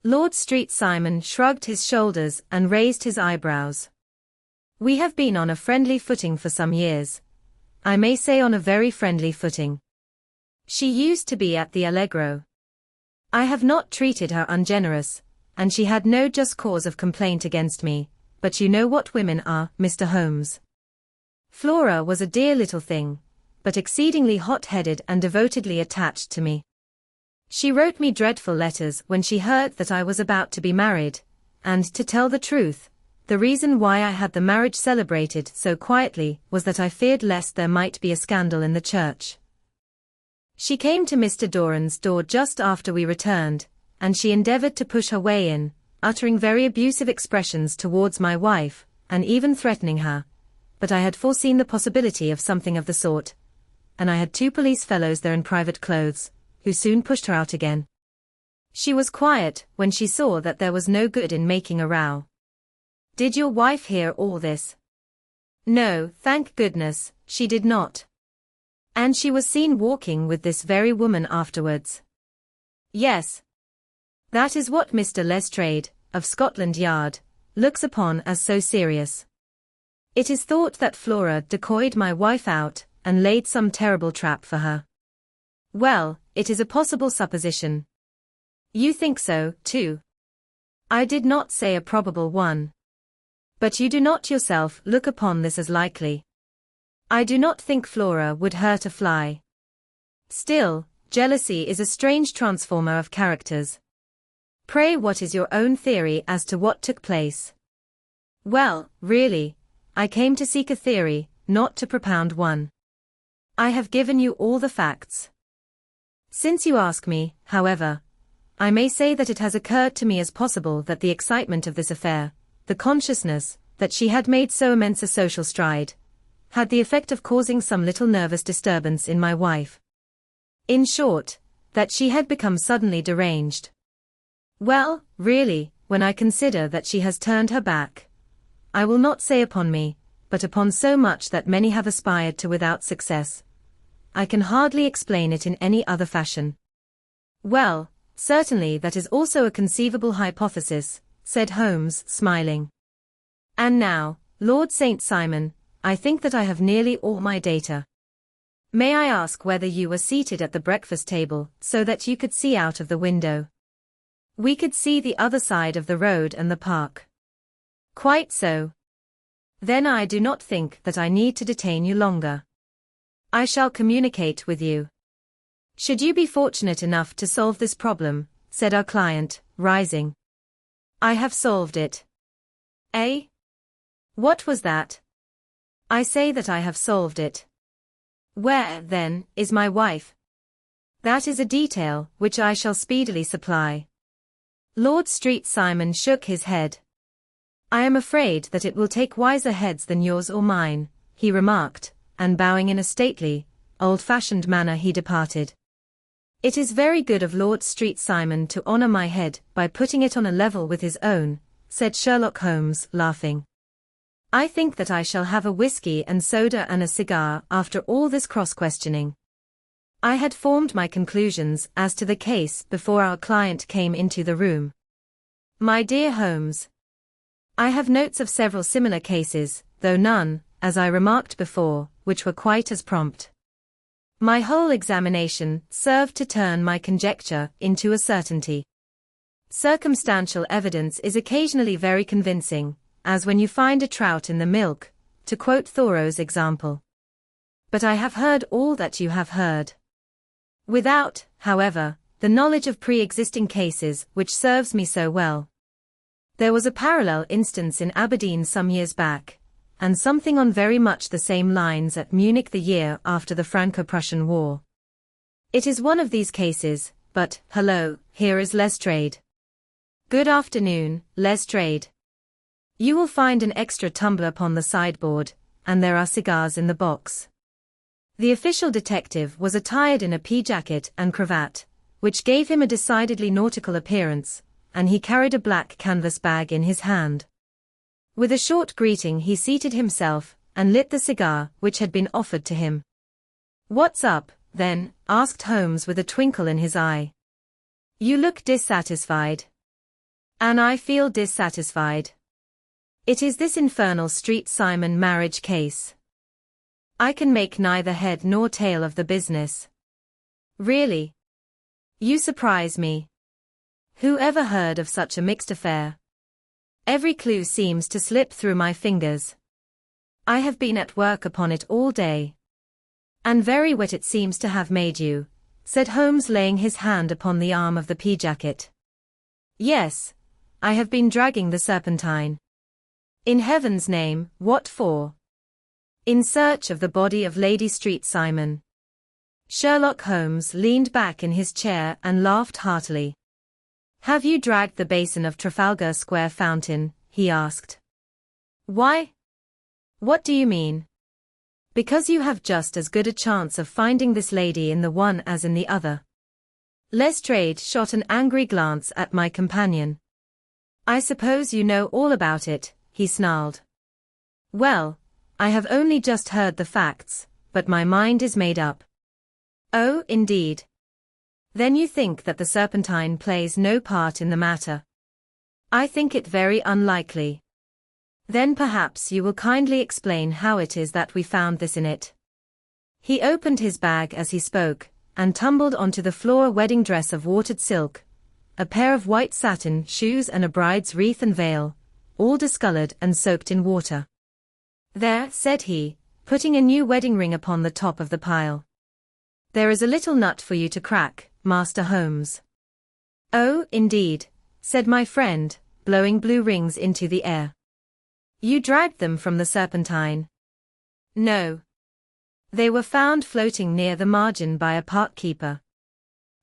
Lord Street Simon shrugged his shoulders and raised his eyebrows. We have been on a friendly footing for some years. I may say on a very friendly footing. She used to be at the Allegro. I have not treated her ungenerous, and she had no just cause of complaint against me, but you know what women are, Mr. Holmes. Flora was a dear little thing, but exceedingly hot-headed and devotedly attached to me. She wrote me dreadful letters when she heard that I was about to be married, and to tell the truth, the reason why I had the marriage celebrated so quietly was that I feared lest there might be a scandal in the church. She came to Mr. Doran's door just after we returned, and she endeavored to push her way in, uttering very abusive expressions towards my wife, and even threatening her. But I had foreseen the possibility of something of the sort, and I had 2 police fellows there in private clothes, who soon pushed her out again. She was quiet when she saw that there was no good in making a row. Did your wife hear all this? No, thank goodness, she did not. And she was seen walking with this very woman afterwards. Yes. That is what Mr. Lestrade, of Scotland Yard, looks upon as so serious. It is thought that Flora decoyed my wife out, and laid some terrible trap for her. Well, it is a possible supposition. You think so, too. I did not say a probable one. But you do not yourself look upon this as likely. I do not think Flora would hurt a fly. Still, jealousy is a strange transformer of characters. Pray, what is your own theory as to what took place? Well, really, I came to seek a theory, not to propound one. I have given you all the facts. Since you ask me, however, I may say that it has occurred to me as possible that the excitement of this affair, the consciousness that she had made so immense a social stride, had the effect of causing some little nervous disturbance in my wife. In short, that she had become suddenly deranged. Well, really, when I consider that she has turned her back, I will not say upon me, but upon so much that many have aspired to without success, I can hardly explain it in any other fashion. Well, certainly that is also a conceivable hypothesis, said Holmes, smiling. And now, Lord St. Simon, I think that I have nearly all my data. May I ask whether you were seated at the breakfast table so that you could see out of the window? We could see the other side of the road and the park. Quite so. Then I do not think that I need to detain you longer. I shall communicate with you. Should you be fortunate enough to solve this problem, said our client, rising. I have solved it. Eh? What was that? I say that I have solved it. Where, then, is my wife? That is a detail which I shall speedily supply. Lord Street Simon shook his head. I am afraid that it will take wiser heads than yours or mine, he remarked, and bowing in a stately, old-fashioned manner he departed. "It is very good of Lord Street Simon to honor my head by putting it on a level with his own," said Sherlock Holmes, laughing. "I think that I shall have a whiskey and soda and a cigar after all this cross-questioning." I had formed my conclusions as to the case before our client came into the room. "My dear Holmes, I have notes of several similar cases, though none, as I remarked before, which were quite as prompt. My whole examination served to turn my conjecture into a certainty. Circumstantial evidence is occasionally very convincing, as when you find a trout in the milk, to quote Thoreau's example. But I have heard all that you have heard. Without, however, the knowledge of pre-existing cases which serves me so well. There was a parallel instance in Aberdeen some years back, and something on very much the same lines at Munich the year after the Franco-Prussian War. It is one of these cases, but, hello, here is Lestrade. Good afternoon, Lestrade. You will find an extra tumbler upon the sideboard, and there are cigars in the box." The official detective was attired in a pea jacket and cravat, which gave him a decidedly nautical appearance, and he carried a black canvas bag in his hand. With a short greeting he seated himself, and lit the cigar which had been offered to him. "What's up, then?" asked Holmes with a twinkle in his eye. "You look dissatisfied." "And I feel dissatisfied. It is this infernal Street Simon marriage case. I can make neither head nor tail of the business." "Really? You surprise me. Who ever heard of such a mixed affair? Every clue seems to slip through my fingers. I have been at work upon it all day. And very wet it seems to have made you," said Holmes, laying his hand upon the arm of the pea jacket. "Yes, I have been dragging the Serpentine." "In heaven's name, what for?" "In search of the body of Lady Street Simon." Sherlock Holmes leaned back in his chair and laughed heartily. "Have you dragged the basin of Trafalgar Square fountain?" he asked. "Why? What do you mean?" "Because you have just as good a chance of finding this lady in the one as in the other." Lestrade shot an angry glance at my companion. "I suppose you know all about it," he snarled. "Well, I have only just heard the facts, but my mind is made up." "Oh, indeed. Then you think that the Serpentine plays no part in the matter?" "I think it very unlikely." "Then perhaps you will kindly explain how it is that we found this in it." He opened his bag as he spoke, and tumbled onto the floor a wedding dress of watered silk, a pair of white satin shoes and a bride's wreath and veil, all discolored and soaked in water. "There," said he, putting a new wedding ring upon the top of the pile. "There is a little nut for you to crack, Master Holmes." "Oh, indeed," said my friend, blowing blue rings into the air. "You dragged them from the Serpentine?" "No. They were found floating near the margin by a park keeper.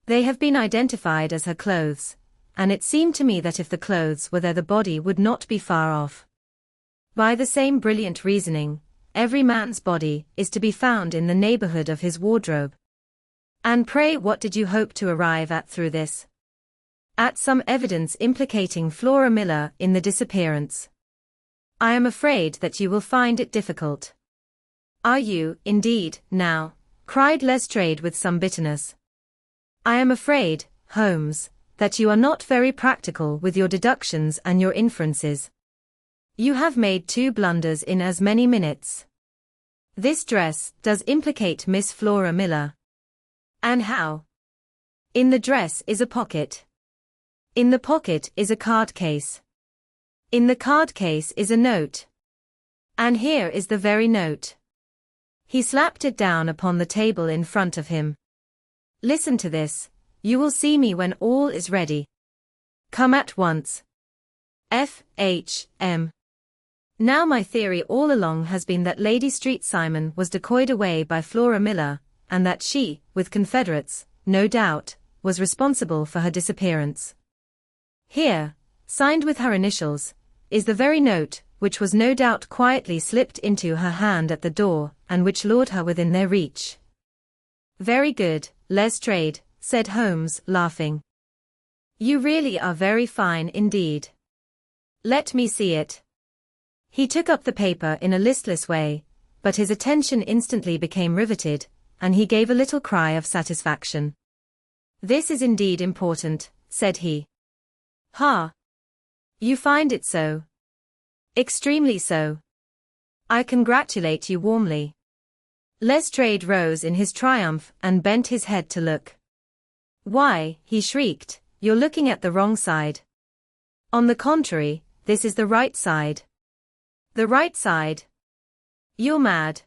They have been identified as her clothes, and it seemed to me that if the clothes were there the body would not be far off. By the same brilliant reasoning, every man's body is to be found in the neighborhood of his wardrobe." "And pray what did you hope to arrive at through this?" "At some evidence implicating Flora Miller in the disappearance." "I am afraid that you will find it difficult." "Are you, indeed, now?" cried Lestrade with some bitterness. "I am afraid, Holmes, that you are not very practical with your deductions and your inferences. You have made 2 blunders in as many minutes. This dress does implicate Miss Flora Miller." "And how?" "In the dress is a pocket. In the pocket is a card case. In the card case is a note. And here is the very note." He slapped it down upon the table in front of him. "Listen to this. You will see me when all is ready. Come at once. F.H.M." Now my theory all along has been that Lady Street Simon was decoyed away by Flora Miller, and that she, with confederates, no doubt, was responsible for her disappearance. Here, signed with her initials, is the very note, which was no doubt quietly slipped into her hand at the door, and which lured her within their reach. Very good, Lestrade, said Holmes, laughing. You really are very fine indeed. Let me see it. He took up the paper in a listless way, but his attention instantly became riveted, and he gave a little cry of satisfaction. This is indeed important, said he. Ha! You find it so? Extremely so. I congratulate you warmly. Lestrade rose in his triumph and bent his head to look. Why, he shrieked, you're looking at the wrong side. On the contrary, this is the right side. The right side? You're mad.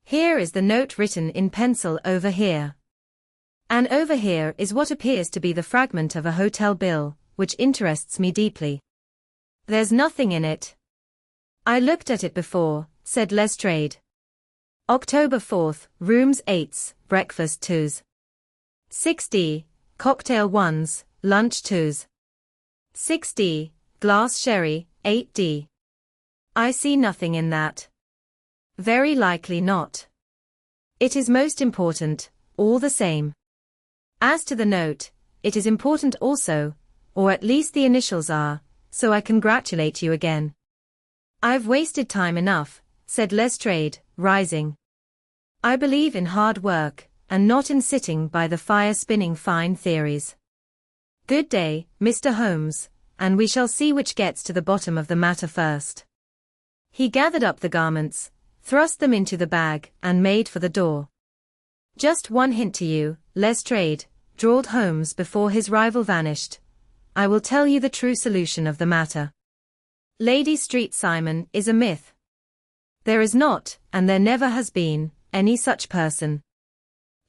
Here is the note written in pencil over here. And over here is what appears to be the fragment of a hotel bill, which interests me deeply. There's nothing in it. I looked at it before, said Lestrade. October 4th, rooms 8s, breakfast 2s. 6d, cocktail 1s, lunch 2s. 6d, glass sherry, 8d. I see nothing in that. Very likely not. It is most important, all the same. As to the note, it is important also, or at least the initials are, so I congratulate you again. I've wasted time enough, said Lestrade, rising. I believe in hard work, and not in sitting by the fire spinning fine theories. Good day, Mr. Holmes, and we shall see which gets to the bottom of the matter first. He gathered up the garments, thrust them into the bag, and made for the door. Just one hint to you, Lestrade, drawled Holmes before his rival vanished. I will tell you the true solution of the matter. Lady Street Simon is a myth. There is not, and there never has been, any such person.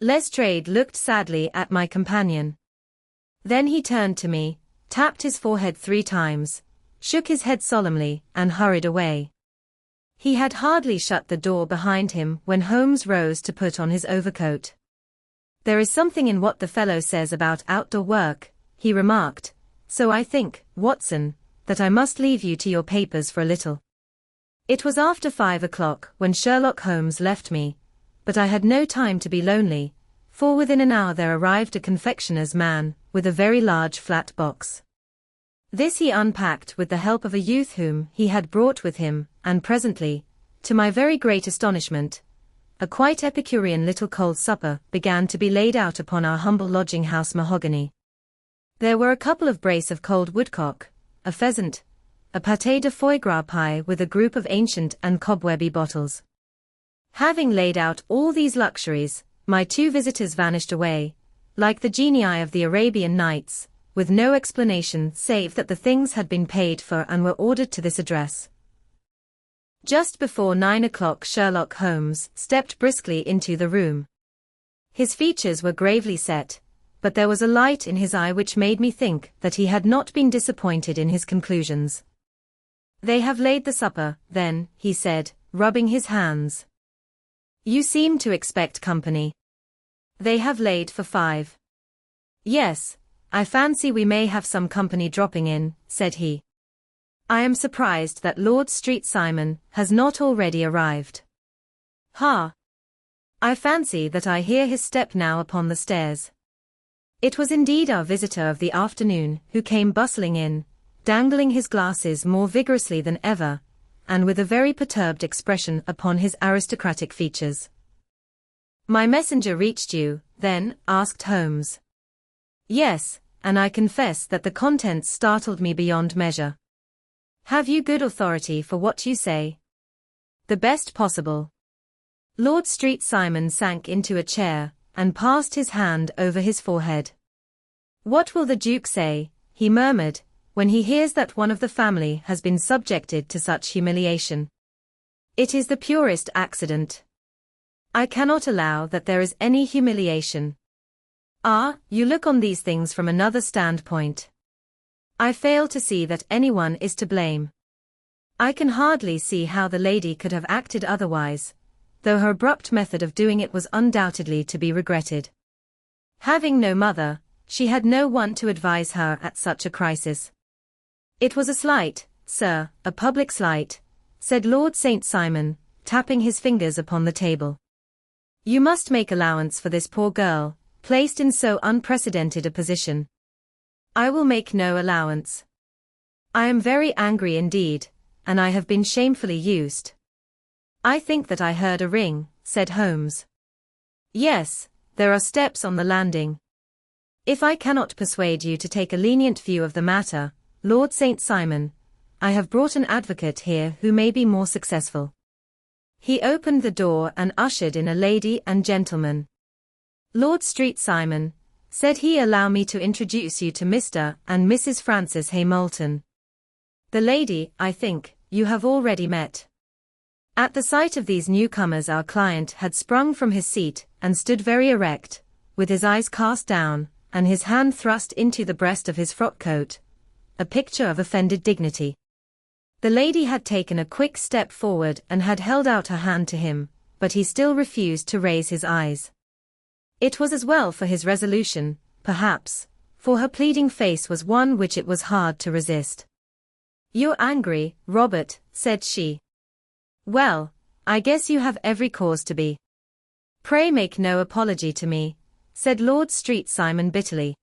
Lestrade looked sadly at my companion. Then he turned to me, tapped his forehead 3 times, shook his head solemnly, and hurried away. He had hardly shut the door behind him when Holmes rose to put on his overcoat. There is something in what the fellow says about outdoor work, he remarked, so I think, Watson, that I must leave you to your papers for a little. It was after 5 o'clock when Sherlock Holmes left me, but I had no time to be lonely, for within an hour there arrived a confectioner's man, with a very large flat box. This he unpacked with the help of a youth whom he had brought with him, and presently, to my very great astonishment, a quite Epicurean little cold supper began to be laid out upon our humble lodging-house mahogany. There were a couple of brace of cold woodcock, a pheasant, a pâté de foie gras pie with a group of ancient and cobwebby bottles. Having laid out all these luxuries, my 2 visitors vanished away, like the genii of the Arabian Nights, with no explanation save that the things had been paid for and were ordered to this address. Just before 9 o'clock Sherlock Holmes stepped briskly into the room. His features were gravely set, but there was a light in his eye which made me think that he had not been disappointed in his conclusions. They have laid the supper, then, he said, rubbing his hands. You seem to expect company. They have laid for 5. Yes, I fancy we may have some company dropping in, said he. I am surprised that Lord Street Simon has not already arrived. Ha! I fancy that I hear his step now upon the stairs. It was indeed our visitor of the afternoon who came bustling in, dangling his glasses more vigorously than ever, and with a very perturbed expression upon his aristocratic features. My messenger reached you, then? Asked Holmes. Yes, and I confess that the contents startled me beyond measure. Have you good authority for what you say? The best possible. Lord Street Simon sank into a chair, and passed his hand over his forehead. What will the Duke say, he murmured, when he hears that one of the family has been subjected to such humiliation? It is the purest accident. I cannot allow that there is any humiliation. Ah, you look on these things from another standpoint. I fail to see that anyone is to blame. I can hardly see how the lady could have acted otherwise, though her abrupt method of doing it was undoubtedly to be regretted. Having no mother, she had no one to advise her at such a crisis. It was a slight, sir, a public slight, said Lord St. Simon, tapping his fingers upon the table. You must make allowance for this poor girl, placed in so unprecedented a position. I will make no allowance. I am very angry indeed, and I have been shamefully used. I think that I heard a ring, said Holmes. Yes, there are steps on the landing. If I cannot persuade you to take a lenient view of the matter, Lord St. Simon, I have brought an advocate here who may be more successful. He opened the door and ushered in a lady and gentleman. Lord St. Simon, said he, allow me to introduce you to Mr. and Mrs. Francis Hamilton. The lady, I think, you have already met. At the sight of these newcomers our client had sprung from his seat and stood very erect, with his eyes cast down, and his hand thrust into the breast of his frock coat, a picture of offended dignity. The lady had taken a quick step forward and had held out her hand to him, but he still refused to raise his eyes. It was as well for his resolution, perhaps, for her pleading face was one which it was hard to resist. You're angry, Robert, said she. Well, I guess you have every cause to be. Pray make no apology to me, said Lord St. Simon bitterly.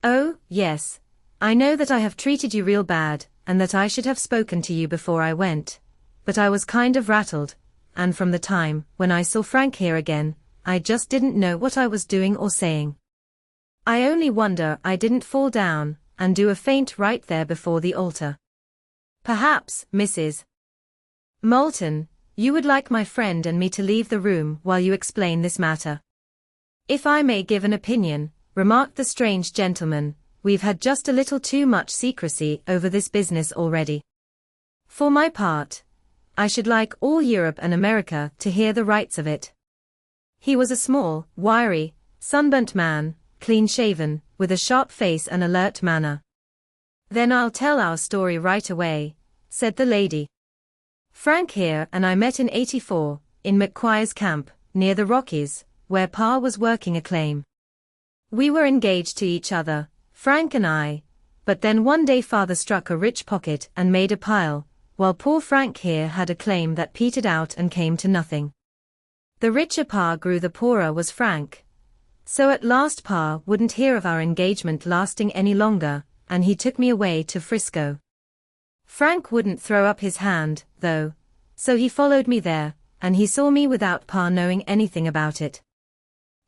Oh, yes, I know that I have treated you real bad, and that I should have spoken to you before I went, but I was kind of rattled, and from the time when I saw Frank here again, I just didn't know what I was doing or saying. I only wonder I didn't fall down and do a faint right there before the altar. Perhaps, Mrs. Moulton, you would like my friend and me to leave the room while you explain this matter. If I may give an opinion, remarked the strange gentleman, we've had just a little too much secrecy over this business already. For my part, I should like all Europe and America to hear the rights of it. He was a small, wiry, sunburnt man, clean-shaven, with a sharp face and alert manner. Then I'll tell our story right away, said the lady. Frank here and I met in '84, in McQuire's camp, near the Rockies, where Pa was working a claim. We were engaged to each other, Frank and I, but then one day Father struck a rich pocket and made a pile, while poor Frank here had a claim that petered out and came to nothing. The richer Pa grew, the poorer was Frank. So at last Pa wouldn't hear of our engagement lasting any longer, and he took me away to Frisco. Frank wouldn't throw up his hand, though, so he followed me there, and he saw me without Pa knowing anything about it.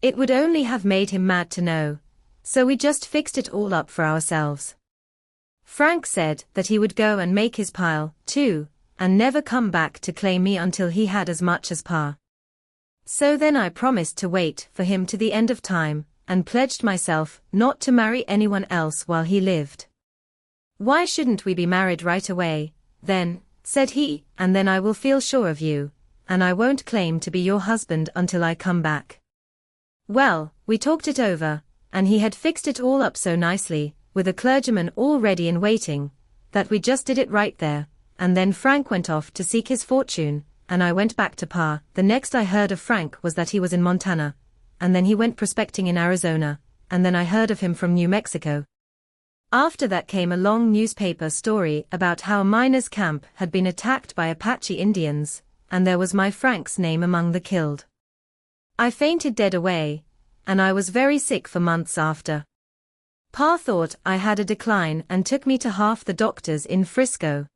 It would only have made him mad to know, so we just fixed it all up for ourselves. Frank said that he would go and make his pile, too, and never come back to claim me until he had as much as Pa. So then I promised to wait for him to the end of time, and pledged myself not to marry anyone else while he lived. Why shouldn't we be married right away, then, said he, and then I will feel sure of you, and I won't claim to be your husband until I come back. Well, we talked it over, and he had fixed it all up so nicely, with a clergyman all ready in waiting, that we just did it right there, and then Frank went off to seek his fortune, and I went back to Pa. The next I heard of Frank was that he was in Montana, and then he went prospecting in Arizona, and then I heard of him from New Mexico. After that came a long newspaper story about how a miners' camp had been attacked by Apache Indians, and there was my Frank's name among the killed. I fainted dead away, and I was very sick for months after. Pa thought I had a decline and took me to half the doctors in Frisco.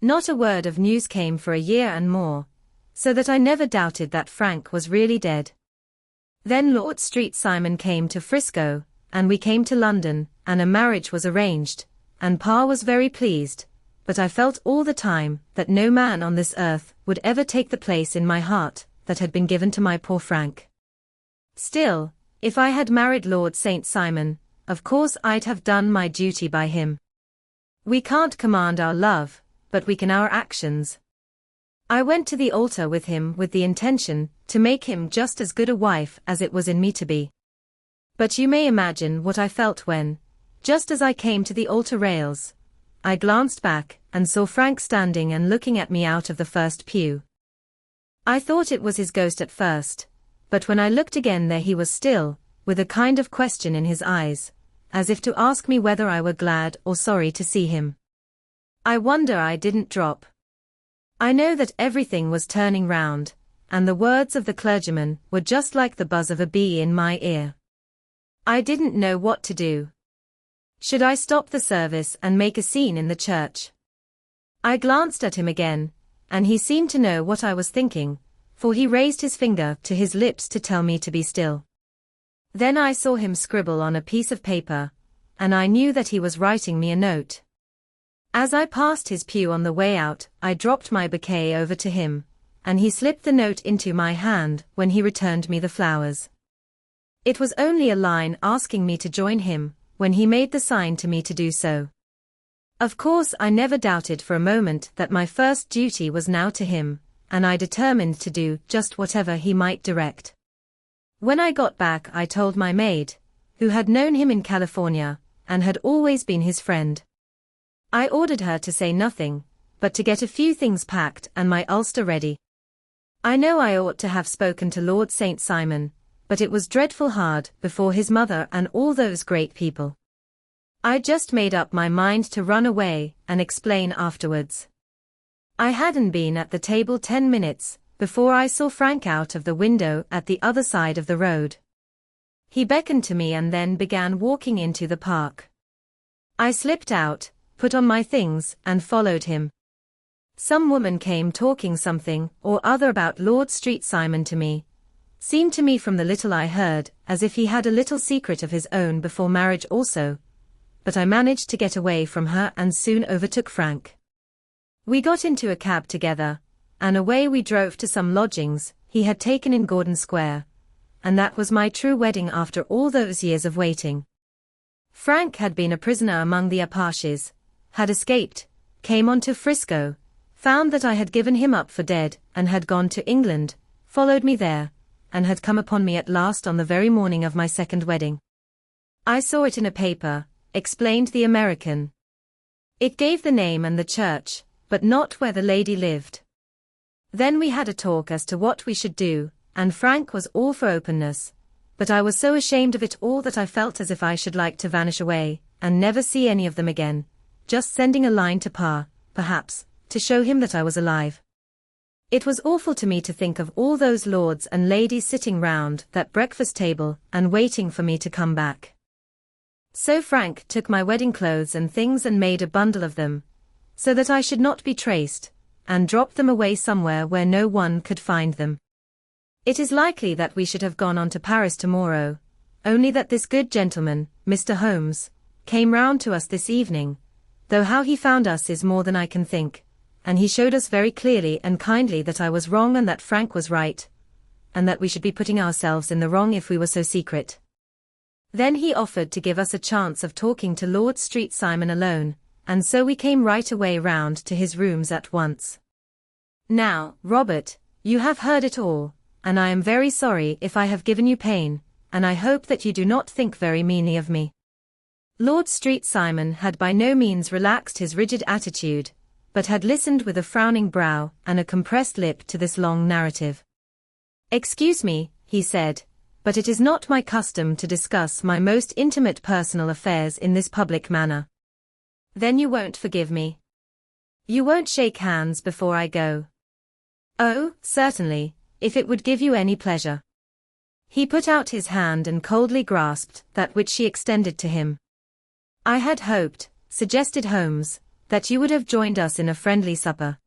Not a word of news came for a year and more, so that I never doubted that Frank was really dead. Then Lord St. Simon came to Frisco, and we came to London, and a marriage was arranged, and Pa was very pleased, but I felt all the time that no man on this earth would ever take the place in my heart that had been given to my poor Frank. Still, if I had married Lord St. Simon, of course I'd have done my duty by him. We can't command our love, but we can our actions. I went to the altar with him with the intention to make him just as good a wife as it was in me to be. But you may imagine what I felt when, just as I came to the altar rails, I glanced back and saw Frank standing and looking at me out of the first pew. I thought it was his ghost at first, but when I looked again there he was still, with a kind of question in his eyes, as if to ask me whether I were glad or sorry to see him. I wonder I didn't drop. I know that everything was turning round, and the words of the clergyman were just like the buzz of a bee in my ear. I didn't know what to do. Should I stop the service and make a scene in the church? I glanced at him again, and he seemed to know what I was thinking, for he raised his finger to his lips to tell me to be still. Then I saw him scribble on a piece of paper, and I knew that he was writing me a note. As I passed his pew on the way out, I dropped my bouquet over to him, and he slipped the note into my hand when he returned me the flowers. It was only a line asking me to join him, when he made the sign to me to do so. Of course, I never doubted for a moment that my first duty was now to him, and I determined to do just whatever he might direct. When I got back, I told my maid, who had known him in California, and had always been his friend. I ordered her to say nothing, but to get a few things packed and my ulster ready. I know I ought to have spoken to Lord St. Simon, but it was dreadful hard before his mother and all those great people. I just made up my mind to run away and explain afterwards. I hadn't been at the table 10 minutes before I saw Frank out of the window at the other side of the road. He beckoned to me and then began walking into the park. I slipped out, put on my things, and followed him. Some woman came talking something or other about Lord St. Simon to me. Seemed to me from the little I heard as if he had a little secret of his own before marriage also. But I managed to get away from her and soon overtook Frank. We got into a cab together, and away we drove to some lodgings he had taken in Gordon Square. And that was my true wedding after all those years of waiting. Frank had been a prisoner among the Apaches, had escaped, came on to Frisco, found that I had given him up for dead and had gone to England, followed me there, and had come upon me at last on the very morning of my second wedding. I saw it in a paper, explained the American. It gave the name and the church, but not where the lady lived. Then we had a talk as to what we should do, and Frank was all for openness, but I was so ashamed of it all that I felt as if I should like to vanish away, and never see any of them again, just sending a line to Pa, perhaps, to show him that I was alive. It was awful to me to think of all those lords and ladies sitting round that breakfast table and waiting for me to come back. So Frank took my wedding clothes and things and made a bundle of them, so that I should not be traced, and dropped them away somewhere where no one could find them. It is likely that we should have gone on to Paris tomorrow, only that this good gentleman, Mr. Holmes, came round to us this evening, though how he found us is more than I can think, and he showed us very clearly and kindly that I was wrong and that Frank was right, and that we should be putting ourselves in the wrong if we were so secret. Then he offered to give us a chance of talking to Lord St. Simon alone, and so we came right away round to his rooms at once. Now, Robert, you have heard it all, and I am very sorry if I have given you pain, and I hope that you do not think very meanly of me. Lord St. Simon had by no means relaxed his rigid attitude, but had listened with a frowning brow and a compressed lip to this long narrative. "Excuse me," he said, "but it is not my custom to discuss my most intimate personal affairs in this public manner." "Then you won't forgive me? You won't shake hands before I go?" "Oh, certainly, if it would give you any pleasure." He put out his hand and coldly grasped that which she extended to him. "I had hoped," suggested Holmes, "that you would have joined us in a friendly supper."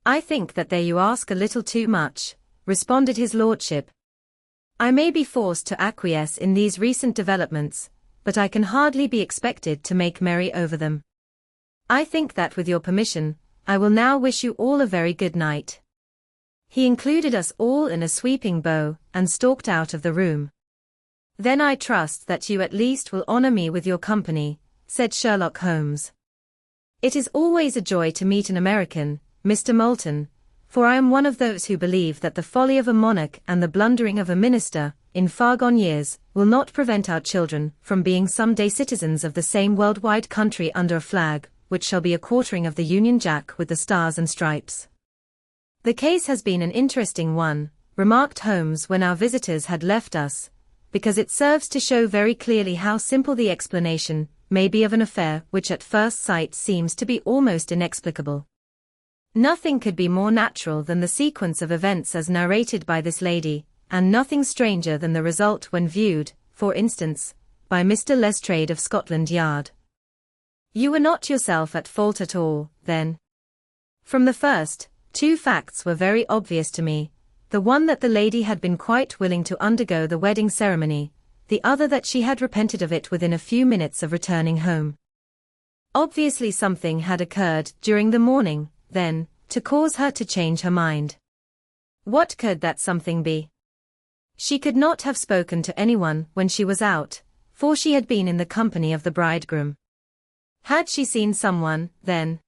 "I think that there you ask a little too much," responded his lordship. "I may be forced to acquiesce in these recent developments, but I can hardly be expected to make merry over them. I think that with your permission, I will now wish you all a very good night." He included us all in a sweeping bow and stalked out of the room. "Then I trust that you at least will honor me with your company," said Sherlock Holmes. "It is always a joy to meet an American, Mr. Moulton, for I am one of those who believe that the folly of a monarch and the blundering of a minister, in far-gone years, will not prevent our children from being some day citizens of the same world-wide country under a flag, which shall be a quartering of the Union Jack with the stars and stripes." "The case has been an interesting one," remarked Holmes when our visitors had left us, "because it serves to show very clearly how simple the explanation may be of an affair which at first sight seems to be almost inexplicable. Nothing could be more natural than the sequence of events as narrated by this lady, and nothing stranger than the result when viewed, for instance, by Mr. Lestrade of Scotland Yard. You were not yourself at fault at all, then. From the first, two facts were very obvious to me, the one that the lady had been quite willing to undergo the wedding ceremony, the other that she had repented of it within a few minutes of returning home. Obviously something had occurred during the morning, then, to cause her to change her mind. What could that something be? She could not have spoken to anyone when she was out, for she had been in the company of the bridegroom. Had she seen someone, then?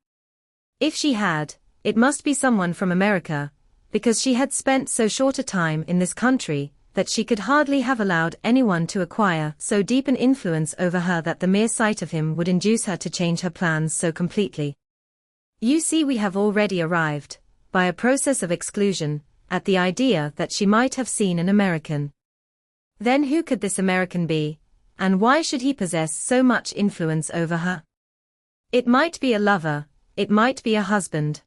If she had, it must be someone from America, because she had spent so short a time in this country, that she could hardly have allowed anyone to acquire so deep an influence over her that the mere sight of him would induce her to change her plans so completely. You see, we have already arrived, by a process of exclusion, at the idea that she might have seen an American. Then who could this American be, and why should he possess so much influence over her? It might be a lover, it might be a husband.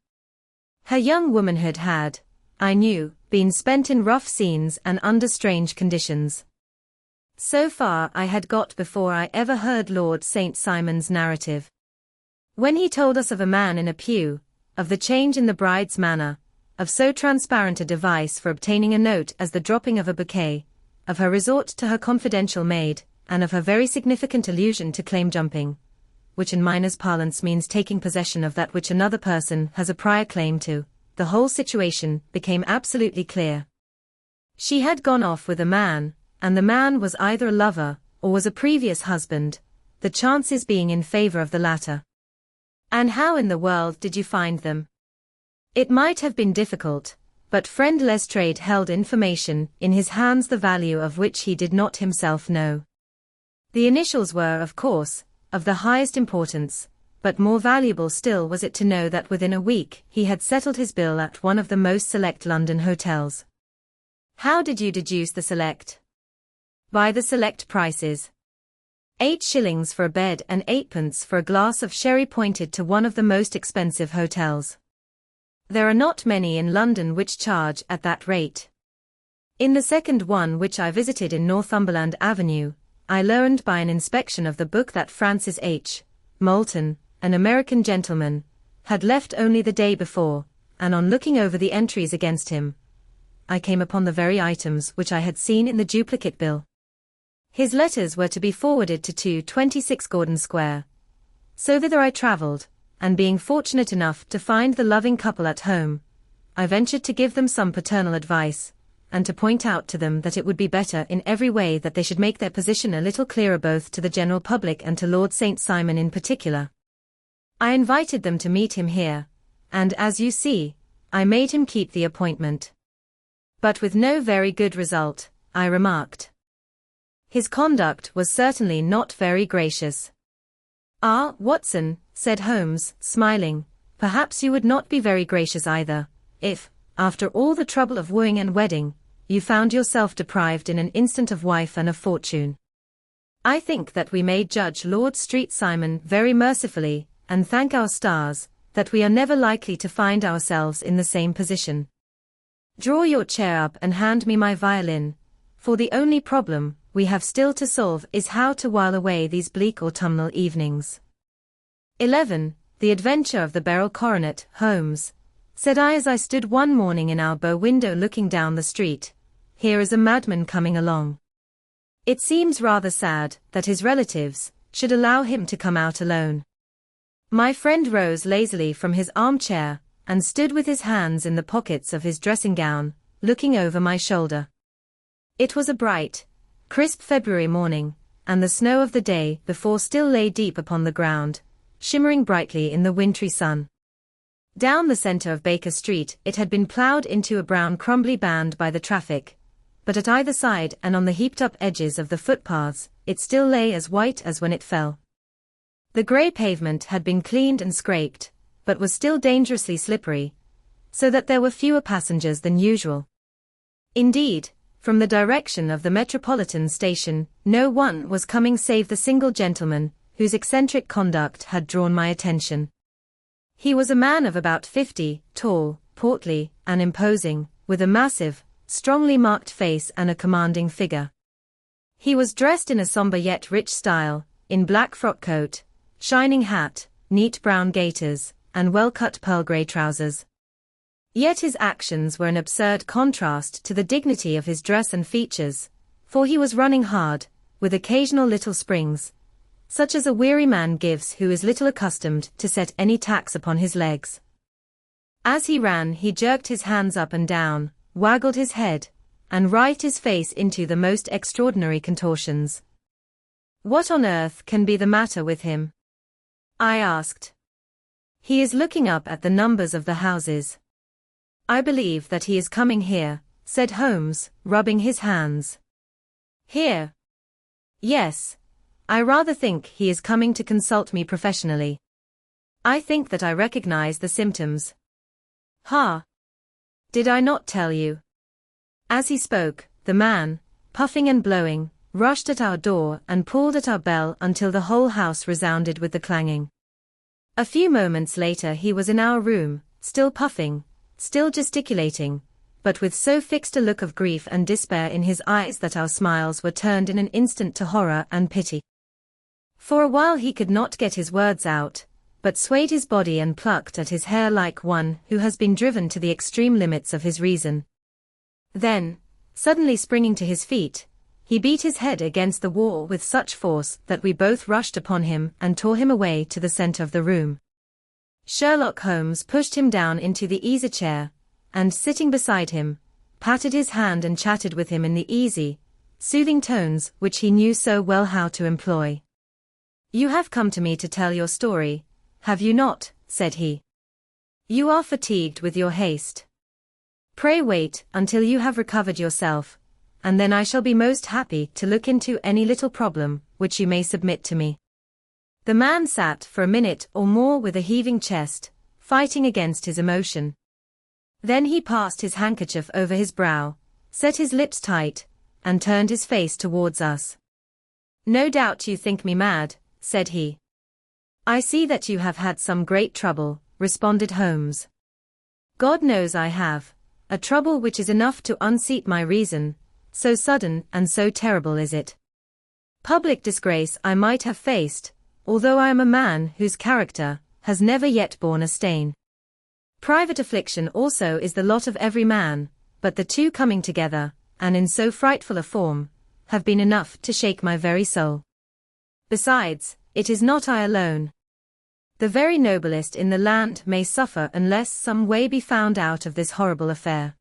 Her young womanhood had, I knew, been spent in rough scenes and under strange conditions. So far I had got before I ever heard Lord St. Simon's narrative. When he told us of a man in a pew, of the change in the bride's manner, of so transparent a device for obtaining a note as the dropping of a bouquet, of her resort to her confidential maid, and of her very significant allusion to claim jumping, which in miners' parlance means taking possession of that which another person has a prior claim to, the whole situation became absolutely clear. She had gone off with a man, and the man was either a lover, or was a previous husband, the chances being in favor of the latter. And how in the world did you find them? It might have been difficult, but friend Lestrade held information in his hands the value of which he did not himself know. The initials were, of course, of the highest importance, but more valuable still was it to know that within a week he had settled his bill at one of the most select London hotels. How did you deduce the select? By the select prices. 8 shillings for a bed and 8 pence for a glass of sherry pointed to one of the most expensive hotels. There are not many in London which charge at that rate. In the second one which I visited in Northumberland Avenue, I learned by an inspection of the book that Francis H. Moulton, an American gentleman, had left only the day before, and on looking over the entries against him, I came upon the very items which I had seen in the duplicate bill. His letters were to be forwarded to 226 Gordon Square. So thither I travelled, and being fortunate enough to find the loving couple at home, I ventured to give them some paternal advice, and to point out to them that it would be better in every way that they should make their position a little clearer both to the general public and to Lord St. Simon in particular. I invited them to meet him here, and as you see, I made him keep the appointment. But with no very good result, I remarked. His conduct was certainly not very gracious. "Ah, Watson," said Holmes, smiling, "perhaps you would not be very gracious either, if, after all the trouble of wooing and wedding, you found yourself deprived in an instant of wife and of fortune. I think that we may judge Lord St. Simon very mercifully, and thank our stars, that we are never likely to find ourselves in the same position. Draw your chair up and hand me my violin, for the only problem we have still to solve is how to while away these bleak autumnal evenings." 11. The Adventure of the Beryl Coronet, Holmes, said I as I stood one morning in our bow window looking down the street. Here is a madman coming along. It seems rather sad that his relatives should allow him to come out alone. My friend rose lazily from his armchair, and stood with his hands in the pockets of his dressing gown, looking over my shoulder. It was a bright, crisp February morning, and the snow of the day before still lay deep upon the ground, shimmering brightly in the wintry sun. Down the centre of Baker Street it had been ploughed into a brown crumbly band by the traffic, but at either side and on the heaped-up edges of the footpaths, it still lay as white as when it fell. The grey pavement had been cleaned and scraped, but was still dangerously slippery, so that there were fewer passengers than usual. Indeed, from the direction of the Metropolitan Station, no one was coming save the single gentleman, whose eccentric conduct had drawn my attention. He was a man of about 50, tall, portly, and imposing, with a massive, strongly marked face and a commanding figure. He was dressed in a somber yet rich style, in black frock coat, shining hat, neat brown gaiters, and well-cut pearl grey trousers. Yet his actions were an absurd contrast to the dignity of his dress and features, for he was running hard, with occasional little springs, such as a weary man gives who is little accustomed to set any tax upon his legs. As he ran he jerked his hands up and down, waggled his head, and writhed his face into the most extraordinary contortions. "What on earth can be the matter with him?" I asked. "He is looking up at the numbers of the houses." "I believe that he is coming here," said Holmes, rubbing his hands. "Here?" "Yes. I rather think he is coming to consult me professionally. I think that I recognize the symptoms." "Ha! Did I not tell you?" As he spoke, the man, puffing and blowing, rushed at our door and pulled at our bell until the whole house resounded with the clanging. A few moments later he was in our room, still puffing, still gesticulating, but with so fixed a look of grief and despair in his eyes that our smiles were turned in an instant to horror and pity. For a while he could not get his words out, but swayed his body and plucked at his hair like one who has been driven to the extreme limits of his reason. Then, suddenly springing to his feet, he beat his head against the wall with such force that we both rushed upon him and tore him away to the center of the room. Sherlock Holmes pushed him down into the easy-chair, and sitting beside him, patted his hand and chatted with him in the easy, soothing tones which he knew so well how to employ. "You have come to me to tell your story, have you not?" said he. "You are fatigued with your haste. Pray wait until you have recovered yourself, and then I shall be most happy to look into any little problem which you may submit to me." The man sat for a minute or more with a heaving chest, fighting against his emotion. Then he passed his handkerchief over his brow, set his lips tight, and turned his face towards us. "No doubt you think me mad," said he. "I see that you have had some great trouble," responded Holmes. "God knows I have. A trouble which is enough to unseat my reason, so sudden and so terrible is it. Public disgrace I might have faced, although I am a man whose character has never yet borne a stain. Private affliction also is the lot of every man, but the two coming together, and in so frightful a form, have been enough to shake my very soul. Besides, it is not I alone. The very noblest in the land may suffer unless some way be found out of this horrible affair."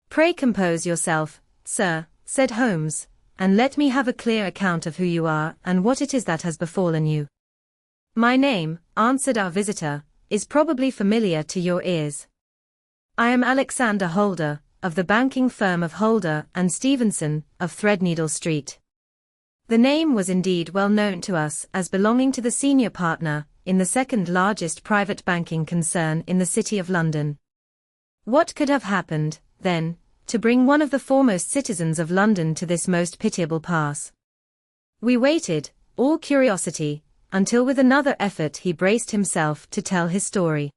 "Pray compose yourself, sir," said Holmes, "and let me have a clear account of who you are and what it is that has befallen you." "My name," answered our visitor, "is probably familiar to your ears. I am Alexander Holder, of the banking firm of Holder and Stevenson, of Threadneedle Street." The name was indeed well known to us as belonging to the senior partner in the second largest private banking concern in the City of London. What could have happened, then, to bring one of the foremost citizens of London to this most pitiable pass? We waited, all curiosity, until with another effort he braced himself to tell his story.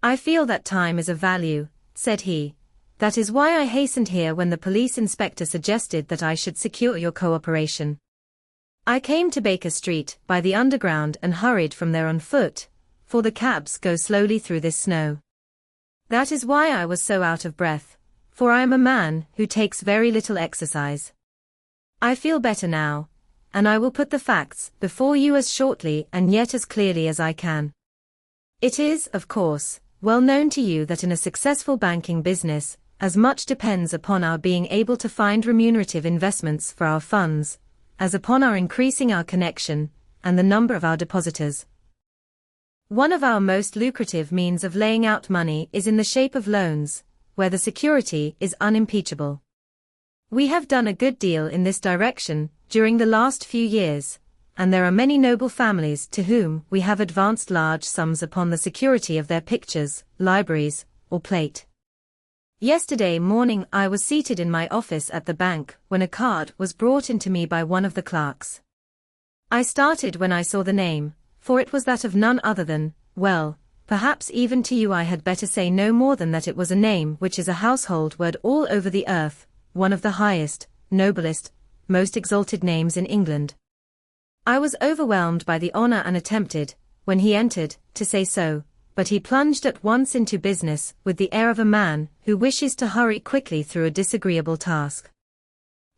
"I feel that time is of value," said he. "That is why I hastened here when the police inspector suggested that I should secure your cooperation. I came to Baker Street by the Underground and hurried from there on foot, for the cabs go slowly through this snow. That is why I was so out of breath, for I am a man who takes very little exercise. I feel better now, and I will put the facts before you as shortly and yet as clearly as I can. It is, of course, well known to you that in a successful banking business, as much depends upon our being able to find remunerative investments for our funds, as upon our increasing our connection, and the number of our depositors. One of our most lucrative means of laying out money is in the shape of loans, where the security is unimpeachable. We have done a good deal in this direction during the last few years, and there are many noble families to whom we have advanced large sums upon the security of their pictures, libraries, or plate. Yesterday morning I was seated in my office at the bank when a card was brought in to me by one of the clerks. I started when I saw the name, for it was that of none other than, well, Perhaps even to you I had better say no more than that it was a name which is a household word all over the earth, one of the highest, noblest, most exalted names in England. I was overwhelmed by the honor and attempted, when he entered, to say so, but he plunged at once into business with the air of a man who wishes to hurry quickly through a disagreeable task.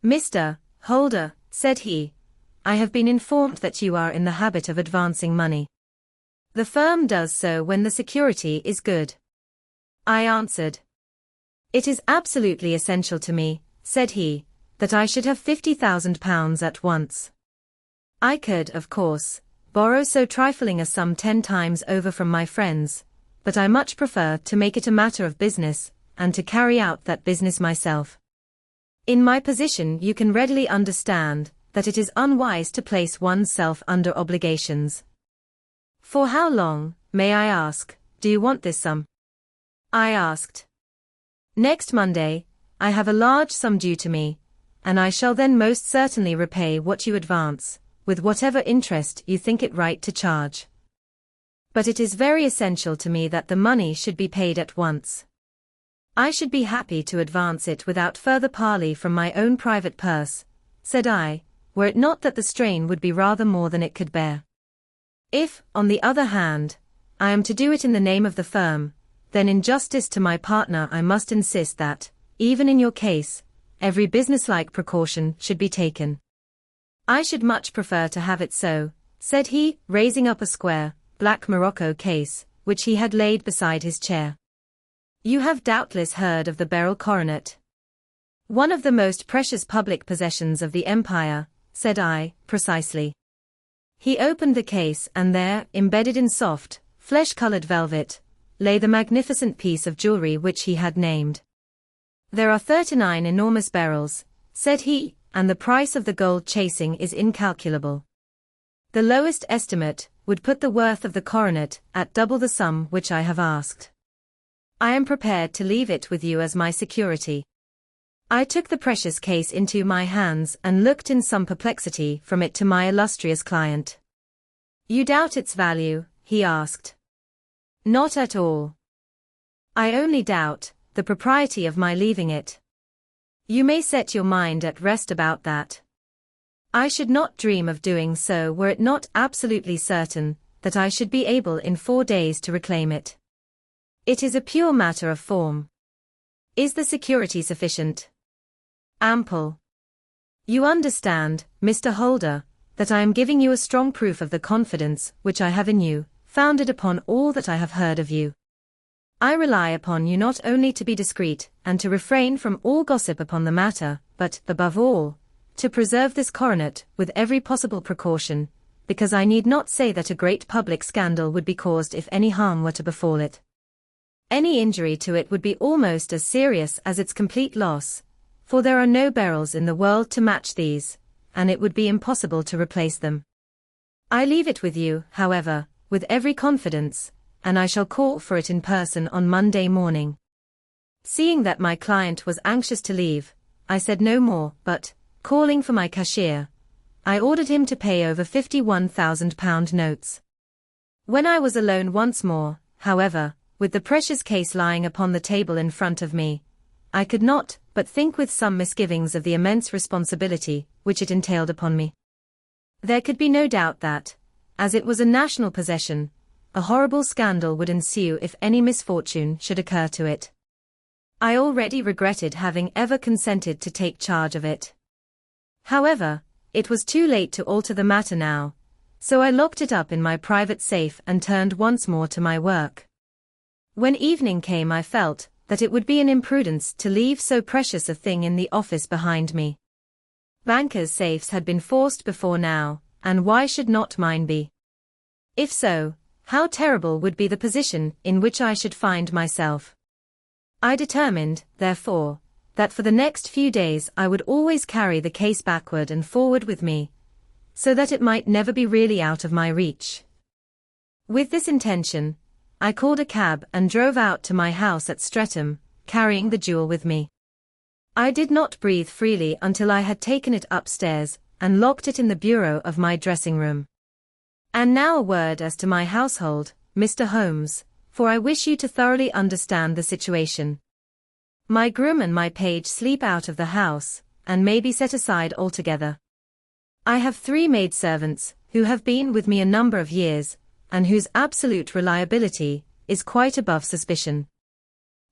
"Mr. Holder," said he, "I have been informed that you are in the habit of advancing money. The firm does so when the security is good." I answered. "It is absolutely essential to me," said he, "that I should have £50,000 at once. I could, of course, borrow so trifling a sum 10 times over from my friends, but I much prefer to make it a matter of business, and to carry out that business myself. In my position you can readily understand that it is unwise to place oneself under obligations. For how long, may I ask, do you want this sum?" I asked. "Next Monday. I have a large sum due to me, and I shall then most certainly repay what you advance, with whatever interest you think it right to charge. But it is very essential to me that the money should be paid at once. I should be happy to advance it without further parley from my own private purse," said I, "were it not that the strain would be rather more than it could bear. If, on the other hand, I am to do it in the name of the firm, then in justice to my partner I must insist that, even in your case, every businesslike precaution should be taken." "I should much prefer to have it so," said he, raising up a square, black morocco case, which he had laid beside his chair. "You have doubtless heard of the Beryl coronet. One of the most precious public possessions of the empire," said I. "Precisely." He opened the case and there, embedded in soft, flesh-colored velvet, lay the magnificent piece of jewelry which he had named. "There are 39 enormous Beryls," said he, "and the price of the gold chasing is incalculable. The lowest estimate would put the worth of the coronet at double the sum which I have asked. I am prepared to leave it with you as my security." I took the precious case into my hands and looked in some perplexity from it to my illustrious client. "You doubt its value?" he asked. "Not at all. I only doubt the propriety of my leaving it. You may set your mind at rest about that. I should not dream of doing so were it not absolutely certain that I should be able in 4 days to reclaim it. It is a pure matter of form. Is the security sufficient?" "Ample. You understand, Mr. Holder, that I am giving you a strong proof of the confidence which I have in you, founded upon all that I have heard of you. I rely upon you not only to be discreet and to refrain from all gossip upon the matter, but, above all, to preserve this coronet with every possible precaution, because I need not say that a great public scandal would be caused if any harm were to befall it. Any injury to it would be almost as serious as its complete loss, for there are no Beryls in the world to match these, and it would be impossible to replace them. I leave it with you, however, with every confidence, and I shall call for it in person on Monday morning." Seeing that my client was anxious to leave, I said no more, but, calling for my cashier, I ordered him to pay over £51,000 notes. When I was alone once more, however, with the precious case lying upon the table in front of me, I could not but think with some misgivings of the immense responsibility which it entailed upon me. There could be no doubt that, as it was a national possession, a horrible scandal would ensue if any misfortune should occur to it. I already regretted having ever consented to take charge of it. However, it was too late to alter the matter now, so I locked it up in my private safe and turned once more to my work. When evening came I felt that it would be an imprudence to leave so precious a thing in the office behind me. Bankers' safes had been forced before now, and why should not mine be? If so, how terrible would be the position in which I should find myself. I determined, therefore, that for the next few days I would always carry the case backward and forward with me, so that it might never be really out of my reach. With this intention, I called a cab and drove out to my house at Streatham, carrying the jewel with me. I did not breathe freely until I had taken it upstairs and locked it in the bureau of my dressing room. And now a word as to my household, Mr. Holmes, for I wish you to thoroughly understand the situation. My groom and my page sleep out of the house, and may be set aside altogether. I have 3 maidservants, who have been with me a number of years, and whose absolute reliability is quite above suspicion.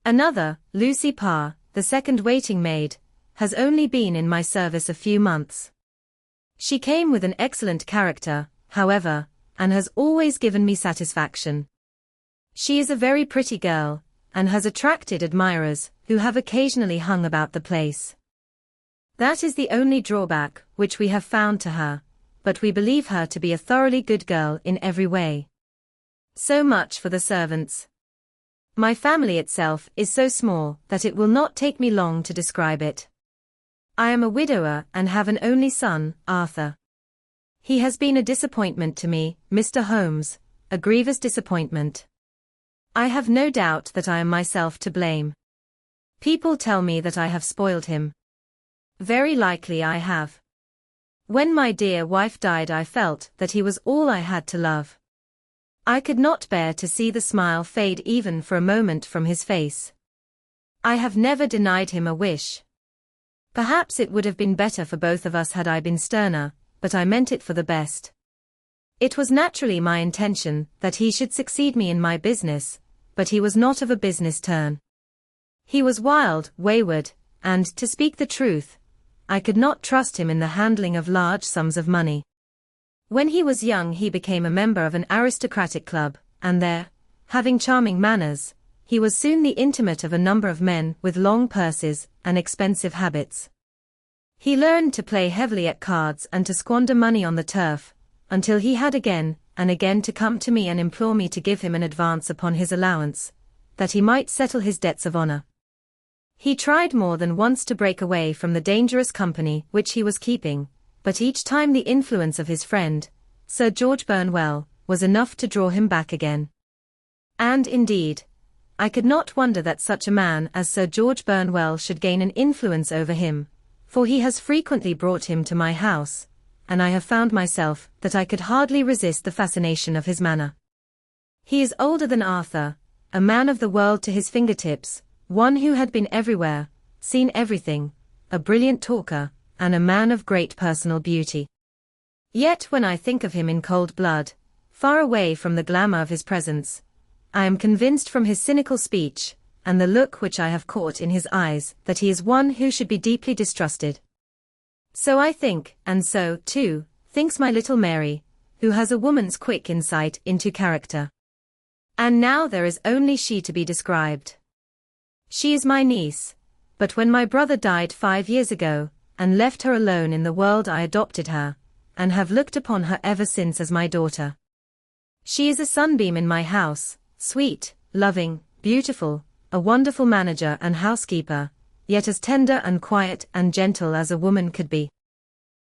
Another, Lucy Parr, the second waiting maid, has only been in my service a few months. She came with an excellent character, however, and has always given me satisfaction. She is a very pretty girl, and has attracted admirers, who have occasionally hung about the place. That is the only drawback which we have found to her, but we believe her to be a thoroughly good girl in every way. So much for the servants. My family itself is so small that it will not take me long to describe it. I am a widower and have an only son, Arthur. He has been a disappointment to me, Mr. Holmes, a grievous disappointment. I have no doubt that I am myself to blame. People tell me that I have spoiled him. Very likely I have. When my dear wife died, I felt that he was all I had to love. I could not bear to see the smile fade even for a moment from his face. I have never denied him a wish. Perhaps it would have been better for both of us had I been sterner, but I meant it for the best. It was naturally my intention that he should succeed me in my business, but he was not of a business turn. He was wild, wayward, and, to speak the truth, I could not trust him in the handling of large sums of money. When he was young he became a member of an aristocratic club, and there, having charming manners, he was soon the intimate of a number of men with long purses and expensive habits. He learned to play heavily at cards and to squander money on the turf, until he had again and again to come to me and implore me to give him an advance upon his allowance, that he might settle his debts of honor. He tried more than once to break away from the dangerous company which he was keeping, but each time the influence of his friend, Sir George Burnwell, was enough to draw him back again. And indeed, I could not wonder that such a man as Sir George Burnwell should gain an influence over him, for he has frequently brought him to my house, and I have found myself that I could hardly resist the fascination of his manner. He is older than Arthur, a man of the world to his fingertips, one who had been everywhere, seen everything, a brilliant talker, and a man of great personal beauty. Yet when I think of him in cold blood, far away from the glamour of his presence, I am convinced from his cynical speech, and the look which I have caught in his eyes, that he is one who should be deeply distrusted. So I think, and so, too, thinks my little Mary, who has a woman's quick insight into character. And now there is only she to be described. She is my niece, but when my brother died 5 years ago, and left her alone in the world, I adopted her, and have looked upon her ever since as my daughter. She is a sunbeam in my house, sweet, loving, beautiful, a wonderful manager and housekeeper, yet as tender and quiet and gentle as a woman could be.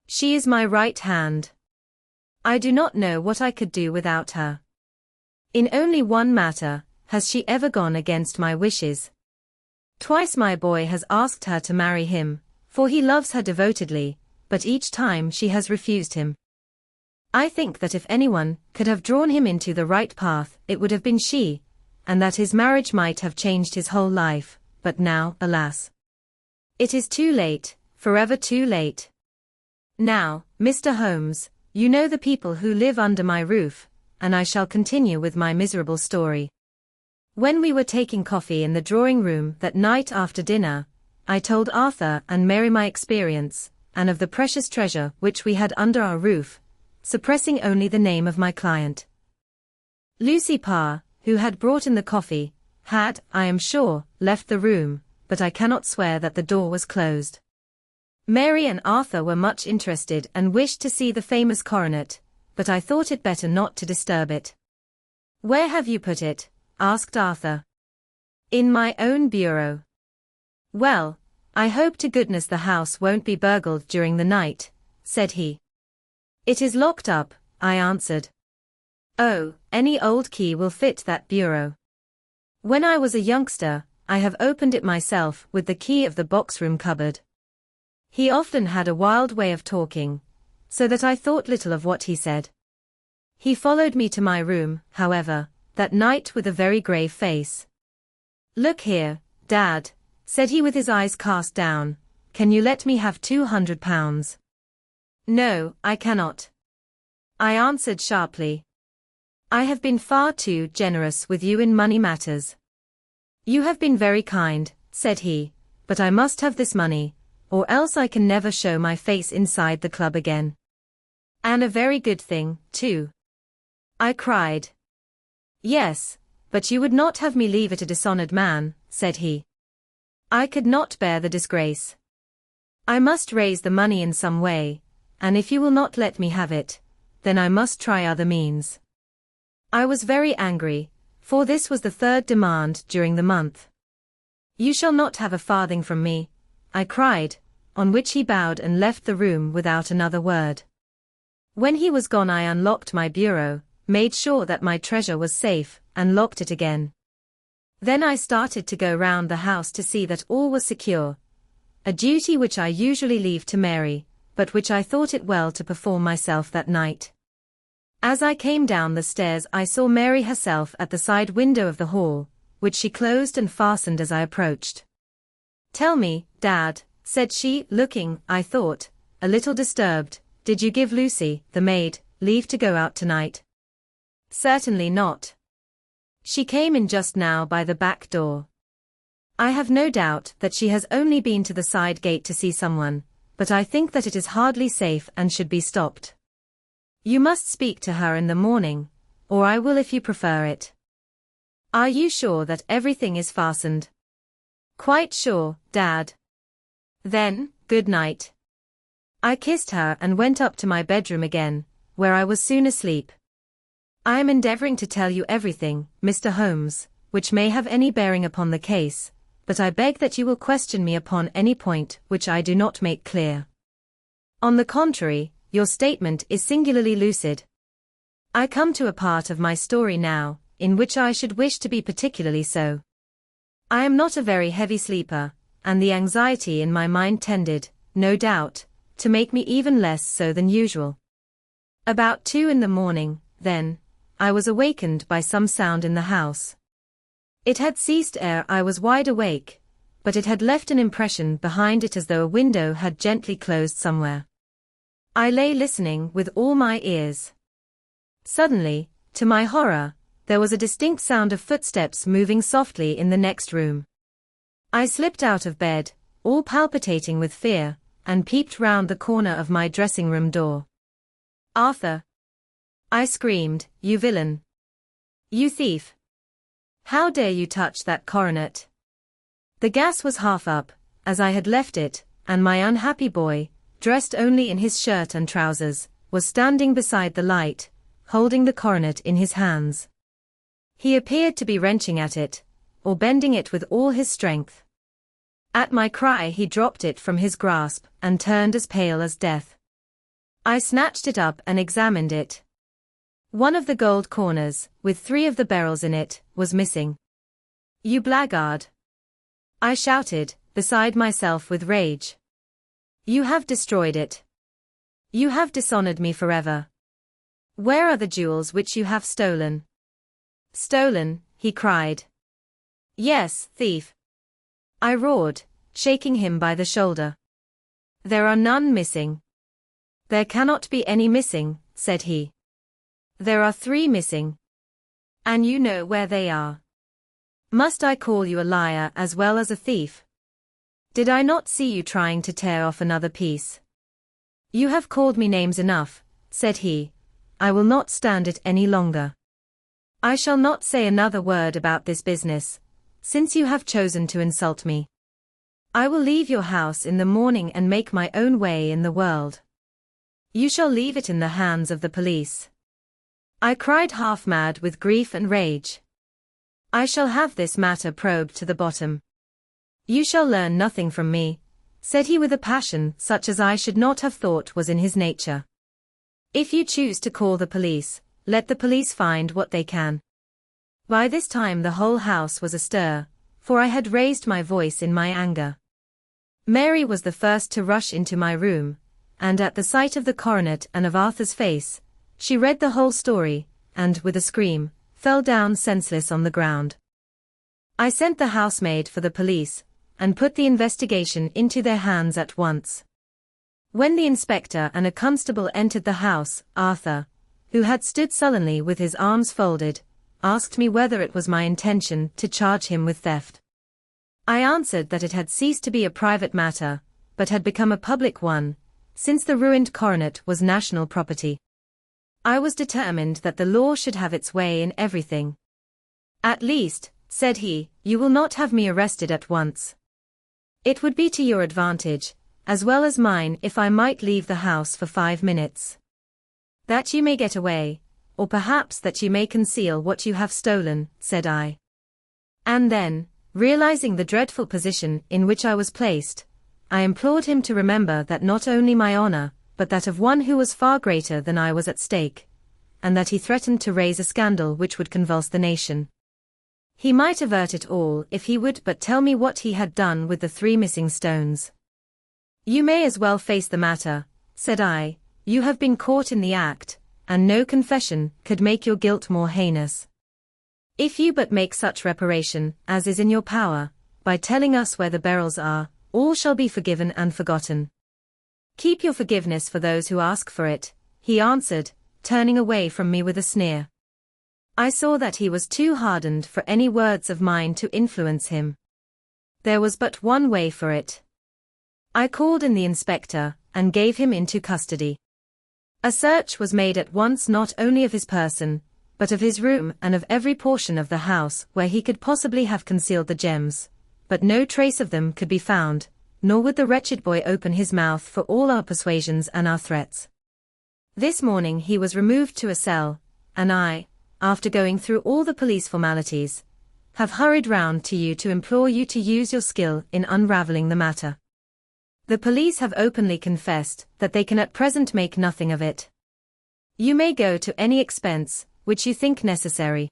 She is my right hand. I do not know what I could do without her. In only one matter has she ever gone against my wishes. Twice my boy has asked her to marry him, for he loves her devotedly, but each time she has refused him. I think that if anyone could have drawn him into the right path, it would have been she, and that his marriage might have changed his whole life, but now, alas! It is too late, forever too late. Now, Mr. Holmes, you know the people who live under my roof, and I shall continue with my miserable story. When we were taking coffee in the drawing-room that night after dinner, I told Arthur and Mary my experience, and of the precious treasure which we had under our roof, suppressing only the name of my client. Lucy Parr, who had brought in the coffee, had, I am sure, left the room, but I cannot swear that the door was closed. Mary and Arthur were much interested and wished to see the famous coronet, but I thought it better not to disturb it. "Where have you put it?" asked Arthur. "In my own bureau." "Well, I hope to goodness the house won't be burgled during the night," said he. "It is locked up," I answered. "Oh, any old key will fit that bureau. When I was a youngster, I have opened it myself with the key of the box-room cupboard." He often had a wild way of talking, so that I thought little of what he said. He followed me to my room, however, that night with a very grave face. "Look here, Dad," said he with his eyes cast down, "can you let me have £200? "No, I cannot," I answered sharply. "I have been far too generous with you in money matters." "You have been very kind," said he, "but I must have this money, or else I can never show my face inside the club again." "And a very good thing, too," I cried. "Yes, but you would not have me leave it a dishonored man," said he. "I could not bear the disgrace. I must raise the money in some way, and if you will not let me have it, then I must try other means." I was very angry, for this was the third demand during the month. "You shall not have a farthing from me," I cried, on which he bowed and left the room without another word. When he was gone I unlocked my bureau, made sure that my treasure was safe, and locked it again. Then I started to go round the house to see that all was secure, a duty which I usually leave to Mary, but which I thought it well to perform myself that night. As I came down the stairs I saw Mary herself at the side window of the hall, which she closed and fastened as I approached. "Tell me, Dad," said she, looking, I thought, a little disturbed, "did you give Lucy, the maid, leave to go out tonight?" "Certainly not. She came in just now by the back door. I have no doubt that she has only been to the side gate to see someone, but I think that it is hardly safe and should be stopped. You must speak to her in the morning, or I will if you prefer it." "Are you sure that everything is fastened?" "Quite sure, Dad." "Then, good night." I kissed her and went up to my bedroom again, where I was soon asleep. I am endeavoring to tell you everything, Mr. Holmes, which may have any bearing upon the case, but I beg that you will question me upon any point which I do not make clear. On the contrary, your statement is singularly lucid. I come to a part of my story now, in which I should wish to be particularly so. I am not a very heavy sleeper, and the anxiety in my mind tended, no doubt, to make me even less so than usual. About 2 in the morning, then, I was awakened by some sound in the house. It had ceased ere I was wide awake, but it had left an impression behind it as though a window had gently closed somewhere. I lay listening with all my ears. Suddenly, to my horror, there was a distinct sound of footsteps moving softly in the next room. I slipped out of bed, all palpitating with fear, and peeped round the corner of my dressing-room door. "Arthur!" I screamed, "You villain! You thief! How dare you touch that coronet?" The gas was half up, as I had left it, and my unhappy boy, dressed only in his shirt and trousers, was standing beside the light, holding the coronet in his hands. He appeared to be wrenching at it, or bending it with all his strength. At my cry he dropped it from his grasp, and turned as pale as death. I snatched it up and examined it. One of the gold corners, with 3 of the Beryls in it, was missing. "You blackguard!" I shouted, beside myself with rage. "You have destroyed it. You have dishonored me forever. Where are the jewels which you have stolen?" "Stolen," he cried. "Yes, thief!" I roared, shaking him by the shoulder. "There are none missing." "There cannot be any missing," said he. "There are 3 missing. And you know where they are. Must I call you a liar as well as a thief? Did I not see you trying to tear off another piece?" "You have called me names enough," said he. "I will not stand it any longer. I shall not say another word about this business, since you have chosen to insult me. I will leave your house in the morning and make my own way in the world. You shall leave it in the hands of the police." I cried half mad with grief and rage. "I shall have this matter probed to the bottom. You shall learn nothing from me," said he with a passion such as I should not have thought was in his nature. "If you choose to call the police, let the police find what they can." By this time the whole house was astir, for I had raised my voice in my anger. Mary was the first to rush into my room, and at the sight of the coronet and of Arthur's face, she read the whole story, and, with a scream, fell down senseless on the ground. I sent the housemaid for the police, and put the investigation into their hands at once. When the inspector and a constable entered the house, Arthur, who had stood sullenly with his arms folded, asked me whether it was my intention to charge him with theft. I answered that it had ceased to be a private matter, but had become a public one, since the ruined coronet was national property. I was determined that the law should have its way in everything. At least, said he, you will not have me arrested at once. It would be to your advantage, as well as mine, if I might leave the house for 5 minutes. That you may get away, or perhaps that you may conceal what you have stolen, said I. And then, realizing the dreadful position in which I was placed, I implored him to remember that not only my honor, but that of one who was far greater than I was at stake, and that he threatened to raise a scandal which would convulse the nation. He might avert it all if he would but tell me what he had done with the 3 missing stones. You may as well face the matter, said I, you have been caught in the act, and no confession could make your guilt more heinous. If you but make such reparation as is in your power, by telling us where the Beryls are, all shall be forgiven and forgotten. Keep your forgiveness for those who ask for it, he answered, turning away from me with a sneer. I saw that he was too hardened for any words of mine to influence him. There was but one way for it. I called in the inspector, and gave him into custody. A search was made at once not only of his person, but of his room and of every portion of the house where he could possibly have concealed the gems, but no trace of them could be found, nor would the wretched boy open his mouth for all our persuasions and our threats. This morning he was removed to a cell, and I, after going through all the police formalities, have hurried round to you to implore you to use your skill in unraveling the matter. The police have openly confessed that they can at present make nothing of it. You may go to any expense which you think necessary.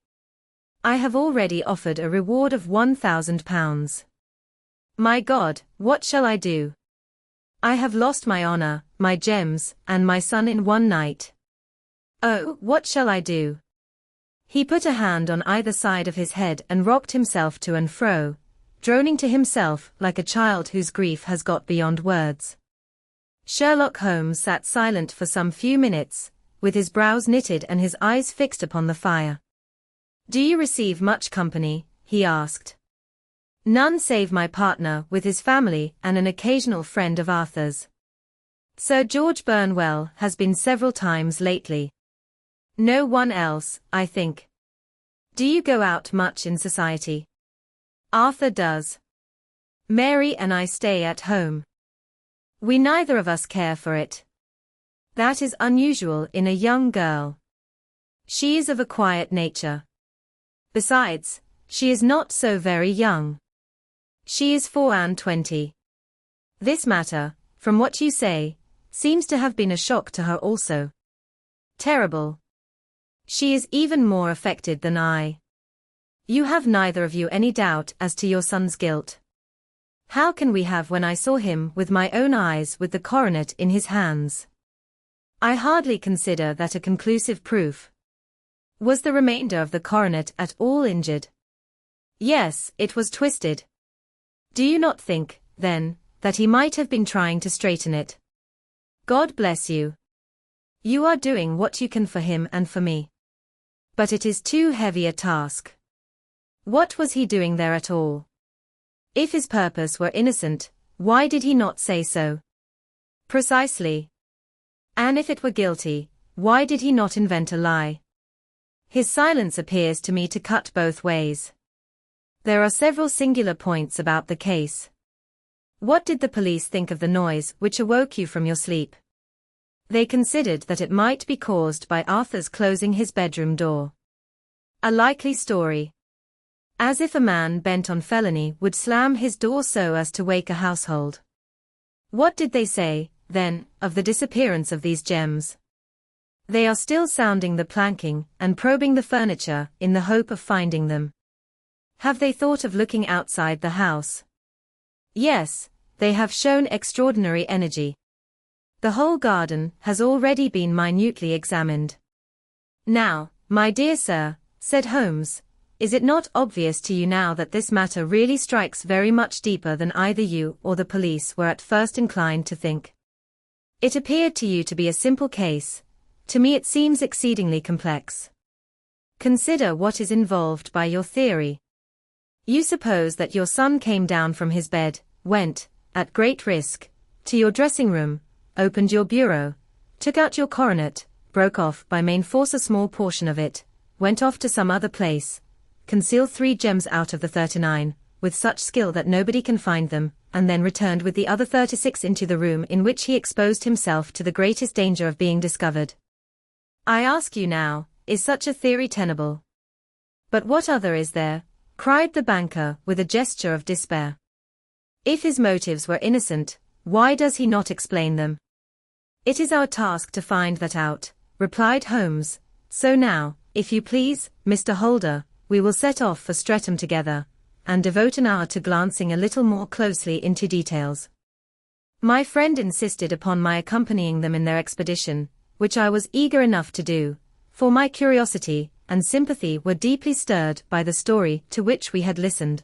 I have already offered a reward of £1,000. My God, what shall I do? I have lost my honor, my gems, and my son in one night. Oh, what shall I do? He put a hand on either side of his head and rocked himself to and fro, droning to himself like a child whose grief has got beyond words. Sherlock Holmes sat silent for some few minutes, with his brows knitted and his eyes fixed upon the fire. Do you receive much company? He asked. None save my partner with his family and an occasional friend of Arthur's. Sir George Burnwell has been several times lately. No one else, I think. Do you go out much in society? Arthur does. Mary and I stay at home. We neither of us care for it. That is unusual in a young girl. She is of a quiet nature. Besides, she is not so very young. She is 24. This matter, from what you say, seems to have been a shock to her also. Terrible. She is even more affected than I. You have neither of you any doubt as to your son's guilt. How can we have when I saw him with my own eyes with the coronet in his hands? I hardly consider that a conclusive proof. Was the remainder of the coronet at all injured? Yes, it was twisted. Do you not think, then, that he might have been trying to straighten it? God bless you. You are doing what you can for him and for me. But it is too heavy a task. What was he doing there at all? If his purpose were innocent, why did he not say so? Precisely. And if it were guilty, why did he not invent a lie? His silence appears to me to cut both ways. There are several singular points about the case. What did the police think of the noise which awoke you from your sleep? They considered that it might be caused by Arthur's closing his bedroom door. A likely story. As if a man bent on felony would slam his door so as to wake a household. What did they say, then, of the disappearance of these gems? They are still sounding the planking and probing the furniture in the hope of finding them. Have they thought of looking outside the house? Yes, they have shown extraordinary energy. The whole garden has already been minutely examined. Now, my dear sir, said Holmes. "Is it not obvious to you now that this matter really strikes very much deeper than either you or the police were at first inclined to think? It appeared to you to be a simple case. To me it seems exceedingly complex. Consider what is involved by your theory. You suppose that your son came down from his bed, went, at great risk, to your dressing room, opened your bureau, took out your coronet, broke off by main force a small portion of it, went off to some other place, concealed 3 gems out of the 39, with such skill that nobody can find them, and then returned with the other 36 into the room in which he exposed himself to the greatest danger of being discovered. I ask you now, is such a theory tenable?" "But what other is there?" cried the banker with a gesture of despair. "If his motives were innocent, why does he not explain them?" "It is our task to find that out," replied Holmes. "So now, if you please, Mr. Holder, we will set off for Streatham together, and devote an hour to glancing a little more closely into details." My friend insisted upon my accompanying them in their expedition, which I was eager enough to do, for my curiosity and sympathy were deeply stirred by the story to which we had listened.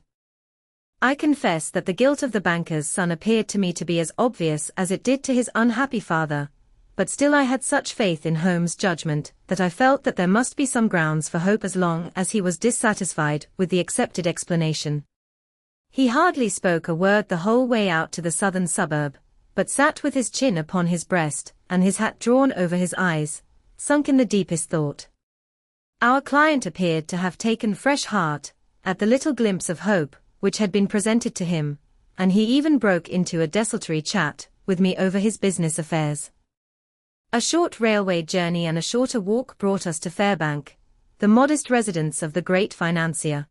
I confess that the guilt of the banker's son appeared to me to be as obvious as it did to his unhappy father, but still I had such faith in Holmes' judgment that I felt that there must be some grounds for hope as long as he was dissatisfied with the accepted explanation. He hardly spoke a word the whole way out to the southern suburb, but sat with his chin upon his breast and his hat drawn over his eyes, sunk in the deepest thought. Our client appeared to have taken fresh heart at the little glimpse of hope which had been presented to him, and he even broke into a desultory chat with me over his business affairs. A short railway journey and a shorter walk brought us to Fairbank, the modest residence of the great financier.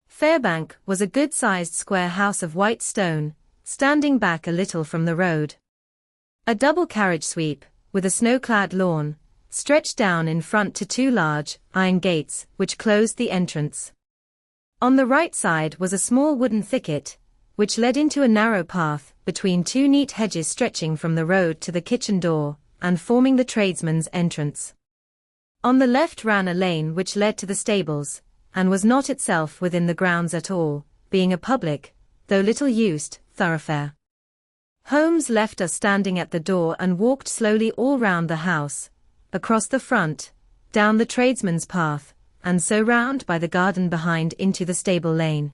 Fairbank was a good-sized square house of white stone, standing back a little from the road. A double carriage sweep, with a snow-clad lawn, stretched down in front to 2 large, iron gates, which closed the entrance. On the right side was a small wooden thicket, which led into a narrow path between 2 neat hedges stretching from the road to the kitchen door, and forming the tradesman's entrance. On the left ran a lane which led to the stables, and was not itself within the grounds at all, being a public, though little used, thoroughfare. Holmes left us standing at the door and walked slowly all round the house, across the front, down the tradesman's path, and so round by the garden behind into the stable lane.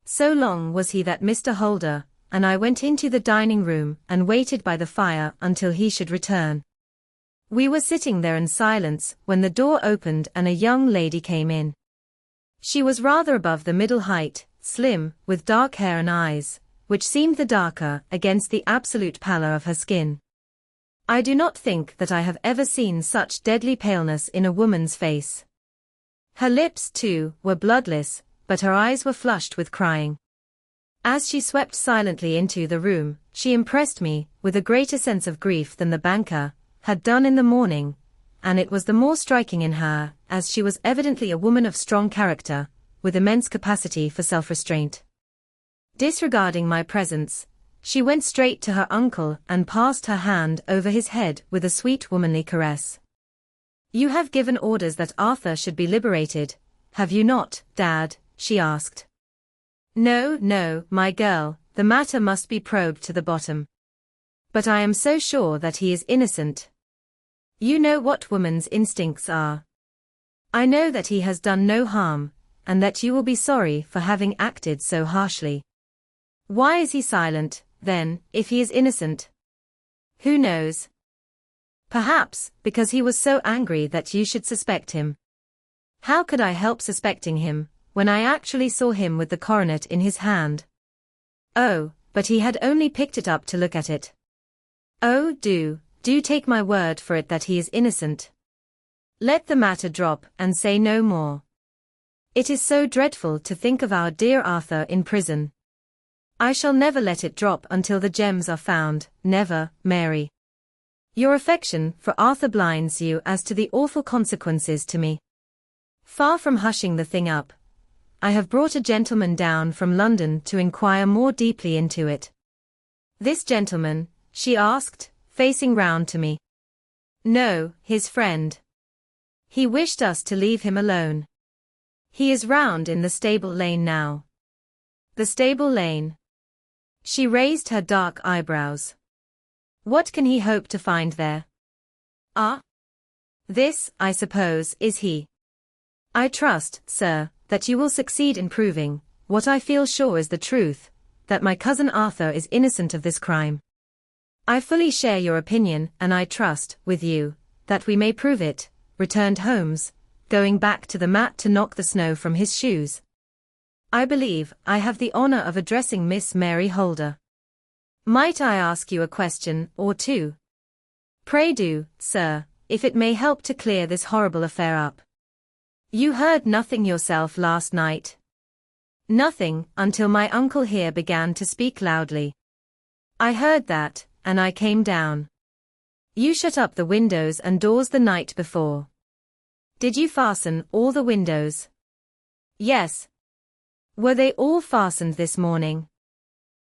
So long was he that Mr. Holder and I went into the dining room and waited by the fire until he should return. We were sitting there in silence when the door opened and a young lady came in. She was rather above the middle height, slim, with dark hair and eyes, which seemed the darker against the absolute pallor of her skin. I do not think that I have ever seen such deadly paleness in a woman's face. Her lips, too, were bloodless, but her eyes were flushed with crying. As she swept silently into the room, she impressed me with a greater sense of grief than the banker had done in the morning, and it was the more striking in her, as she was evidently a woman of strong character, with immense capacity for self-restraint. Disregarding my presence, she went straight to her uncle and passed her hand over his head with a sweet womanly caress. "You have given orders that Arthur should be liberated, have you not, Dad?" she asked. "No, no, my girl, the matter must be probed to the bottom. But I am so sure that he is innocent. You know what woman's instincts are. I know that he has done no harm, and that you will be sorry for having acted so harshly. Why is he silent, then, if he is innocent? Who knows? Perhaps, because he was so angry that you should suspect him. How could I help suspecting him, when I actually saw him with the coronet in his hand? Oh, but he had only picked it up to look at it. Oh, do take my word for it that he is innocent. Let the matter drop and say no more. It is so dreadful to think of our dear Arthur in prison. I shall never let it drop until the gems are found, never, Mary. Your affection for Arthur blinds you as to the awful consequences to me. Far from hushing the thing up, I have brought a gentleman down from London to inquire more deeply into it." "This gentleman?" she asked, facing round to me. "No, his friend." He wished us to leave him alone. He is round in the stable lane now. The stable lane. She raised her dark eyebrows. What can he hope to find there? Ah? This, I suppose, is he. I trust, sir, that you will succeed in proving, what I feel sure is the truth, that my cousin Arthur is innocent of this crime. I fully share your opinion, and I trust, with you, that we may prove it, returned Holmes, going back to the mat to knock the snow from his shoes. I believe I have the honor of addressing Miss Mary Holder. Might I ask you a question or two? Pray do, sir, if it may help to clear this horrible affair up. You heard nothing yourself last night? Nothing, until my uncle here began to speak loudly. I heard that, and I came down. You shut up the windows and doors the night before. Did you fasten all the windows? Yes. Were they all fastened this morning?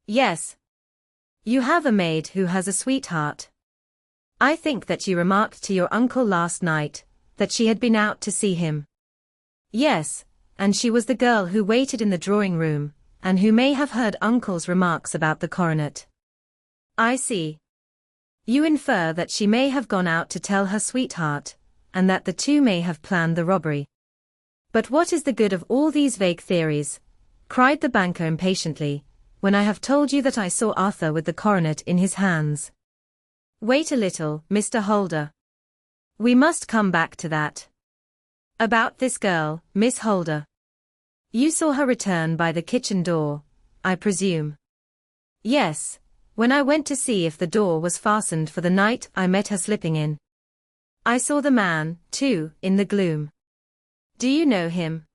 Yes. You have a maid who has a sweetheart. I think that you remarked to your uncle last night, that she had been out to see him. Yes, and she was the girl who waited in the drawing room, and who may have heard uncle's remarks about the coronet. I see. You infer that she may have gone out to tell her sweetheart, and that the two may have planned the robbery. But what is the good of all these vague theories? Cried the banker impatiently, when I have told you that I saw Arthur with the coronet in his hands. Wait a little, Mr. Holder. We must come back to that. About this girl, Miss Holder. You saw her return by the kitchen door, I presume. Yes, when I went to see if the door was fastened for the night I met her slipping in. I saw the man, too, in the gloom. Do you know him?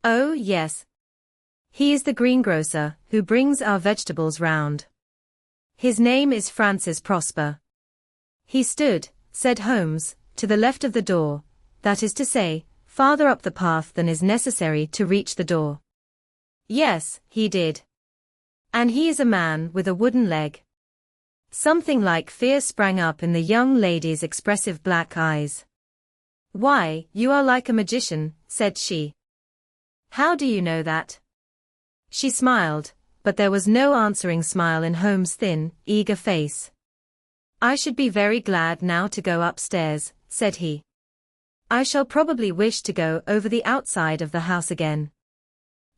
Oh, yes. He is the greengrocer who brings our vegetables round. His name is Francis Prosper. He stood, said Holmes, to the left of the door, that is to say, farther up the path than is necessary to reach the door. Yes, he did. And he is a man with a wooden leg. Something like fear sprang up in the young lady's expressive black eyes. Why, you are like a magician, said she. How do you know that? She smiled, but there was no answering smile in Holmes' thin, eager face. I should be very glad now to go upstairs, said he. I shall probably wish to go over the outside of the house again.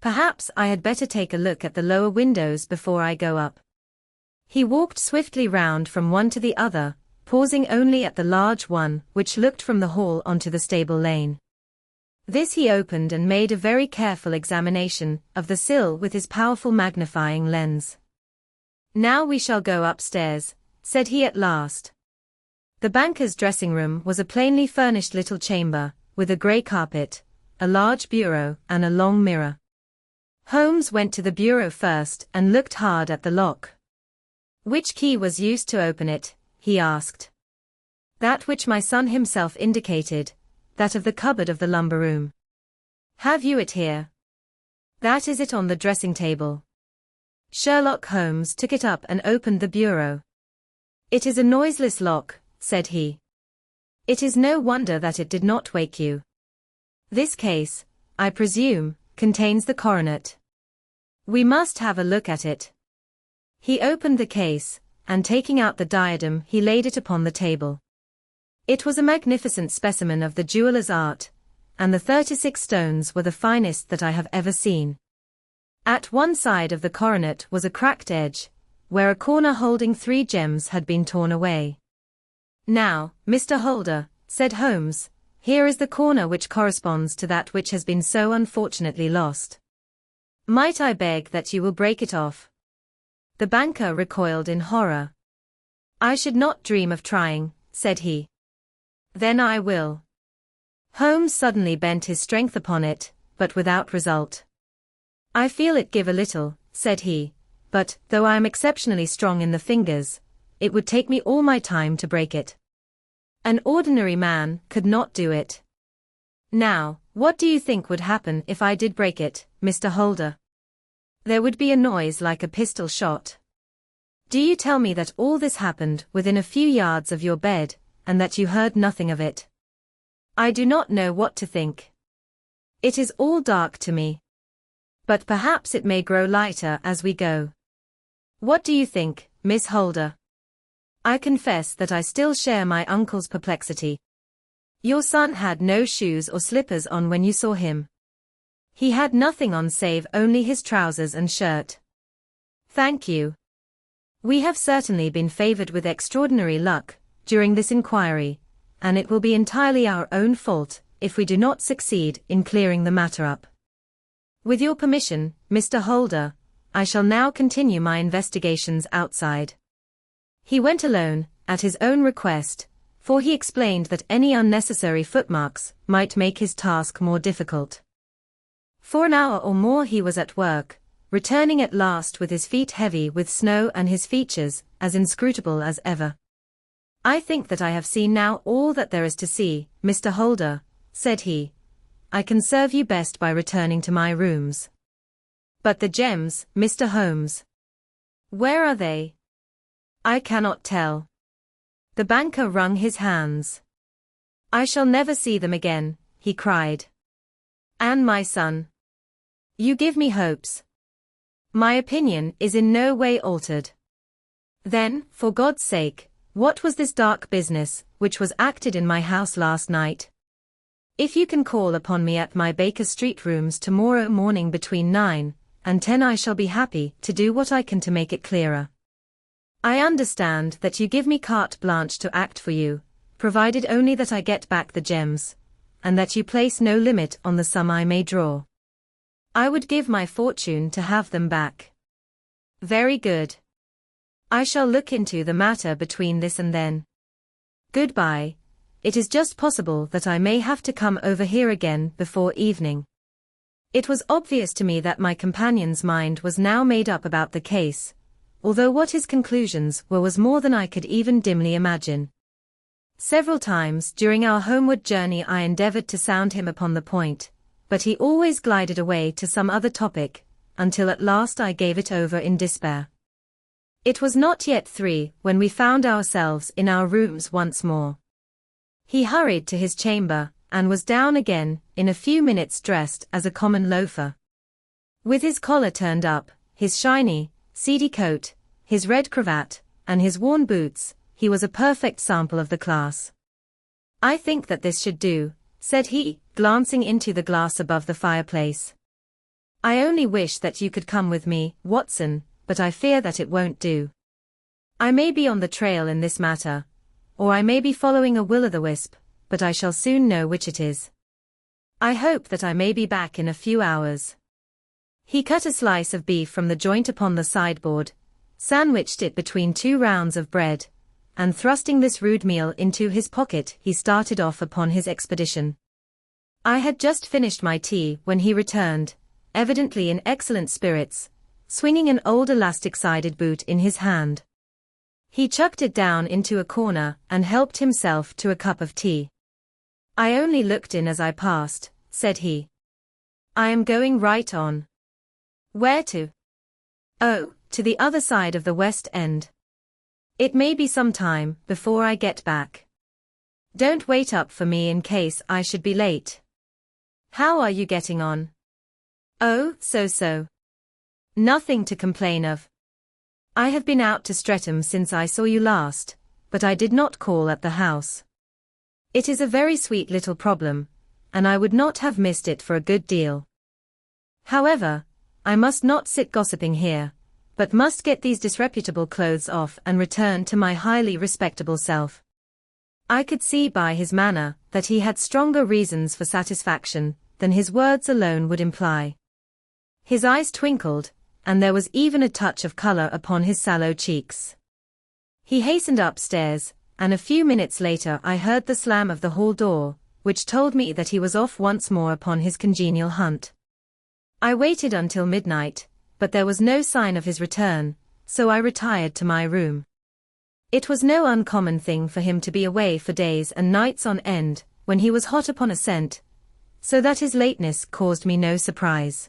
Perhaps I had better take a look at the lower windows before I go up. He walked swiftly round from one to the other, pausing only at the large one which looked from the hall onto the stable lane. This he opened and made a very careful examination of the sill with his powerful magnifying lens. Now we shall go upstairs, said he at last. The banker's dressing room was a plainly furnished little chamber, with a grey carpet, a large bureau, and a long mirror. Holmes went to the bureau first and looked hard at the lock. Which key was used to open it? He asked. That which my son himself indicated, that of the cupboard of the lumber room. Have you it here? That is it on the dressing table. Sherlock Holmes took it up and opened the bureau. It is a noiseless lock, said he. It is no wonder that it did not wake you. This case, I presume, contains the coronet. We must have a look at it. He opened the case, and taking out the diadem he laid it upon the table. It was a magnificent specimen of the jeweller's art, and the 36 stones were the finest that I have ever seen. At one side of the coronet was a cracked edge, where a corner holding 3 gems had been torn away. Now, Mr. Holder, said Holmes, here is the corner which corresponds to that which has been so unfortunately lost. Might I beg that you will break it off? The banker recoiled in horror. I should not dream of trying, said he. Then I will. Holmes suddenly bent his strength upon it, but without result. I feel it give a little, said he, but, though I am exceptionally strong in the fingers, it would take me all my time to break it. An ordinary man could not do it. Now, what do you think would happen if I did break it, Mr. Holder? There would be a noise like a pistol shot. Do you tell me that all this happened within a few yards of your bed, and that you heard nothing of it? I do not know what to think. It is all dark to me. But perhaps it may grow lighter as we go. What do you think, Miss Holder? I confess that I still share my uncle's perplexity. Your son had no shoes or slippers on when you saw him. He had nothing on save only his trousers and shirt. Thank you. We have certainly been favored with extraordinary luck during this inquiry, and it will be entirely our own fault if we do not succeed in clearing the matter up. With your permission, Mr. Holder, I shall now continue my investigations outside. He went alone, at his own request, for he explained that any unnecessary footmarks might make his task more difficult. For an hour or more he was at work, returning at last with his feet heavy with snow and his features as inscrutable as ever. I think that I have seen now all that there is to see, Mr. Holder, said he. I can serve you best by returning to my rooms. But the gems, Mr. Holmes. Where are they? I cannot tell. The banker wrung his hands. I shall never see them again, he cried. And my son. You give me hopes. My opinion is in no way altered. Then, for God's sake, what was this dark business, which was acted in my house last night? If you can call upon me at my Baker Street rooms tomorrow morning between 9 and 10 I shall be happy to do what I can to make it clearer. I understand that you give me carte blanche to act for you, provided only that I get back the gems, and that you place no limit on the sum I may draw. I would give my fortune to have them back. Very good. I shall look into the matter between this and then. Goodbye. It is just possible that I may have to come over here again before evening. It was obvious to me that my companion's mind was now made up about the case, although what his conclusions were was more than I could even dimly imagine. Several times during our homeward journey I endeavored to sound him upon the point, but he always glided away to some other topic, until at last I gave it over in despair. It was not yet 3 when we found ourselves in our rooms once more. He hurried to his chamber, and was down again, in a few minutes dressed as a common loafer. With his collar turned up, his shiny, seedy coat, his red cravat, and his worn boots, he was a perfect sample of the class. I think that this should do, said he, glancing into the glass above the fireplace. I only wish that you could come with me, Watson, but I fear that it won't do. I may be on the trail in this matter, or I may be following a will-o'-the-wisp, but I shall soon know which it is. I hope that I may be back in a few hours. He cut a slice of beef from the joint upon the sideboard, sandwiched it between 2 rounds of bread, and thrusting this rude meal into his pocket he started off upon his expedition. I had just finished my tea when he returned, evidently in excellent spirits, swinging an old elastic-sided boot in his hand. He chucked it down into a corner and helped himself to a cup of tea. I only looked in as I passed, said he. I am going right on. Where to? Oh, to the other side of the West End. It may be some time before I get back. Don't wait up for me in case I should be late. How are you getting on? Oh, so. Nothing to complain of. I have been out to Streatham since I saw you last, but I did not call at the house. It is a very sweet little problem, and I would not have missed it for a good deal. However, I must not sit gossiping here, but must get these disreputable clothes off and return to my highly respectable self. I could see by his manner that he had stronger reasons for satisfaction than his words alone would imply. His eyes twinkled, and there was even a touch of color upon his sallow cheeks. He hastened upstairs, and a few minutes later I heard the slam of the hall door, which told me that he was off once more upon his congenial hunt. I waited until midnight, but there was no sign of his return, so I retired to my room. It was no uncommon thing for him to be away for days and nights on end, when he was hot upon a scent, so that his lateness caused me no surprise.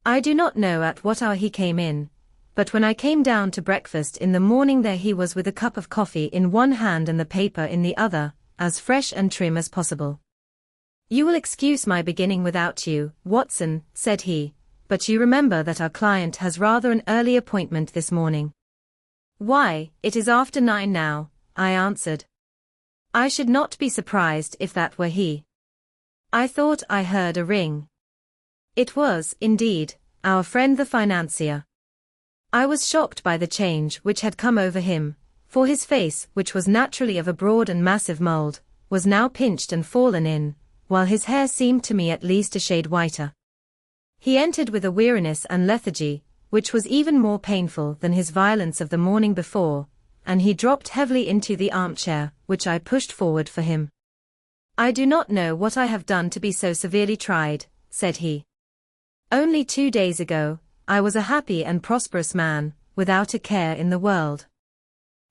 I do not know at what hour he came in, but when I came down to breakfast in the morning there he was with a cup of coffee in one hand and the paper in the other, as fresh and trim as possible. You will excuse my beginning without you, Watson, said he, but you remember that our client has rather an early appointment this morning. Why, it is after 9 now, I answered. I should not be surprised if that were he. I thought I heard a ring. It was, indeed, our friend the financier. I was shocked by the change which had come over him, for his face, which was naturally of a broad and massive mould, was now pinched and fallen in, while his hair seemed to me at least a shade whiter. He entered with a weariness and lethargy, which was even more painful than his violence of the morning before, and he dropped heavily into the armchair, which I pushed forward for him. I do not know what I have done to be so severely tried, said he. Only 2 days ago, I was a happy and prosperous man, without a care in the world.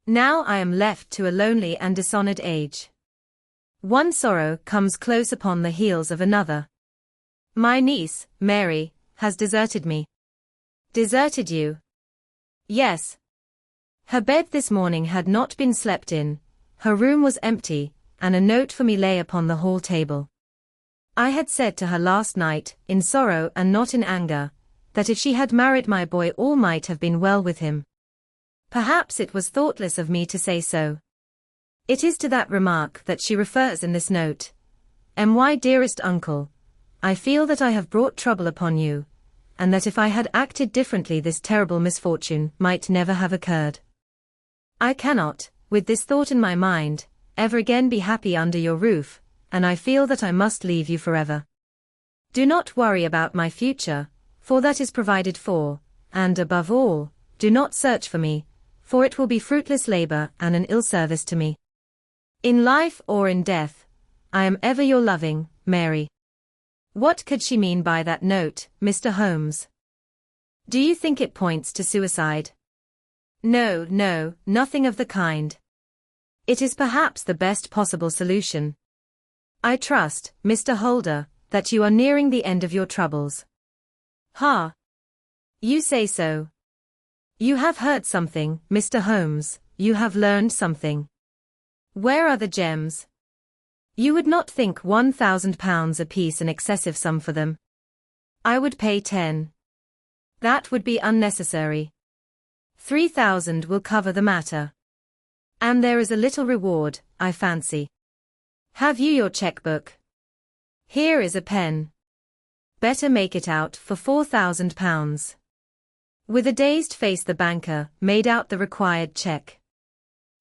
Now I am left to a lonely and dishonored age. One sorrow comes close upon the heels of another. My niece, Mary, has deserted me. Deserted you? Yes. Her bed this morning had not been slept in, her room was empty, and a note for me lay upon the hall table. I had said to her last night, in sorrow and not in anger, that if she had married my boy all might have been well with him. Perhaps it was thoughtless of me to say so. It is to that remark that she refers in this note. My dearest uncle, I feel that I have brought trouble upon you, and that if I had acted differently this terrible misfortune might never have occurred. I cannot, with this thought in my mind, ever again be happy under your roof, and I feel that I must leave you forever. Do not worry about my future, for that is provided for, and above all, do not search for me, for it will be fruitless labor and an ill service to me. In life or in death, I am ever your loving, Mary. What could she mean by that note, Mr. Holmes? Do you think it points to suicide? No, no, nothing of the kind. It is perhaps the best possible solution. I trust, Mr. Holder, that you are nearing the end of your troubles. Ha! You say so. You have heard something, Mr. Holmes, you have learned something. Where are the gems? You would not think £1,000 apiece an excessive sum for them. I would pay 10. That would be unnecessary. 3,000 will cover the matter. And there is a little reward, I fancy. Have you your checkbook? Here is a pen. Better make it out for £4,000. With a dazed face the banker made out the required check.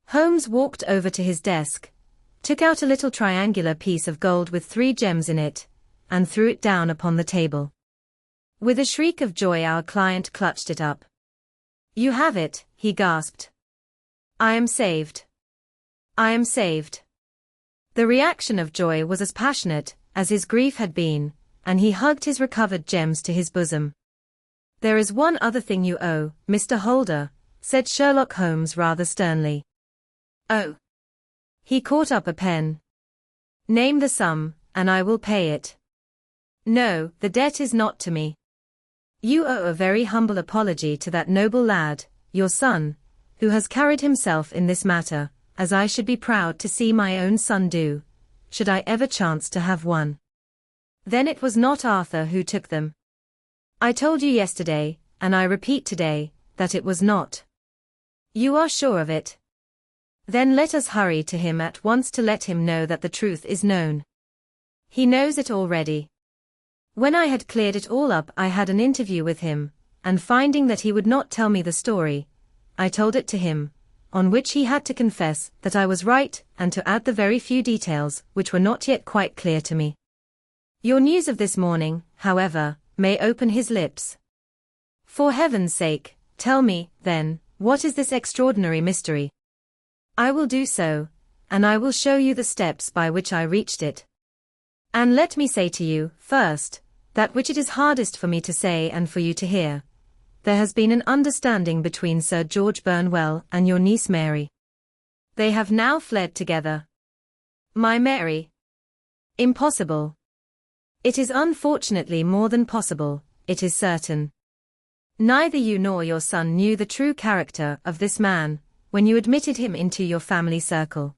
Holmes walked over to his desk, took out a little triangular piece of gold with 3 gems in it, and threw it down upon the table. With a shriek of joy our client clutched it up. You have it, he gasped. I am saved. I am saved. The reaction of joy was as passionate as his grief had been, and he hugged his recovered gems to his bosom. There is one other thing you owe, Mr. Holder, said Sherlock Holmes rather sternly. Oh. He caught up a pen. Name the sum, and I will pay it. No, the debt is not to me. You owe a very humble apology to that noble lad, your son, who has carried himself in this matter, as I should be proud to see my own son do, should I ever chance to have one. Then it was not Arthur who took them. I told you yesterday, and I repeat today, that it was not. You are sure of it? Then let us hurry to him at once to let him know that the truth is known. He knows it already. When I had cleared it all up I had an interview with him, and finding that he would not tell me the story, I told it to him, on which he had to confess that I was right and to add the very few details which were not yet quite clear to me. Your news of this morning, however, may open his lips. For heaven's sake, tell me, then, what is this extraordinary mystery? I will do so, and I will show you the steps by which I reached it. And let me say to you, first, that which it is hardest for me to say and for you to hear. There has been an understanding between Sir George Burnwell and your niece Mary. They have now fled together. My Mary. Impossible. It is unfortunately more than possible, it is certain. Neither you nor your son knew the true character of this man, when you admitted him into your family circle.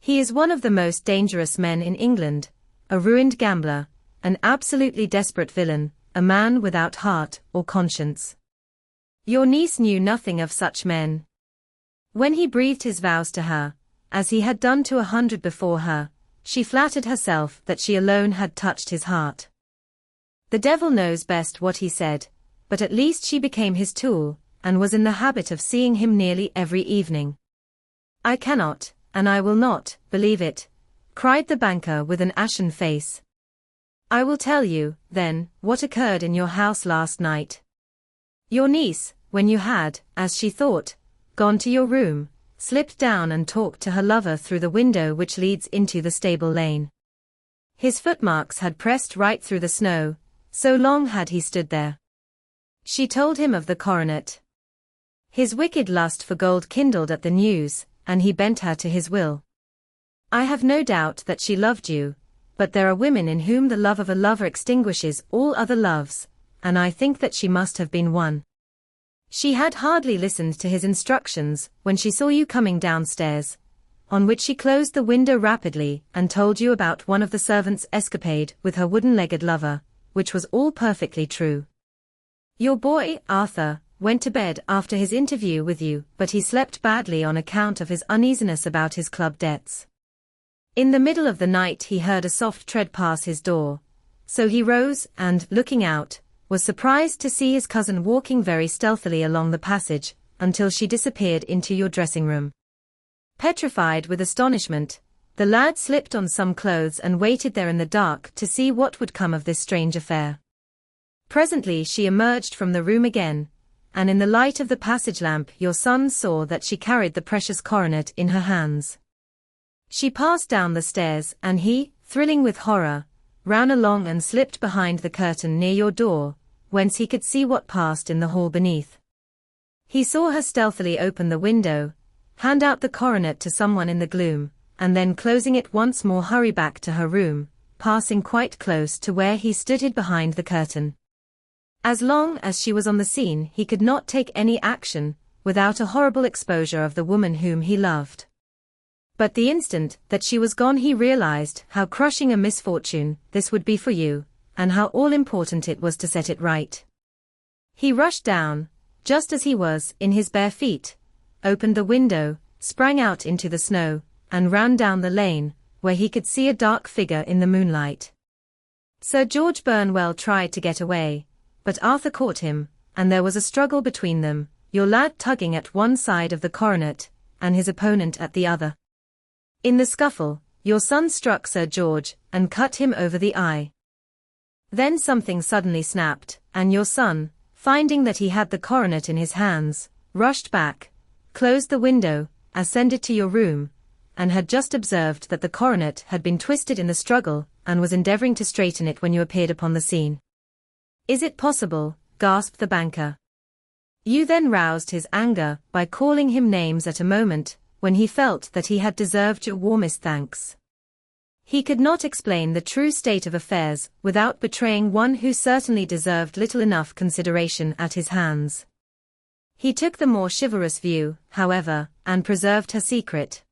He is one of the most dangerous men in England, a ruined gambler, an absolutely desperate villain, a man without heart or conscience. Your niece knew nothing of such men. When he breathed his vows to her, as he had done to 100 before her, she flattered herself that she alone had touched his heart. The devil knows best what he said, but at least she became his tool, and was in the habit of seeing him nearly every evening. I cannot, and I will not, believe it, cried the banker with an ashen face. I will tell you, then, what occurred in your house last night. Your niece, when you had, as she thought, gone to your room, slipped down and talked to her lover through the window which leads into the stable lane. His footmarks had pressed right through the snow, so long had he stood there. She told him of the coronet. His wicked lust for gold kindled at the news, and he bent her to his will. I have no doubt that she loved you, but there are women in whom the love of a lover extinguishes all other loves, and I think that she must have been one. She had hardly listened to his instructions when she saw you coming downstairs, on which she closed the window rapidly and told you about one of the servants' escapade with her wooden-legged lover, which was all perfectly true. Your boy, Arthur, went to bed after his interview with you, but he slept badly on account of his uneasiness about his club debts. In the middle of the night he heard a soft tread pass his door, so he rose and, looking out, was surprised to see his cousin walking very stealthily along the passage, until she disappeared into your dressing-room. Petrified with astonishment, the lad slipped on some clothes and waited there in the dark to see what would come of this strange affair. Presently she emerged from the room again, and in the light of the passage lamp your son saw that she carried the precious coronet in her hands. She passed down the stairs and he, thrilling with horror, ran along and slipped behind the curtain near your door, whence he could see what passed in the hall beneath. He saw her stealthily open the window, hand out the coronet to someone in the gloom, and then closing it once more hurry back to her room, passing quite close to where he stood hid behind the curtain. As long as she was on the scene he could not take any action, without a horrible exposure of the woman whom he loved. But the instant that she was gone he realized how crushing a misfortune this would be for you, and how all-important it was to set it right. He rushed down, just as he was, in his bare feet, opened the window, sprang out into the snow, and ran down the lane, where he could see a dark figure in the moonlight. Sir George Burnwell tried to get away, but Arthur caught him, and there was a struggle between them, your lad tugging at one side of the coronet, and his opponent at the other. In the scuffle, your son struck Sir George, and cut him over the eye. Then something suddenly snapped, and your son, finding that he had the coronet in his hands, rushed back, closed the window, ascended to your room, and had just observed that the coronet had been twisted in the struggle, and was endeavoring to straighten it when you appeared upon the scene. Is it possible? Gasped the banker. You then roused his anger by calling him names at a moment when he felt that he had deserved your warmest thanks. He could not explain the true state of affairs without betraying one who certainly deserved little enough consideration at his hands. He took the more chivalrous view, however, and preserved her secret.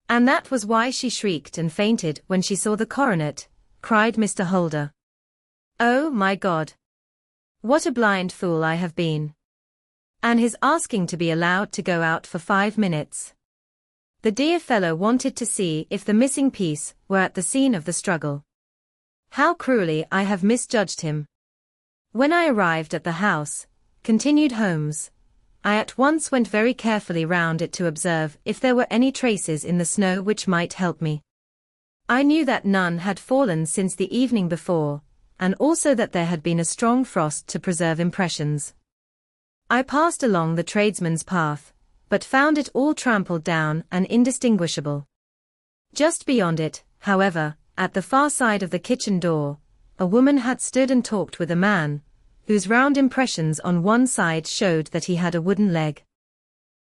And that was why she shrieked and fainted when she saw the coronet, cried Mr. Holder. Oh my God! What a blind fool I have been! And his asking to be allowed to go out for 5 minutes. The dear fellow wanted to see if the missing piece were at the scene of the struggle. How cruelly I have misjudged him. When I arrived at the house, continued Holmes, I at once went very carefully round it to observe if there were any traces in the snow which might help me. I knew that none had fallen since the evening before, and also that there had been a strong frost to preserve impressions. I passed along the tradesman's path, but found it all trampled down and indistinguishable. Just beyond it, however, at the far side of the kitchen door, a woman had stood and talked with a man, whose round impressions on one side showed that he had a wooden leg.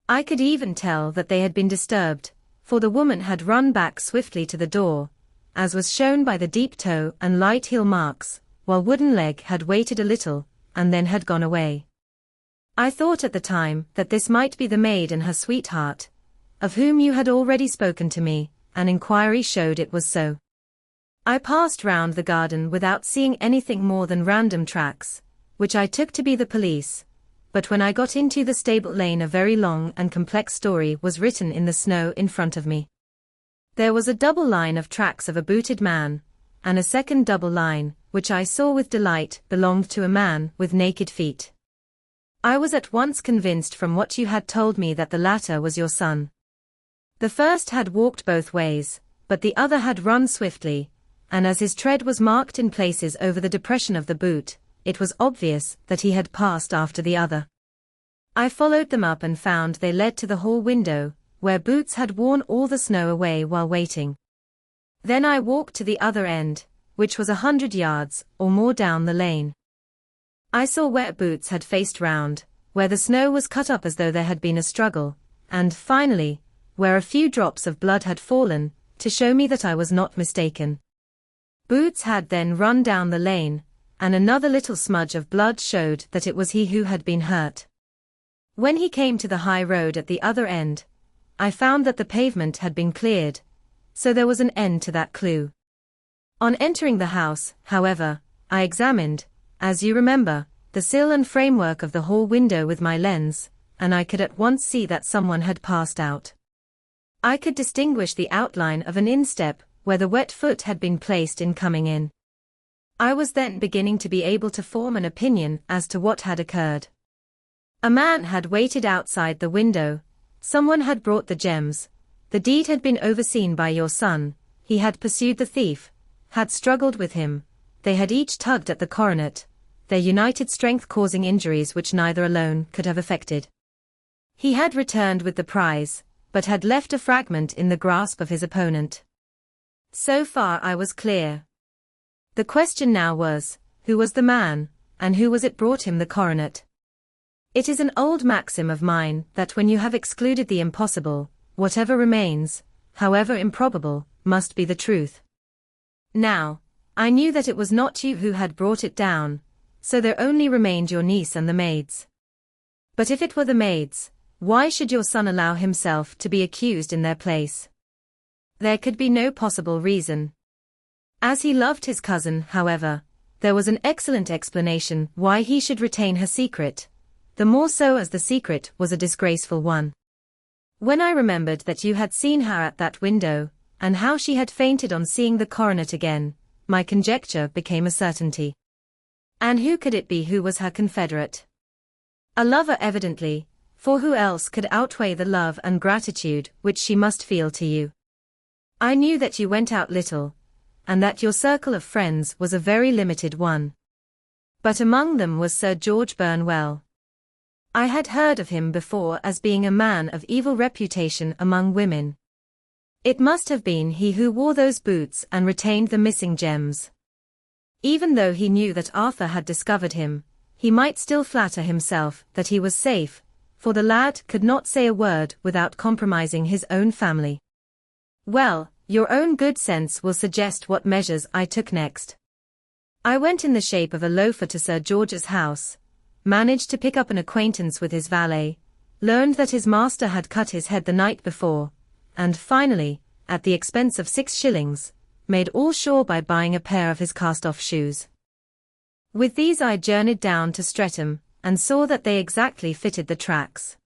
I could even tell that they had been disturbed, for the woman had run back swiftly to the door, as was shown by the deep toe and light heel marks, while wooden leg had waited a little, and then had gone away. I thought at the time that this might be the maid and her sweetheart, of whom you had already spoken to me, and inquiry showed it was so. I passed round the garden without seeing anything more than random tracks, which I took to be the police, but when I got into the stable lane a very long and complex story was written in the snow in front of me. There was a double line of tracks of a booted man, and a second double line, which I saw with delight belonged to a man with naked feet. I was at once convinced from what you had told me that the latter was your son. The first had walked both ways, but the other had run swiftly, and as his tread was marked in places over the depression of the boot, it was obvious that he had passed after the other. I followed them up and found they led to the hall window, where Boots had worn all the snow away while waiting. Then I walked to the other end, which was 100 yards or more down the lane. I saw where Boots had faced round, where the snow was cut up as though there had been a struggle, and, finally, where a few drops of blood had fallen, to show me that I was not mistaken. Boots had then run down the lane, and another little smudge of blood showed that it was he who had been hurt. When he came to the high road at the other end, I found that the pavement had been cleared, so there was an end to that clue. On entering the house, however, I examined, as you remember, the sill and framework of the hall window with my lens, and I could at once see that someone had passed out. I could distinguish the outline of an instep, where the wet foot had been placed in coming in. I was then beginning to be able to form an opinion as to what had occurred. A man had waited outside the window, someone had brought the gems, the deed had been overseen by your son, he had pursued the thief, had struggled with him, they had each tugged at the coronet, their united strength causing injuries which neither alone could have effected. He had returned with the prize, but had left a fragment in the grasp of his opponent. So far I was clear. The question now was, who was the man, and who was it brought him the coronet? It is an old maxim of mine that when you have excluded the impossible, whatever remains, however improbable, must be the truth. Now, I knew that it was not you who had brought it down, so there only remained your niece and the maids. But if it were the maids, why should your son allow himself to be accused in their place? There could be no possible reason. As he loved his cousin, however, there was an excellent explanation why he should retain her secret, the more so as the secret was a disgraceful one. When I remembered that you had seen her at that window, and how she had fainted on seeing the coronet again, my conjecture became a certainty. And who could it be who was her confederate? A lover evidently, for who else could outweigh the love and gratitude which she must feel to you? I knew that you went out little, and that your circle of friends was a very limited one. But among them was Sir George Burnwell. I had heard of him before as being a man of evil reputation among women. It must have been he who wore those boots and retained the missing gems. Even though he knew that Arthur had discovered him, he might still flatter himself that he was safe, for the lad could not say a word without compromising his own family. Well, your own good sense will suggest what measures I took next. I went in the shape of a loafer to Sir George's house, managed to pick up an acquaintance with his valet, learned that his master had cut his head the night before, and finally, at the expense of 6 shillings, made all sure by buying a pair of his cast-off shoes. With these I journeyed down to Streatham, and saw that they exactly fitted the tracks.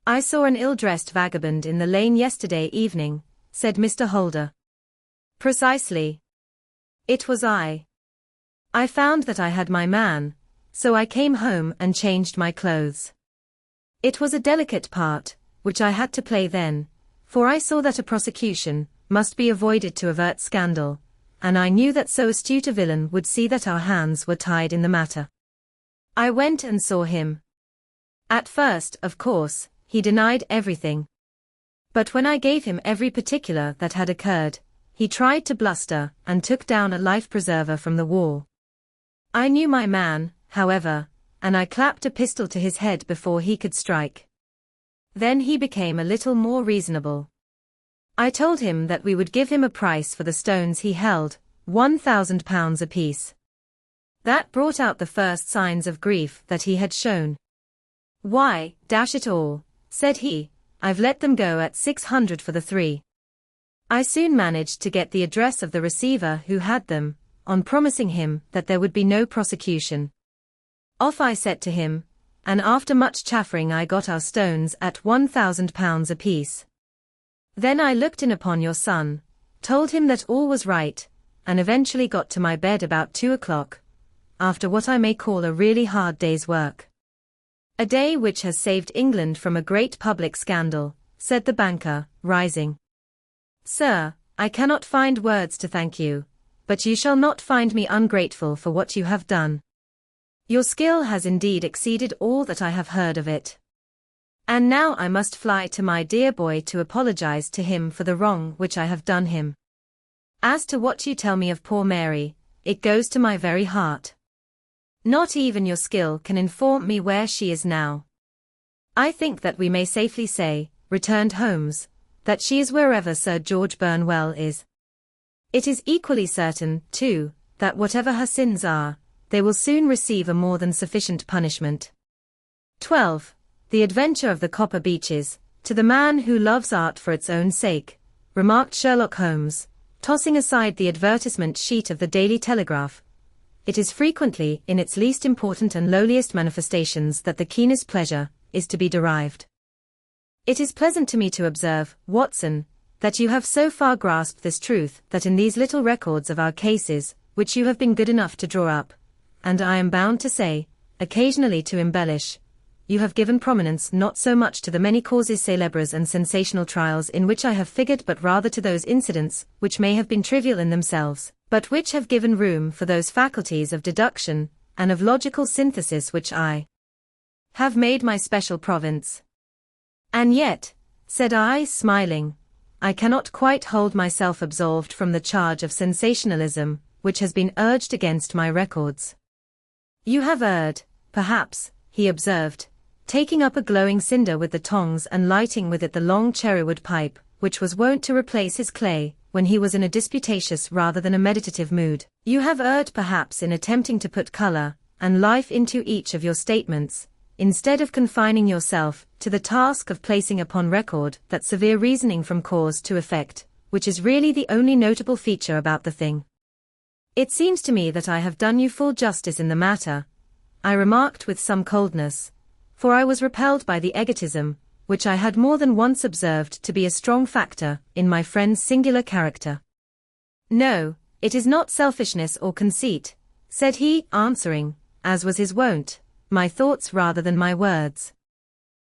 I saw an ill-dressed vagabond in the lane yesterday evening, said Mr. Holder. Precisely. It was I. I found that I had my man, so I came home and changed my clothes. It was a delicate part, which I had to play then, for I saw that a prosecution must be avoided to avert scandal, and I knew that so astute a villain would see that our hands were tied in the matter. I went and saw him. At first, of course, he denied everything. But when I gave him every particular that had occurred, he tried to bluster and took down a life-preserver from the wall. I knew my man, however, and I clapped a pistol to his head before he could strike. Then he became a little more reasonable. I told him that we would give him a price for the stones he held, £1,000 apiece. That brought out the first signs of grief that he had shown. Why, dash it all, said he, I've let them go at 600 for the 3. I soon managed to get the address of the receiver who had them, on promising him that there would be no prosecution. Off I set to him, and after much chaffering I got our stones at £1,000 apiece. Then I looked in upon your son, told him that all was right, and eventually got to my bed about 2 o'clock, after what I may call a really hard day's work. A day which has saved England from a great public scandal, said the banker, rising. Sir, I cannot find words to thank you, but you shall not find me ungrateful for what you have done. Your skill has indeed exceeded all that I have heard of it. And now I must fly to my dear boy to apologize to him for the wrong which I have done him. As to what you tell me of poor Mary, it goes to my very heart. Not even your skill can inform me where she is now. I think that we may safely say, returned Holmes, that she is wherever Sir George Burnwell is. It is equally certain, too, that whatever her sins are, they will soon receive a more than sufficient punishment. 12. The Adventure of the Copper Beeches, to the man who loves art for its own sake, remarked Sherlock Holmes, tossing aside the advertisement sheet of the Daily Telegraph. It is frequently in its least important and lowliest manifestations that the keenest pleasure is to be derived. It is pleasant to me to observe, Watson, that you have so far grasped this truth that in these little records of our cases, which you have been good enough to draw up, and I am bound to say, occasionally to embellish, you have given prominence not so much to the many causes célèbres and sensational trials in which I have figured but rather to those incidents which may have been trivial in themselves, but which have given room for those faculties of deduction and of logical synthesis which I have made my special province. And yet, said I, smiling, I cannot quite hold myself absolved from the charge of sensationalism which has been urged against my records. You have erred, perhaps, he observed, taking up a glowing cinder with the tongs and lighting with it the long cherrywood pipe, which was wont to replace his clay, when he was in a disputatious rather than a meditative mood. You have erred perhaps in attempting to put color and life into each of your statements, instead of confining yourself to the task of placing upon record that severe reasoning from cause to effect, which is really the only notable feature about the thing. It seems to me that I have done you full justice in the matter, I remarked with some coldness, for I was repelled by the egotism, which I had more than once observed to be a strong factor in my friend's singular character. No, it is not selfishness or conceit, said he, answering, as was his wont, my thoughts rather than my words.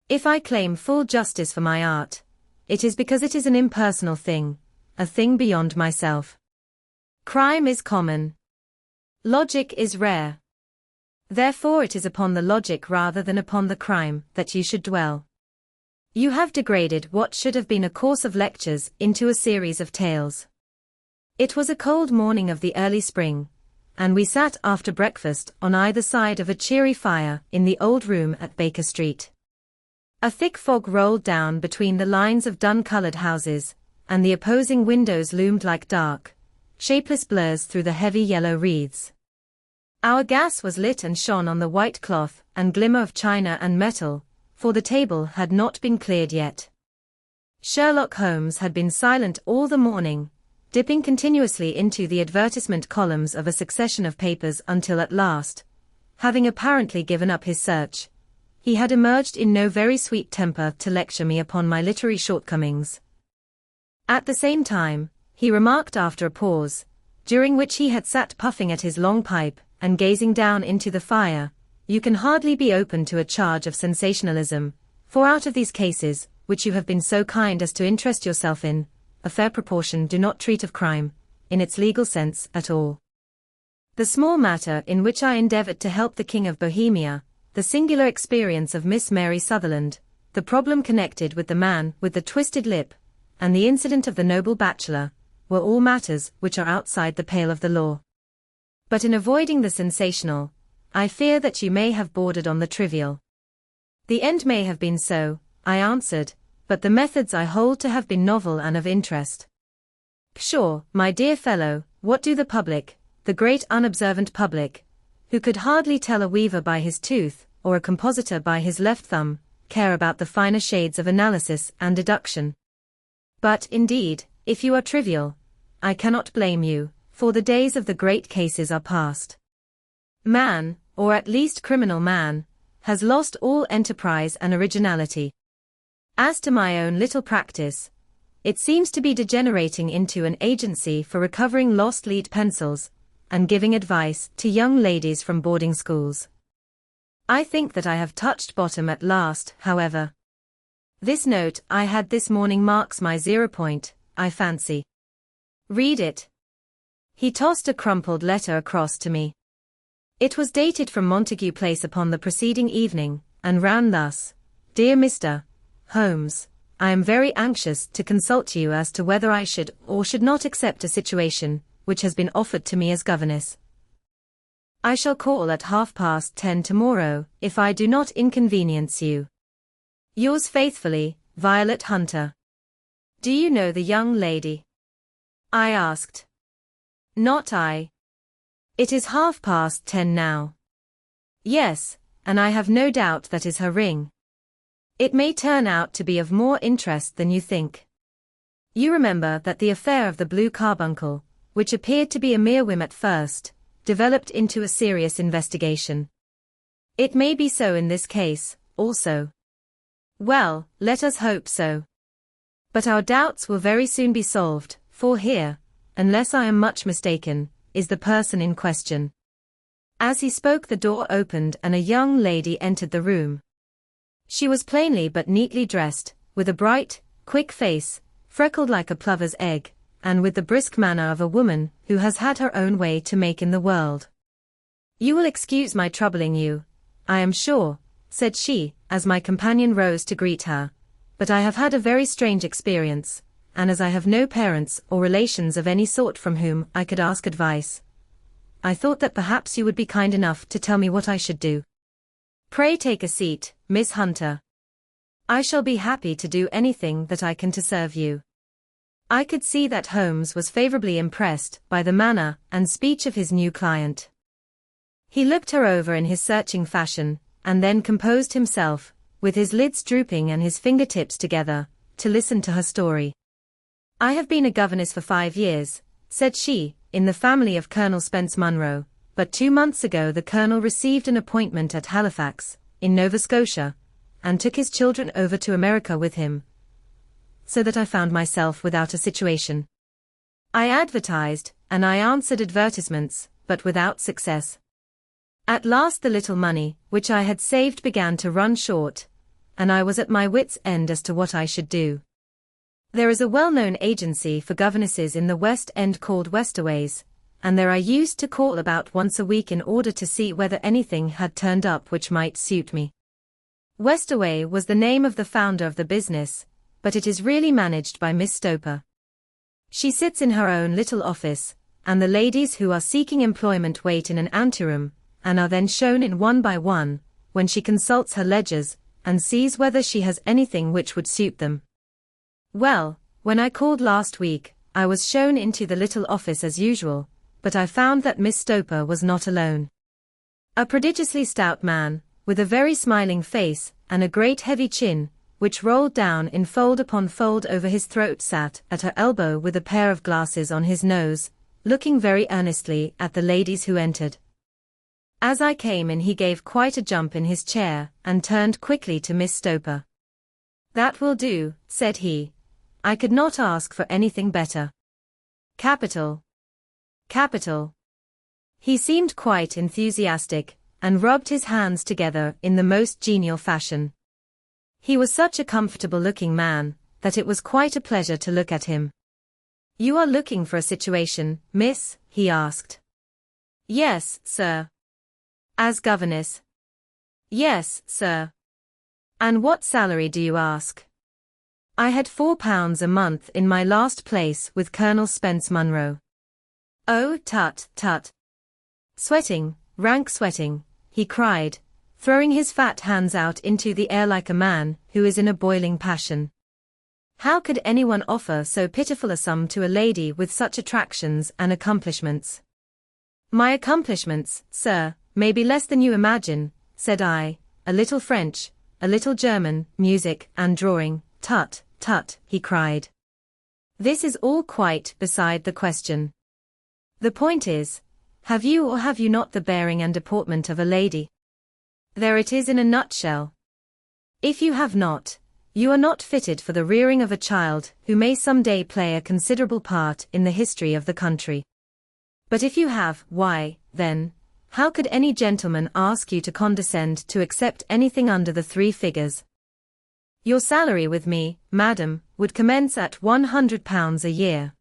If I claim full justice for my art, it is because it is an impersonal thing, a thing beyond myself. Crime is common. Logic is rare. Therefore it is upon the logic rather than upon the crime that you should dwell. You have degraded what should have been a course of lectures into a series of tales. It was a cold morning of the early spring, and we sat after breakfast on either side of a cheery fire in the old room at Baker Street. A thick fog rolled down between the lines of dun-colored houses, and the opposing windows loomed like dark, shapeless blurs through the heavy yellow wreaths. Our gas was lit and shone on the white cloth and glimmer of china and metal, for the table had not been cleared yet. Sherlock Holmes had been silent all the morning, dipping continuously into the advertisement columns of a succession of papers until at last, having apparently given up his search, he had emerged in no very sweet temper to lecture me upon my literary shortcomings. At the same time, he remarked after a pause, during which he had sat puffing at his long pipe and gazing down into the fire, you can hardly be open to a charge of sensationalism, for out of these cases, which you have been so kind as to interest yourself in, a fair proportion do not treat of crime, in its legal sense, at all. The small matter in which I endeavored to help the King of Bohemia, the singular experience of Miss Mary Sutherland, the problem connected with the man with the twisted lip, and the incident of the noble bachelor, were all matters which are outside the pale of the law. But in avoiding the sensational, I fear that you may have bordered on the trivial. The end may have been so, I answered, but the methods I hold to have been novel and of interest. Pshaw, my dear fellow, what do the public, the great unobservant public, who could hardly tell a weaver by his tooth, or a compositor by his left thumb, care about the finer shades of analysis and deduction? But, indeed, If you are trivial, I cannot blame you, for the days of the great cases are past. Man, or at least criminal man, has lost all enterprise and originality. As to my own little practice, it seems to be degenerating into an agency for recovering lost lead pencils and giving advice to young ladies from boarding schools. I think that I have touched bottom at last, however. This note I had this morning marks my 0 point, I fancy. Read it. He tossed a crumpled letter across to me. It was dated from Montague Place upon the preceding evening, and ran thus: Dear Mr. Holmes, I am very anxious to consult you as to whether I should or should not accept a situation which has been offered to me as governess. I shall call at 10:30 tomorrow, if I do not inconvenience you. Yours faithfully, Violet Hunter. Do you know the young lady? I asked. Not I. It is 10:30 now. Yes, and I have no doubt that is her ring. It may turn out to be of more interest than you think. You remember that the affair of the blue carbuncle, which appeared to be a mere whim at first, developed into a serious investigation. It may be so in this case, also. Well, let us hope so. But our doubts will very soon be solved, for here, unless I am much mistaken, is the person in question. As he spoke, the door opened and a young lady entered the room. She was plainly but neatly dressed, with a bright, quick face, freckled like a plover's egg, and with the brisk manner of a woman who has had her own way to make in the world. You will excuse my troubling you, I am sure, said she, as my companion rose to greet her, but I have had a very strange experience, and as I have no parents or relations of any sort from whom I could ask advice, I thought that perhaps you would be kind enough to tell me what I should do. Pray take a seat, Miss Hunter. I shall be happy to do anything that I can to serve you. I could see that Holmes was favorably impressed by the manner and speech of his new client. He looked her over in his searching fashion, and then composed himself, with his lids drooping and his fingertips together, to listen to her story. I have been a governess for 5 years, said she, in the family of Colonel Spence Munro, but 2 months ago the Colonel received an appointment at Halifax, in Nova Scotia, and took his children over to America with him, so that I found myself without a situation. I advertised, and I answered advertisements, but without success. At last the little money, which I had saved, began to run short, and I was at my wits' end as to what I should do. There is a well-known agency for governesses in the West End called Westaway's, and there I used to call about once a week in order to see whether anything had turned up which might suit me. Westaway was the name of the founder of the business, but it is really managed by Miss Stoper. She sits in her own little office, and the ladies who are seeking employment wait in an anteroom, and are then shown in one by one, when she consults her ledgers, and sees whether she has anything which would suit them. Well, when I called last week, I was shown into the little office as usual, but I found that Miss Stoper was not alone. A prodigiously stout man, with a very smiling face, and a great heavy chin, which rolled down in fold upon fold over his throat, sat at her elbow with a pair of glasses on his nose, looking very earnestly at the ladies who entered. As I came in he gave quite a jump in his chair, and turned quickly to Miss Stoper. That will do, said he. I could not ask for anything better. Capital. Capital. He seemed quite enthusiastic, and rubbed his hands together in the most genial fashion. He was such a comfortable-looking man, that it was quite a pleasure to look at him. You are looking for a situation, miss? He asked. Yes, sir. As governess? Yes, sir. And what salary do you ask? I had £4 a month in my last place with Colonel Spence Munro. Oh, tut, tut. Sweating, rank sweating, he cried, throwing his fat hands out into the air like a man who is in a boiling passion. How could anyone offer so pitiful a sum to a lady with such attractions and accomplishments? My accomplishments, sir, may be less than you imagine, said I, a little French, a little German, music and drawing. Tut, tut, he cried. This is all quite beside the question. The point is, have you or have you not the bearing and deportment of a lady? There it is in a nutshell. If you have not, you are not fitted for the rearing of a child who may some day play a considerable part in the history of the country. But if you have, why, then, how could any gentleman ask you to condescend to accept anything under the 3 figures? Your salary with me, madam, would commence at £100 a year.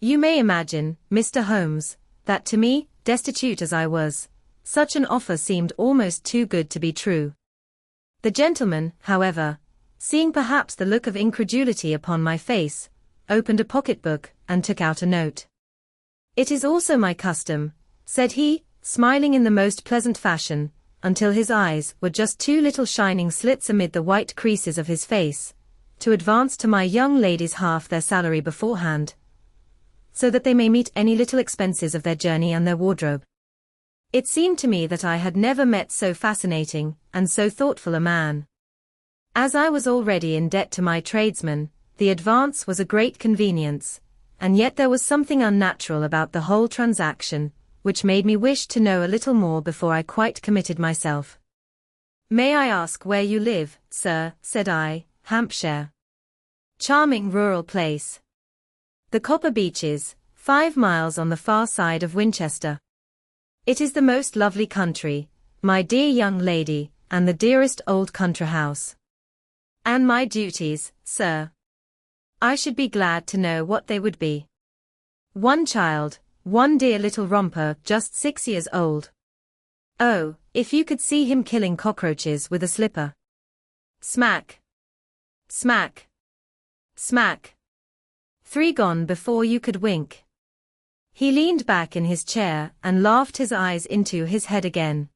You may imagine, Mr. Holmes, that to me, destitute as I was, such an offer seemed almost too good to be true. The gentleman, however, seeing perhaps the look of incredulity upon my face, opened a pocketbook and took out a note. "It is also my custom," said he, smiling in the most pleasant fashion, until his eyes were just 2 little shining slits amid the white creases of his face, "to advance to my young ladies half their salary beforehand, so that they may meet any little expenses of their journey and their wardrobe." It seemed to me that I had never met so fascinating and so thoughtful a man. As I was already in debt to my tradesmen, the advance was a great convenience, and yet there was something unnatural about the whole transaction, which made me wish to know a little more before I quite committed myself. "May I ask where you live, sir?" said I. "Hampshire." "Charming rural place. The Copper Beeches, 5 miles on the far side of Winchester. It is the most lovely country, my dear young lady, and the dearest old country house." "And my duties, sir?" "I should be glad to know what they would be." "One child, one dear little romper just 6 years old. Oh, if you could see him killing cockroaches with a slipper. Smack. Smack. Smack. 3 gone before you could wink." He leaned back in his chair and laughed his eyes into his head again.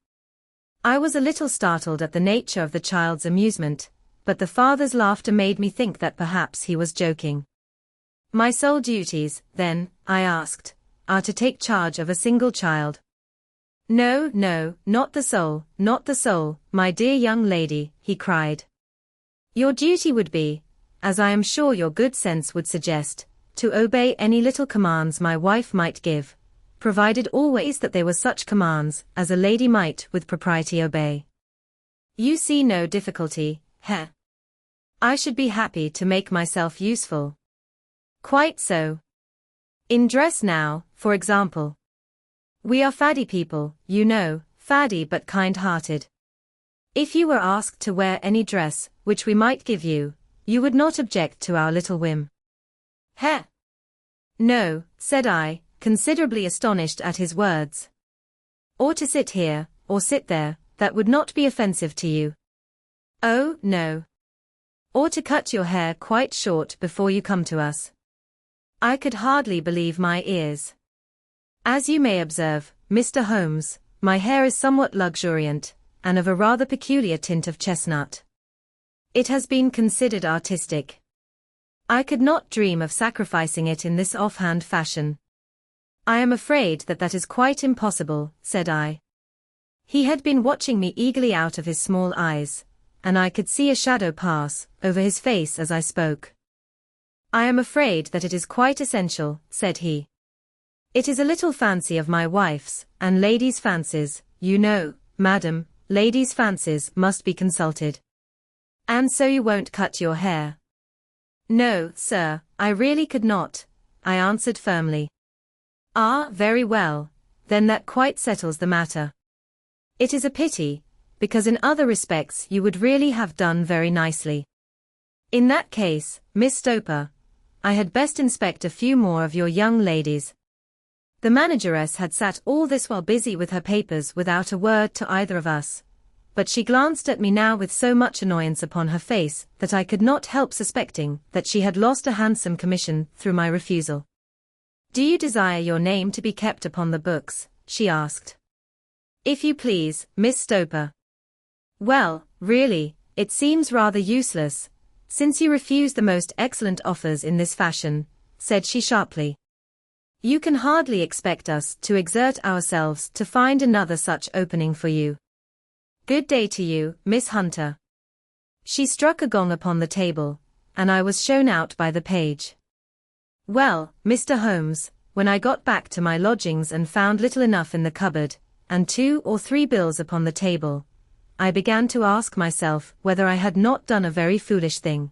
I was a little startled at the nature of the child's amusement, but the father's laughter made me think that perhaps he was joking. "My sole duties, then," I asked, "are to take charge of a single child?" "No, no, not the sole, not the sole, my dear young lady," he cried. "Your duty would be, as I am sure your good sense would suggest, to obey any little commands my wife might give, provided always that they were such commands as a lady might with propriety obey. You see no difficulty, he? I should be happy to make myself useful." "Quite so. In dress now, for example. We are faddy people, you know, faddy but kind-hearted. If you were asked to wear any dress, which we might give you, you would not object to our little whim." "He?" "No," said I, considerably astonished at his words. "Or to sit here, or sit there, that would not be offensive to you." "Oh, no." "Or to cut your hair quite short before you come to us." I could hardly believe my ears. As you may observe, Mr. Holmes, my hair is somewhat luxuriant, and of a rather peculiar tint of chestnut. It has been considered artistic. I could not dream of sacrificing it in this offhand fashion. "I am afraid that that is quite impossible," said I. He had been watching me eagerly out of his small eyes, and I could see a shadow pass over his face as I spoke. "I am afraid that it is quite essential," said he. "It is a little fancy of my wife's, and ladies' fancies, you know, madam, ladies' fancies must be consulted." "And so you won't cut your hair?" "No, sir, I really could not," I answered firmly. "Ah, very well, then that quite settles the matter. It is a pity, because in other respects you would really have done very nicely. In that case, Miss Stoper, I had best inspect a few more of your young ladies." The manageress had sat all this while busy with her papers without a word to either of us, but she glanced at me now with so much annoyance upon her face that I could not help suspecting that she had lost a handsome commission through my refusal. "Do you desire your name to be kept upon the books?" she asked. "If you please, Miss Stoper." "Well, really, it seems rather useless, since you refuse the most excellent offers in this fashion," said she sharply. "You can hardly expect us to exert ourselves to find another such opening for you. Good day to you, Miss Hunter." She struck a gong upon the table, and I was shown out by the page. Well, Mr. Holmes, when I got back to my lodgings and found little enough in the cupboard, and 2 or 3 bills upon the table, I began to ask myself whether I had not done a very foolish thing.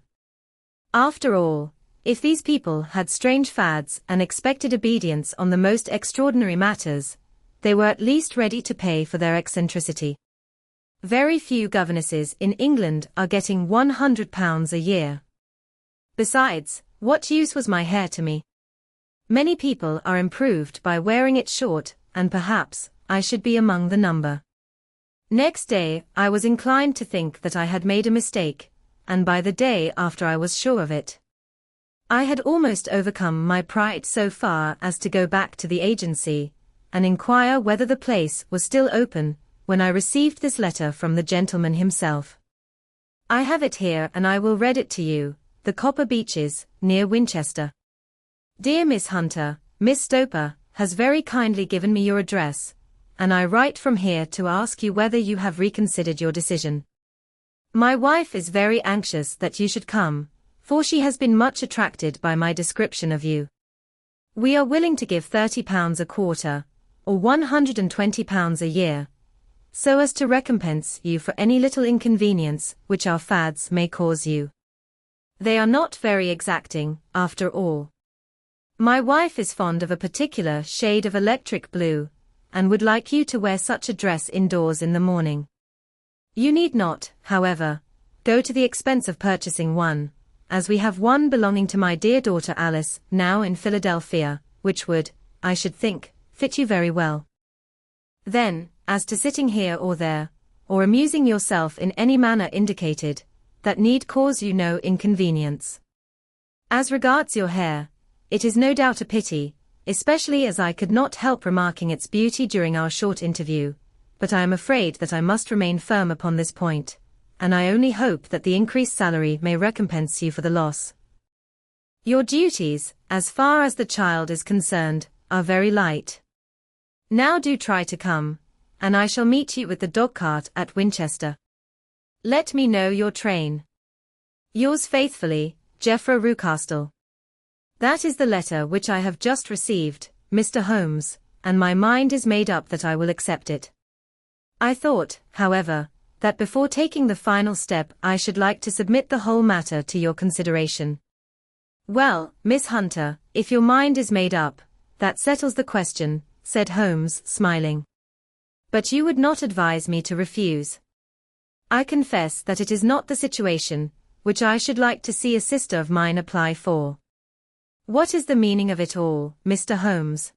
After all, if these people had strange fads and expected obedience on the most extraordinary matters, they were at least ready to pay for their eccentricity. Very few governesses in England are getting £100 a year. Besides, what use was my hair to me? Many people are improved by wearing it short, and perhaps I should be among the number. Next day, I was inclined to think that I had made a mistake, and by the day after I was sure of it. I had almost overcome my pride so far as to go back to the agency and inquire whether the place was still open, when I received this letter from the gentleman himself. I have it here and I will read it to you. The Copper Beeches, near Winchester. Dear Miss Hunter, Miss Stoper has very kindly given me your address, and I write from here to ask you whether you have reconsidered your decision. My wife is very anxious that you should come, for she has been much attracted by my description of you. We are willing to give £30 a quarter, or £120 a year, so as to recompense you for any little inconvenience which our fads may cause you. They are not very exacting, after all. My wife is fond of a particular shade of electric blue, and would like you to wear such a dress indoors in the morning. You need not, however, go to the expense of purchasing one, as we have one belonging to my dear daughter Alice, now in Philadelphia, which would, I should think, fit you very well. Then, as to sitting here or there, or amusing yourself in any manner indicated, that need cause you no inconvenience. As regards your hair, it is no doubt a pity, especially as I could not help remarking its beauty during our short interview, but I am afraid that I must remain firm upon this point, and I only hope that the increased salary may recompense you for the loss. Your duties, as far as the child is concerned, are very light. Now do try to come, and I shall meet you with the dog-cart at Winchester. Let me know your train. Yours faithfully, Geoffrey Rucastle. That is the letter which I have just received, Mr. Holmes, and my mind is made up that I will accept it. I thought, however, that before taking the final step I should like to submit the whole matter to your consideration. Well, Miss Hunter, if your mind is made up, that settles the question, said Holmes, smiling. But you would not advise me to refuse. I confess that it is not the situation which I should like to see a sister of mine apply for. What is the meaning of it all, Mr. Holmes?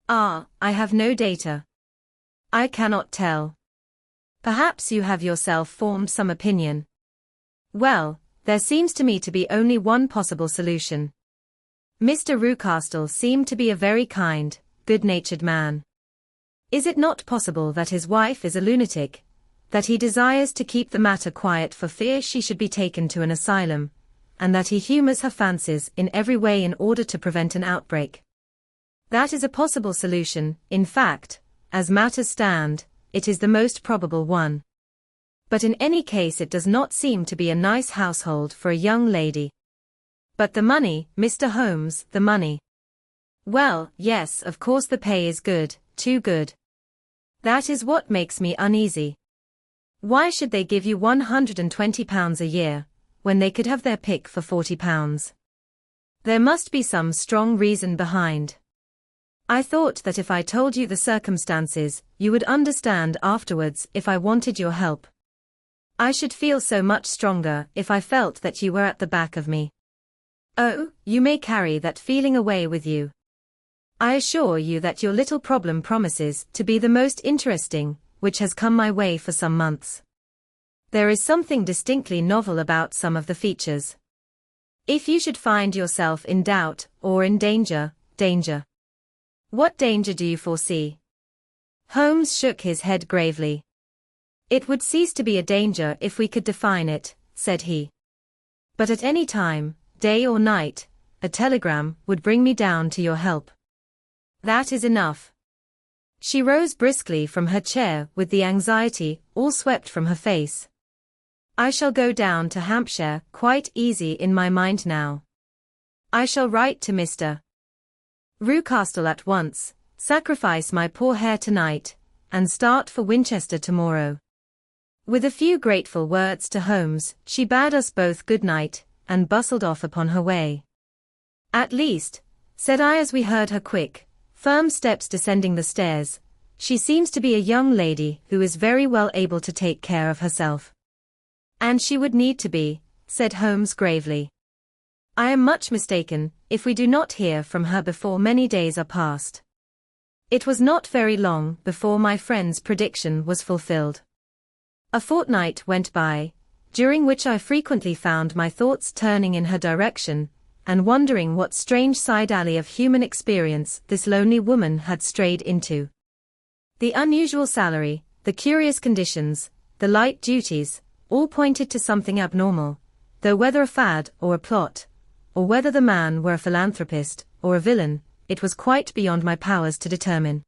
I have no data. I cannot tell. Perhaps you have yourself formed some opinion. Well, there seems to me to be only one possible solution. Mr. Rucastle seemed to be a very kind, good-natured man. Is it not possible that his wife is a lunatic, that he desires to keep the matter quiet for fear she should be taken to an asylum, and that he humors her fancies in every way in order to prevent an outbreak? That is a possible solution. In fact, as matters stand, it is the most probable one. But in any case it does not seem to be a nice household for a young lady. But the money, Mr. Holmes, the money. Well, yes, of course the pay is good, too good. That is what makes me uneasy. Why should they give you £120 a year, when they could have their pick for £40? There must be some strong reason behind. I thought that if I told you the circumstances, you would understand afterwards if I wanted your help. I should feel so much stronger if I felt that you were at the back of me. Oh, you may carry that feeling away with you. I assure you that your little problem promises to be the most interesting which has come my way for some months. There is something distinctly novel about some of the features. If you should find yourself in doubt or in danger. What danger do you foresee? Holmes shook his head gravely. It would cease to be a danger if we could define it, said he. But at any time, day or night, a telegram would bring me down to your help. That is enough. She rose briskly from her chair with the anxiety all swept from her face. I shall go down to Hampshire quite easy in my mind now. I shall write to Mr. Rucastle at once, sacrifice my poor hair tonight, and start for Winchester tomorrow. With a few grateful words to Holmes, she bade us both good night, and bustled off upon her way. At least, said I as we heard her quick, firm steps descending the stairs, she seems to be a young lady who is very well able to take care of herself. And she would need to be, said Holmes gravely. I am much mistaken, if we do not hear from her before many days are past. It was not very long before my friend's prediction was fulfilled. A fortnight went by, during which I frequently found my thoughts turning in her direction, and wondering what strange side alley of human experience this lonely woman had strayed into. The unusual salary, the curious conditions, the light duties, all pointed to something abnormal, though whether a fad or a plot, or whether the man were a philanthropist or a villain, it was quite beyond my powers to determine.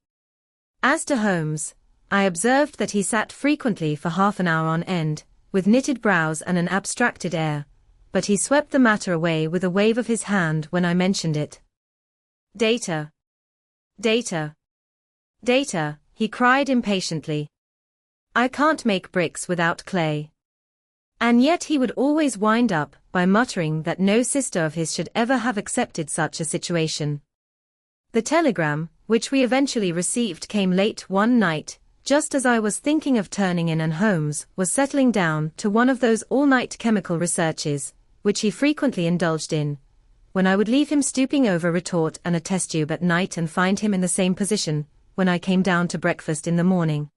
As to Holmes, I observed that he sat frequently for half an hour on end, with knitted brows and an abstracted air, but he swept the matter away with a wave of his hand when I mentioned it. Data. Data. Data, he cried impatiently. I can't make bricks without clay. And yet he would always wind up by muttering that no sister of his should ever have accepted such a situation. The telegram, which we eventually received, came late one night, just as I was thinking of turning in and Holmes was settling down to one of those all-night chemical researches, which he frequently indulged in, when I would leave him stooping over a retort and a test tube at night and find him in the same position when I came down to breakfast in the morning.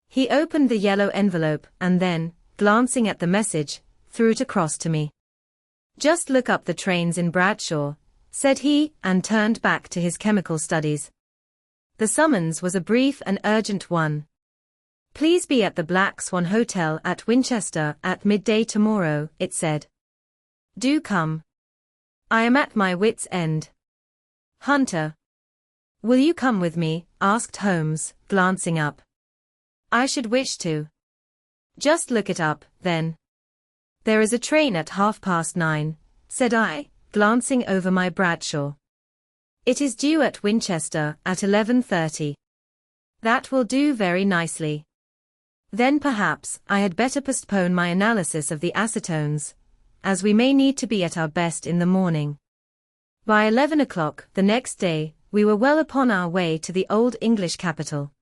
He opened the yellow envelope and then, glancing at the message, threw it across to me. Just look up the trains in Bradshaw, said he, and turned back to his chemical studies. The summons was a brief and urgent one. Please be at the Black Swan Hotel at Winchester at midday tomorrow, it said. Do come. I am at my wit's end. Hunter. Will you come with me? Asked Holmes, glancing up. I should wish to. Just look it up, then. There is a train at 9:30, said I, glancing over my Bradshaw. It is due at Winchester at 11:30. That will do very nicely. Then perhaps I had better postpone my analysis of the acetones, as we may need to be at our best in the morning. By 11 o'clock the next day, we were well upon our way to the old English capital.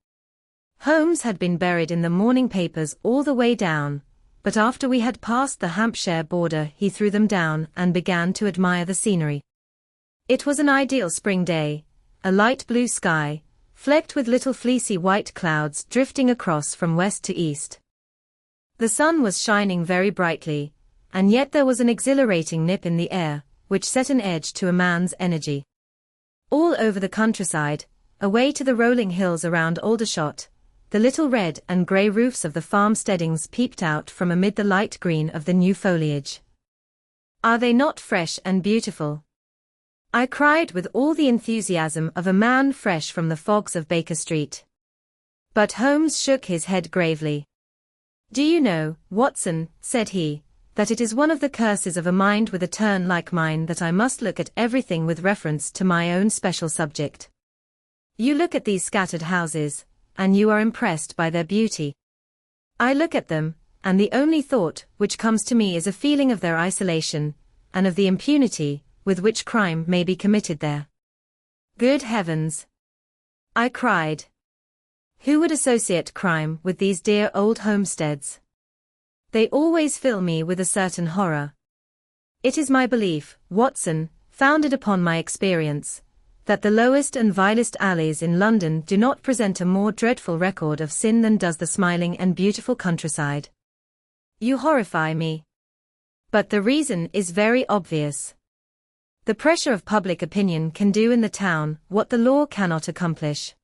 Holmes had been buried in the morning papers all the way down, but after we had passed the Hampshire border he threw them down and began to admire the scenery. It was an ideal spring day, a light blue sky, flecked with little fleecy white clouds drifting across from west to east. The sun was shining very brightly, and yet there was an exhilarating nip in the air, which set an edge to a man's energy. All over the countryside, away to the rolling hills around Aldershot, the little red and grey roofs of the farmsteadings peeped out from amid the light green of the new foliage. Are they not fresh and beautiful? I cried with all the enthusiasm of a man fresh from the fogs of Baker Street. But Holmes shook his head gravely. Do you know, Watson, said he, that it is one of the curses of a mind with a turn like mine that I must look at everything with reference to my own special subject. You look at these scattered houses, and you are impressed by their beauty. I look at them, and the only thought which comes to me is a feeling of their isolation, and of the impunity with which crime may be committed there. Good heavens! I cried. Who would associate crime with these dear old homesteads? They always fill me with a certain horror. It is my belief, Watson, founded upon my experience, that the lowest and vilest alleys in London do not present a more dreadful record of sin than does the smiling and beautiful countryside. You horrify me. But the reason is very obvious. The pressure of public opinion can do in the town what the law cannot accomplish.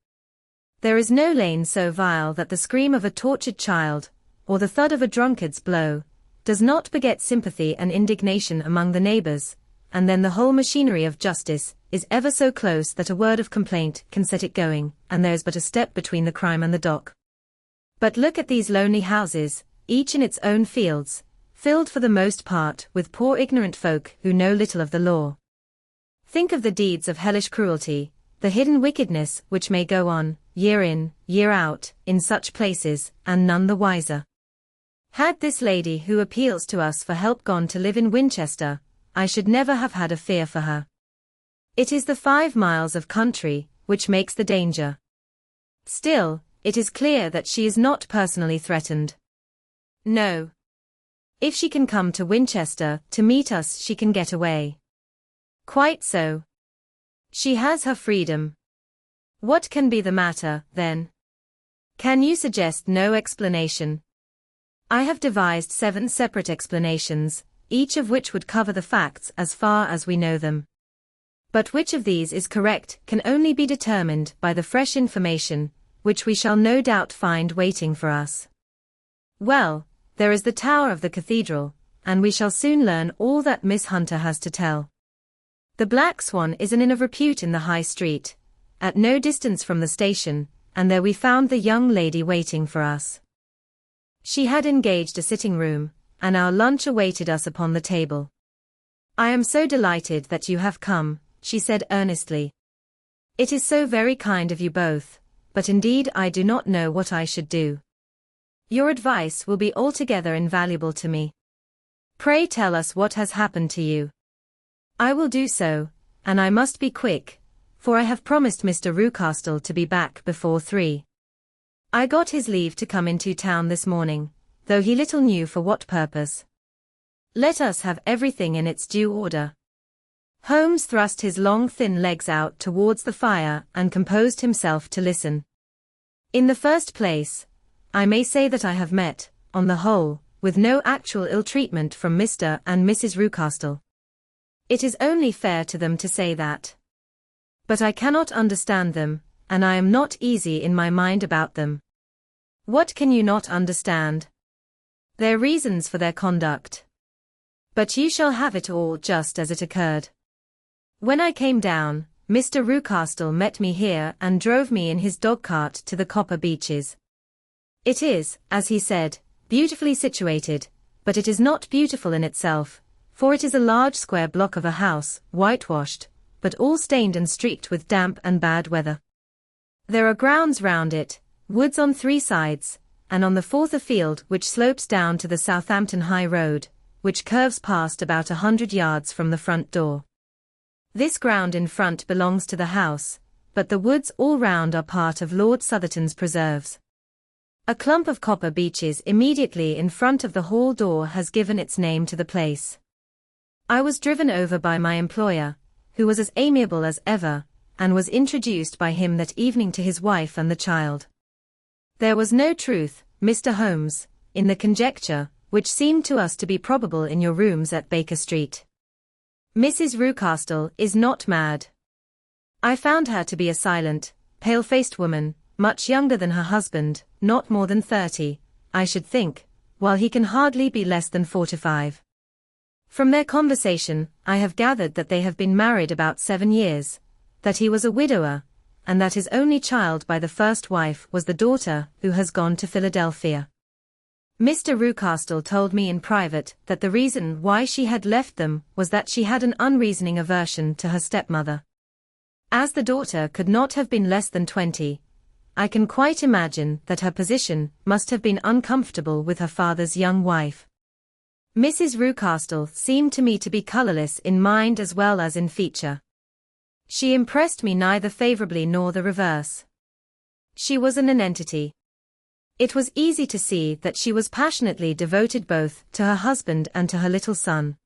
There is no lane so vile that the scream of a tortured child, or the thud of a drunkard's blow, does not beget sympathy and indignation among the neighbors, and then the whole machinery of justice is ever so close that a word of complaint can set it going, and there is but a step between the crime and the dock. But look at these lonely houses, each in its own fields, filled for the most part with poor ignorant folk who know little of the law. Think of the deeds of hellish cruelty, the hidden wickedness which may go on, year in, year out, in such places, and none the wiser. Had this lady who appeals to us for help gone to live in Winchester, I should never have had a fear for her. It is the 5 miles of country which makes the danger. Still, it is clear that she is not personally threatened. No. If she can come to Winchester to meet us, she can get away. Quite so. She has her freedom. What can be the matter, then? Can you suggest no explanation? I have devised 7 separate explanations, each of which would cover the facts as far as we know them. But which of these is correct can only be determined by the fresh information, which we shall no doubt find waiting for us. Well, there is the tower of the cathedral, and we shall soon learn all that Miss Hunter has to tell. The Black Swan is an inn of repute in the High Street, at no distance from the station, and there we found the young lady waiting for us. She had engaged a sitting room, and our lunch awaited us upon the table. "I am so delighted that you have come," she said earnestly. "It is so very kind of you both, but indeed I do not know what I should do. Your advice will be altogether invaluable to me. Pray tell us what has happened to you." "I will do so, and I must be quick, for I have promised Mr. Rucastle to be back before 3. I got his leave to come into town this morning, though he little knew for what purpose. Let us have everything in its due order." Holmes thrust his long thin legs out towards the fire and composed himself to listen. "In the first place, I may say that I have met, on the whole, with no actual ill-treatment from Mr. and Mrs. Rucastle. It is only fair to them to say that. But I cannot understand them, and I am not easy in my mind about them." "What can you not understand?" "Their reasons for their conduct. But you shall have it all just as it occurred. When I came down, Mr. Rucastle met me here and drove me in his dog-cart to the Copper Beeches. It is, as he said, beautifully situated, but it is not beautiful in itself, for it is a large square block of a house, whitewashed, but all stained and streaked with damp and bad weather. There are grounds round it, woods on 3 sides, and on the 4th a field which slopes down to the Southampton High Road, which curves past about 100 yards from the front door. This ground in front belongs to the house, but the woods all round are part of Lord Southerton's preserves. A clump of copper beeches immediately in front of the hall door has given its name to the place. I was driven over by my employer, who was as amiable as ever, and was introduced by him that evening to his wife and the child. There was no truth, Mr. Holmes, in the conjecture, which seemed to us to be probable in your rooms at Baker Street. Mrs. Rucastle is not mad. I found her to be a silent, pale-faced woman, much younger than her husband, not more than 30, I should think, while he can hardly be less than 45. From their conversation, I have gathered that they have been married about 7 years, that he was a widower, and that his only child by the first wife was the daughter who has gone to Philadelphia. Mr. Rucastle told me in private that the reason why she had left them was that she had an unreasoning aversion to her stepmother. As the daughter could not have been less than 20, I can quite imagine that her position must have been uncomfortable with her father's young wife. Mrs. Rucastle seemed to me to be colorless in mind as well as in feature. She impressed me neither favorably nor the reverse. She was an nonentity. It was easy to see that she was passionately devoted both to her husband and to her little son.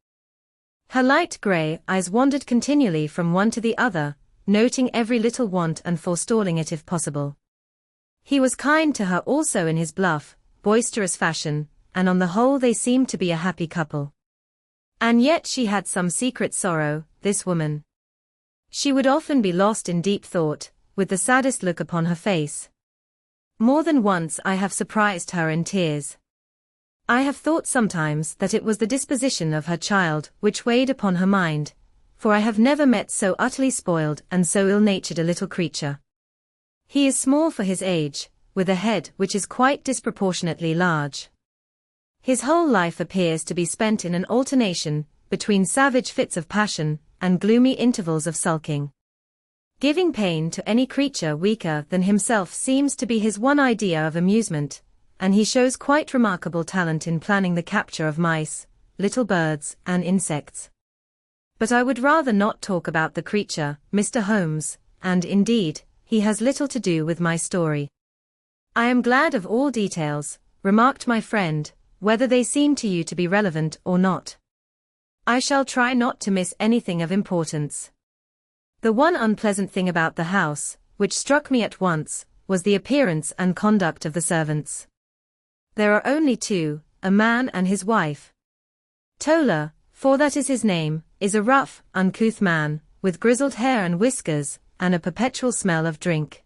Her light grey eyes wandered continually from one to the other, noting every little want and forestalling it if possible. He was kind to her also in his bluff, boisterous fashion, and on the whole they seemed to be a happy couple. And yet she had some secret sorrow, this woman. She would often be lost in deep thought, with the saddest look upon her face. More than once I have surprised her in tears. I have thought sometimes that it was the disposition of her child which weighed upon her mind, for I have never met so utterly spoiled and so ill-natured a little creature. He is small for his age, with a head which is quite disproportionately large. His whole life appears to be spent in an alternation between savage fits of passion and gloomy intervals of sulking. Giving pain to any creature weaker than himself seems to be his one idea of amusement, and he shows quite remarkable talent in planning the capture of mice, little birds, and insects. But I would rather not talk about the creature, Mr. Holmes, and indeed, he has little to do with my story. I am glad of all details, remarked my friend, whether they seem to you to be relevant or not. I shall try not to miss anything of importance. The one unpleasant thing about the house, which struck me at once, was the appearance and conduct of the servants. There are only two, a man and his wife. Toller, for that is his name, is a rough, uncouth man, with grizzled hair and whiskers, and a perpetual smell of drink.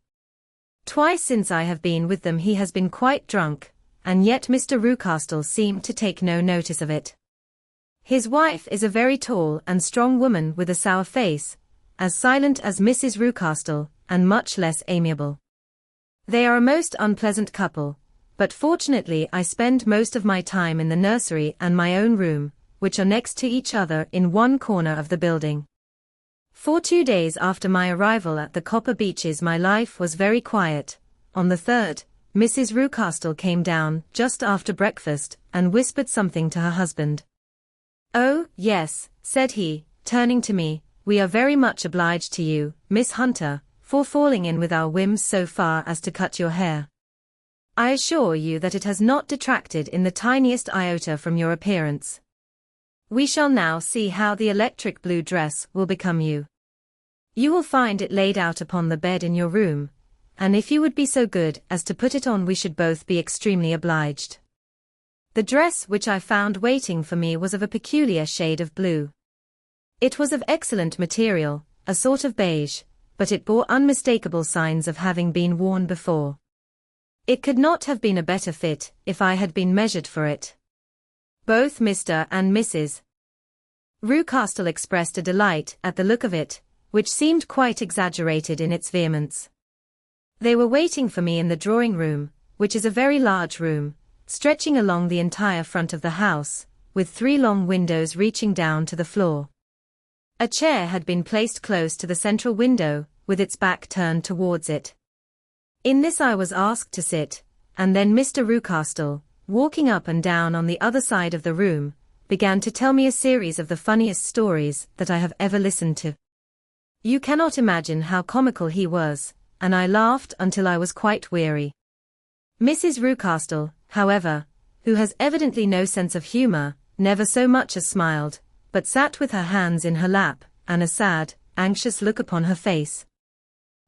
Twice since I have been with them he has been quite drunk, and yet Mr. Rucastle seemed to take no notice of it. His wife is a very tall and strong woman with a sour face, as silent as Mrs. Rucastle, and much less amiable. They are a most unpleasant couple, but fortunately I spend most of my time in the nursery and my own room, which are next to each other in one corner of the building. For 2 days after my arrival at the Copper Beeches my life was very quiet. On the third, Mrs. Rucastle came down just after breakfast and whispered something to her husband. "Oh, yes," said he, turning to me, "we are very much obliged to you, Miss Hunter, for falling in with our whims so far as to cut your hair. I assure you that it has not detracted in the tiniest iota from your appearance. We shall now see how the electric blue dress will become you. You will find it laid out upon the bed in your room, and if you would be so good as to put it on we should both be extremely obliged." The dress which I found waiting for me was of a peculiar shade of blue. It was of excellent material, a sort of beige, but it bore unmistakable signs of having been worn before. It could not have been a better fit if I had been measured for it. Both Mr. and Mrs. Rucastle expressed a delight at the look of it, which seemed quite exaggerated in its vehemence. They were waiting for me in the drawing-room, which is a very large room, stretching along the entire front of the house, with 3 long windows reaching down to the floor. A chair had been placed close to the central window, with its back turned towards it. In this I was asked to sit, and then Mr. Rucastle, walking up and down on the other side of the room, began to tell me a series of the funniest stories that I have ever listened to. You cannot imagine how comical he was, and I laughed until I was quite weary. Mrs. Rucastle, however, who has evidently no sense of humor, never so much as smiled, but sat with her hands in her lap, and a sad, anxious look upon her face.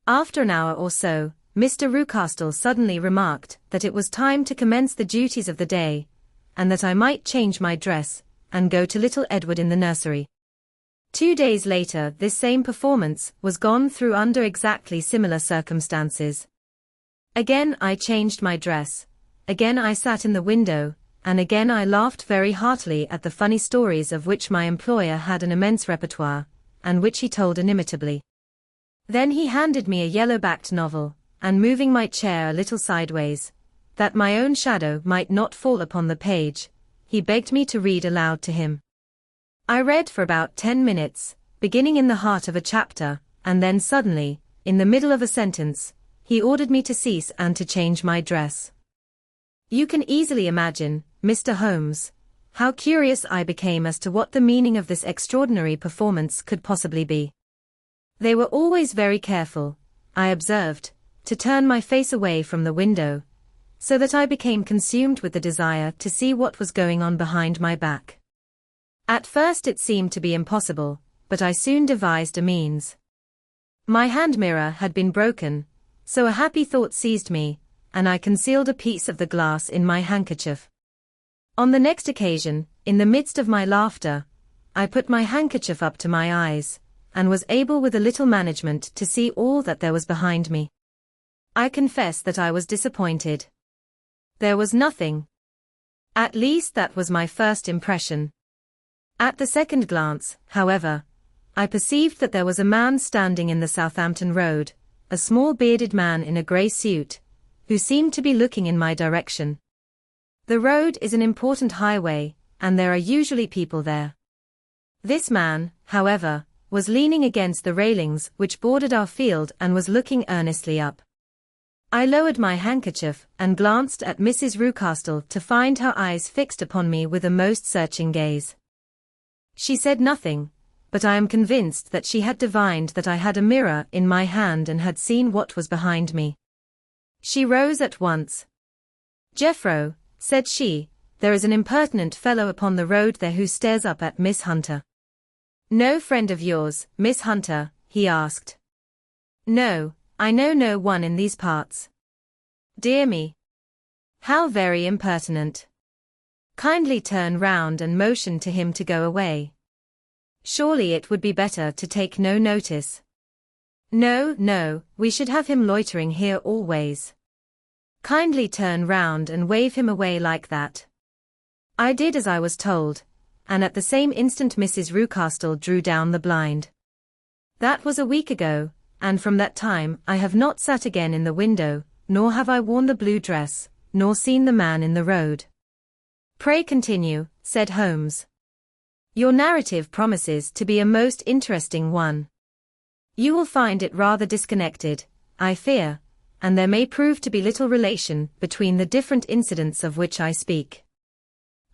After an hour or so, Mr. Rucastle suddenly remarked that it was time to commence the duties of the day, and that I might change my dress, and go to little Edward in the nursery. 2 days later this same performance was gone through under exactly similar circumstances. Again I changed my dress, again I sat in the window, and again I laughed very heartily at the funny stories of which my employer had an immense repertoire, and which he told inimitably. Then he handed me a yellow-backed novel, and moving my chair a little sideways, that my own shadow might not fall upon the page, he begged me to read aloud to him. I read for about 10 minutes, beginning in the heart of a chapter, and then suddenly, in the middle of a sentence, he ordered me to cease and to change my dress. You can easily imagine, Mr. Holmes, how curious I became as to what the meaning of this extraordinary performance could possibly be. They were always very careful, I observed, to turn my face away from the window, so that I became consumed with the desire to see what was going on behind my back. At first it seemed to be impossible, but I soon devised a means. My hand mirror had been broken, so a happy thought seized me, and I concealed a piece of the glass in my handkerchief. On the next occasion, in the midst of my laughter, I put my handkerchief up to my eyes, and was able with a little management to see all that there was behind me. I confess that I was disappointed. There was nothing. At least that was my first impression. At the second glance, however, I perceived that there was a man standing in the Southampton Road, a small bearded man in a grey suit, who seemed to be looking in my direction. The road is an important highway, and there are usually people there. This man, however, was leaning against the railings which bordered our field and was looking earnestly up. I lowered my handkerchief and glanced at Mrs. Rucastle to find her eyes fixed upon me with a most searching gaze. She said nothing, but I am convinced that she had divined that I had a mirror in my hand and had seen what was behind me. She rose at once. "Jeffro," said she, "there is an impertinent fellow upon the road there who stares up at Miss Hunter." "No friend of yours, Miss Hunter?" he asked. "No, I know no one in these parts." "Dear me. How very impertinent. Kindly turn round and motion to him to go away. Surely it would be better to take no notice." "No, no, we should have him loitering here always. Kindly turn round and wave him away like that." I did as I was told, and at the same instant Mrs. Rucastle drew down the blind. That was a week ago, and from that time I have not sat again in the window, nor have I worn the blue dress, nor seen the man in the road. "Pray continue," said Holmes. "Your narrative promises to be a most interesting one. You will find it rather disconnected, I fear, and there may prove to be little relation between the different incidents of which I speak.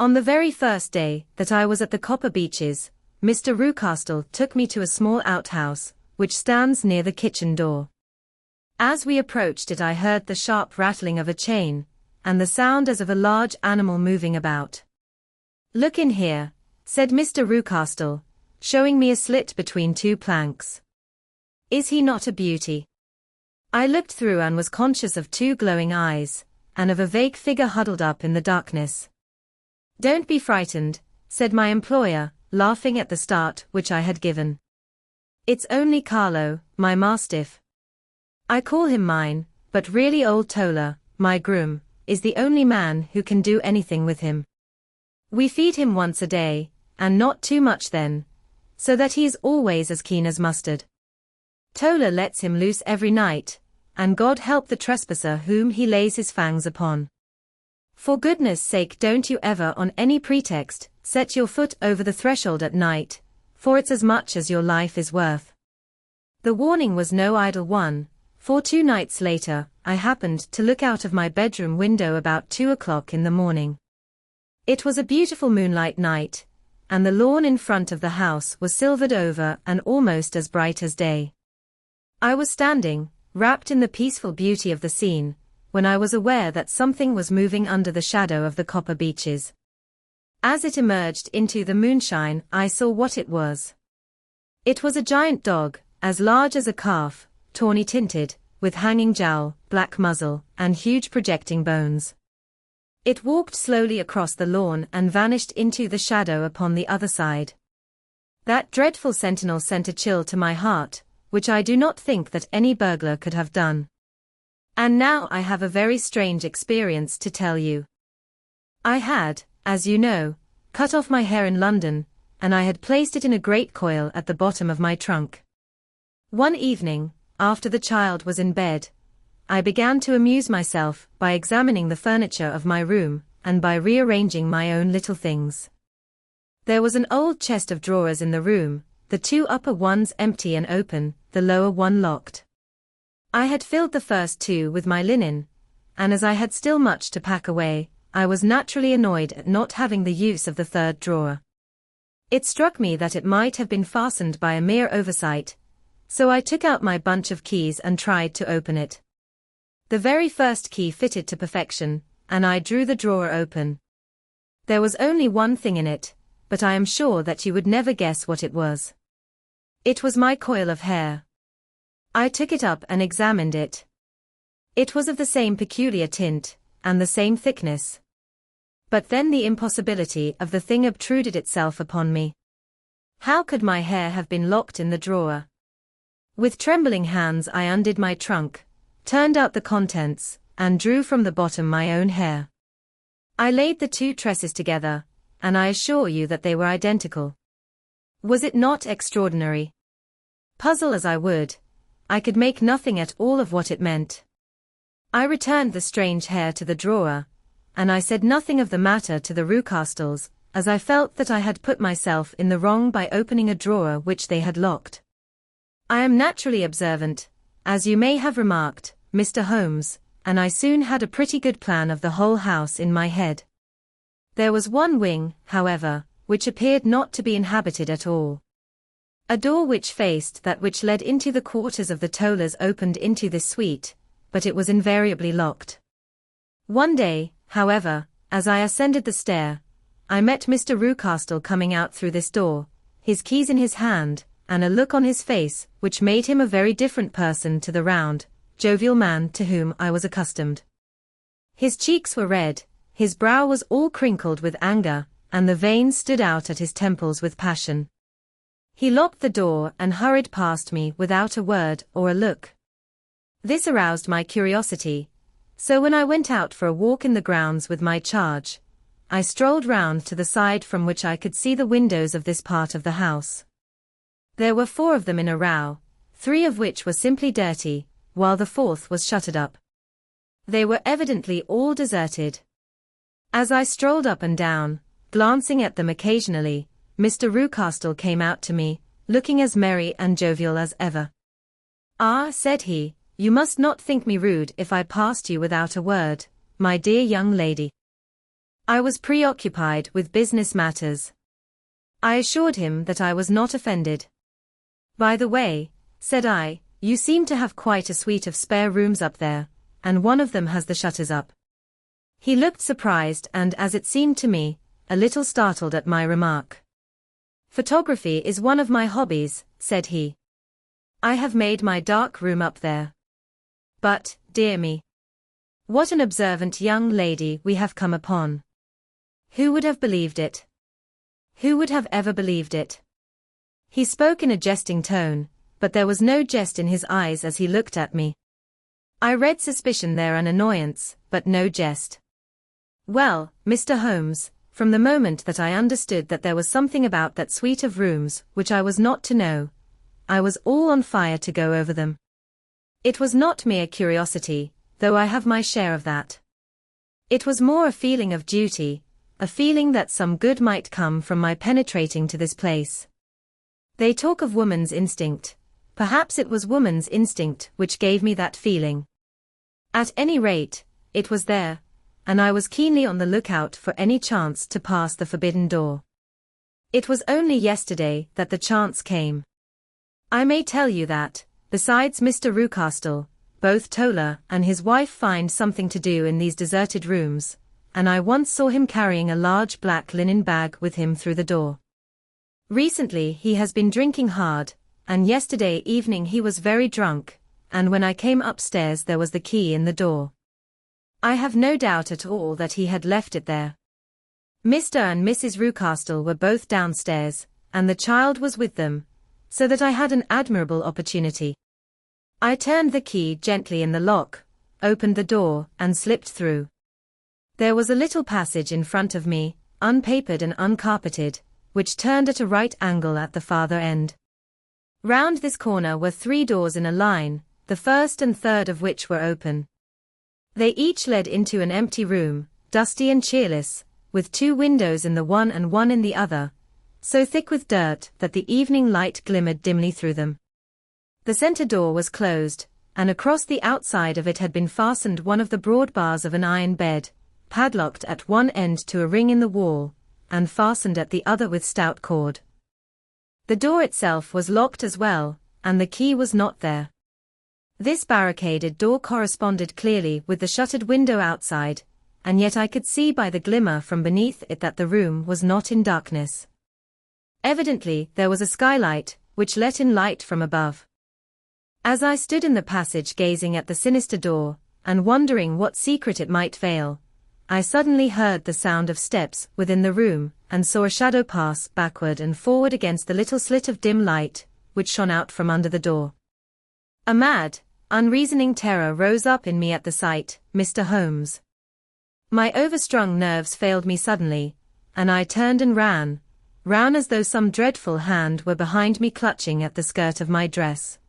On the very first day that I was at the Copper Beeches, Mr. Rucastle took me to a small outhouse, which stands near the kitchen door. As we approached it I heard the sharp rattling of a chain, and the sound as of a large animal moving about. "Look in here," said Mr. Rucastle, showing me a slit between two planks. "Is he not a beauty?" I looked through and was conscious of two glowing eyes, and of a vague figure huddled up in the darkness. "Don't be frightened," said my employer, laughing at the start which I had given. "It's only Carlo, my mastiff. I call him mine, but really old Tola, my groom, is the only man who can do anything with him. We feed him once a day, and not too much then, so that he is always as keen as mustard. Tola lets him loose every night, and God help the trespasser whom he lays his fangs upon. For goodness sake don't you ever on any pretext set your foot over the threshold at night, for it's as much as your life is worth." The warning was no idle one, for 2 nights later I happened to look out of my bedroom window about 2 o'clock in the morning. It was a beautiful moonlight night, and the lawn in front of the house was silvered over and almost as bright as day. I was standing, wrapped in the peaceful beauty of the scene, when I was aware that something was moving under the shadow of the Copper Beeches. As it emerged into the moonshine I saw what it was. It was a giant dog, as large as a calf, tawny tinted, with hanging jowl, black muzzle, and huge projecting bones. It walked slowly across the lawn and vanished into the shadow upon the other side. That dreadful sentinel sent a chill to my heart, which I do not think that any burglar could have done. And now I have a very strange experience to tell you. I had, as you know, cut off my hair in London, and I had placed it in a great coil at the bottom of my trunk. One evening, after the child was in bed, I began to amuse myself by examining the furniture of my room, and by rearranging my own little things. There was an old chest of drawers in the room, the 2 upper ones empty and open, the lower one locked. I had filled the first 2 with my linen, and as I had still much to pack away, I was naturally annoyed at not having the use of the 3rd drawer. It struck me that it might have been fastened by a mere oversight, so I took out my bunch of keys and tried to open it. The very first key fitted to perfection, and I drew the drawer open. There was only one thing in it, but I am sure that you would never guess what it was. It was my coil of hair. I took it up and examined it. It was of the same peculiar tint, and the same thickness. But then the impossibility of the thing obtruded itself upon me. How could my hair have been locked in the drawer? With trembling hands I undid my trunk, turned out the contents, and drew from the bottom my own hair. I laid the 2 tresses together, and I assure you that they were identical. Was it not extraordinary? Puzzle as I would, I could make nothing at all of what it meant. I returned the strange hair to the drawer, and I said nothing of the matter to the Rucastles, as I felt that I had put myself in the wrong by opening a drawer which they had locked. I am naturally observant, as you may have remarked, Mr. Holmes, and I soon had a pretty good plan of the whole house in my head. There was one wing, however, which appeared not to be inhabited at all. A door which faced that which led into the quarters of the Tollers opened into this suite, but it was invariably locked. One day, however, as I ascended the stair, I met Mr. Rucastle coming out through this door, his keys in his hand, and a look on his face which made him a very different person to the round, jovial man to whom I was accustomed. His cheeks were red, his brow was all crinkled with anger, and the veins stood out at his temples with passion. He locked the door and hurried past me without a word or a look. This aroused my curiosity, so when I went out for a walk in the grounds with my charge, I strolled round to the side from which I could see the windows of this part of the house. There were 4 of them in a row, 3 of which were simply dirty, while the 4th was shuttered up. They were evidently all deserted. As I strolled up and down, glancing at them occasionally, Mr. Rucastle came out to me, looking as merry and jovial as ever. "Ah," said he, "you must not think me rude if I passed you without a word, my dear young lady." I was preoccupied with business matters. I assured him that I was not offended. "By the way," said I, "you seem to have quite a suite of spare rooms up there, and one of them has the shutters up." He looked surprised and, as it seemed to me, a little startled at my remark. "Photography is one of my hobbies," said he. "I have made my dark room up there. But, dear me, what an observant young lady we have come upon. Who would have believed it? Who would have ever believed it?" He spoke in a jesting tone, but there was no jest in his eyes as he looked at me. I read suspicion there and annoyance, but no jest. "Well, Mr. Holmes, from the moment that I understood that there was something about that suite of rooms which I was not to know, I was all on fire to go over them. It was not mere curiosity, though I have my share of that. It was more a feeling of duty, a feeling that some good might come from my penetrating to this place. They talk of woman's instinct. Perhaps it was woman's instinct which gave me that feeling. At any rate, it was there, and I was keenly on the lookout for any chance to pass the forbidden door. It was only yesterday that the chance came. I may tell you that, besides Mr. Rucastle, both Toller and his wife find something to do in these deserted rooms, and I once saw him carrying a large black linen bag with him through the door. Recently he has been drinking hard, and yesterday evening he was very drunk, and when I came upstairs there was the key in the door. I have no doubt at all that he had left it there. Mr. and Mrs. Rucastle were both downstairs, and the child was with them, so that I had an admirable opportunity. I turned the key gently in the lock, opened the door, and slipped through. There was a little passage in front of me, unpapered and uncarpeted, which turned at a right angle at the farther end. Round this corner were 3 doors in a line, the first and third of which were open. They each led into an empty room, dusty and cheerless, with 2 windows in the one and one in the other, so thick with dirt that the evening light glimmered dimly through them. The center door was closed, and across the outside of it had been fastened one of the broad bars of an iron bed, padlocked at one end to a ring in the wall, and fastened at the other with stout cord. The door itself was locked as well, and the key was not there. This barricaded door corresponded clearly with the shuttered window outside, and yet I could see by the glimmer from beneath it that the room was not in darkness. Evidently there was a skylight, which let in light from above. As I stood in the passage gazing at the sinister door, and wondering what secret it might veil, I suddenly heard the sound of steps within the room, and saw a shadow pass backward and forward against the little slit of dim light, which shone out from under the door. A mad, unreasoning terror rose up in me at the sight, Mr. Holmes. My overstrung nerves failed me suddenly, and I turned and ran as though some dreadful hand were behind me clutching at the skirt of my dress.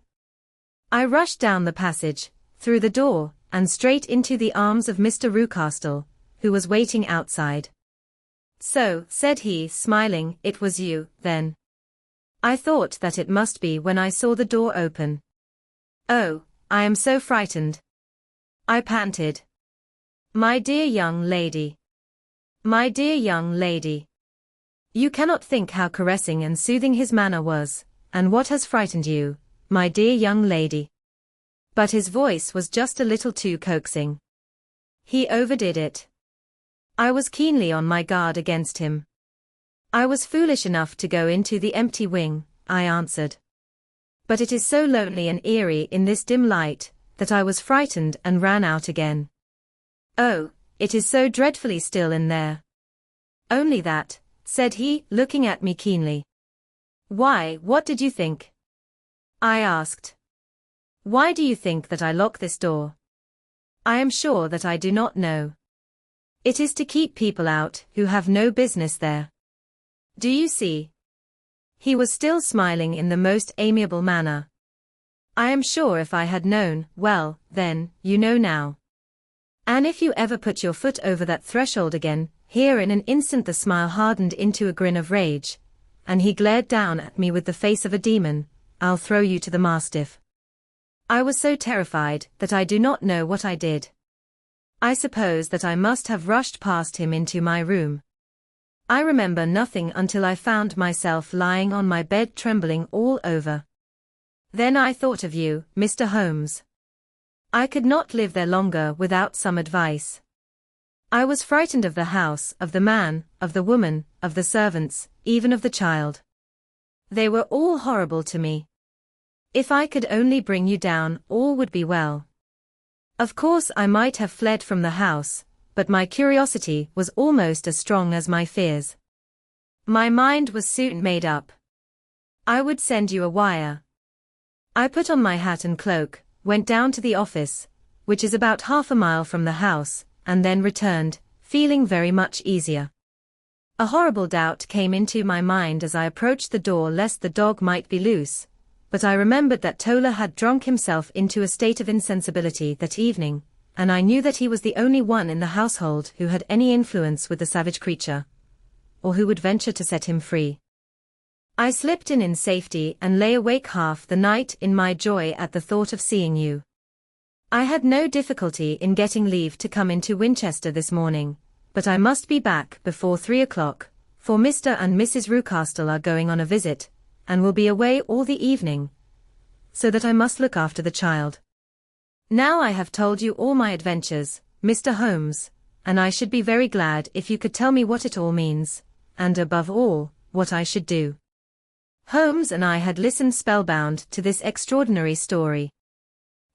I rushed down the passage, through the door, and straight into the arms of Mr. Rucastle, who was waiting outside. So, said he, smiling, it was you, then. I thought that it must be when I saw the door open. Oh, I am so frightened. I panted. My dear young lady. My dear young lady. You cannot think how caressing and soothing his manner was, and what has frightened you, my dear young lady. But his voice was just a little too coaxing. He overdid it. I was keenly on my guard against him. I was foolish enough to go into the empty wing, I answered. But it is so lonely and eerie in this dim light, that I was frightened and ran out again. Oh, it is so dreadfully still in there. Only that, said he, looking at me keenly. Why, what did you think? I asked. Why do you think that I lock this door? I am sure that I do not know. It is to keep people out who have no business there. Do you see? He was still smiling in the most amiable manner. I am sure if I had known, well, then, you know now. And if you ever put your foot over that threshold again, here in an instant the smile hardened into a grin of rage, and he glared down at me with the face of a demon, I'll throw you to the mastiff. I was so terrified that I do not know what I did. I suppose that I must have rushed past him into my room. I remember nothing until I found myself lying on my bed trembling all over. Then I thought of you, Mr. Holmes. I could not live there longer without some advice. I was frightened of the house, of the man, of the woman, of the servants, even of the child. They were all horrible to me. If I could only bring you down, all would be well. Of course I might have fled from the house, but my curiosity was almost as strong as my fears. My mind was soon made up. I would send you a wire. I put on my hat and cloak, went down to the office, which is about half a mile from the house, and then returned, feeling very much easier. A horrible doubt came into my mind as I approached the door lest the dog might be loose, but I remembered that Toller had drunk himself into a state of insensibility that evening, and I knew that he was the only one in the household who had any influence with the savage creature, or who would venture to set him free. I slipped in safety and lay awake half the night in my joy at the thought of seeing you. I had no difficulty in getting leave to come into Winchester this morning, but I must be back before 3 o'clock, for Mr. and Mrs. Rucastle are going on a visit, and will be away all the evening, so that I must look after the child. Now I have told you all my adventures, Mr. Holmes, and I should be very glad if you could tell me what it all means, and above all, what I should do. Holmes and I had listened spellbound to this extraordinary story.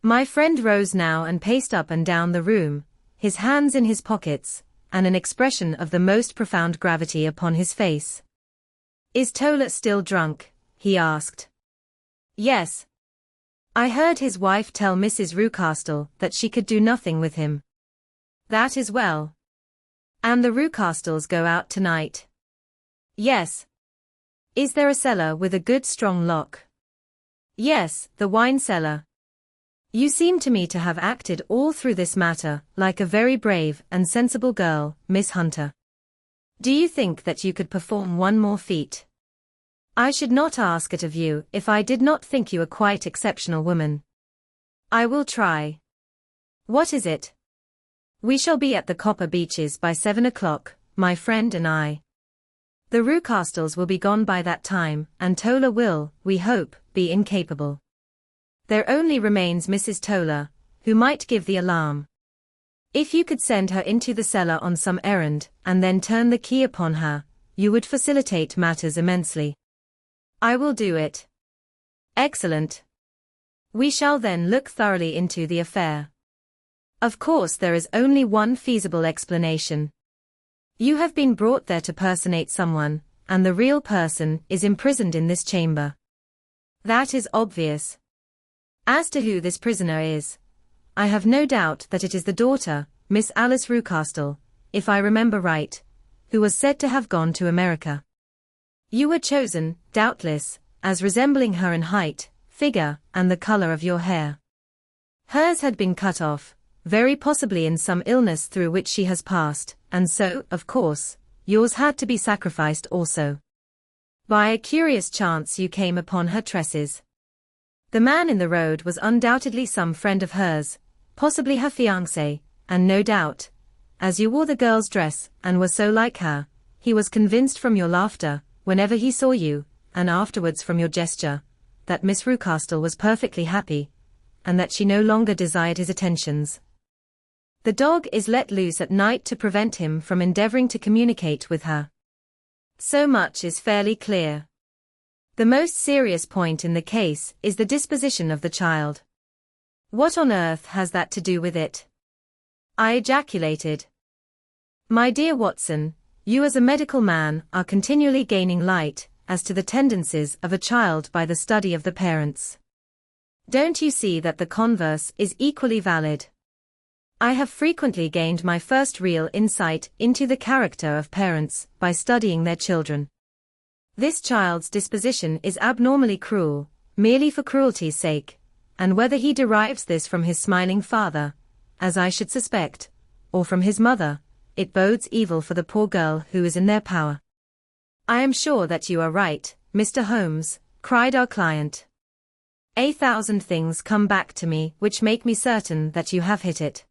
My friend rose now and paced up and down the room, his hands in his pockets, and an expression of the most profound gravity upon his face. Is Toller still drunk? He asked. Yes. I heard his wife tell Mrs. Rucastle that she could do nothing with him. That is well. And the Rucastles go out tonight? Yes. Is there a cellar with a good strong lock? Yes, the wine cellar. You seem to me to have acted all through this matter like a very brave and sensible girl, Miss Hunter. Do you think that you could perform one more feat? I should not ask it of you if I did not think you a quite exceptional woman. I will try. What is it? We shall be at the Copper Beeches by 7 o'clock, my friend and I. The Rucastles will be gone by that time, and Toller will, we hope, be incapable. There only remains Mrs. Toller, who might give the alarm. If you could send her into the cellar on some errand, and then turn the key upon her, you would facilitate matters immensely. I will do it. Excellent. We shall then look thoroughly into the affair. Of course there is only one feasible explanation. You have been brought there to personate someone, and the real person is imprisoned in this chamber. That is obvious. As to who this prisoner is, I have no doubt that it is the daughter, Miss Alice Rucastle, if I remember right, who was said to have gone to America. You were chosen, doubtless, as resembling her in height, figure, and the color of your hair. Hers had been cut off, very possibly in some illness through which she has passed, and so, of course, yours had to be sacrificed also. By a curious chance you came upon her tresses. The man in the road was undoubtedly some friend of hers, possibly her fiancé, and no doubt, as you wore the girl's dress and were so like her, he was convinced from your laughter, whenever he saw you, and afterwards from your gesture, that Miss Rucastle was perfectly happy, and that she no longer desired his attentions. The dog is let loose at night to prevent him from endeavoring to communicate with her. So much is fairly clear. The most serious point in the case is the disposition of the child. What on earth has that to do with it? I ejaculated. My dear Watson, you as a medical man are continually gaining light as to the tendencies of a child by the study of the parents. Don't you see that the converse is equally valid? I have frequently gained my first real insight into the character of parents by studying their children. This child's disposition is abnormally cruel, merely for cruelty's sake, and whether he derives this from his smiling father, as I should suspect, or from his mother, it bodes evil for the poor girl who is in their power. I am sure that you are right, Mr. Holmes, cried our client. 1,000 things come back to me which make me certain that you have hit it.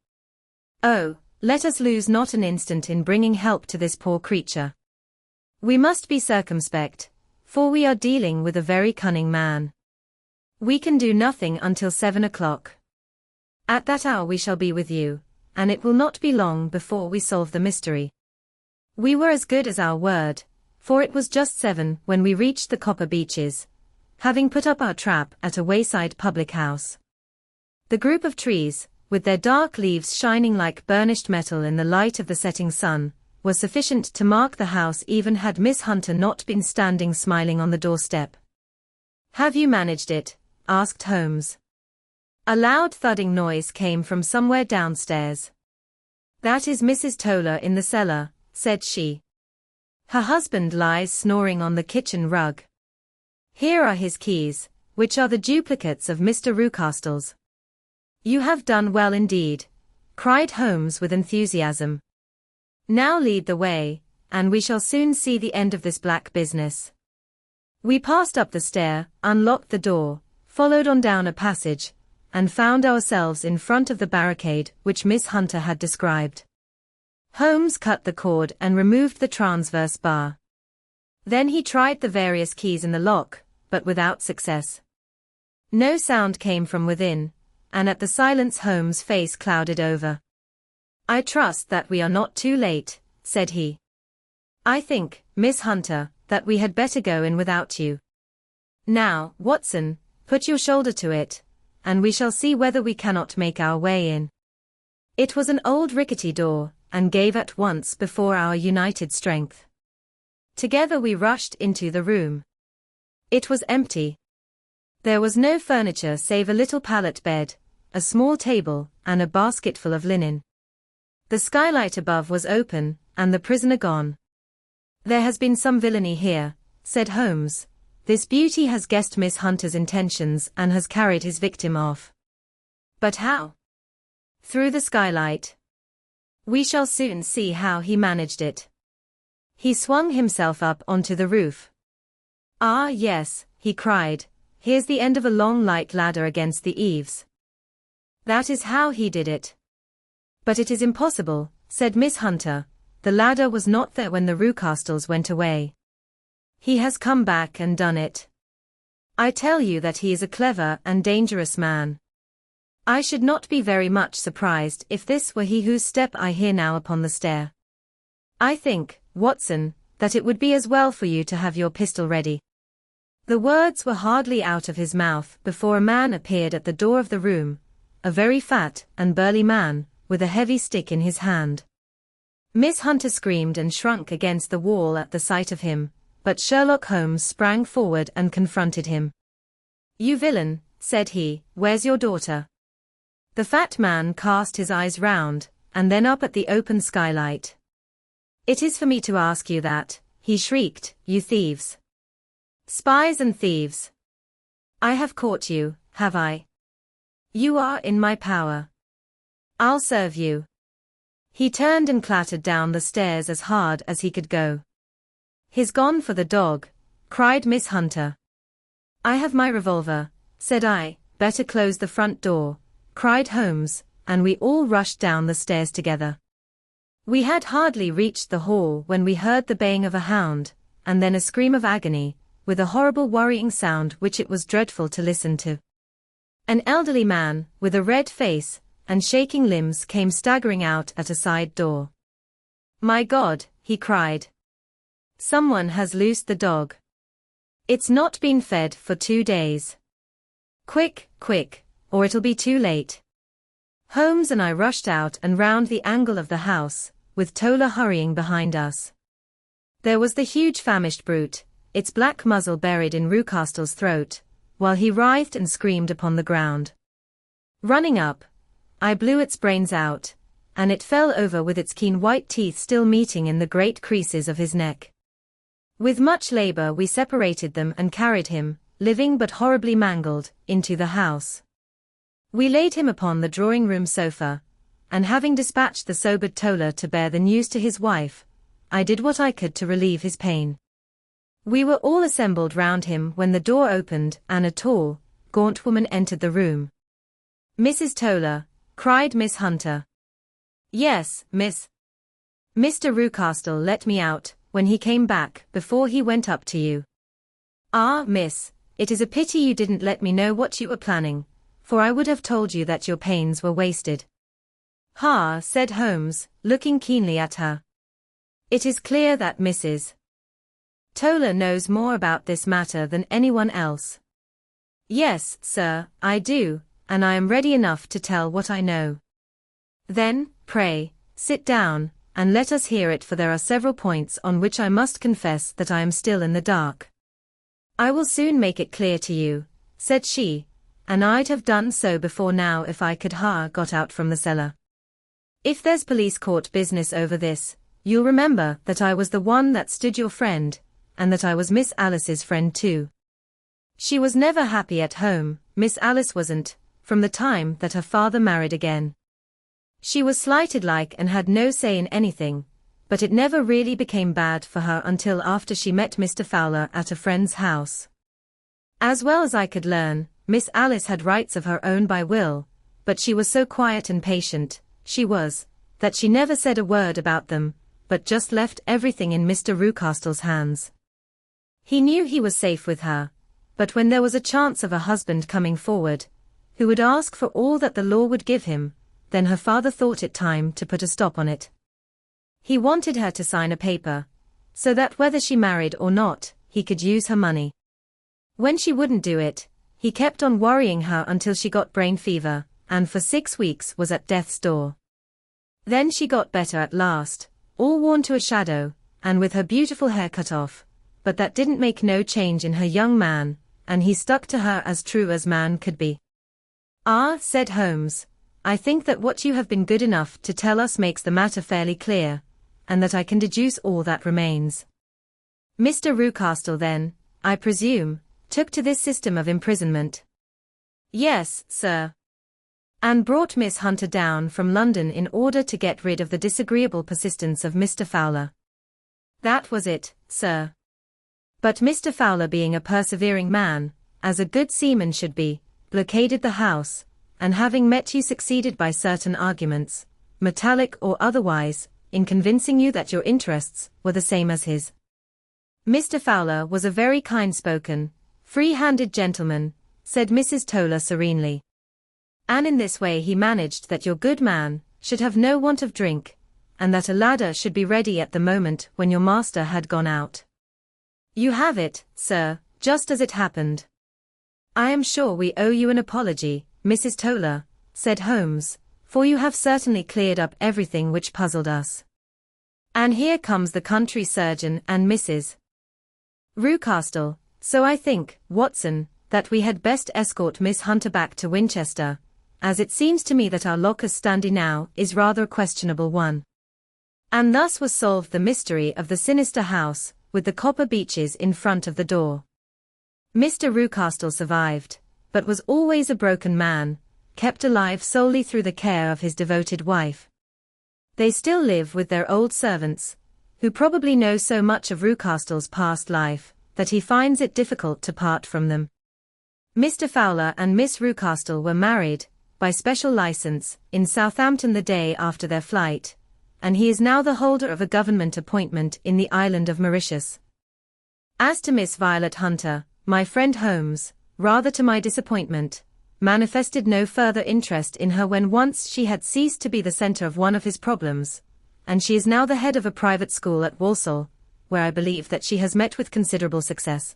Oh, let us lose not an instant in bringing help to this poor creature. We must be circumspect, for we are dealing with a very cunning man. We can do nothing until 7 o'clock. At that hour we shall be with you, and it will not be long before we solve the mystery. We were as good as our word, for it was just 7 when we reached the copper Beeches, having put up our trap at a wayside public house. The group of trees, with their dark leaves shining like burnished metal in the light of the setting sun, was sufficient to mark the house even had Miss Hunter not been standing smiling on the doorstep. Have you managed it? Asked Holmes. A loud thudding noise came from somewhere downstairs. That is Mrs. Toller in the cellar, said she. Her husband lies snoring on the kitchen rug. Here are his keys, which are the duplicates of Mr. Rucastle's. You have done well indeed, cried Holmes with enthusiasm. Now lead the way, and we shall soon see the end of this black business. We passed up the stair, unlocked the door, followed on down a passage, and found ourselves in front of the barricade which Miss Hunter had described. Holmes cut the cord and removed the transverse bar. Then he tried the various keys in the lock, but without success. No sound came from within, and at the silence Holmes' face clouded over. I trust that we are not too late, said he. I think, Miss Hunter, that we had better go in without you. Now, Watson, put your shoulder to it, and we shall see whether we cannot make our way in. It was an old rickety door, and gave at once before our united strength. Together we rushed into the room. It was empty. There was no furniture save a little pallet bed, a small table, and a basketful of linen. The skylight above was open, and the prisoner gone. There has been some villainy here, said Holmes. This beauty has guessed Miss Hunter's intentions and has carried his victim off. But how? Through the skylight. We shall soon see how he managed it. He swung himself up onto the roof. Ah yes, he cried, here's the end of a long light ladder against the eaves. That is how he did it. But it is impossible, said Miss Hunter. The ladder was not there when the Rucastles went away. He has come back and done it. I tell you that he is a clever and dangerous man. I should not be very much surprised if this were he whose step I hear now upon the stair. I think, Watson, that it would be as well for you to have your pistol ready. The words were hardly out of his mouth before a man appeared at the door of the room, a very fat and burly man, with a heavy stick in his hand. Miss Hunter screamed and shrunk against the wall at the sight of him, but Sherlock Holmes sprang forward and confronted him. You villain, said he, where's your daughter? The fat man cast his eyes round, and then up at the open skylight. It is for me to ask you that, he shrieked, you thieves. Spies and thieves. I have caught you, have I? You are in my power. I'll serve you. He turned and clattered down the stairs as hard as he could go. "He's gone for the dog," cried Miss Hunter. "I have my revolver," said I. "Better close the front door," cried Holmes, and we all rushed down the stairs together. We had hardly reached the hall when we heard the baying of a hound, and then a scream of agony, with a horrible worrying sound which it was dreadful to listen to. An elderly man, with a red face and shaking limbs, came staggering out at a side door. "My God," he cried. "Someone has loosed the dog. It's not been fed for 2 days. Quick, quick, or it'll be too late." Holmes and I rushed out and round the angle of the house, with Tola hurrying behind us. There was the huge famished brute, its black muzzle buried in Rucastle's throat, while he writhed and screamed upon the ground. Running up, I blew its brains out, and it fell over with its keen white teeth still meeting in the great creases of his neck. With much labor we separated them and carried him, living but horribly mangled, into the house. We laid him upon the drawing-room sofa, and having dispatched the sobered Tola to bear the news to his wife, I did what I could to relieve his pain. We were all assembled round him when the door opened and a tall, gaunt woman entered the room. "Mrs. Tola," cried Miss Hunter. "Yes, miss. Mr. Rucastle let me out when he came back before he went up to you." "Ah, miss, it is a pity you didn't let me know what you were planning, for I would have told you that your pains were wasted." "Ha," said Holmes, looking keenly at her. "It is clear that Mrs. Tola knows more about this matter than anyone else." "Yes, sir, I do, and I am ready enough to tell what I know." "Then, pray, sit down, and let us hear it, for there are several points on which I must confess that I am still in the dark." "I will soon make it clear to you," said she, "and I'd have done so before now if I could got out from the cellar. If there's police court business over this, you'll remember that I was the one that stood your friend, and that I was Miss Alice's friend too. She was never happy at home, Miss Alice wasn't, from the time that her father married again. She was slighted like and had no say in anything, but it never really became bad for her until after she met Mr. Fowler at a friend's house. As well as I could learn, Miss Alice had rights of her own by will, but she was so quiet and patient, that she never said a word about them, but just left everything in Mr. Rucastle's hands. He knew he was safe with her, but when there was a chance of a husband coming forward, who would ask for all that the law would give him, then her father thought it time to put a stop on it. He wanted her to sign a paper, so that whether she married or not, he could use her money. When she wouldn't do it, he kept on worrying her until she got brain fever, and for 6 weeks was at death's door. Then she got better at last, all worn to a shadow, and with her beautiful hair cut off, but that didn't make no change in her young man, and he stuck to her as true as man could be. "Ah," said Holmes, "I think that what you have been good enough to tell us makes the matter fairly clear, and that I can deduce all that remains. Mr. Rucastle then, I presume, took to this system of imprisonment?" "Yes, sir. And brought Miss Hunter down from London in order to get rid of the disagreeable persistence of Mr. Fowler?" "That was it, sir. But Mr. Fowler, being a persevering man, as a good seaman should be, blockaded the house, and having met you succeeded by certain arguments, metallic or otherwise, in convincing you that your interests were the same as his. Mr. Fowler was a very kind-spoken, free-handed gentleman," said Mrs. Tola serenely. "And in this way he managed that your good man should have no want of drink, and that a ladder should be ready at the moment when your master had gone out." "You have it, sir, just as it happened." "I am sure we owe you an apology, Mrs. Tola," said Holmes, "for you have certainly cleared up everything which puzzled us. And here comes the country surgeon and Mrs. Rucastle, so I think, Watson, that we had best escort Miss Hunter back to Winchester, as it seems to me that our locus standi now is rather a questionable one." And thus was solved the mystery of the sinister house, with the copper Beeches in front of the door. Mr. Rucastle survived, but was always a broken man, kept alive solely through the care of his devoted wife. They still live with their old servants, who probably know so much of Rucastle's past life, that he finds it difficult to part from them. Mr. Fowler and Miss Rucastle were married, by special license, in Southampton the day after their flight, and he is now the holder of a government appointment in the island of Mauritius. As to Miss Violet Hunter, my friend Holmes, rather to my disappointment, manifested no further interest in her when once she had ceased to be the center of one of his problems, and she is now the head of a private school at Walsall, where I believe that she has met with considerable success.